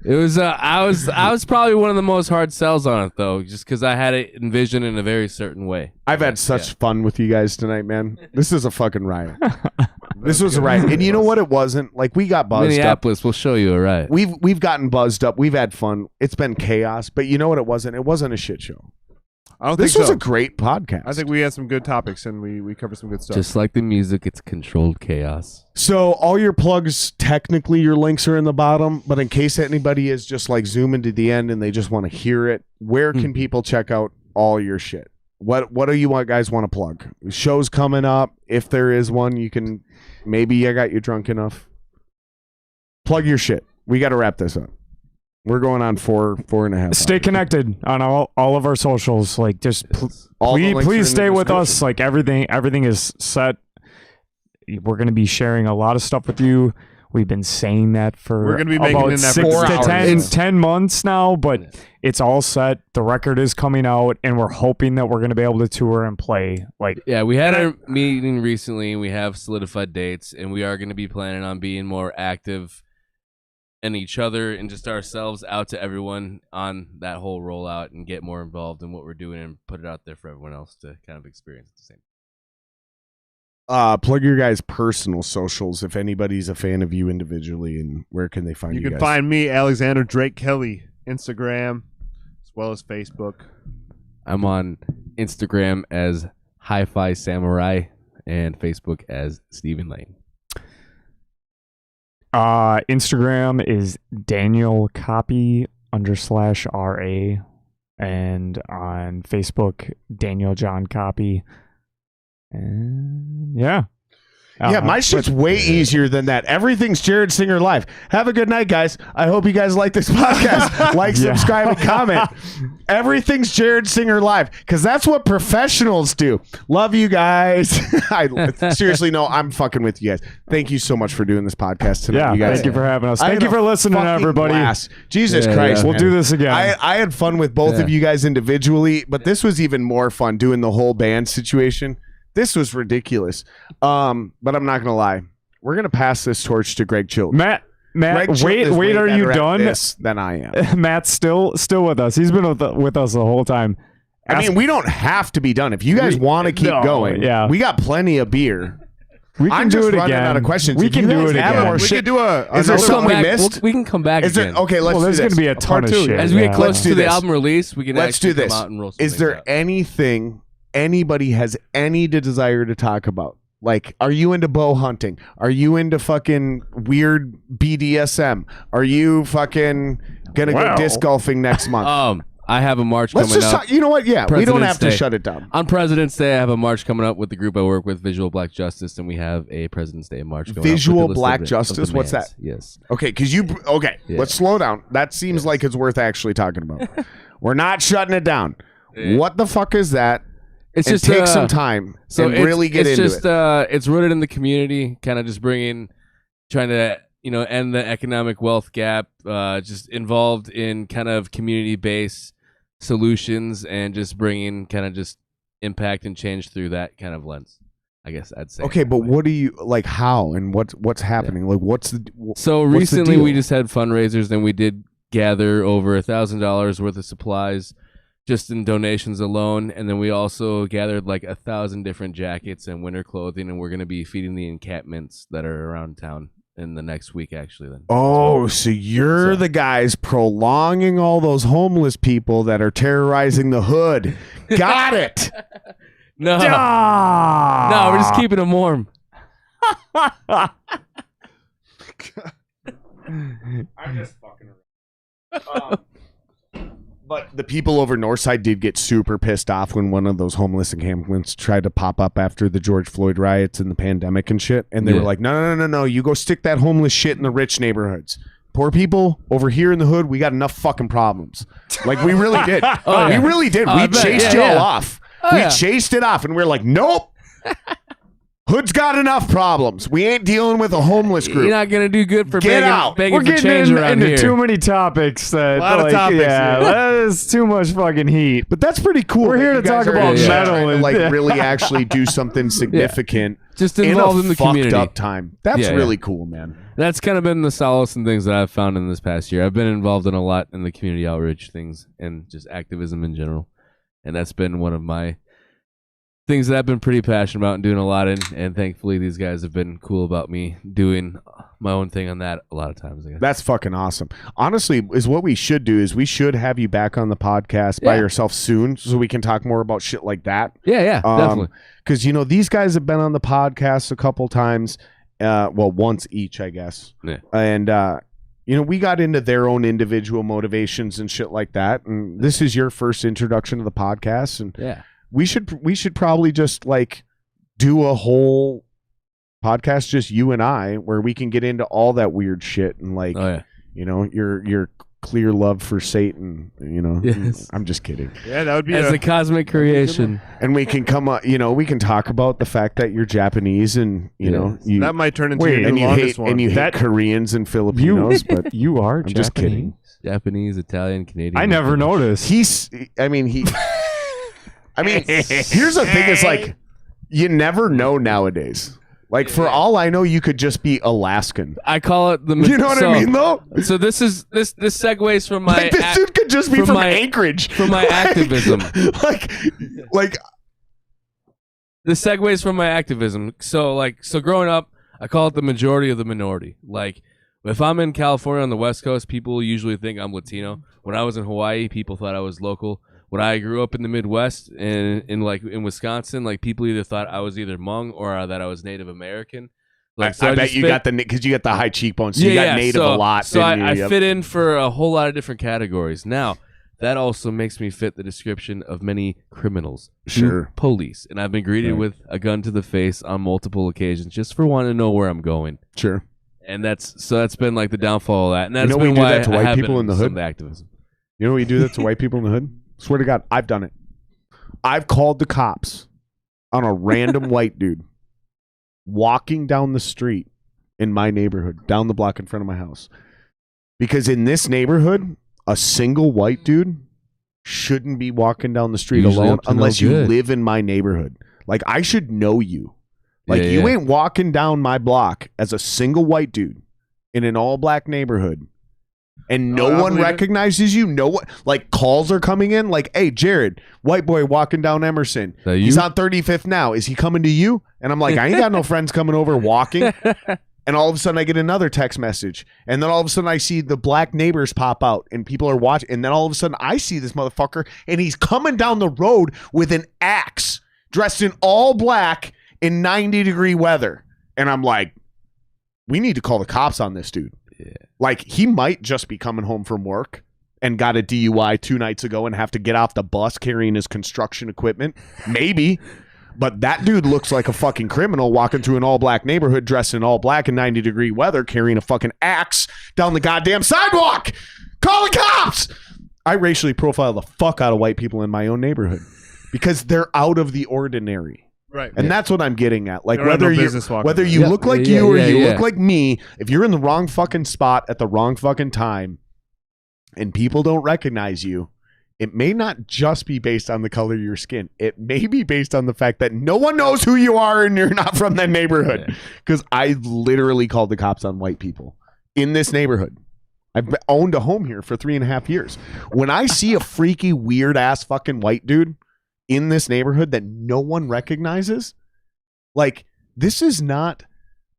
It was. I was probably one of the most hard sells on it though, just because I had it envisioned in a very certain way. I've had such fun with you guys tonight, man. This is a fucking riot. This was a riot. And you know what it wasn't? Like, we got buzzed up. Minneapolis will show you a right. We've gotten buzzed up. We've had fun. It's been chaos. But you know what it wasn't? It wasn't a shit show. I don't This think was so. a great podcast. I think we had some good topics and we covered some good stuff. Just like the music, it's controlled chaos. So all your plugs, technically your links are in the bottom, but in case anybody is just like zooming to the end and they just want to hear it, where can people check out all your shit? What do you guys want to plug? Shows coming up. If there is one, you can, maybe I got you drunk enough. Plug your shit. We got to wrap this up. We're going on four and a half. Stay hours. connected on all of our socials. Like, just All the links are in please the stay with us. description. Like, everything is set. We're going to be sharing a lot of stuff with you. We've been saying that for We're gonna be making about an effort 6 4 to hours. 10 months now, but it's all set. The record is coming out, and we're hoping that we're going to be able to tour and play. Like, Yeah, we had a meeting recently, and we have solidified dates, and we are going to be planning on being more active in each other and just ourselves out to everyone on that whole rollout and get more involved in what we're doing and put it out there for everyone else to kind of experience at the same time. Plug your guys' personal socials if anybody's a fan of you individually, and where can they find you? you can guys? find me, Alexander Drake Kelly, Instagram, as well as Facebook. I'm on Instagram as Hi-Fi Samurai, and Facebook as Stephen Lane. Instagram is Daniel Koppy _RA, and on Facebook Daniel John Koppy. And yeah. Yeah, my shit's way easier than that. Everything's Jared Singer Live. Have a good night, guys. I hope you guys like this podcast. Like, subscribe, and comment. Everything's Jared Singer Live, because that's what professionals do. Love you guys. Seriously, no, I'm fucking with you guys. Thank you so much for doing this podcast tonight. Yeah, you guys. thank you for having us. I Thank had you for a listening, fucking everybody. blast. Jesus Yeah, Christ, yeah. We'll man. do this again. I had fun with both of you guys individually, but this was even more fun doing the whole band situation. This was ridiculous. But I'm not gonna lie. We're gonna pass this torch to Greg Chilton. Matt, Greg Chilton wait, is way are you better at done? this than I am. Matt's still with us. He's been with us the whole time. I mean, we don't have to be done. If you guys want to keep going, we got plenty of beer. We can I'm do just it running again. out of questions. We If can you do guys it have again. more We shit- could do Is there something we missed? We can come back Is there again. okay? Let's Well, do there's this. going to be a ton Part of two, shit. As we get yeah. close Let's do to the this. album release, we can Let's actually do this. come out and roll some Is things there up. anything anybody has any desire to talk about? Like, are you into bow hunting? Are you into fucking weird BDSM? Are you fucking gonna go disc golfing next month? I have a march Let's coming just up. talk, you know what? Yeah, we don't President's have to Day. shut it down. On President's Day, I have a march coming up with the group I work with, Visual Black Justice, and we have a President's Day march going Visual up with the list Black of Justice? What's demands. that? Yes. Okay, because Yeah. let's slow down. That seems like it's worth actually talking about. We're not shutting it down. What the fuck is that? It's And just take some time and really get into just, it. It's rooted in the community, kind of just trying to end the economic wealth gap. Just involved in kind of community-based solutions and just bringing kind of just impact and change through that kind of lens. I guess I'd say. Okay, but what do you like? How and what's happening? Like, what's the So what's the recently deal? we just had fundraisers, and we did gather over $1,000 worth of supplies just in donations alone, and then we also gathered like 1,000 different jackets and winter clothing, and we're going to be feeding the encampments that are around town in the next week, actually. Then. Oh, so you're the guys prolonging all those homeless people that are terrorizing the hood. Got it. No, no, we're just keeping them warm. I'm just fucking around. But the people over Northside did get super pissed off when one of those homeless encampments tried to pop up after the George Floyd riots and the pandemic and shit. And they were like, no. You go stick that homeless shit in the rich neighborhoods. Poor people over here in the hood, we got enough fucking problems. Like, we really did. We really did. We chased y'all off. We chased it off, and we're like, nope. Hood's got enough problems. We ain't dealing with a homeless group. You're not gonna do good for Get out. begging We're for getting change around into here. too many topics. That, A lot of topics, Yeah, yeah. that is too much fucking heat. But that's pretty cool. We're that here you to guys talk are about trying metal to, and- like, really actually do something significant Just in involved a in the fucked community. up time. That's Yeah, really cool, man. That's kind of been the solace and things that I've found in this past year. I've been involved in a lot in the community outreach things and just activism in general. And that's been one of my things that I've been pretty passionate about and doing a lot in. And thankfully, these guys have been cool about me doing my own thing on that a lot of times. I guess. That's fucking awesome. Honestly, is what we should do is we should have you back on the podcast by yourself soon so we can talk more about shit like that. Yeah, definitely. Because, these guys have been on the podcast a couple times. Once each, I guess. Yeah. And, we got into their own individual motivations and shit like that. And this is your first introduction to the podcast. And Yeah. we should probably just like do a whole podcast, just you and I, where we can get into all that weird shit and like, your clear love for Satan, Yes. I'm just kidding. Yeah, that would be As a cosmic creation. And we can come up, we can talk about the fact that you're Japanese and, you, that might turn into Wait, the and you longest hate, one. and you hate Koreans and Filipinos, but You are I'm just kidding. Japanese, Italian, Canadian. I never noticed. here's the thing is like, you never know nowadays. Like, for all I know, you could just be Alaskan. I call it the. You know what I mean, though? So this segues from my Like, this dude could just be from from my- Anchorage. from my activism. Like, This segues from my activism. So growing up, I call it the majority of the minority. Like, if I'm in California on the West Coast, people usually think I'm Latino. When I was in Hawaii, people thought I was local. when I grew up in the Midwest and in Wisconsin, like people either thought I was either Hmong or that I was Native American. Like, so I bet you got because you got the high cheekbones, so you got Native a lot. So I fit in for a whole lot of different categories. Now, that also makes me fit the description of many criminals. Sure. Police. And I've been greeted with a gun to the face on multiple occasions just for wanting to know where I'm going. Sure. And that's been like the downfall of that. And that's You know been we do why that to I white have people been in the some hood? activism. You know we do that to white people in the hood? Swear to God, I've done it. I've called the cops on a random white dude walking down the street in my neighborhood, down the block in front of my house. Because in this neighborhood, a single white dude shouldn't be walking down the street Usually alone up to no unless you good. live in my neighborhood. Like, I should know you. Like, Yeah, you yeah. ain't walking down my block as a single white dude in an all-black neighborhood and no I one believe it. recognizes you. No one, like, calls are coming in like, hey, Jared, white boy walking down Emerson. That He's you? on 35th now. Is he coming to you? And I'm like, I ain't got no friends coming over walking. And all of a sudden I get another text message. And then all of a sudden I see the black neighbors pop out and people are watching. And then all of a sudden I see this motherfucker and he's coming down the road with an axe dressed in all black in 90-degree weather. And I'm like, we need to call the cops on this dude. Yeah. Like, he might just be coming home from work and got a DUI 2 nights ago and have to get off the bus carrying his construction equipment. Maybe. But that dude looks like a fucking criminal walking through an all-black neighborhood dressed in all black in 90-degree weather carrying a fucking axe down the goddamn sidewalk. Call the cops! I racially profile the fuck out of white people in my own neighborhood because they're out of the ordinary. Right. And that's what I'm getting at. Like, They don't have no whether business walking whether there. you Yeah, look like yeah, you or yeah, you yeah. look like me, if you're in the wrong fucking spot at the wrong fucking time and people don't recognize you, it may not just be based on the color of your skin. It may be based on the fact that no one knows who you are and you're not from that neighborhood. Because I literally called the cops on white people in this neighborhood. I've owned a home here for 3.5 years. When I see a freaky, weird ass fucking white dude in this neighborhood that no one recognizes, like, this is not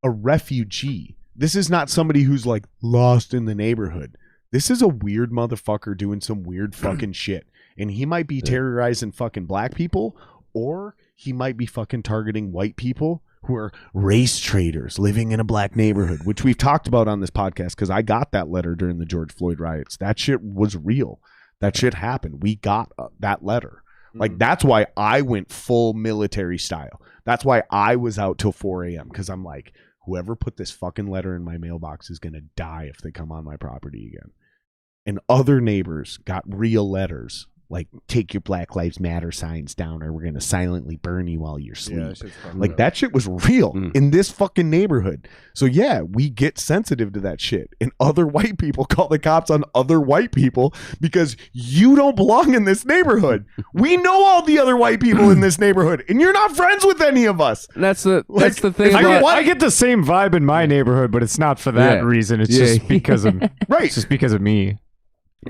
a refugee. This is not somebody who's like lost in the neighborhood. This is a weird motherfucker doing some weird fucking shit. And he might be terrorizing fucking black people, or he might be fucking targeting white people who are race traders living in a black neighborhood, which we've talked about on this podcast because I got that letter during the George Floyd riots. That shit was real. That shit happened. We got that letter. Like, that's why I went full military style. That's why I was out till 4 a.m. because I'm like, whoever put this fucking letter in my mailbox is going to die if they come on my property again. And other neighbors got real letters like, take your Black Lives Matter signs down or we're going to silently burn you while you're asleep. Yeah, that shit's fucked Like, up. that shit was real in this fucking neighborhood. So yeah, we get sensitive to that shit. And other white people call the cops on other white people because you don't belong in this neighborhood. We know all the other white people in this neighborhood and you're not friends with any of us. And that's the Like, thing I about get- I get the same vibe in my neighborhood, but it's not for that Yeah. reason. It's Yeah. just because of Right. It's just because of me.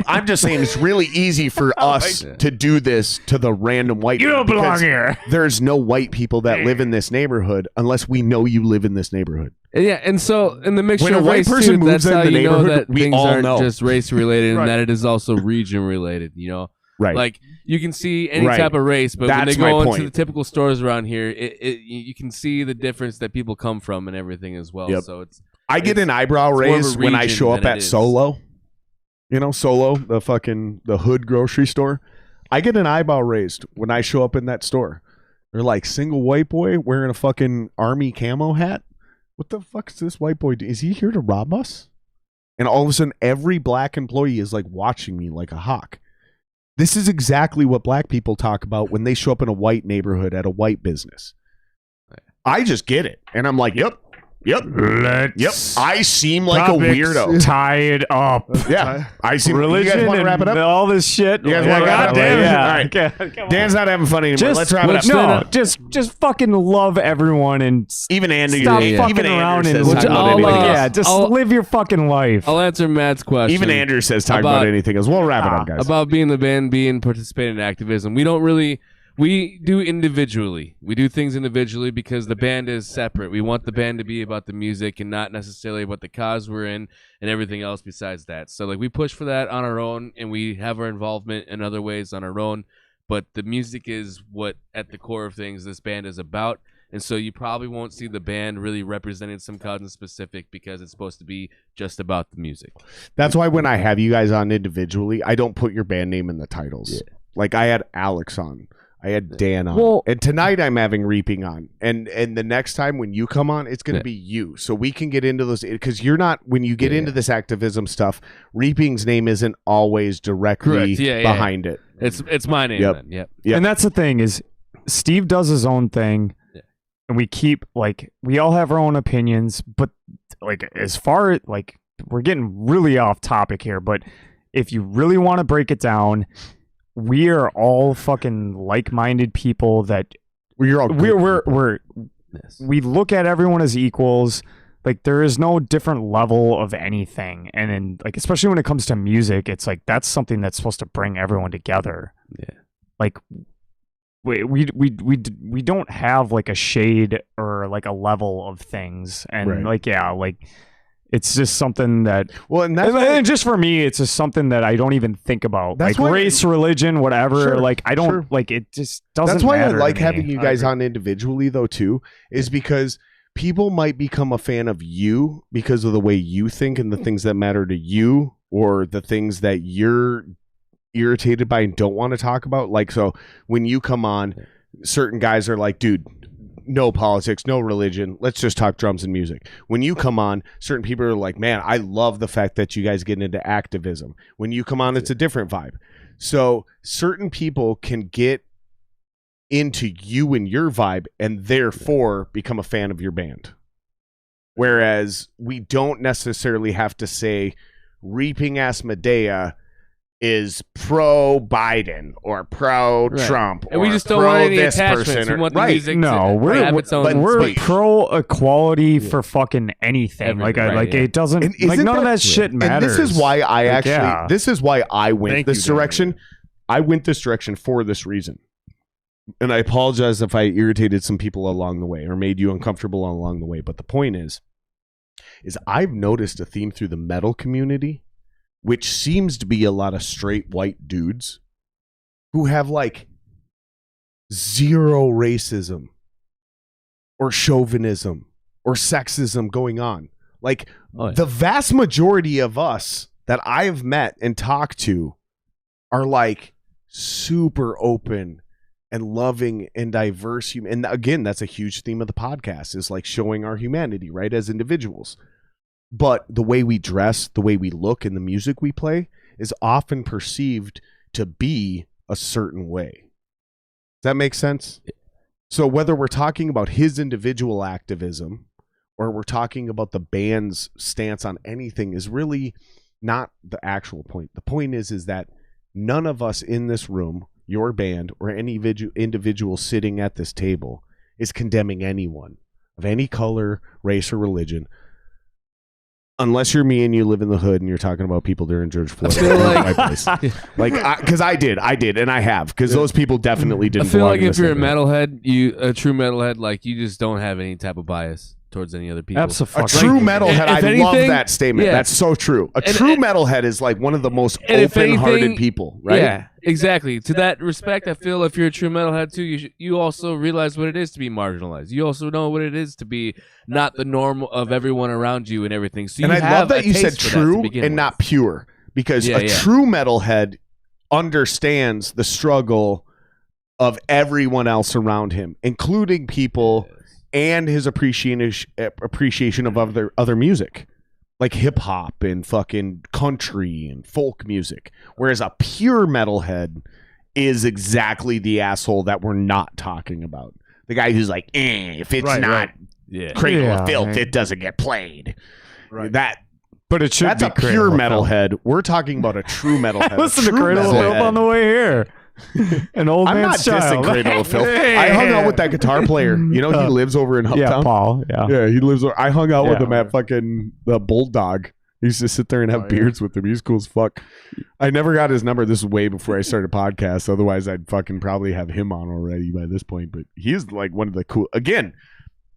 I'm just saying it's really easy for us to do this to the random white You dude don't belong because here. There's no white people that live in this neighborhood unless we know you live in this neighborhood. Yeah, and so in the mixture When a of white race person too, moves that's in how the you know neighborhood, that we things all aren't know. just race related, Right. and that it is also region related. You know, Right. like you can see any Right. type of race, but when That's they my go into point. the typical stores around here, you can see the difference that people come from and everything as well. Yep. So it's I get It's- an eyebrow it's more of a raise when I region show up than at it is. Solo. You know, Solo, the hood grocery store. I get an eyebrow raised when I show up in that store. They're like, single white boy wearing a fucking army camo hat. What the fuck is this white boy doing? Is he here to rob us? And all of a sudden, every black employee is like watching me like a hawk. This is exactly what black people talk about when they show up in a white neighborhood at a white business. I just get it. And I'm like, yep. Let's I seem like topics a weirdo. tie it up. Yeah. I seem. Religion you guys want to wrap it and up? all this shit. You guys wanna wrap it up? Goddamn it. Yeah. All right. Okay, come on. Dan's not having fun anymore. Just Let's wrap it up. No, just fucking love everyone and Even Andrew, stop even fucking Andrew around says and talk about I'll, anything else. yeah, just I'll- live your fucking life. I'll answer Matt's question. Even Andrew says talk about- about anything else. We'll wrap it up, guys. about being the band, participating in activism. We don't really. We do individually. We do things individually because the band is separate. We want the band to be about the music and not necessarily about the cause we're in and everything else besides that. So like we push for that on our own, and we have our involvement in other ways on our own. But the music is what, at the core of things, this band is about. And so you probably won't see the band really representing some cause in specific because it's supposed to be just about the music. That's why when I have you guys on individually, I don't put your band name in the titles. Yeah. Like I had Alex on. I had Dan on. Well, and tonight I'm having Reaping on. And the next time when you come on, it's going to be you. So we can get into those, because you're not, when you get into this activism stuff, Reaping's name isn't always directly behind it. It's my name then. Yep. And that's the thing is Steve does his own thing. Yeah. And we keep, like, we all have our own opinions, but like as far like we're getting really off topic here, but if you really want to break it down, we are all fucking like-minded people that we look at everyone as equals. Like there is no different level of anything, and then like especially when it comes to music, it's like that's something that's supposed to bring everyone together. Yeah, like we don't have like a shade or like a level of things, and like it's just something that, and just for me, it's just something that I don't even think about. Like race, religion, whatever. Like I don't like it. Just doesn't. That's why I matter like to me. having you guys on individually, though. Too is because people might become a fan of you because of the way you think and the things that matter to you, or the things that you're irritated by and don't want to talk about. Like so, when you come on, certain guys are like, "Dude, no politics, no religion. Let's just talk drums and music." When you come on, certain people are like, "Man, I love the fact that you guys get into activism." When you come on, it's a different vibe. So certain people can get into you and your vibe and therefore become a fan of your band. Whereas we don't necessarily have to say Reaping Asmodeia is pro Biden or pro Trump, and we just don't want any attachments. We want the music we're pro equality for fucking anything. Everything, it doesn't like none of that shit matters. And this is why I actually this is why I went this direction. I went this direction for this reason. And I apologize if I irritated some people along the way or made you uncomfortable along the way. But the point is I've noticed a theme through the metal community, which seems to be a lot of straight white dudes who have like zero racism or chauvinism or sexism going on. Like the vast majority of us that I've met and talked to are like super open and loving and diverse. And again, that's a huge theme of the podcast, is like showing our humanity, right, as individuals. But the way we dress, the way we look, and the music we play is often perceived to be a certain way. Does that make sense? So whether we're talking about his individual activism or we're talking about the band's stance on anything is really not the actual point. The point is that none of us in this room, your band, or any individual sitting at this table is condemning anyone of any color, race, or religion. Unless you're me and you live in the hood and you're talking about people during George Floyd. Because I did, and I have, because those people definitely didn't. I feel like if you're a metalhead, a true metalhead, like you just don't have any type of bias towards any other people. A true metalhead, I love that statement. Yeah. That's so true. A true metalhead is like one of the most open-hearted people, right? Yeah, exactly. To that respect, I feel if you're a true metalhead too, you also realize what it is to be marginalized. You also know what it is to be not the norm of everyone around you and everything. So I love that you said true and not pure, because a true metalhead understands the struggle of everyone else around him, including people and his appreciation of other music, like hip hop and fucking country and folk music. Whereas a pure metalhead is exactly the asshole that we're not talking about. The guy who's like, if it's not Cradle of Filth, it doesn't get played. Right. But it should. That's a pure metalhead. We're talking about a true metalhead. Listen to Cradle of Filth on the way here. An old man's child. I'm not dissing Cradle of Filth. I hung out with that guitar player. You know, he lives over in Uptown. Yeah, Paul. Yeah, he lives. I hung out with him at fucking the Bulldog. I used to sit there and have beards with him. He was cool as fuck. I never got his number. This is way before I started podcast. Otherwise, I'd fucking probably have him on already by this point. But he's like one of the cool, again,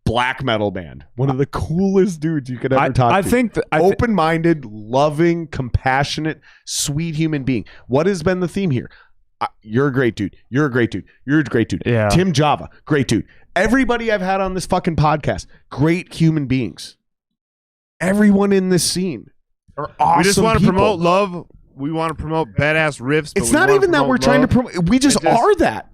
black metal band. One of the coolest dudes you could ever talk to. I think open-minded, loving, compassionate, sweet human being. What has been the theme here? You're a great dude. You're a great dude. You're a great dude. Yeah. Tim Java, great dude. Everybody I've had on this fucking podcast, great human beings. Everyone in this scene are awesome. We just want to people. promote love. We want to promote badass riffs. But It's not even that we're trying to promote. We just are that.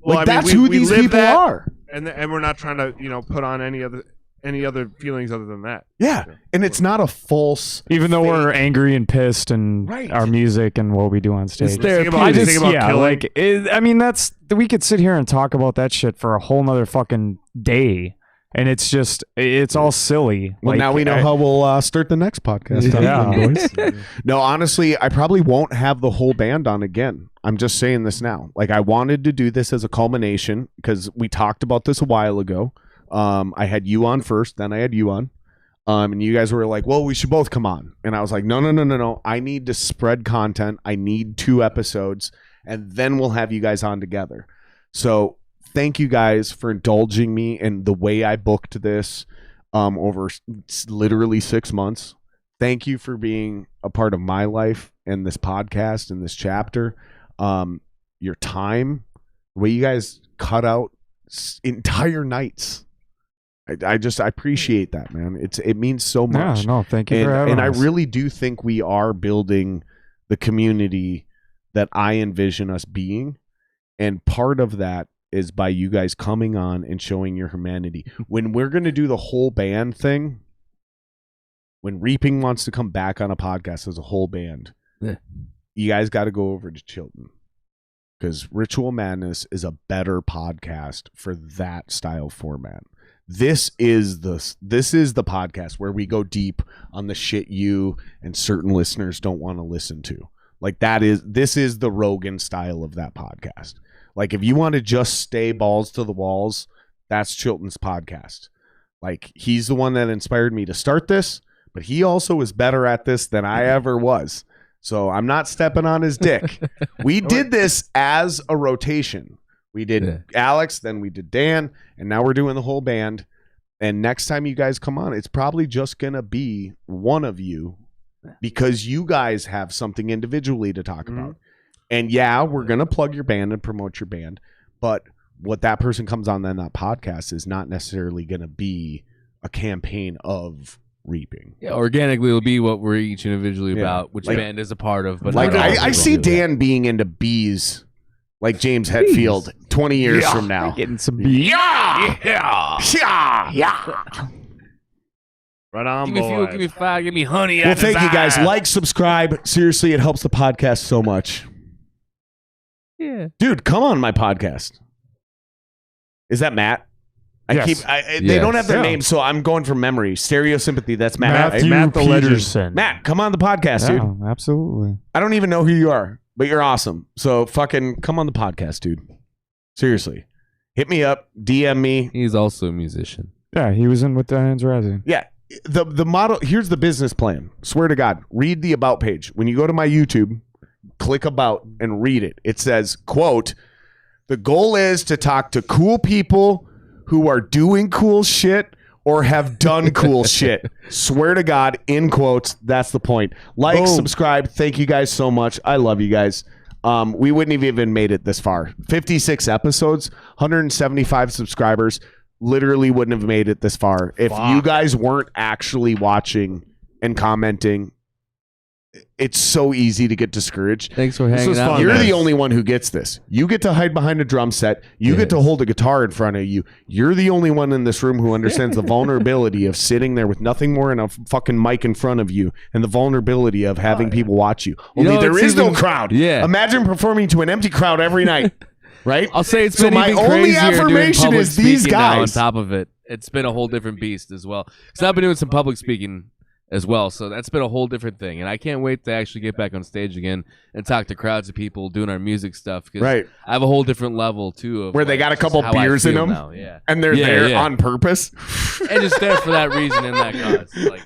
Well, like I mean, that's who these live people that, are. And we're not trying to put on any other feelings other than that. Yeah, and it's not a false. even though we're angry and pissed and Right. our music and what we do on stage. Think about, I just, think about yeah, killing. like, I mean, we could sit here and talk about that shit for a whole nother fucking day. And it's all silly. Well, Like, now we know how we'll start the next podcast. Yeah. Boys. No, honestly, I probably won't have the whole band on again. I'm just saying this now. Like, I wanted to do this as a culmination because we talked about this a while ago. I had you on first, then I had you on. And you guys were like, well, we should both come on. And I was like, no. I need to spread content. I need 2 episodes, and then we'll have you guys on together. So thank you guys for indulging me in the way I booked this over literally 6 months. Thank you for being a part of my life and this podcast and this chapter. Your time, the way you guys cut out entire nights. I appreciate that, man. It means so much. No, thank you for having and us. I really do think we are building the community that I envision us being. And part of that is by you guys coming on and showing your humanity. When we're going to do the whole band thing, when Reaping wants to come back on a podcast as a whole band, you guys got to go over to Chilton. Because Ritual Madness is a better podcast for that style format. This is the podcast where we go deep on the shit you and certain listeners don't want to listen to. Like this is the Rogan style of that podcast. Like if you want to just stay balls to the walls, that's Chilton's podcast. Like he's the one that inspired me to start this, but he also is better at this than I ever was. So I'm not stepping on his dick. We did this as a rotation. We did Alex, then we did Dan, and now we're doing the whole band. And next time you guys come on, it's probably just going to be one of you because you guys have something individually to talk about. And yeah, we're going to plug your band and promote your band. But what that person comes on then that podcast is not necessarily going to be a campaign of Reaping. Yeah, organically it'll be what we're each individually about, which band is a part of. But like not all I people see do Dan being into bees like James Hetfield 20 years from now. Getting some beat. Yeah. Right on, Give me fuel, give me fire, give me honey. Well, thank you guys. Like, subscribe. Seriously, it helps the podcast so much. Yeah. Dude, come on my podcast. Is that Matt? Yes. They don't have their names, so I'm going from memory. Stereo Sympathy, that's Matt. Matthew Matt the legend. Peterson. Matt, come on the podcast, dude. Yeah, absolutely. I don't even know who you are, but you're awesome. So fucking come on the podcast, dude. Seriously. Hit me up, DM me. He's also a musician. Yeah, he was in with Diane's Rising. Yeah. The model, here's the business plan. Swear to God, read the about page. When you go to my YouTube, click about and read it. It says, quote, the goal is to talk to cool people who are doing cool shit or have done cool shit. Swear to God, in quotes, that's the point. Like, subscribe. Thank you guys so much. I love you guys. We wouldn't have even made it this far. 56 episodes, 175 subscribers. Literally wouldn't have made it this far if you guys weren't actually watching and commenting. It's so easy to get discouraged. Thanks for hanging out. You're the only one who gets this. You get to hide behind a drum set. You get to hold a guitar in front of you. You're the only one in this room who understands the vulnerability of sitting there with nothing more than a fucking mic in front of you and the vulnerability of having people watch you. Only there is no crowd. Yeah. Imagine performing to an empty crowd every night. Right? I'll say it's So been my even only crazier doing affirmation public is these speaking now on guys. top of it. It's been a whole different beast as well. Because I've been doing some public speaking as well. So that's been a whole different thing, and I can't wait to actually get back on stage again and talk to crowds of people doing our music stuff. 'Cause Right. I have a whole different level too of Where they like, got a just couple how I beers in feel them, now. Yeah. and they're Yeah, there yeah. on purpose. And just there for that reason and that cause. Like,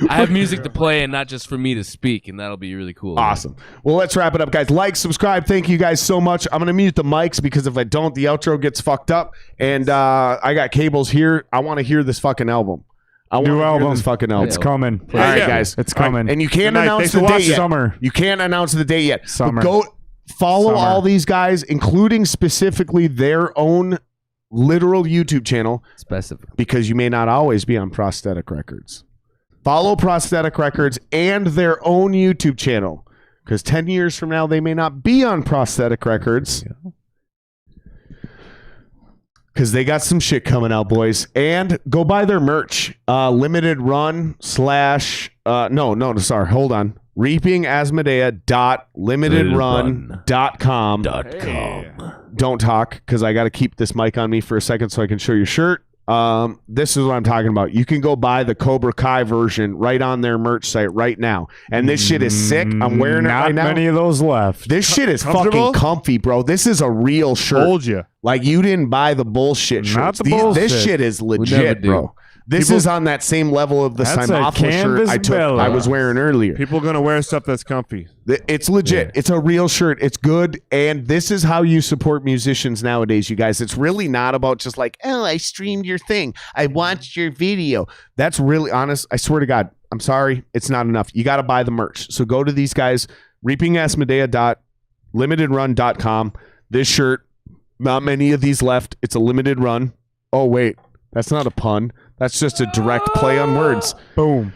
I have music to play and not just for me to speak, and that'll be really cool. Awesome. Well, let's wrap it up, guys. Like, subscribe. Thank you guys so much. I'm going to mute the mics because if I don't, the outro gets fucked up. And I got cables here. I want to hear this fucking album. I want to hear album. this fucking album. It's coming. All right, guys. It's All right. coming. And you can't Good night. announce Thanks the for date watching. yet. Summer. You can't announce the date yet. Summer. But go follow Summer. all these guys, including specifically their own literal YouTube channel, Specifically. because you may not always be on Prosthetic Records. Follow Prosthetic Records and their own YouTube channel, because 10 years from now, they may not be on Prosthetic Records. Because they got some shit coming out, boys. And go buy their merch. Limited run / sorry, hold on. Reaping Asmodeia.limitedrun.com. Don't talk, because I got to keep this mic on me for a second so I can show your shirt. This is what I'm talking about. You can go buy the Cobra Kai version right on their merch site right now. And this shit is sick. I'm wearing it Not right now. many of those left. This shit is Comfortable? fucking comfy, bro. This is a real shirt. Told you. Like, you didn't buy the bullshit shirts. Not the This bullshit. shit is never legit, do. bro. This is on that same level of the That's a Simophla shirt canvas I Bella. was wearing earlier. People gonna wear stuff that's comfy. It's legit. It's a real shirt. It's good. And this is how you support musicians nowadays, you guys. It's really not about just like, oh, I streamed your thing. I watched your video. That's really honest. I swear to God, I'm sorry. It's not enough. You got to buy the merch. So go to these guys, reapingasmodeia.limitedrun.com. This shirt, not many of these left. It's a limited run. Oh, wait. That's not a pun. That's just a direct play on words. Boom.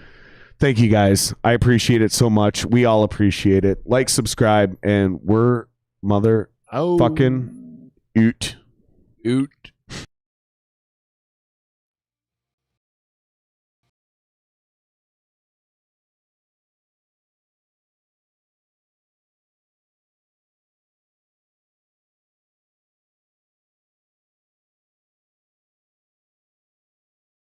Thank you, guys. I appreciate it so much. We all appreciate it. Like, subscribe, and we're mother fucking oot. Oot.